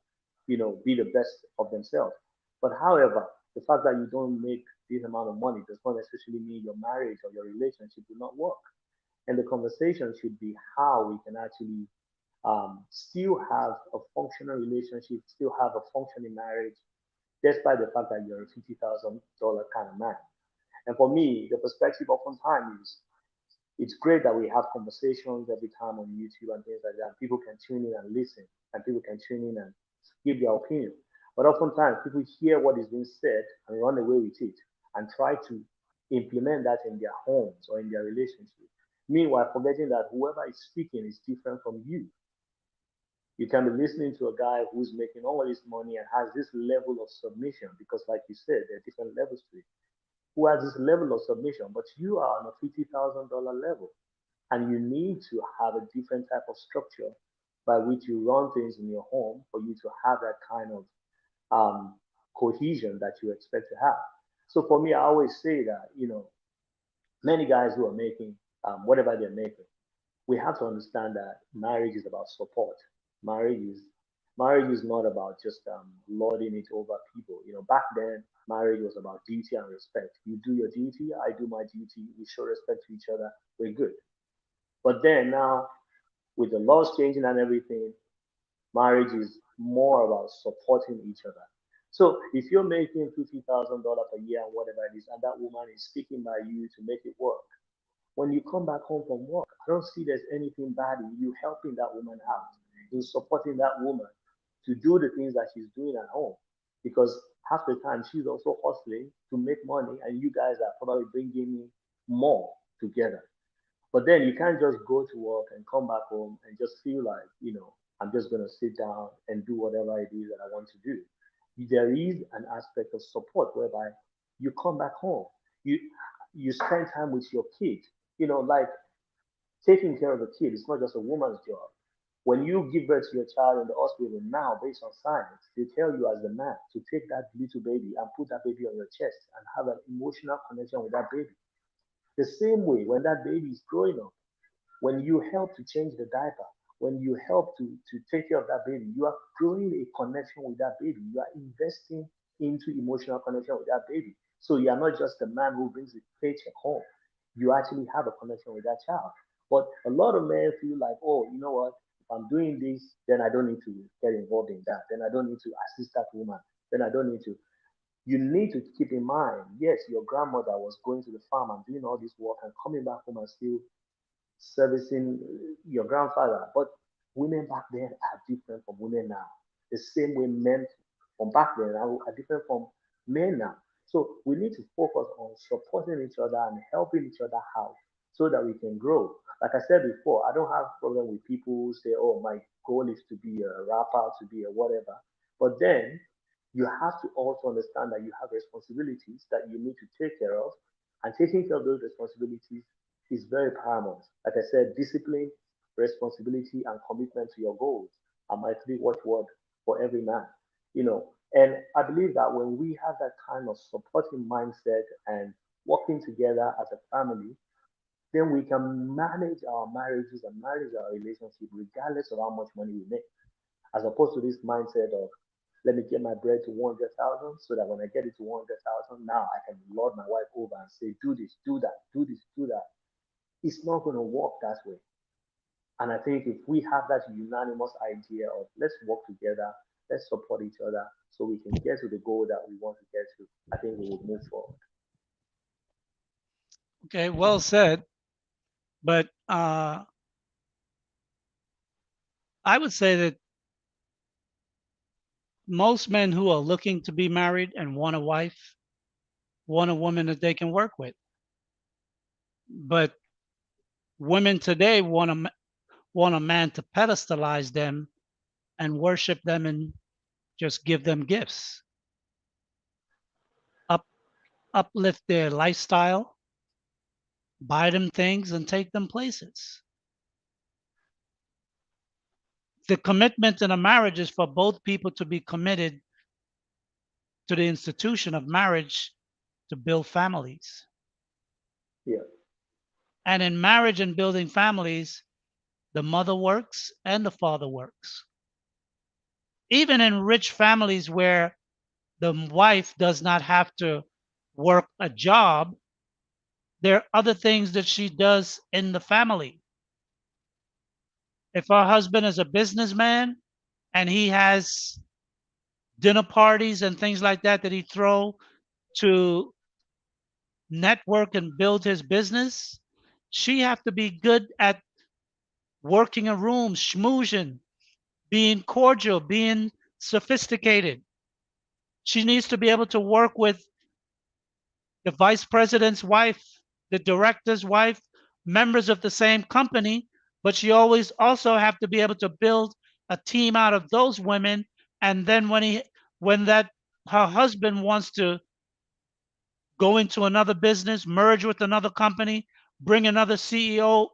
be the best of themselves. But however, the fact that you don't make this amount of money does not necessarily mean your marriage or your relationship will not work. And the conversation should be how we can actually still have a functional relationship, still have a functioning marriage, despite the fact that you're a $50,000 kind of man. And for me, the perspective oftentimes is it's great that we have conversations every time on YouTube and things like that. People can tune in and listen, and people can tune in and give their opinion. But oftentimes, people hear what is being said and run away with it and try to implement that in their homes or in their relationship. Meanwhile, forgetting that whoever is speaking is different from you. You can be listening to a guy who's making all this money and has this level of submission because, like you said, there are different levels to it, who has this level of submission, but you are on a $50,000 level and you need to have a different type of structure by which you run things in your home for you to have that kind of cohesion that you expect to have. So for me, I always say that, many guys who are making whatever they're making, we have to understand that marriage is about support. Marriage is marriage is not about just lording it over people. Back then, marriage was about duty and respect. You do your duty, I do my duty. We show respect to each other. We're good. But then now, with the laws changing and everything, marriage is more about supporting each other. So if you're making $50,000 a year and whatever it is, and that woman is sticking by you to make it work, When you come back home from work, I don't see there's anything bad in you helping that woman out, in supporting that woman to do the things that she's doing at home. Because half the time she's also hustling to make money, and you guys are probably bringing in more together. But then you can't just go to work and come back home and just feel like, I'm just going to sit down and do whatever it is that I want to do. There is an aspect of support whereby you come back home, you you spend time with your kid. Like taking care of a kid is not just a woman's job. When you give birth to your child in the hospital now, based on science, they tell you as the man to take that little baby and put that baby on your chest and have an emotional connection with that baby. The same way, when that baby is growing up, when you help to change the diaper, when you help to take care of that baby, you are growing a connection with that baby. You are investing into emotional connection with that baby. So you are not just the man who brings the paycheck home. You actually have a connection with that child. But a lot of men feel like, oh, you know what? If I'm doing this, then I don't need to get involved in that. Then I don't need to assist that woman. Then I don't need to. You need to keep in mind, yes, your grandmother was going to the farm and doing all this work and coming back home and still servicing your grandfather. But women back then are different from women now. The same way men from back then are different from men now. So we need to focus on supporting each other and helping each other out so that we can grow. Like I said before, I don't have problem with people who say, "Oh, my goal is to be a rapper, to be a whatever." But then you have to also understand that you have responsibilities that you need to take care of, and taking care of those responsibilities is very paramount. Like I said, discipline, responsibility, and commitment to your goals are my three watchword for every man. And I believe that when we have that kind of supporting mindset and working together as a family, then we can manage our marriages and manage our relationship regardless of how much money we make, as opposed to this mindset of let me get my bread to 100,000 so that when I get it to 100,000, now I can lord my wife over and say, do this, do that, do this, do that. It's not going to work that way. And I think if we have that unanimous idea of let's work together, let's support each other so we can get to the goal that we want to get to, I think we will move forward. Okay, well said. But I would say that most men who are looking to be married and want a wife want a woman that they can work with. But women today want a man to pedestalize them and worship them and just give them gifts, up uplift their lifestyle, buy them things, and take them places. The commitment in a marriage is for both people to be committed to the institution of marriage to build families. Yeah. And in marriage and building families, the mother works and the father works. Even in rich families where the wife does not have to work a job, there are other things that she does in the family. If her husband is a businessman and he has dinner parties and things like that that he throw to network and build his business, she have to be good at working a room, schmoozing, being cordial, being sophisticated. She needs to be able to work with the vice president's wife, the director's wife, members of the same company, but she always also have to be able to build a team out of those women. And then when that her husband wants to go into another business, merge with another company, bring another CEO,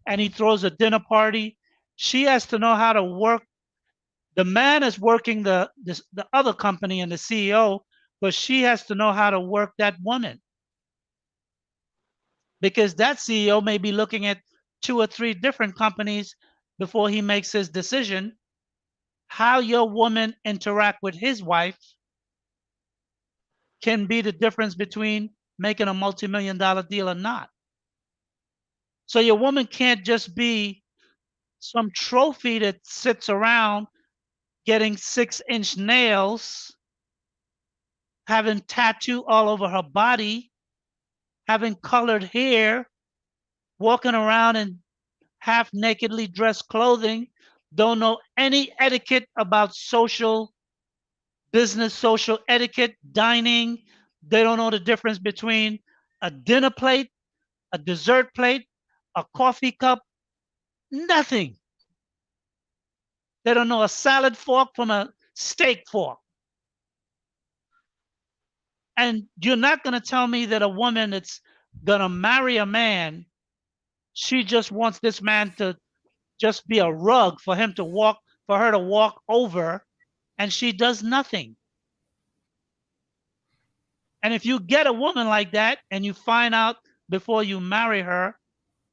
and he throws a dinner party, she has to know how to work. The man is working the other company and the CEO, but she has to know how to work that woman, because that CEO may be looking at 2 or 3 different companies before he makes his decision. How your woman interact with his wife can be the difference between making a multi-million-dollar deal or not. So your woman can't just be some trophy that sits around getting 6-inch nails, having tattoo all over her body, having colored hair, walking around in half nakedly dressed clothing, don't know any etiquette about social business, social etiquette, dining. They don't know the difference between a dinner plate, a dessert plate, a coffee cup, nothing. They don't know a salad fork from a steak fork. And you're not going to tell me that a woman that's going to marry a man, she just wants this man to just be a rug for him to walk, for her to walk over, and she does nothing. And if you get a woman like that and you find out before you marry her,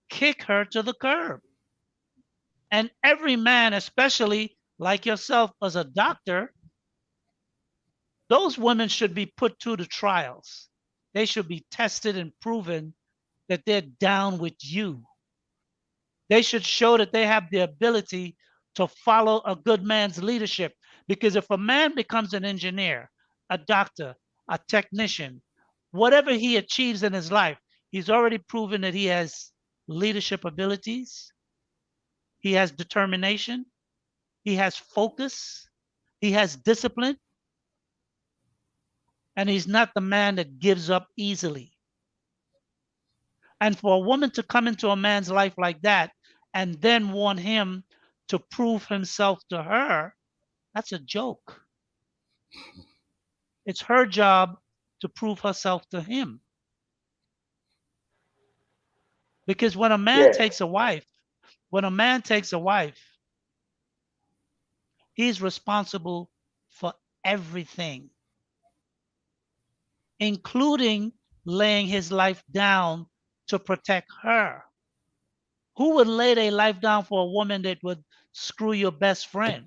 kick her to the curb. And every man, especially like yourself as a doctor, those women should be put to the trials. They should be tested and proven that they're down with you. They should show that they have the ability to follow a good man's leadership. Because if a man becomes an engineer, a doctor, a technician, whatever he achieves in his life, he's already proven that he has leadership abilities, he has determination, he has focus, he has discipline, and he's not the man that gives up easily. And for a woman to come into a man's life like that and then want him to prove himself to her, that's a joke. It's her job to prove herself to him. Because when a man Yeah, takes a wife, when a man takes a wife, he's responsible for everything, including laying his life down to protect her. Who would lay their life down for a woman that would screw your best friend?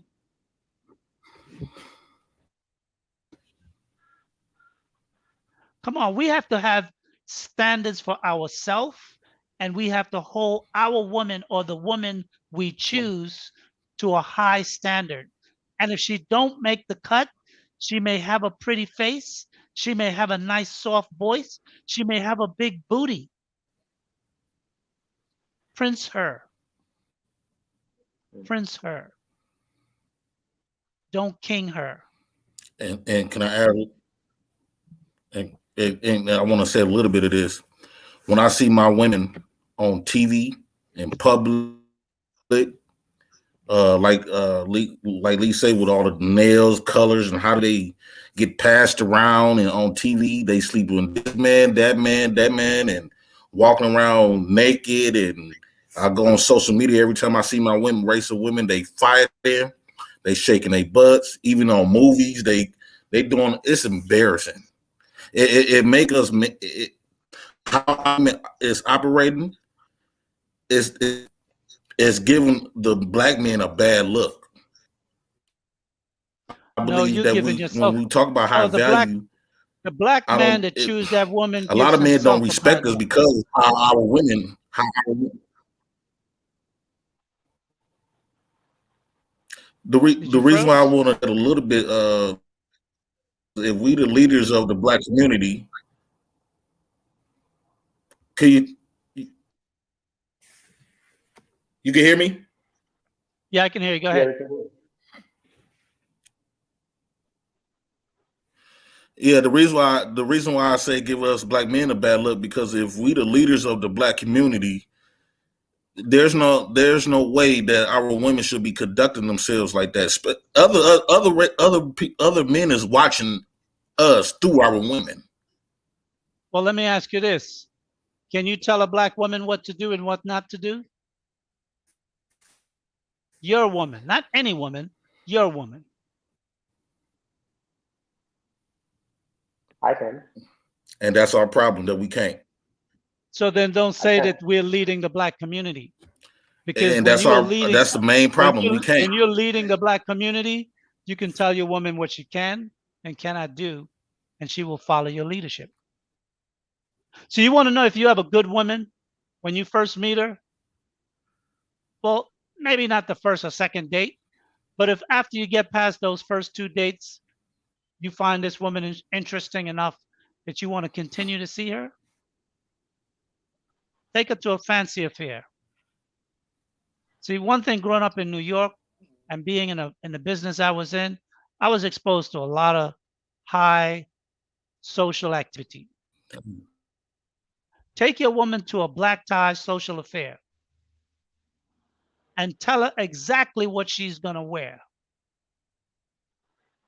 Come on, we have to have standards for ourselves, and we have to hold our woman or the woman we choose to a high standard. And if she don't make the cut, she may have a pretty face, she may have a nice soft voice, she may have a big booty. Prince her. Prince her. Don't king her. And can I add? And I want to say a little bit of this. When I see my women on TV in public, like Lee say, with all the nails, colors, and how do they get passed around and on TV, they sleep with this man, that man, that man, and walking around naked. And I go on social media every time I see my women, race of women, they fight there, they shaking their butts. Even on movies, they doing. It's embarrassing. It make us how it's operating. It's giving the black man a bad look. I No, believe you're that giving when yourself. we talk about high Oh, value, the black I man don't. that choose that woman A lot gives of men don't himself a respect bad us look. because our women. The Did the you reason why I froze? want to a little bit, if we the leaders of the black community, can you can hear me? Yeah, I can hear you. Go yeah, ahead. we can do it. Yeah, the reason why I say give us black men a bad look, because if we the leaders of the black community, there's no way that our women should be conducting themselves like that. Other men is watching us through our women. Well, let me ask you this. Can you tell a black woman what to do and what not to do? Your woman, not any woman, your woman. I can. And that's our problem, that we can't. So then don't I say can. that we're leading the black community. Because And when that's you are leading, the main problem. We can't. when you're leading the black community, you can tell your woman what she can and cannot do, and she will follow your leadership. So you want to know if you have a good woman when you first meet her? Well, maybe not the first or second date, but if after you get past those first two dates, you find this woman is interesting enough that you want to continue to see her, take her to a fancy affair. See, one thing growing up in New York and being in the business I was in, I was exposed to a lot of high social activity. Take your woman to a black tie social affair and tell her exactly what she's going to wear.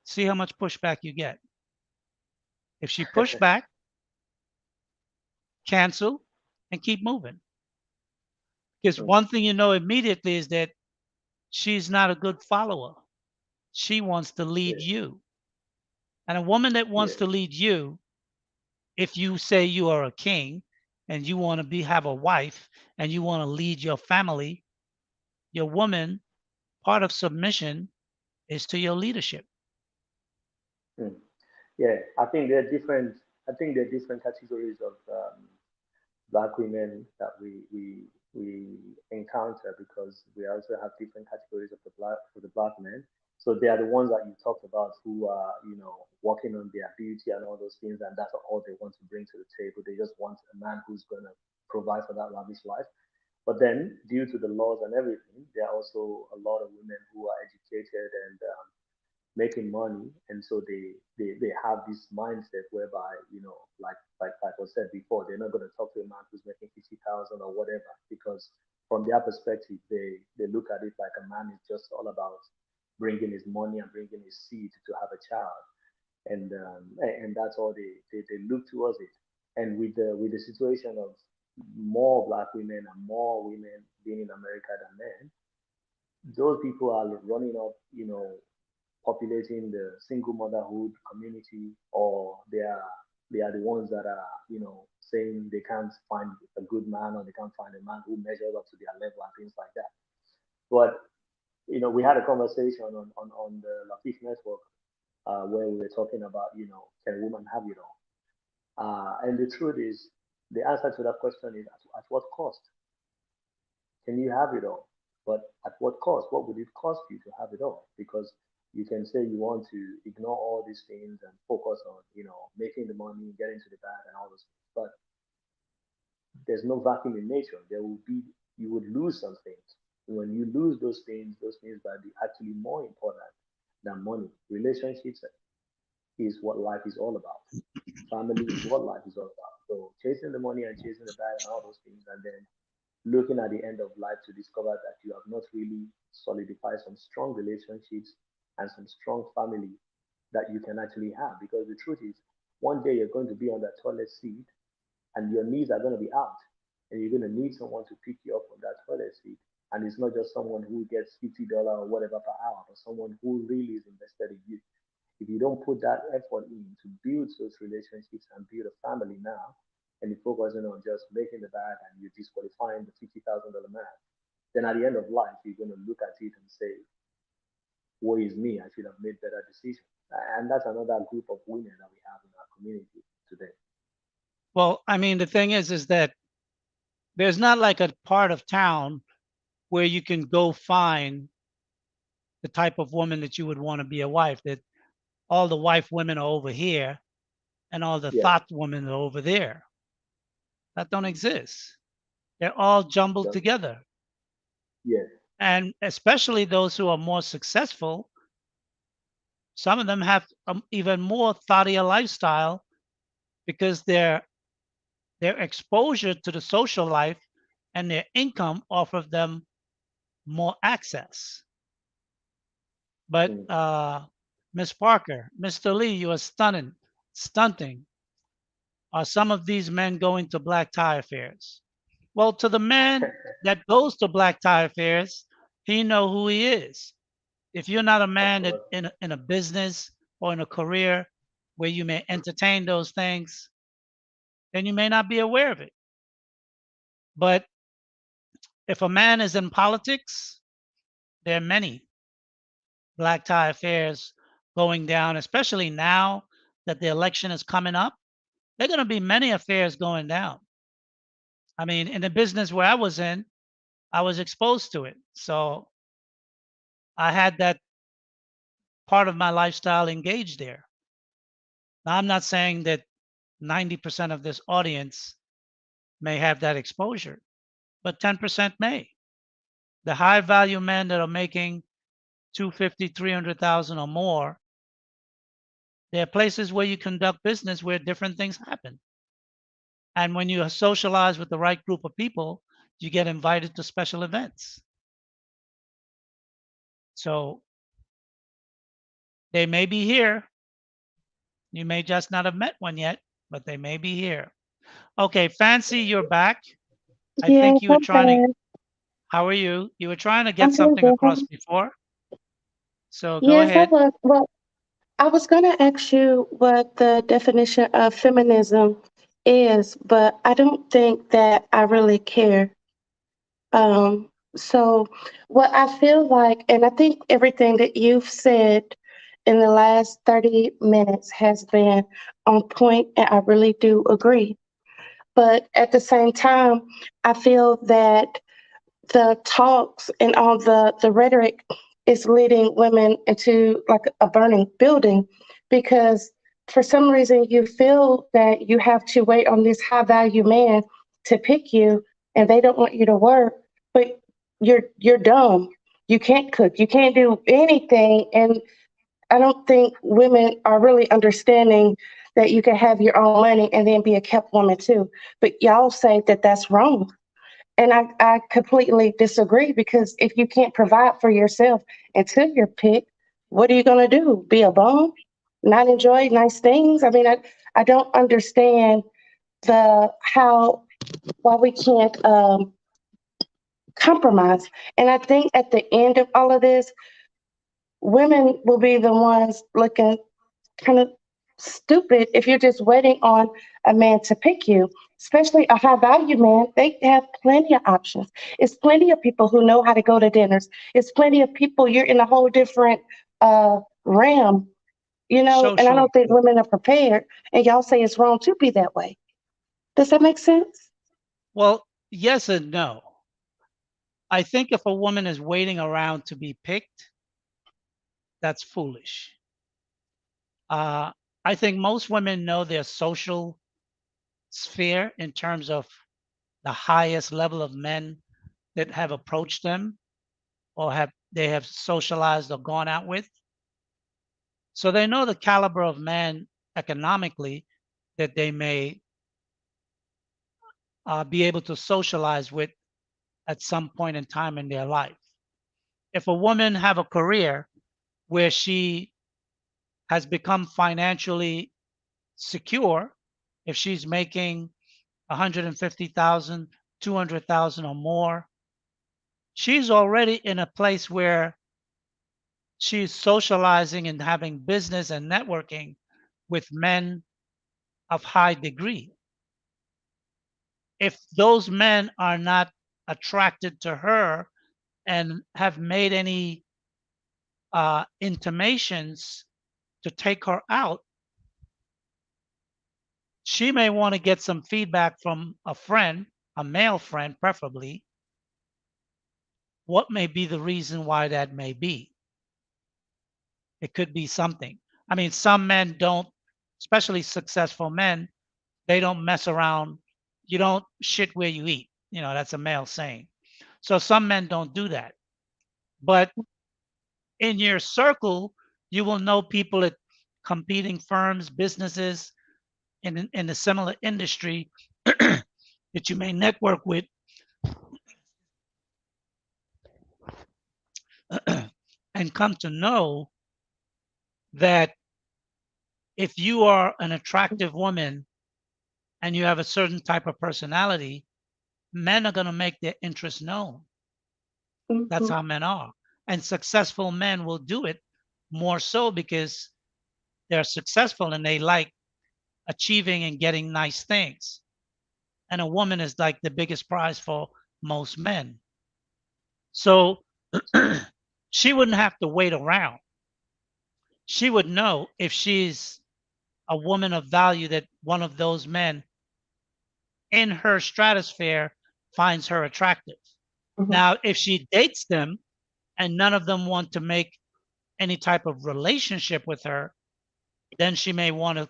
See how much pushback you get. If she push back, cancel and keep moving. Because one thing you know immediately is that she's not a good follower. She wants to lead you. And a woman that wants to lead you, if you say you are a king and you want to have a wife and you want to lead your family, your woman, part of submission is to your leadership. Yeah, I think there are different. I think there are different categories of black women that we encounter because we also have different categories of the black men. So they are the ones that you talked about who are, working on their beauty and all those things, and that's all they want to bring to the table. They just want a man who's gonna provide for that lavish life. But then, due to the laws and everything, there are also a lot of women who are educated and making money, and so they have this mindset whereby like was said before, they're not going to talk to a man who's making 50,000 or whatever, because from their perspective they look at it like a man is just all about bringing his money and bringing his seed to have a child, and that's all they look towards it. And with the situation of more black women and more women being in America than men, those people are running up, populating the single motherhood community, or they are the ones that are, saying they can't find a good man, or they can't find a man who measures up to their level and things like that. But we had a conversation on the Lapeef Network, where we were talking about, can women have it all? And the truth is, the answer to that question is at what cost? Can you have it all? But at what cost? What would it cost you to have it all? Because you can say you want to ignore all these things and focus on, making the money, getting to the bag and all those things. But there's no vacuum in nature. You would lose some things. When you lose those things might be actually more important than money. Relationships is what life is all about. Family is what life is all about. So chasing the money and chasing the bag and all those things, and then looking at the end of life to discover that you have not really solidified some strong relationships and some strong family that you can actually have. Because the truth is, one day you're going to be on that toilet seat and your knees are going to be out, and you're going to need someone to pick you up from that toilet seat. And it's not just someone who gets $50 or whatever per hour, but someone who really is invested in you. If you don't put that effort in to build those relationships and build a family now, and you're focusing on just making the bag and you're disqualifying the $50,000 man, then at the end of life, you're going to look at it and say, woe is me, I should have made better decisions. And that's another group of women that we have in our community today. Well, I mean, the thing is that there's not like a part of town where you can go find the type of woman that you would want to be a wife, that all the wife women are over here and all the thought women are over there. That don't exist. They're all jumbled together. Yes. And especially those who are more successful, some of them have even more thoughtier lifestyle because their exposure to the social life and their income offers them more access. But Miss Parker, Mr. Lee, you are stunting. Are some of these men going to black tie affairs? Well, to the man that goes to black tie affairs, he know who he is. If you're not a man that in a business or in a career where you may entertain those things, then you may not be aware of it. But if a man is in politics, there are many black tie affairs going down, especially now that the election is coming up. There are going to be many affairs going down. I mean, in the business where I was in, I was exposed to it. So I had that part of my lifestyle engaged there. Now, I'm not saying that 90% of this audience may have that exposure, but 10% may. The high value men that are making 250, 300,000 or more, there are places where you conduct business where different things happen. And when you socialize with the right group of people, you get invited to special events. So they may be here. You may just not have met one yet, but they may be here. Okay, Fancy, you're back. I Yes, think you were I'm trying to, back. how are you? You were trying to get I'm doing something across good. before. So go Yes, I ahead. was. Well, I was going to ask you what the definition of feminism is, but I don't think that I really care. So, what I feel like, and I think everything that you've said in the last 30 minutes has been on point, and I really do agree. But at the same time, I feel that the talks and all the rhetoric is leading women into like a burning building because for some reason you feel that you have to wait on this high value man to pick you and they don't want you to work, but you're dumb. You can't cook, you can't do anything. And I don't think women are really understanding that you can have your own money and then be a kept woman too. But y'all say that that's wrong. And I completely disagree because if you can't provide for yourself until you're picked, what are you going to do? Be a bum? Not enjoy nice things? I mean, I don't understand the how why we can't compromise. And I think at the end of all of this, women will be the ones looking kind of stupid if you're just waiting on a man to pick you, especially a high value man. They have plenty of options. It's plenty of people who know how to go to dinners. It's plenty of people. You're in a whole different realm, and I Social. don't think women are prepared. And y'all say it's wrong to be that way. Does that make sense? Well, yes and no. I think if a woman is waiting around to be picked, that's foolish. Uh, I think most women know their social sphere in terms of the highest level of men that have approached them or have socialized or gone out with. So they know the caliber of man economically that they may be able to socialize with at some point in time in their life. If a woman have a career where she has become financially secure, if she's making 150,000, 200,000 or more, she's already in a place where she's socializing and having business and networking with men of high degree. If those men are not attracted to her and have made any intimations to take her out, she may want to get some feedback from a friend, a male friend preferably. What may be the reason why that may be? It could be something. I mean, some men don't, especially successful men, they don't mess around. You don't shit where you eat. That's a male saying. So some men don't do that. But in your circle, you will know people at competing firms, businesses in a similar industry that you may network with and come to know that if you are an attractive woman and you have a certain type of personality, men are going to make their interest known. That's Hmm. how men are. And successful men will do it more so because they're successful and they like achieving and getting nice things. And a woman is like the biggest prize for most men. So she wouldn't have to wait around. She would know if she's a woman of value that one of those men in her stratosphere finds her attractive. Hmm. Now, if she dates them and none of them want to make any type of relationship with her, then she may want to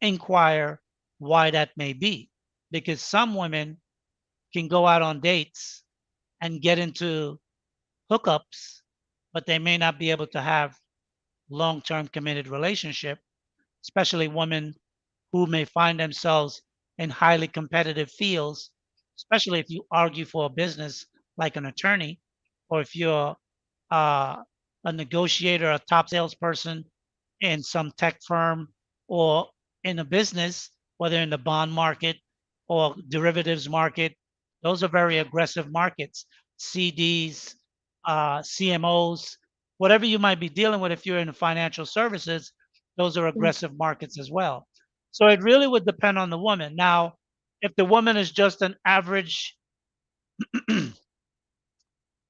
inquire why that may be. because some women can go out on dates and get into hookups, but they may not be able to have long-term committed relationship, especially women who may find themselves in highly competitive fields, especially if you argue for a business like an attorney, or if you're uh, a negotiator, a top salesperson in some tech firm, or in a business, whether in the bond market or derivatives market. Those are very aggressive markets. CDs, CMOs, whatever you might be dealing with if you're in financial services, those are aggressive markets as well. So it really would depend on the woman. Now, if the woman is just an average an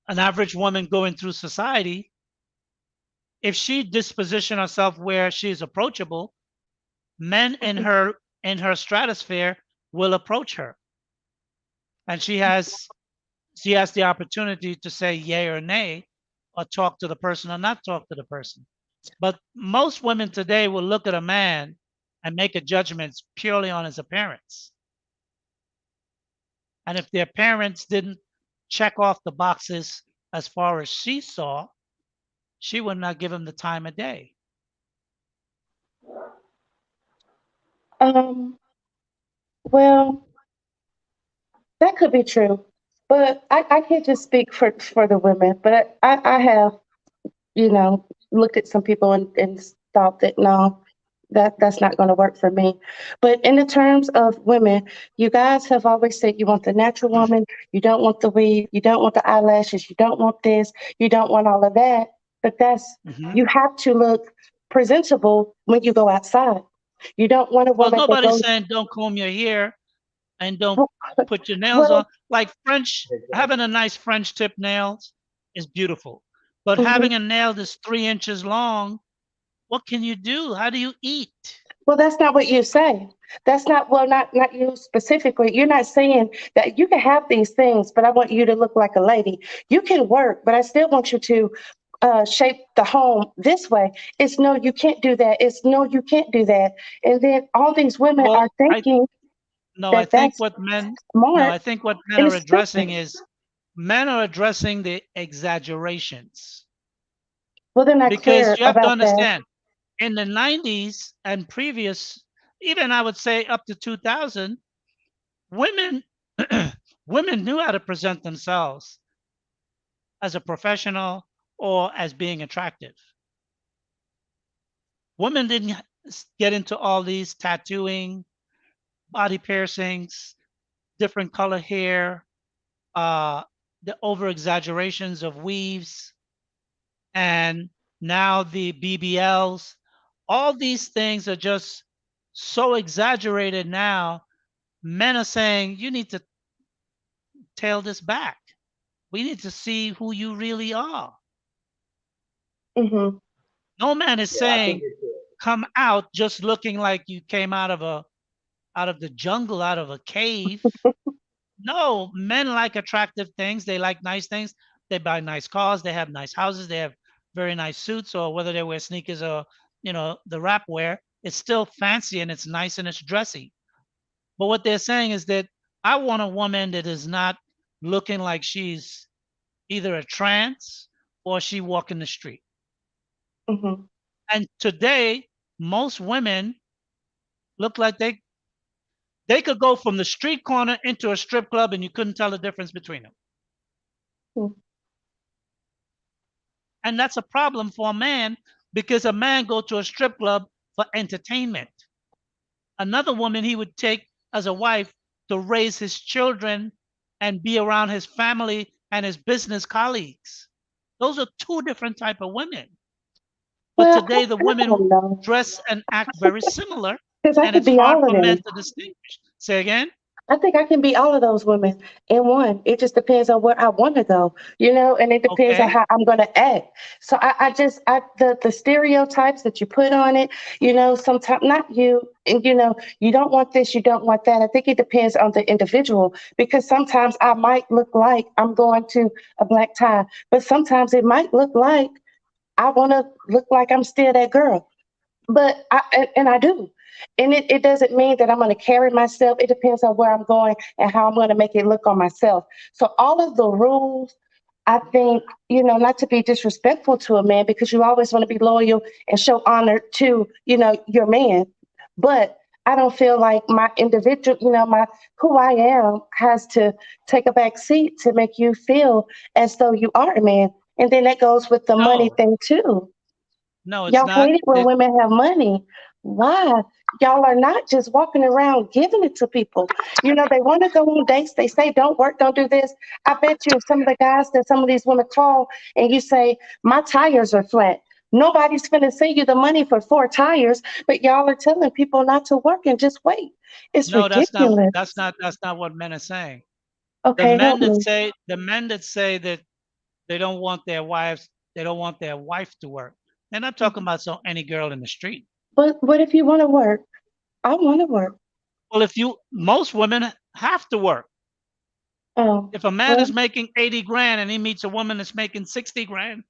average woman going through society, if she disposition herself where she's approachable, men in her stratosphere will approach her, and she has the opportunity to say yay or nay, or talk to the person or not talk to the person. But most women today will look at a man and make a judgment purely on his appearance. And if their parents didn't check off the boxes as far as she saw, she would not give him the time of day. Well, that could be true, but I can't just speak for the women. But I have, looked at some people and thought that no, that's not going to work for me. But in the terms of women, you guys have always said you want the natural woman, you don't want the weave, you don't want the eyelashes, you don't want this, you don't want all of that. But Mhm. you have to look presentable when you go outside. You don't want a Well, woman that nobody's goes, saying don't comb your hair and don't put your nails on. well, Like French, having Exactly. a nice French tip nails is beautiful. But mhm. having a nail that's 3 inches long, what can you do? How do you eat? Well, that's not what you say. That's not, well, not you specifically. You're not saying that you can have these things, but I want you to look like a lady. You can work, but I still want you to shape the home this way. It's no, you can't do that. It's no, you can't do that. And then all these women are Well, thinking I that think that's what men, no, smart, I think what men and are it's stupid. addressing is men are addressing the exaggerations, Well, they're not because clear you have to about that. understand in the 90s and previous, even I would say up to 2000, women women knew how to present themselves as a professional or as being attractive. Women didn't get into all these tattooing, body piercings, different color hair, the over exaggerations of weaves, and now the BBLs. All these things are just so exaggerated now. Men are saying you need to tail this back. We need to see who you really are. Hmm. No man is Yeah, I think saying it's come out just looking like you came out of the jungle, out of a cave. No, men like attractive things. They like nice things. They buy nice cars. They have nice houses. They have very nice suits, or whether they wear sneakers or the rap wear. It's still fancy and it's nice and it's dressy. But what they're saying is that I want a woman that is not looking like she's either a trance or she walking the street. Hmm. And today, most women look like they could go from the street corner into a strip club and you couldn't tell the difference between them. And that's a problem for a man, because a man go to a strip club for entertainment. Another woman he would take as a wife to raise his children and be around his family and his business colleagues. Those are two different type of women. But Well, today the I women don't know, dress and act very similar, because I and could it's be hard all of for men them. to distinguish. Say again? I think I can be all of those women in one. It just depends on where I want to go, and it depends on Okay. how I'm going to act. So the stereotypes that you put on it, sometimes not you, and you don't want this, you don't want that. I think it depends on the individual, because sometimes I might look like I'm going to a black tie, but sometimes it might look like I want to look like I'm still that girl. And I do. And it doesn't mean that I'm going to carry myself. It depends on where I'm going and how I'm going to make it look on myself. So all of the rules, I think, not to be disrespectful to a man, because you always want to be loyal and show honor to, your man. But I don't feel like my individual, my who I am has to take a back seat to make you feel as though you are a man. And then that goes with the money No, thing too. no, it's Y'all not. hate it when That women have money. Why? Y'all are not just walking around giving it to people. They want to go on dates. They say, don't work, don't do this. I bet you some of the guys that some of these women call and you say, my tires are flat. Nobody's going to send you the money for 4 tires, but y'all are telling people not to work and just wait. It's no, that's not. ridiculous. That's not what men are saying. Okay, help me. The men that say that they don't want their wives, they don't want their wife to work. They're not talking about any girl in the street. But what if you want to work? I want to work. Well, most women have to work. Oh, If a man well, is making 80 grand and he meets a woman that's making 60 grand,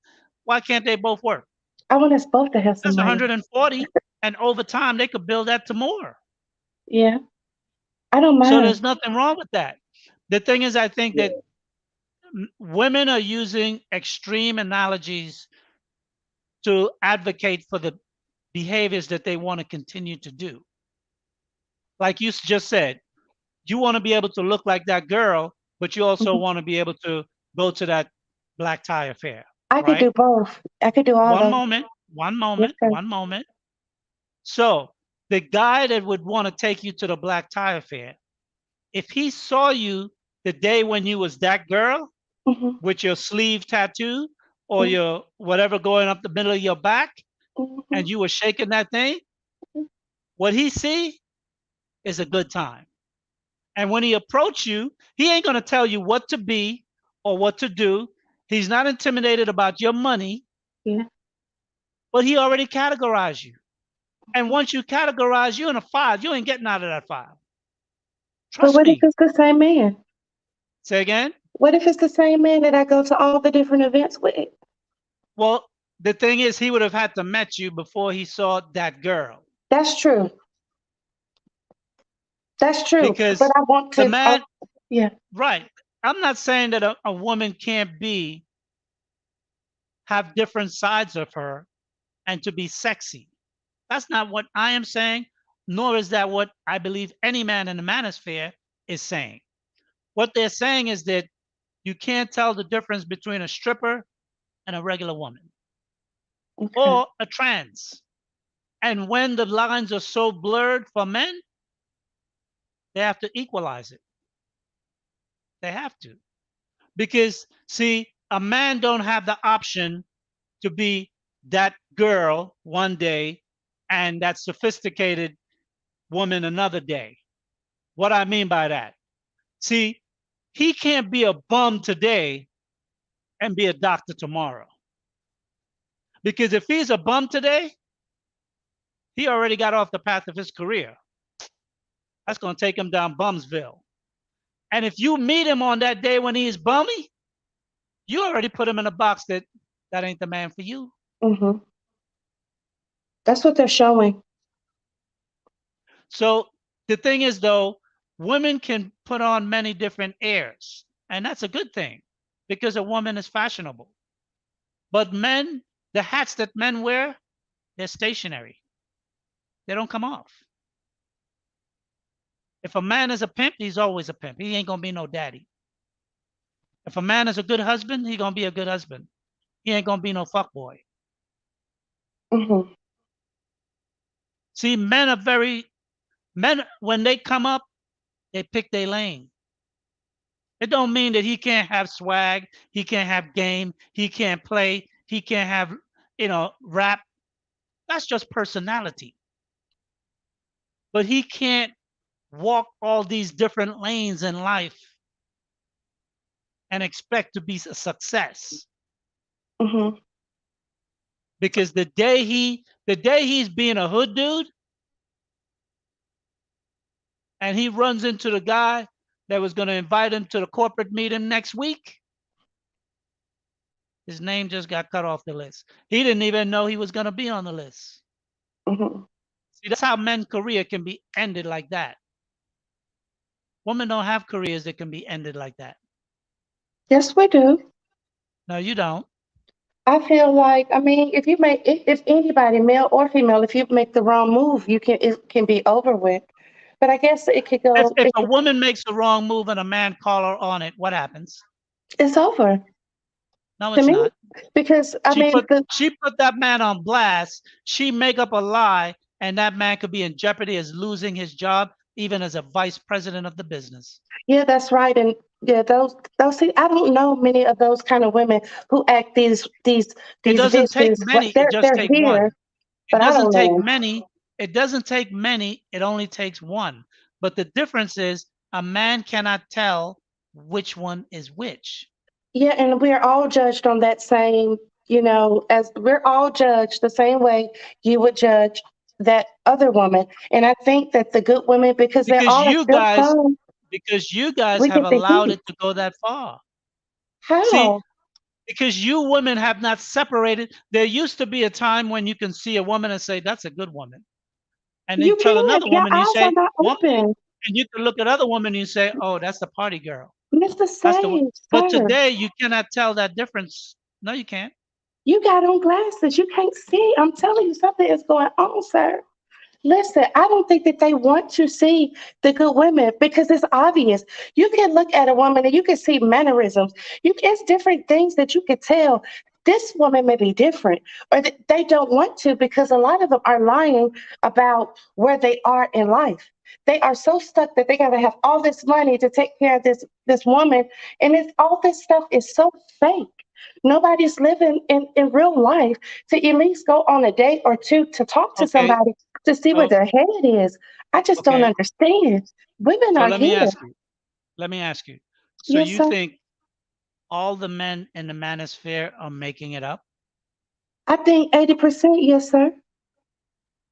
why can't they both work? I want us both to have some That's money. 140, and over time they could build that to more. Yeah, I don't So mind. there's nothing wrong with that. The thing is, I think Yeah. that women are using extreme analogies to advocate for the behaviors that they want to continue to do. Like you just said, you want to be able to look like that girl, but you also Mhm. want to be able to go to that black tie affair, I could right? do both. I could do all One those. moment, one Yes, moment, sir. one moment. So the guy that would want to take you to the black tie affair, if he saw you the day when you was that girl Mhm, with your sleeve tattoo or mhm, your whatever going up the middle of your back, and mhm, you were shaking that thing, mhm. what he see is a good time. And when he approach you, he ain't gonna tell you what to be or what to do. He's not intimidated about your money, Yeah. but he already categorized you. And once you categorize you in a file, you ain't getting out of that file. But Trust what if me. it's the same man? Say again. What if it's the same man that I go to all the different events with? Well, the thing is, he would have had to met you before he saw that girl, That's true. That's true. But because I want the to. man, Yeah. right? I'm not saying that a woman can't have different sides of her and to be sexy. That's not what I am saying, nor is that what I believe any man in the manosphere is saying. What they're saying is that you can't tell the difference between a stripper and a regular woman Okay. or a trans. And when the lines are so blurred for men, they have to equalize it. They have to. Because see, a man don't have the option to be that girl one day and that sophisticated woman another day. What I mean by that, see, he can't be a bum today and be a doctor tomorrow. Because if he's a bum today, he already got off the path of his career. That's going to take him down Bumsville. And if you meet him on that day when he's bummy, you already put him in a box that ain't the man for you. Hmm. That's what they're showing. So the thing is, though, women can put on many different airs, and that's a good thing because a woman is fashionable. But men, the hats that men wear, they're stationary. They don't come off. If a man is a pimp, he's always a pimp. He ain't gonna be no daddy. If a man is a good husband, he gonna be a good husband. He ain't gonna be no fuckboy. Hmm. See, men when they come up, they pick their lane. It don't mean that he can't have swag, he can't have game, he can't play, he can't have, rap. That's just personality. But he can't walk all these different lanes in life and expect to be a success. Hmm. Because the day he's being a hood dude and he runs into the guy that was going to invite him to the corporate meeting next week, his name just got cut off the list. He didn't even know he was going to be on the list. Hmm. That's how men's career can be ended like that. Women don't have careers that can be ended like that. Yes, we do. No, you don't. I feel like, I mean, if anybody, male or female, if you make the wrong move, it can be over with. But I guess it could If, go, if a woman makes the wrong move and a man call her on it, what happens? it's over No, to it's me not. because I She mean, put she put that man on blast. She make up a lie, and that man could be in jeopardy as losing his job, even as a vice president of the business. yeah, that's right. And yeah, those see, I don't know many of those kind of women who act It these doesn't take vicious. many. It just They're take here, one. It but I doesn't don't take know. many. It doesn't take many. It only takes one. But the difference is a man cannot tell which one is which. Yeah, and we're all judged on that same, as we're all judged the same way you would judge that other woman. And I think that the good women, because there Because are you still guys, some, because you guys we have get the allowed heat. it to go that far. See, How? because you women have not separated. There used to be a time when you can see a woman and say, that's a good woman. And then You tell can. another Your woman, you eyes are say, not woman, open. and you can look at other women and you say, oh, that's the party girl. Mr. That's the one. Sage, But sir, today you cannot tell that difference. No, you can't. you got on glasses. You can't see. I'm telling you, something is going on, sir. Listen, I don't think that they want to see the good women because it's obvious. You can look at a woman and you can see mannerisms. It's different things that you can tell. This woman may be different, or they don't want to because a lot of them are lying about where they are in life. They are so stuck that they got to have all this money to take care of this woman, and it's all this stuff is so fake. Nobody's living in real life to at least go on a date or two to talk to Okay. somebody to see where So, their head is. I just don't okay. understand. Women So are let me here. ask you. Let me ask you. So Yes, you sir. think all the men in the manosphere are making it up? I think 80%. Yes, sir.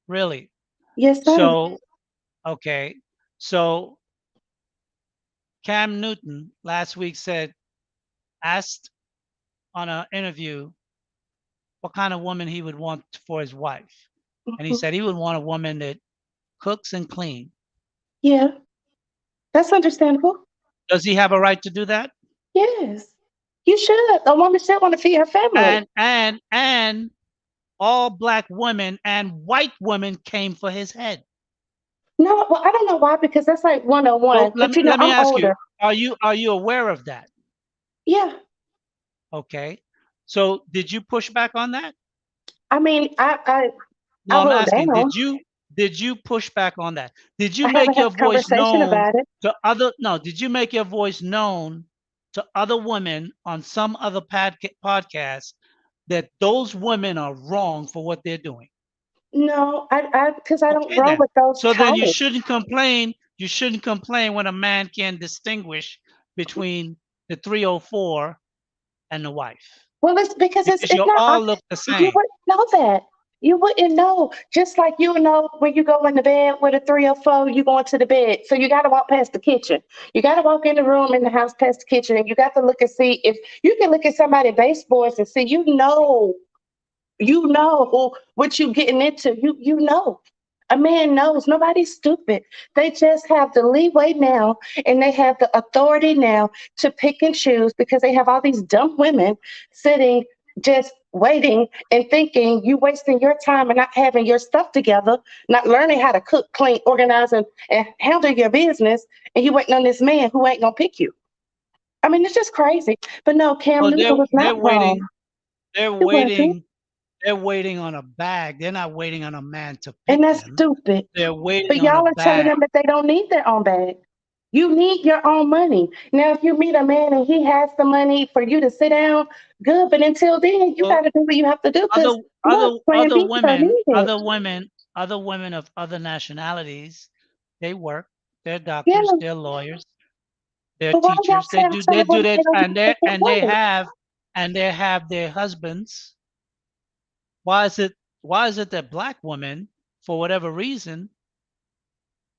Really? Yes, sir. So, okay. So Cam Newton last week asked on an interview what kind of woman he would want for his wife. And he Mhm. said he would want a woman that cooks and cleans. Yeah, that's understandable. Does he have a right to do that? Yes, you should. A woman should want to feed her family. And all black women and white women came for his head. No, well, I don't know why, because that's like So 101. But let me I'm ask you, older. are you aware of that? Yeah. Okay. So did you push back on that? I mean, No, I I'm hold asking, down. did you push back on that? Did you I make haven't had your a voice conversation known about it. to other no, did you make your voice known to other women on some other podcast that those women are wrong for what they're doing? No, because I don't Okay roll then. with those So then you titles. shouldn't complain. You shouldn't complain when a man can distinguish between the 304 and the wife Well, it's because because it's you not. all look the You same. wouldn't know that. You wouldn't know. Just like you know when you go in the bed with a 304, you go into the bed. So you got to walk past the kitchen. You got to walk in the room in the house past the kitchen, and you got to look and see if you can look at somebody's baseboards and see. You know what you getting into. You know. A man knows. Nobody's stupid. They just have the leeway now and they have the authority now to pick and choose because they have all these dumb women sitting just waiting and thinking you wasting your time and not having your stuff together, not learning how to cook, clean, organize, and handle your business, and you waiting on this man who ain't gonna pick you. I mean, it's just crazy. But no, Cam Oh, Newton was they're not waiting. wrong. They're It wasn't. waiting. They're waiting on a bag. They're not waiting on a man to pick And that's them. stupid. They're waiting But on a y'all are telling bag. them that they don't need their own bag. You need your own money. Now, if you meet a man and he has the money for you to sit down, good. But until then, you So got to do what you have to do because other look, Plan B are needed. other women of other nationalities, they work. They're Yeah. doctors. They're lawyers. They're But why y'all teachers. They telling do women that, they don't need to take work? and they have their husbands. Why is it that black women, for whatever reason,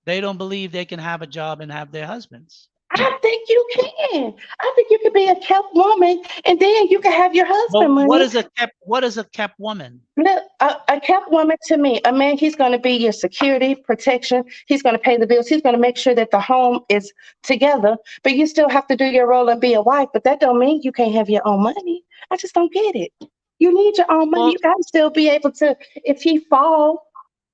they don't believe they can have a job and have their husbands? I think you can. I think you can be a kept woman, and then you can have your husband Well, money. what is a kept woman? Look, a kept woman to me, a man, he's going to be your security, protection. He's going to pay the bills. He's going to make sure that the home is together. But you still have to do your role and be a wife. But that don't mean you can't have your own money. I just don't get it. You need your own money. Well, You got to still be able to. If he fall,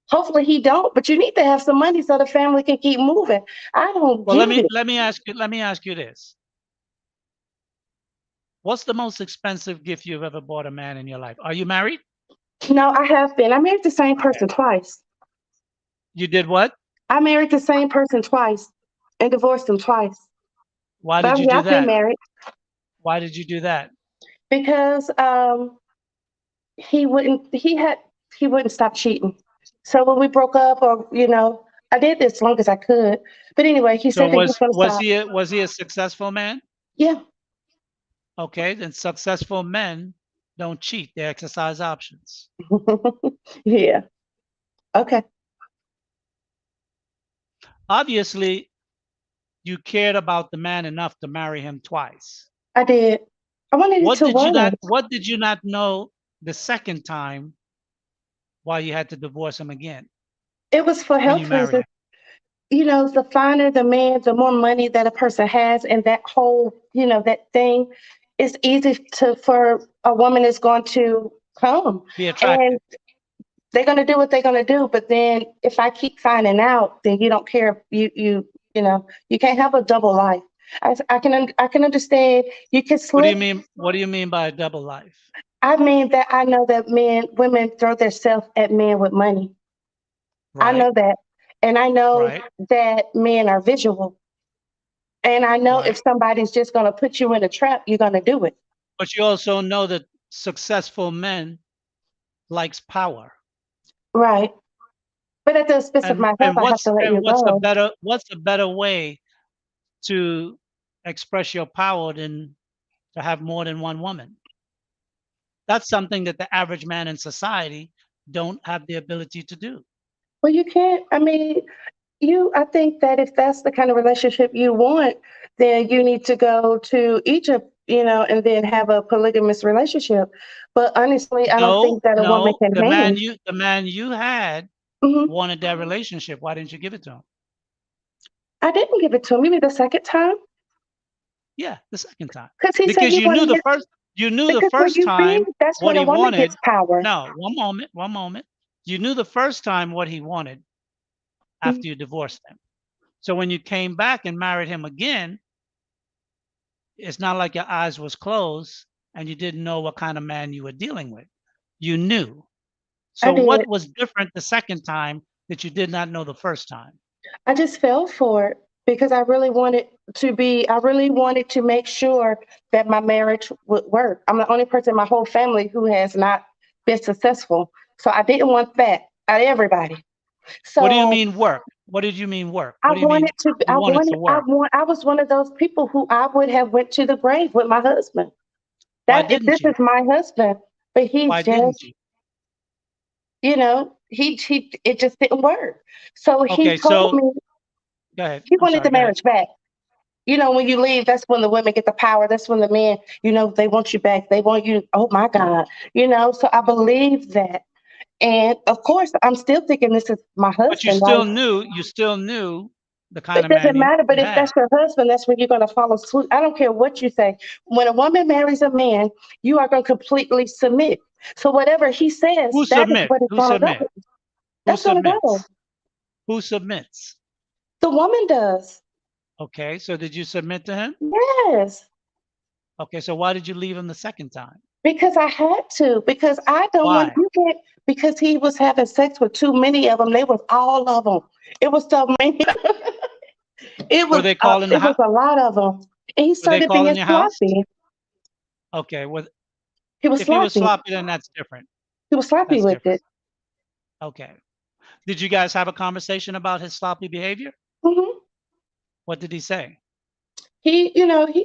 hopefully he don't. But you need to have some money so the family can keep moving. I don't well, get it. let me ask you this. What's the most expensive gift you've ever bought a man in your life? Are you married? No, I have been. I married the same person twice. You did what? I married the same person twice and divorced him twice. Why did But you yeah, do I've been that? married Why did you do that? because he wouldn't stop cheating. So when we broke up, or I did this as long as I could. But anyway, he So said that he was going to stop. was he a successful man? Yeah. Okay, then successful men don't cheat. They exercise options. Yeah. Okay. Obviously, you cared about the man enough to marry him twice. I did. I wanted it to work. What did you not know the second time why you had to divorce him again It was for when you health married reasons. him? The finer the man, the more money that a person has, and that whole, that thing, it's easy for a woman is going to come, Be and attracted. they're going to do what they're going to do. But then if I keep finding out, then you don't care. You can't have a double life. I can understand. You can What do you slip. mean? What do you mean by a double life? I mean that I know that women throw themselves at men with money. I Right, know that. And I know right, that men are visual. And I know if right. somebody's just going to put you in a trap, you're going to do it. But you also know that successful men likes power. Right. But at the expense of my health, I have to let you go. What's a better way to express your power than to have more than one woman? That's something that the average man in society don't have the ability to do. Well, you can't. I mean, I think that if that's the kind of relationship you want, then you need to go to Egypt, and then have a polygamous relationship. But honestly, I don't No, think that a woman no, can hang. the man you had Hmm. wanted that relationship. Why didn't you give it to him? I didn't give it to him. You mean the second time? Yeah, the second time. Because he said Because he wanted his. you knew the Because when first you big, time that's what when a he woman wanted. gets power. No, one moment. You knew the first time what he wanted Mhm. after you divorced him. So when you came back and married him again, it's not like your eyes was closed and you didn't know what kind of man you were dealing with. You knew. I So did. what was different the second time that you did not know the first time? I just fell for it because I really wanted to make sure that my marriage would work. I'm the only person in my whole family who has not been successful. So I didn't want that out of everybody. What do you So mean work? What did you mean work? I What do you mean wanted to, you wanted to work? I was one of those people who I would have went to the grave with my husband. Why If didn't this you? is my husband, but he Why just, didn't you? it just didn't work. So he Okay, told so me go ahead. he I'm wanted sorry, the go ahead. marriage back. When you leave, that's when the women get the power. That's when the men, they want you back. They want you. Oh my God. So I believe that. And of course, I'm still thinking this is my But husband, right? you still knew the kind It of man doesn't matter. you But if had. that's your husband, that's when you're going to follow suit. I don't care what you say. When a woman marries a man, you are going to completely submit. So whatever he says, Who that is submit? what it's Who going to submit? go. Who That's going to go. submits? Who submits? The woman does. Okay, so did you submit to him? Yes. Okay, so why did you leave him the second time? Because I had to. Because I don't want Why? you can't. Because he was having sex with too many of them. They was all of them. It was so many. it Were was. they calling the It was house? a lot of them. And he Were they started being calling your house? sloppy. Okay, well, He was if he was sloppy. sloppy, then that's different. He was sloppy That's with different. it. Okay. Did you guys have a conversation about his sloppy behavior? Hmm. What did he say? He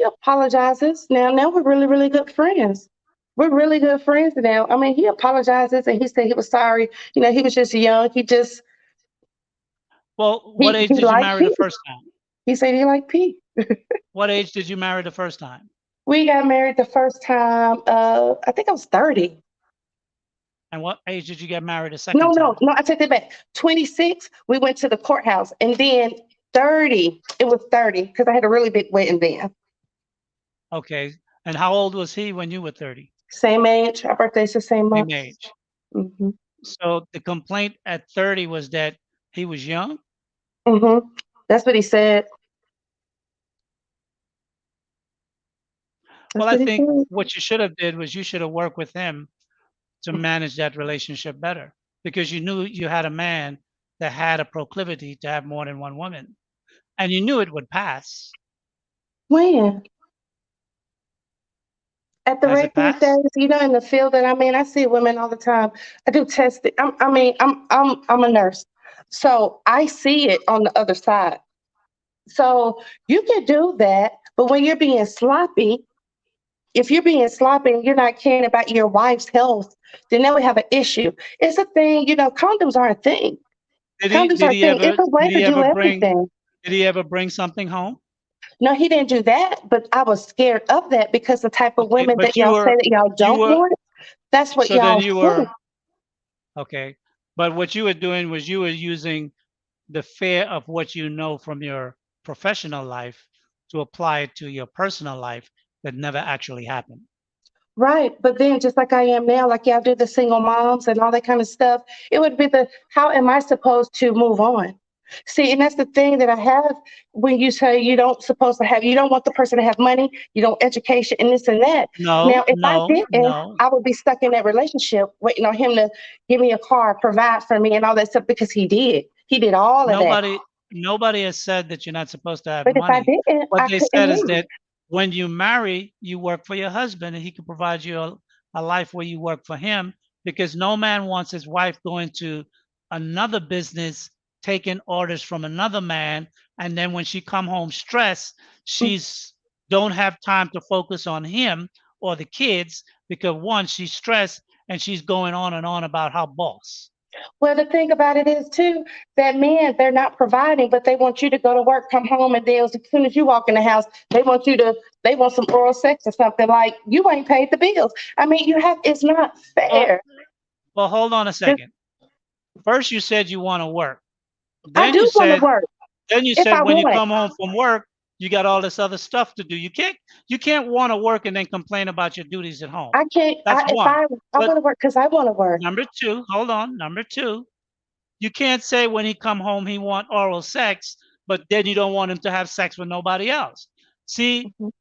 apologizes now. Now we're really, really good friends. We're really good friends now. I mean, he apologizes and he said he was sorry. He was just young. He just Well, what age he did you liked marry the Pete. first time? He said he liked Pete. What age did you marry the first time? We got married the first time, I think I was 30. And what age did you get married the second No, time? I take that back. 26, we went to the courthouse. And then 30, it was 30 because I had a really big wedding then. Okay. And how old was he when you were 30? Same age. Our birthday's the same Same month. age. Hmm. So the complaint at 30 was that he was young? Hmm. That's what he said. Well, That's I what he think said. what you should have did was you should have worked with him to manage that relationship better because you knew you had a man that had a proclivity to have more than one woman and you knew it would pass. When? At the Has rate it these passed? days, in the field that I'm in, I see women all the time. I do testing. I'm a nurse, so I see it on the other side. So you can do that, but when you're being sloppy, if you're being sloppy and you're not caring about your wife's health, then now we have an issue. It's a thing, condoms are a thing. Did he Condoms did are a he thing. It's ever a way did to he do ever bring everything. did he ever bring something home? No, he didn't do that, but I was scared of that because the type of Okay, women that but y'all say that y'all you don't were want, that's what so then y'all you want. were okay. But what you were doing was you were using the fear of what you know from your professional life to apply it to your personal life that never actually happened. Right. But then just like I am now, like y'all do the single moms and all that kind of stuff, it would be the how am I supposed to move on? See, and that's the thing that I have when you say you don't want the person to have money, you don't education and this and that. No, Now, if I no, didn't, no. I would be stuck in that relationship waiting on him to give me a car, provide for me and all that stuff because he did. He did all of that. Nobody nobody has said that you're not supposed to have But if I money. didn't, What I they couldn't said is leave. that when you marry, you work for your husband and he can provide you a life where you work for him because no man wants his wife going to another business, taking orders from another man, and then when she come home stressed, she's don't have time to focus on him or the kids because one, she's stressed and she's going on and on about how boss. Well, the thing about it is too that men they're not providing, but they want you to go to work, come home, and then as soon as you walk in the house, they want some oral sex or something like you ain't paid the bills. I mean, it's not Well, fair. well, hold on a Just- second. First, you said you want to work. I Then you do want to said, work then you if said I when you want. come home from work, you got all this other stuff to do. You can't want to work and then complain about your duties at home. I can't. That's If one. I But want to work because I want to work. number two, hold on. Number two, you can't say when he come home he want oral sex, but then you don't want him to have sex with nobody else. See, Mhm.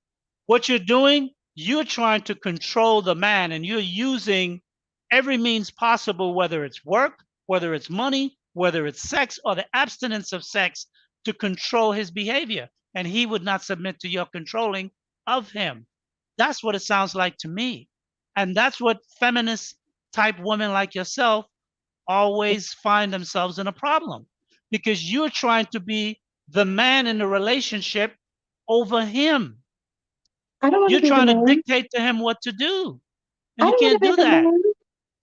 what you're doing, you're trying to control the man and you're using every means possible, whether it's work, whether it's money, whether it's sex or the abstinence of sex to control his behavior. And he would not submit to your controlling of him. That's what it sounds like to me. And that's what feminist type women like yourself always find themselves in a problem because you're trying to be the man in the relationship over him. I don't want to You're be the trying to man. dictate to him what to do, and I you don't want to can't be do the that. man.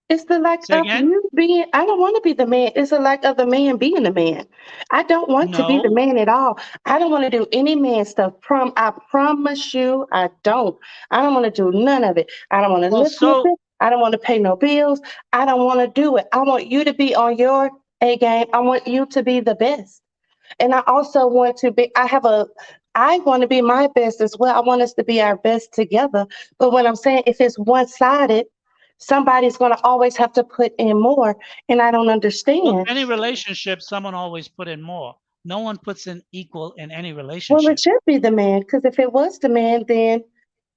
It's the lack Say of again? you being, I don't want to be the man. It's the lack of the man being the man. I don't want to be the No. man at all. I don't want to do any man stuff. I promise you, I don't. I don't want to do none of it. I don't want to Well, lift so nothing. I don't want to pay no bills. I don't want to do it. I want you to be on your A game. I want you to be the best. And I also want to be, I want to be my best as well. I want us to be our best together. But what I'm saying, if it's one sided, somebody's going to always have to put in more. And I don't well, understand. any relationship, someone always put in more. No one puts in equal in any Well, it relationship. should be the man, because if it was the man, then,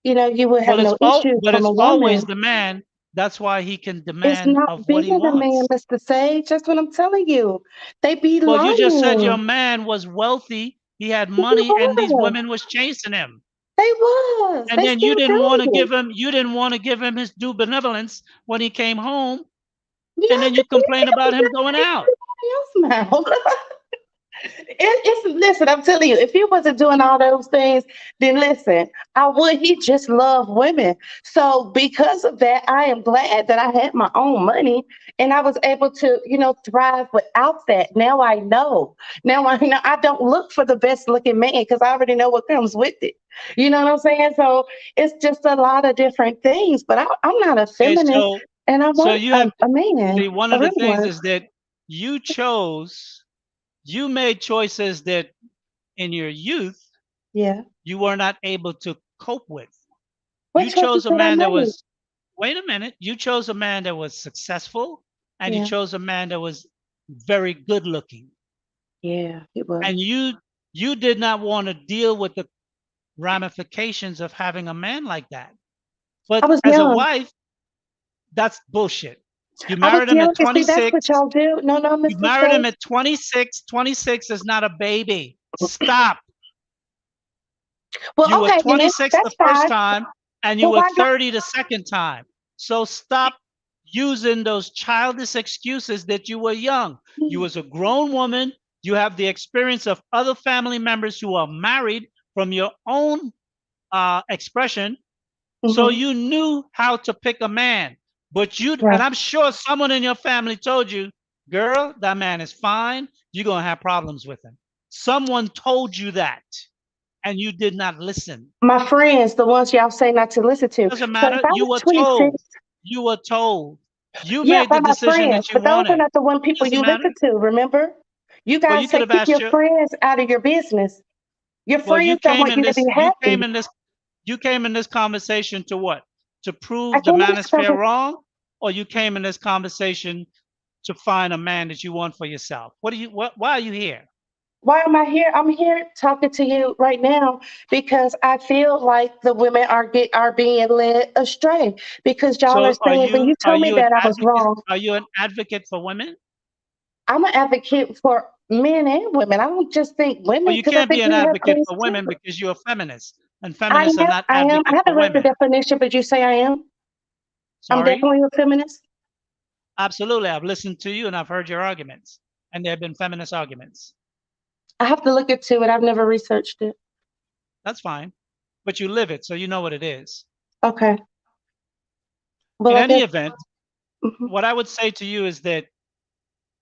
you would have Well, no issues but from it's a always woman. the man. That's why he can It's demand not of what he being the man, wants. Mr. Sage. That's what I'm telling you. They be Well, you just said your lying. man was wealthy, he had They money, and these was. women was chasing him. They was. And They then you still didn't want to do. give him you didn't want to give him his due benevolence when he came home, Yeah, and then you because complain about him going out. everybody else now. Listen, I'm telling you, if he wasn't doing all those things, then listen, I would. He just loved women. So because of that, I am glad that I had my own money and I was able to, thrive without that. Now I know. Now I know I don't look for the best looking man because I already know what comes with it. You know what I'm saying? So it's just a lot of different things. But I'm not a Okay, feminist, and I so want you have a man, see one a of the real things one. is that you chose, you made choices that in your youth Yeah. you were not able to cope with. What You choices chose a did I man that make? was, wait a minute, you chose a man that was successful and you Yeah. chose a man that was very good looking. Yeah, it was. And you did not want to deal with the ramifications of having a man like that. I But was as a young. wife, that's bullshit. You I was married him young, at and see, that's 26. what y'all do. No, no, You Mr. married him Sage. at 26. 26 is not a baby. Stop. Well, You were okay, then 26 the that's first fine. time and you Well, were why not? 30 the second time. So stop using those childish excuses that you were young. You was a grown woman. You have the experience of other family members who are married from your own expression. So Hmm. you knew how to pick a man. But and Right. I'm sure someone in your family told you, girl, that man is fine. You're going to have problems with him. Someone told you that and you did not listen. My friends, the ones y'all say not to listen to. Doesn't So if matter. I You was were 26, told. You were told. You yeah, made by the my decision friends, that you but those are wanted. not the one people Doesn't you listen matter. to, remember? You Well, you guys could say have keep asked your your. friends out of your business. Your Well, friends don't want you to be You happy. came in this. You came in this conversation to what? To I prove the came in this manosphere conversation. wrong, or you came in this conversation to find a man that you want for yourself? What do you? What? Why are you here? Why am I here? I'm here talking to you right now because I feel like the women are being led astray because y'all are So saying when you are told me you an that I was advocate? wrong. Are you an advocate for women? I'm an advocate for men and women. I don't just think Well, women you because I can't think be an men have advocate things for too. women because you're a feminist, and I feminists are am. not I am. I advocates for haven't read the women. definition, but you say I am. I'm Sorry. definitely a feminist. Absolutely. I've listened to you and I've heard your arguments, and they have been feminist arguments. I have to look into it. I've never researched it. That's fine, but you live it, so you know what it is. Okay. Well, In I any guess. event, Mhm. what I would say to you is that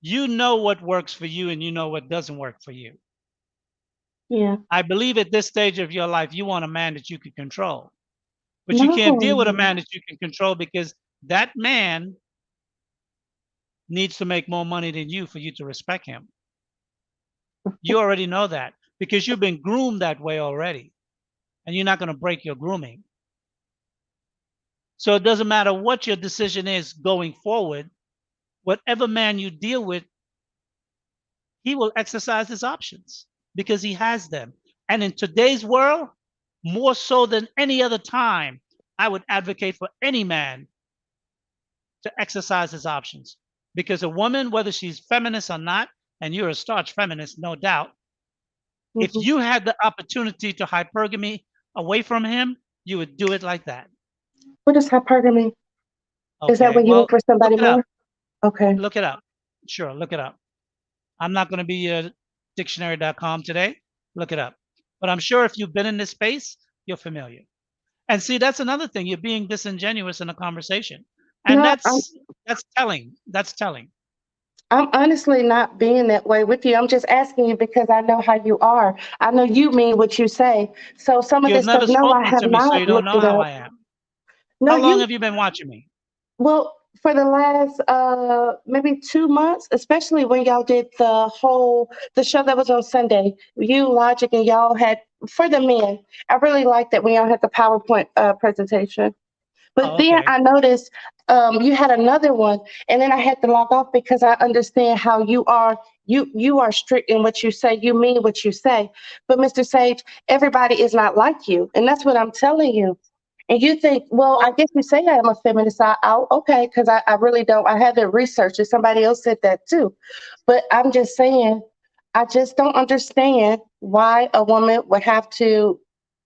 you know what works for you and you know what doesn't work for you. Yeah. I believe at this stage of your life, you want a man that you can control, but you can't deal with a No. man that you can control because that man needs to make more money than you for you to respect him. You already know that because you've been groomed that way already, and you're not going to break your grooming. So it doesn't matter what your decision is going forward, whatever man you deal with, he will exercise his options because he has them. And in today's world, more so than any other time, I would advocate for any man to exercise his options because a woman, whether she's feminist or not, and you're a staunch feminist, no doubt, if Hmm. you had the opportunity to hypergamy away from him, you would do it like that. What is hypergamy? Is that Okay, when you look well, for look somebody it up. more? Okay. Look it up. Sure, look it up. I'm not going to be a dictionary.com today. Look it up. But I'm sure if you've been in this space, you're familiar. And see, that's another thing. You're being disingenuous in a conversation. And No, that's telling. That's telling. I'm honestly not being that way with you. I'm just asking you because I know how you are. I know you mean what you say. So some of You've this stuff, never no, I spoken have to me, so not you don't looked know it how up. I am. No, How long you, have you been watching me? well, for the last maybe 2 months, especially when y'all did the show that was on Sunday, you, Logic, and y'all had for the men. I really liked that when y'all had the PowerPoint presentation. But Oh, then okay. I noticed you had another one, and then I had to log off because I understand how you are. You are strict in what you say. You mean what you say. But Mr. Sage, everybody is not like you, and that's what I'm telling you. And you think, well, I Well, guess you say I'm a feminist. Okay, because I really don't. I haven't researched it. Somebody else said that too. But I'm just saying, I just don't understand why a woman would have to,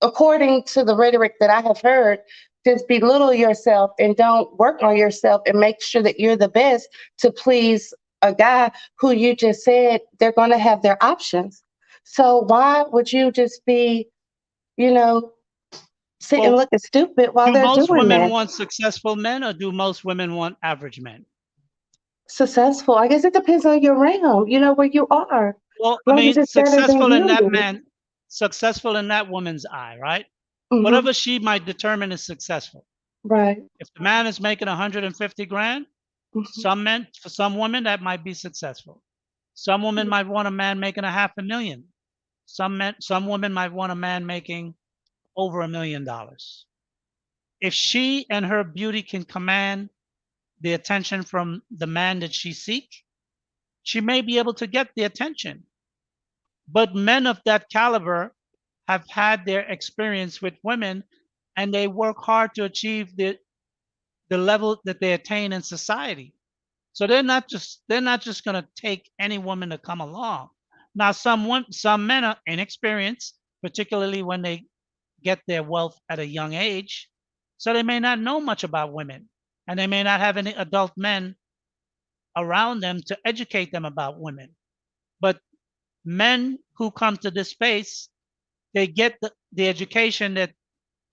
according to the rhetoric that I have heard, just belittle yourself and don't work on yourself and make sure that you're the best to please a guy who you just said they're going to have their options. So why would you just be, you know, sitting Well, looking stupid while do they're most doing women that? want successful men, or do most women want average men? Successful. I guess it depends on your realm, where you are. As Well, I long as mean, it's better than successful in that you. man, successful in that woman's eye, right? Mm-hmm. Whatever she might determine is successful. Right. If the man is making 150 grand, Mm-hmm. for some women, that might be successful. Some women might want a man making $500,000. Some women might want a man making over $1 million. If she and her beauty can command the attention from the man that she seeks, she may be able to get the attention. But men of that caliber have had their experience with women, and they work hard to achieve the level that they attain in society. So they're not just going to take any woman to come along. Now some men are inexperienced, particularly when they get their wealth at a young age. So they may not know much about women, and they may not have any adult men around them to educate them about women. But men who come to this space, they get the education that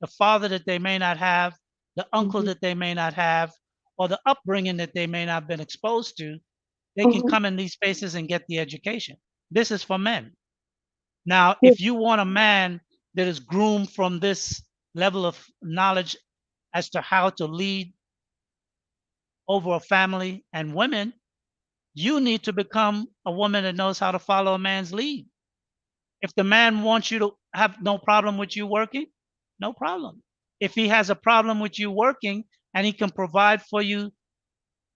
the father that they may not have, the uncle Mm-hmm. that they may not have, or the upbringing that they may not have been exposed to. They can Mm-hmm. come in these spaces and get the education. This is for men. Now, Yeah. if you want a man that is groomed from this level of knowledge as to how to lead over a family and women, you need to become a woman that knows how to follow a man's lead. If the man wants you to have no problem with you working, no problem. If he has a problem with you working and he can provide for you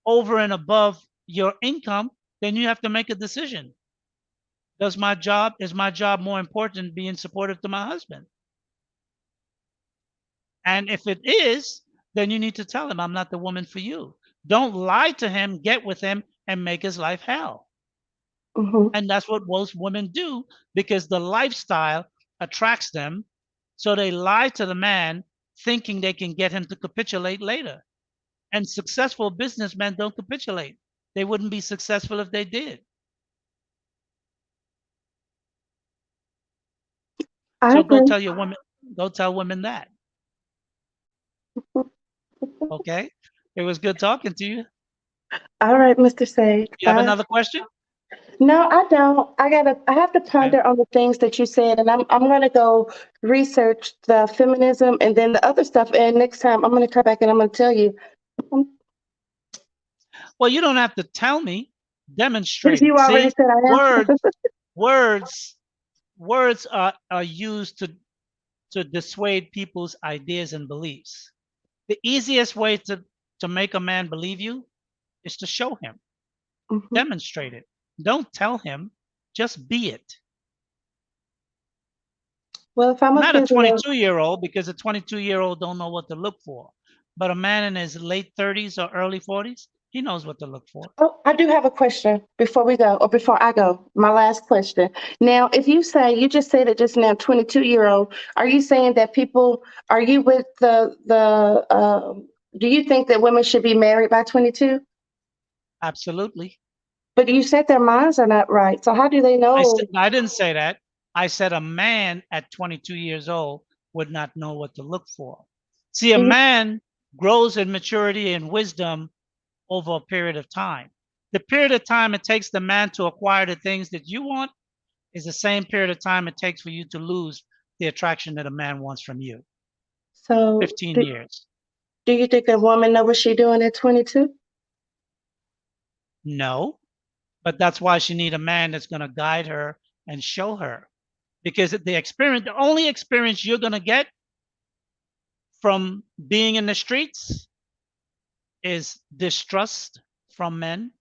over and above your income, then you have to make a decision. Is my job more important than being supportive to my husband? And if it is, then you need to tell him I'm not the woman for you. Don't lie to him, get with him, and make his life hell. Mm-hmm. And that's what most women do because the lifestyle attracts them. So they lie to the man thinking they can get him to capitulate later. And successful businessmen don't capitulate. They wouldn't be successful if they did. I So agree. go tell women that. Okay. It was good talking to you. All right, Mr. Sage. You have Bye. another question? No, I don't. I have to Okay. ponder on the things that you said, and I'm gonna go research the feminism and then the other stuff. And next time I'm gonna come back and I'm gonna tell you. Well, you don't have to tell me. Because Demonstrate it. you already See, said I am. words, words, words are used to dissuade people's ideas and beliefs. The easiest way to make a man believe you is to show him, Mhm. demonstrate it. Don't tell him, just be it. Well, if I'm a Not a business, 22-year-old, because a 22-year-old don't know what to look for. But a man in his late 30s or early 40s, he knows what to look for. oh, I do have a question before we go, or before I go. My last question. Now, if you just said it just now, 22-year-old, are you saying that people? Are you with the? Do you think that women should be married by 22? Absolutely. But you said their minds are not right. So how do they know? I didn't say that. I said a man at 22 years old would not know what to look for. See, a Do you, man grows in maturity and wisdom over a period of time. The period of time it takes the man to acquire the things that you want is the same period of time it takes for you to lose the attraction that a man wants from you. so 15 years. do you think a woman know what she's doing at 22? No, but that's why she need a man that's going to guide her and show her. Because the only experience you're going to get from being in the streets is distrust from men,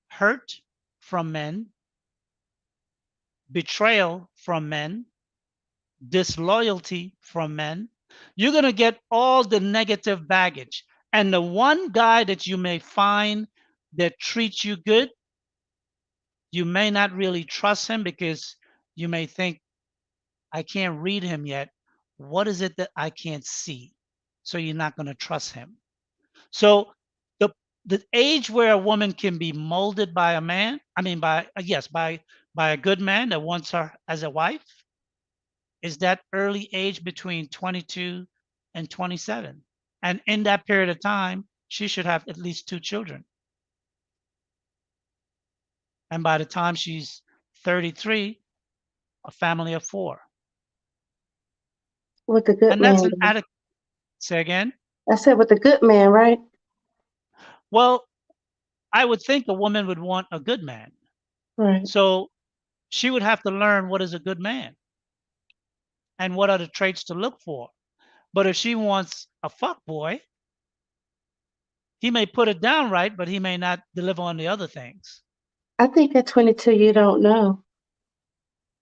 hurt from men, betrayal from men, disloyalty from men. You're going to get all the negative baggage. And the one guy that you may find that treats you good, you may not really trust him because you may think, I can't read him yet. What is it that I can't see? So you're not going to trust him. So the the age where a woman can be molded by a man, I mean, by by a good man that wants her as a wife, is that early age between 22 and 27. And in that period of time, she should have at least 2 children. And by the time she's 33, a family of 4. With the good And that's man. an adequate. Say again? I said with the good man, right? Well, I would think a woman would want a good man. Right. So she would have to learn what is a good man and what are the traits to look for. But if she wants a fuck boy, he may put it down right, but he may not deliver on the other things. I think at 22 you don't know.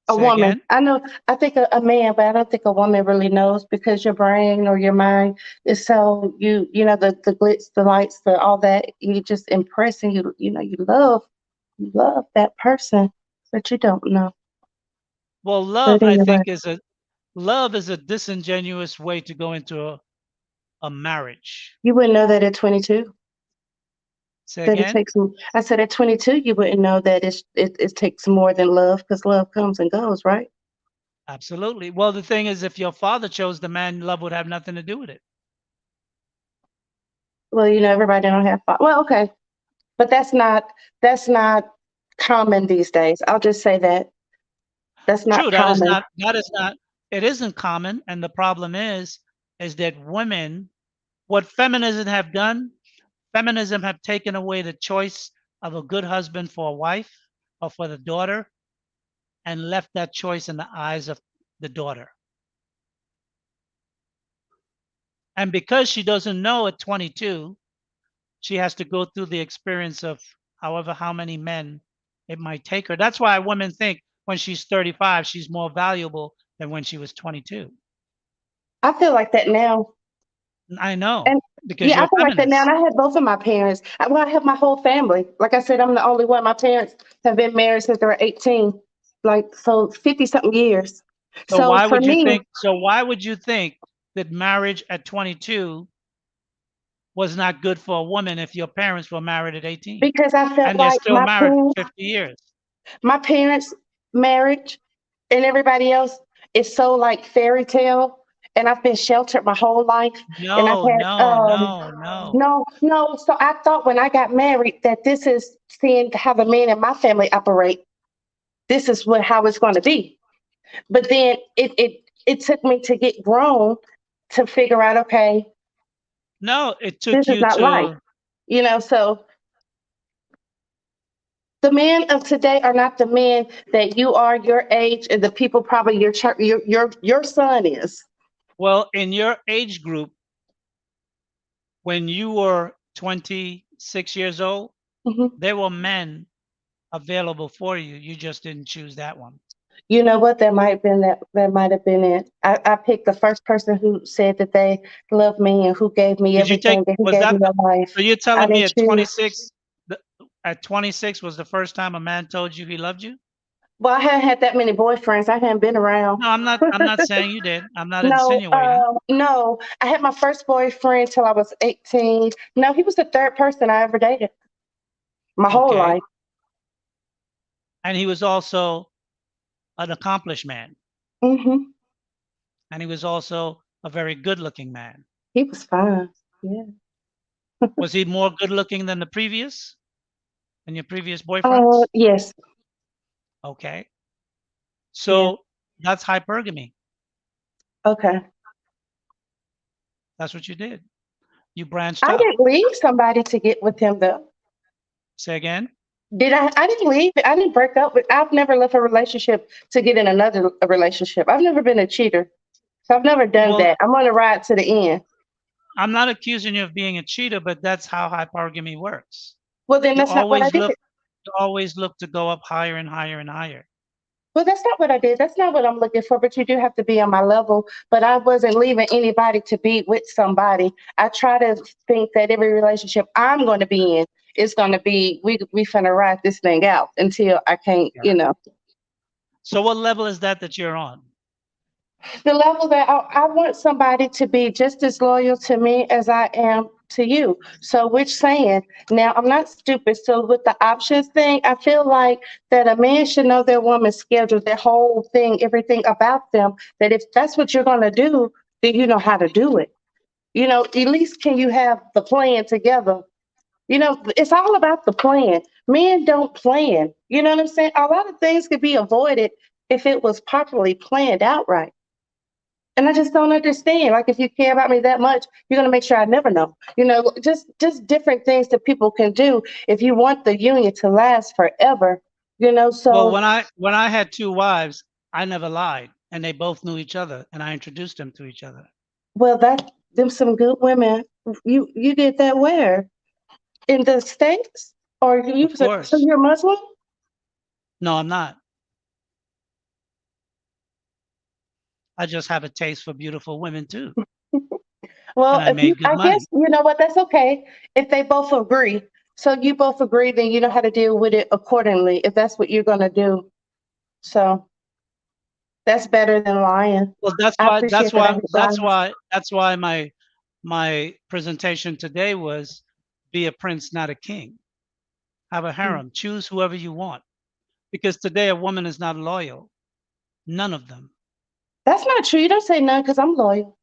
A Say woman. again? I know. I think a man, but I don't think a woman really knows because your brain or your mind is so you know the glitz, the lights, the all that you just impress and you know you love that person, but you don't know. Well, But anyway, love is a disingenuous way to go into a marriage. you wouldn't know that at 22. Say That it again? takes. I said at 22 you wouldn't know that it takes more than love because love comes and goes, right? Absolutely. Well, the thing is, if your father chose the man, love would have nothing to do with it. Well, you know everybody don't have. Well, okay, but that's not common these days. I'll just say that. That's not True, that is common. not it isn't common. And the problem is that women, what feminism have taken away the choice of a good husband for a wife or for the daughter and left that choice in the eyes of the daughter. And because she doesn't know at 22, she has to go through the experience of however how many men it might take her. That's why women think when she's 35, she's more valuable than when she was 22. I feel like that now. I know And because yeah, you're I a feel like that now. feminist. And I had both of my parents. Well, I have my whole family. Like I said, I'm the only one. My parents have been married since they were 18, like so 50 something years. So So why for would you me, think so why would you think that marriage at 22 was not good for a woman if your parents were married at 18 because I felt and they're like still married for 50 years? my parents' marriage and everybody else is so like fairy tale, and I've been sheltered my whole life, and I've No, had no, no, no. no. So I thought when I got married that this is seeing how the men in my family operate. This is what how it's going to be. But then it took me to get grown to figure out, okay, No, it this took is you not life. to You know, so the men of today are not the men that you are your age and the people probably your son is. well, in your age group when you were 26 years old, Mhm. there were men available for you. You just didn't choose that one. You know what? That might have been it. I picked the first person who said that they loved me and who gave me Did you take everything and who was gave that me a life. so you're I telling me didn't at choose. 26 at 26 was the first time a man told you he loved you? Well, I hadn't had that many boyfriends. I hadn't been around. No, I'm not saying you did. I'm not No, insinuating. no. I had my first boyfriend till I was 18. No, he was the third person I ever dated my whole Okay. life. And he was also an accomplished man. Hmm. And he was also a very good-looking man. He was fine. Yeah. Was he more good-looking than your previous boyfriends? Yes. Okay. Yeah. So that's hypergamy. Okay. That's what you did. You branched I out. didn't leave somebody to get with him though. Say again? Did I? I didn't leave. I didn't break up with. I've never left a relationship to get in another relationship. I've never been a cheater, so I've never done Well, that. I'm on the ride to the end. I'm not accusing you of being a cheater, but that's how hypergamy works. Well, then You that's not what I always did. look you always look to go up higher and higher and higher. Well, that's not what I did. That's not what I'm looking for. But you do have to be on my level. But I wasn't leaving anybody to be with somebody. I try to think that every relationship I'm going to be in is going to be we finna ride this thing out until I can't. Yeah. You know, So what level is that you're on? the level that I want somebody to be just as loyal to me as I am to you. So which saying, now I'm not stupid. So with the options thing, I feel like that a man should know their woman's schedule, their whole thing, everything about them, that if that's what you're going to do, then you know how to do it. At least can you have the plan together? It's all about the plan. Men don't plan. You know what I'm saying? A lot of things could be avoided if it was properly planned out right. And I just don't understand. Like, if you care about me that much, you're gonna make sure I never know. Just different things that people can do if you want the union to last forever. Well, So when I had two wives, I never lied, and they both knew each other, and I introduced them to each other. well, that them some good women. You did that where? In the States? Or Of so course. you're Muslim? No, I'm not. I just have a taste for beautiful women too, and Well, I made good I guess money. you know what, that's okay if they both agree. So you both agree, then you know how to deal with it accordingly if that's what you're gonna do. So that's better than lying. Well, that's I why appreciate that. I hate lies. that's why my presentation today was be a prince, not a king. Have a Mm. harem. Choose whoever you want. Because today a woman is not loyal. None of them. That's not true. You don't say none because I'm loyal.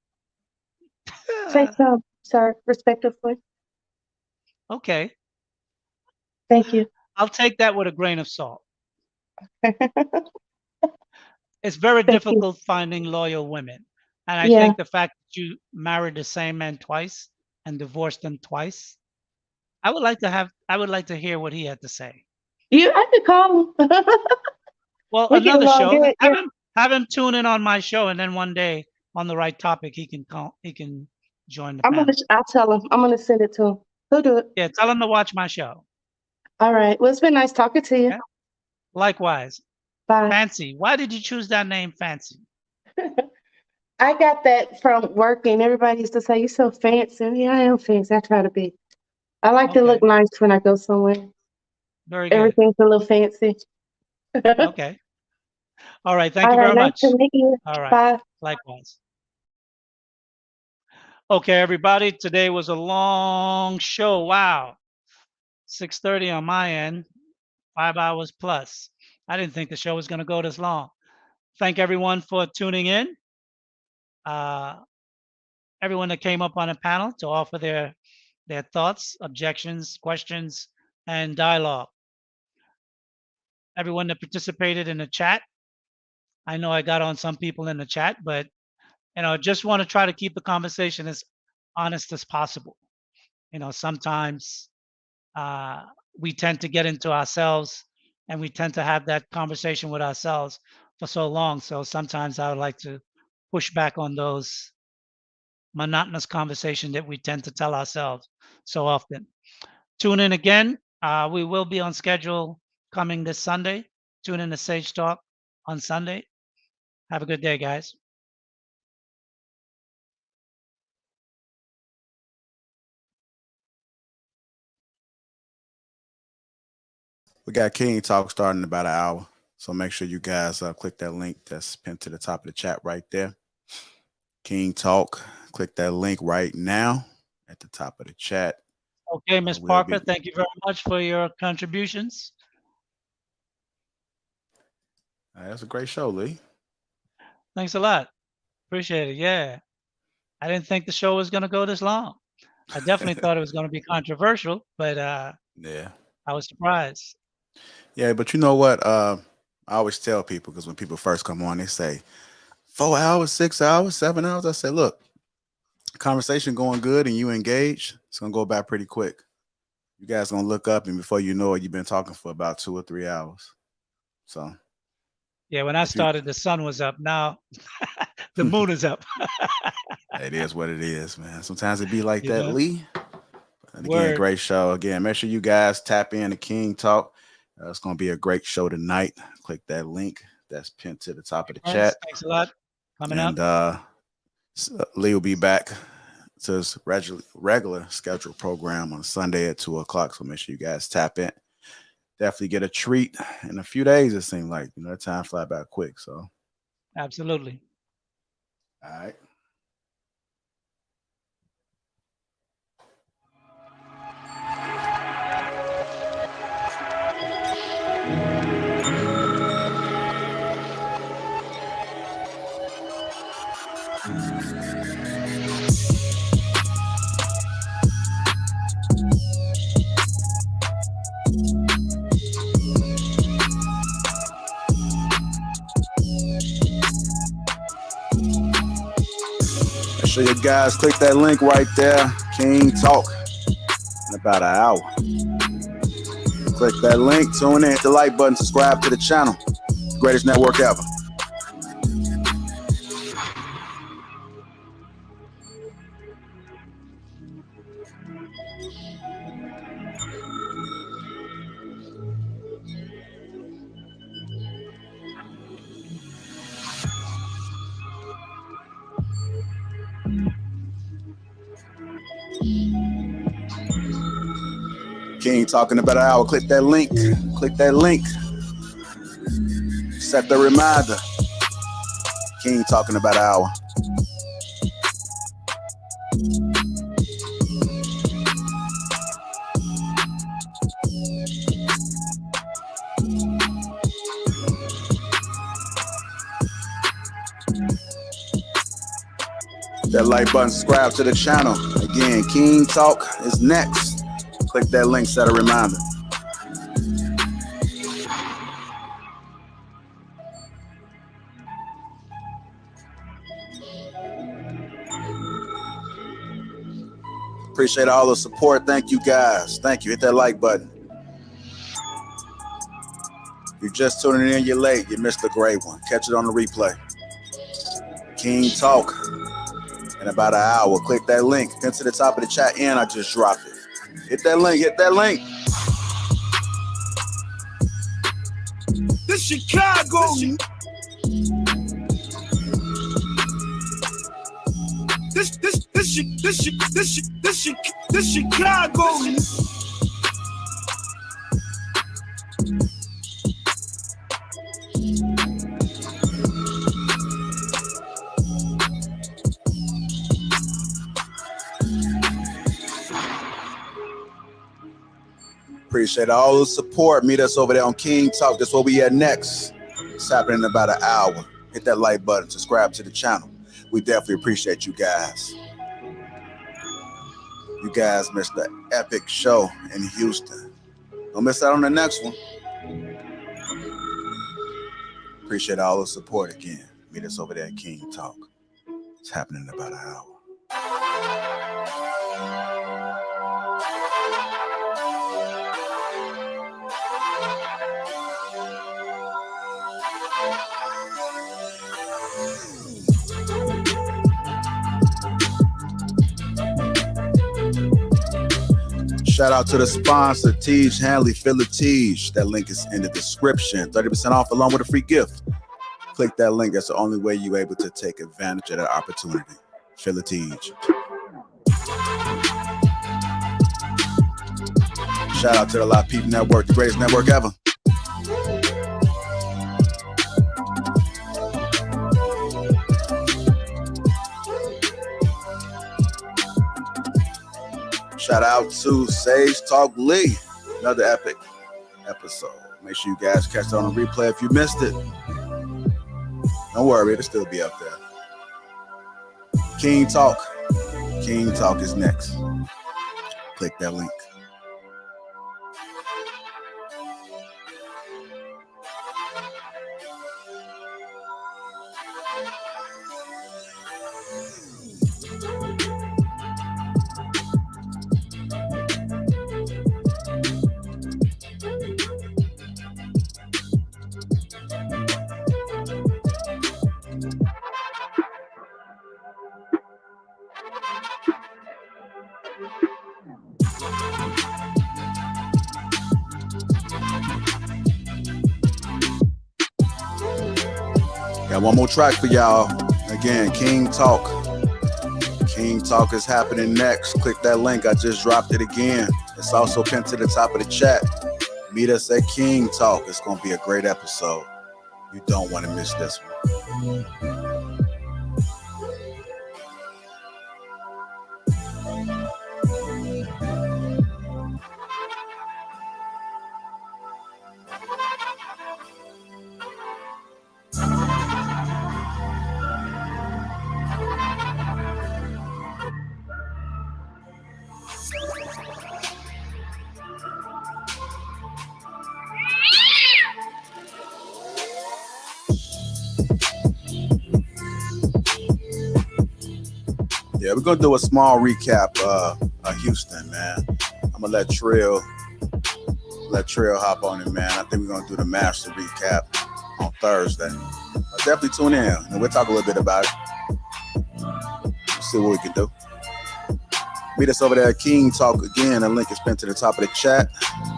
Say some, sir, respectfully. Okay. Thank you. I'll take that with a grain of salt. Thank It's very you. difficult finding loyal women. And I Yeah. think the fact that you married the same man twice and divorced them twice, I would like to hear what he had to say. I could call him. Well, We get another along show. good. Yeah. Have him tune in on my show, and then one day on the right topic he can join the panel. I'll tell him. I'm gonna send it to him. He'll do it. Yeah, tell him to watch my show. All right. Well, it's been nice talking to you. Okay? Likewise. Bye. Fancy. Why did you choose that name, Fancy? I got that from working. Everybody used to say, "You're so fancy." Yeah, I am fancy. I try to be. I like to Okay. look nice when I go somewhere. Very good. Everything's a little fancy. All Okay. All right. Thank you right. very Nice to much. meet you. All right. Bye. Likewise. Okay, everybody. Today was a long show. Wow. 6:30 on my end. 5 hours plus. I didn't think the show was going to go this long. Thank everyone for tuning in. Uh, everyone that came up on the panel to offer their thoughts, objections, questions, and dialogue. Everyone that participated in the chat. I know I got on some people in the chat, but just want to try to keep the conversation as honest as possible. Sometimes we tend to get into ourselves and we tend to have that conversation with ourselves for so long. So sometimes I would like to push back on those monotonous conversation that we tend to tell ourselves so often. Tune in again. We will be on schedule coming this Sunday. Tune in to Sage Talk on Sunday. Have a good day, guys. We got King Talk starting in about an hour. So make sure you guys click that link that's pinned to the top of the chat right there. King Talk. Click that link right now at the top of the chat. Okay, Ms. Parker, thank you very much for your contributions. That's a great show, Lee. Thanks a lot. Appreciate it. Yeah. I didn't think the show was going to go this long. I definitely thought it was going to be controversial, but yeah, I was surprised. Yeah, but you know what? I always tell people, because when people first come on, they say 4 hours, 6 hours, 7 hours. I say, look, conversation going good and you engaged, it's going to go by pretty quick. You guys going to look up, and before you know it, you've been talking for about 2 or 3 hours. So. Yeah, when I started, the sun was up. Now the moon is up. It is what it is, man. Sometimes it be like that, Lee. And again, Word. great show. Again, make sure you guys tap in to King Talk. It's going to be a great show tonight. Click that link that's pinned to the top of the chat. Thanks a lot. Coming up. And Lee will be back to his regular scheduled program on Sunday at 2 o'clock. So make sure you guys tap in. Definitely get a treat in a few days. It seems like, that time fly by quick. So absolutely. All right. Sure you guys click that link right there. King Talk in about an hour. Click that link, tune in, hit the like button, subscribe to the channel. Greatest network ever. King talking about an hour. Click that link. Click that link. Set the reminder. King talking about an hour. That like button, subscribe to the channel. Again, King Talk is next. Click that link, set a reminder. Appreciate all the support. Thank you guys. Thank you. Hit that like button. If you're just tuning in, you're late. You missed a great one. Catch it on the replay. King Talk in about an hour. Click that link. Pin to the top of the chat and I just dropped it. Hit that link. Hit that link. This Chicago. This Chicago. Appreciate all the support. Meet us over there on King Talk. That's where we at next. It's happening in about an hour. Hit that like button. Subscribe to the channel. We definitely appreciate you guys. You guys missed the epic show in Houston. Don't miss out on the next one. Appreciate all the support again. Meet us over there at King Talk. It's happening in about an hour. Shout out to the sponsor, Teej Hanley, Philly Teej. That link is in the description. 30% off along with a free gift. Click that link. That's the only way you're able to take advantage of that opportunity. Philly Teej. Shout out to the Lapeef Network, the greatest network ever. Shout out to Sage Talk Lee, another epic episode. Make sure you guys catch it on the replay if you missed it. Don't worry, it'll still be up there. King Talk. King Talk is next. Click that link. Got one more track for y'all. Again, King Talk. King Talk is happening next. Click that link. I just dropped it again. It's also pinned to the top of the chat. Meet us at King Talk. It's going to be a great episode. You don't want to miss this one. Yeah, we're gonna do a small recap of Houston, man. I'm gonna let Trill hop on it, man. I think we're gonna do the master recap on Thursday. Definitely tune in and we'll talk a little bit about it. See what we can do. Meet us over there at King Talk again. The link is pinned to the top of the chat.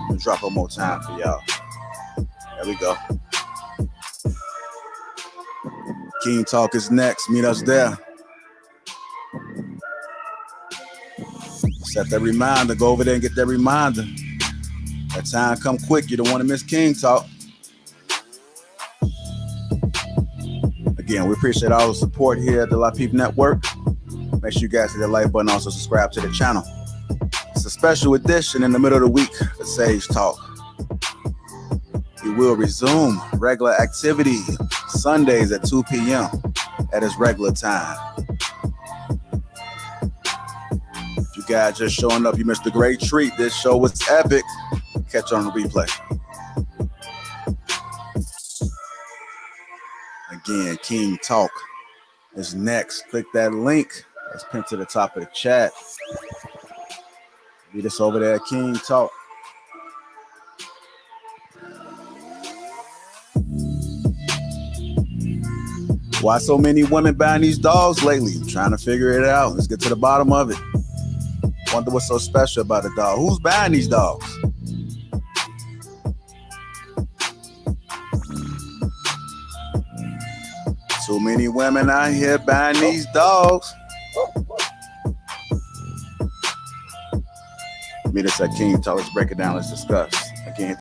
We'll drop one more time for y'all. There we go. King Talk is next. Meet us there. Set that reminder. Go over there and get that reminder. That time come quick. You don't want to miss King Talk. Again, we appreciate all the support here at the Lapeef Network. Make sure you guys hit the like button. Also subscribe to the channel. It's a special edition in the middle of the week for Sage Talk. We will resume regular activity Sundays at 2 p.m. at its regular time. If you guys just showing up, you missed a great treat. This show was epic. Catch you on the replay. Again, King Talk is next. Click that link. It's pinned to the top of the chat. Meet us over there at King Talk. Why so many women buying these dogs lately? I'm trying to figure it out. Let's get to the bottom of it. Wonder what's so special about a dog. Who's buying these dogs? Too many women out here buying these dogs. Meet us at King Talk. Let's break it down. Let's discuss.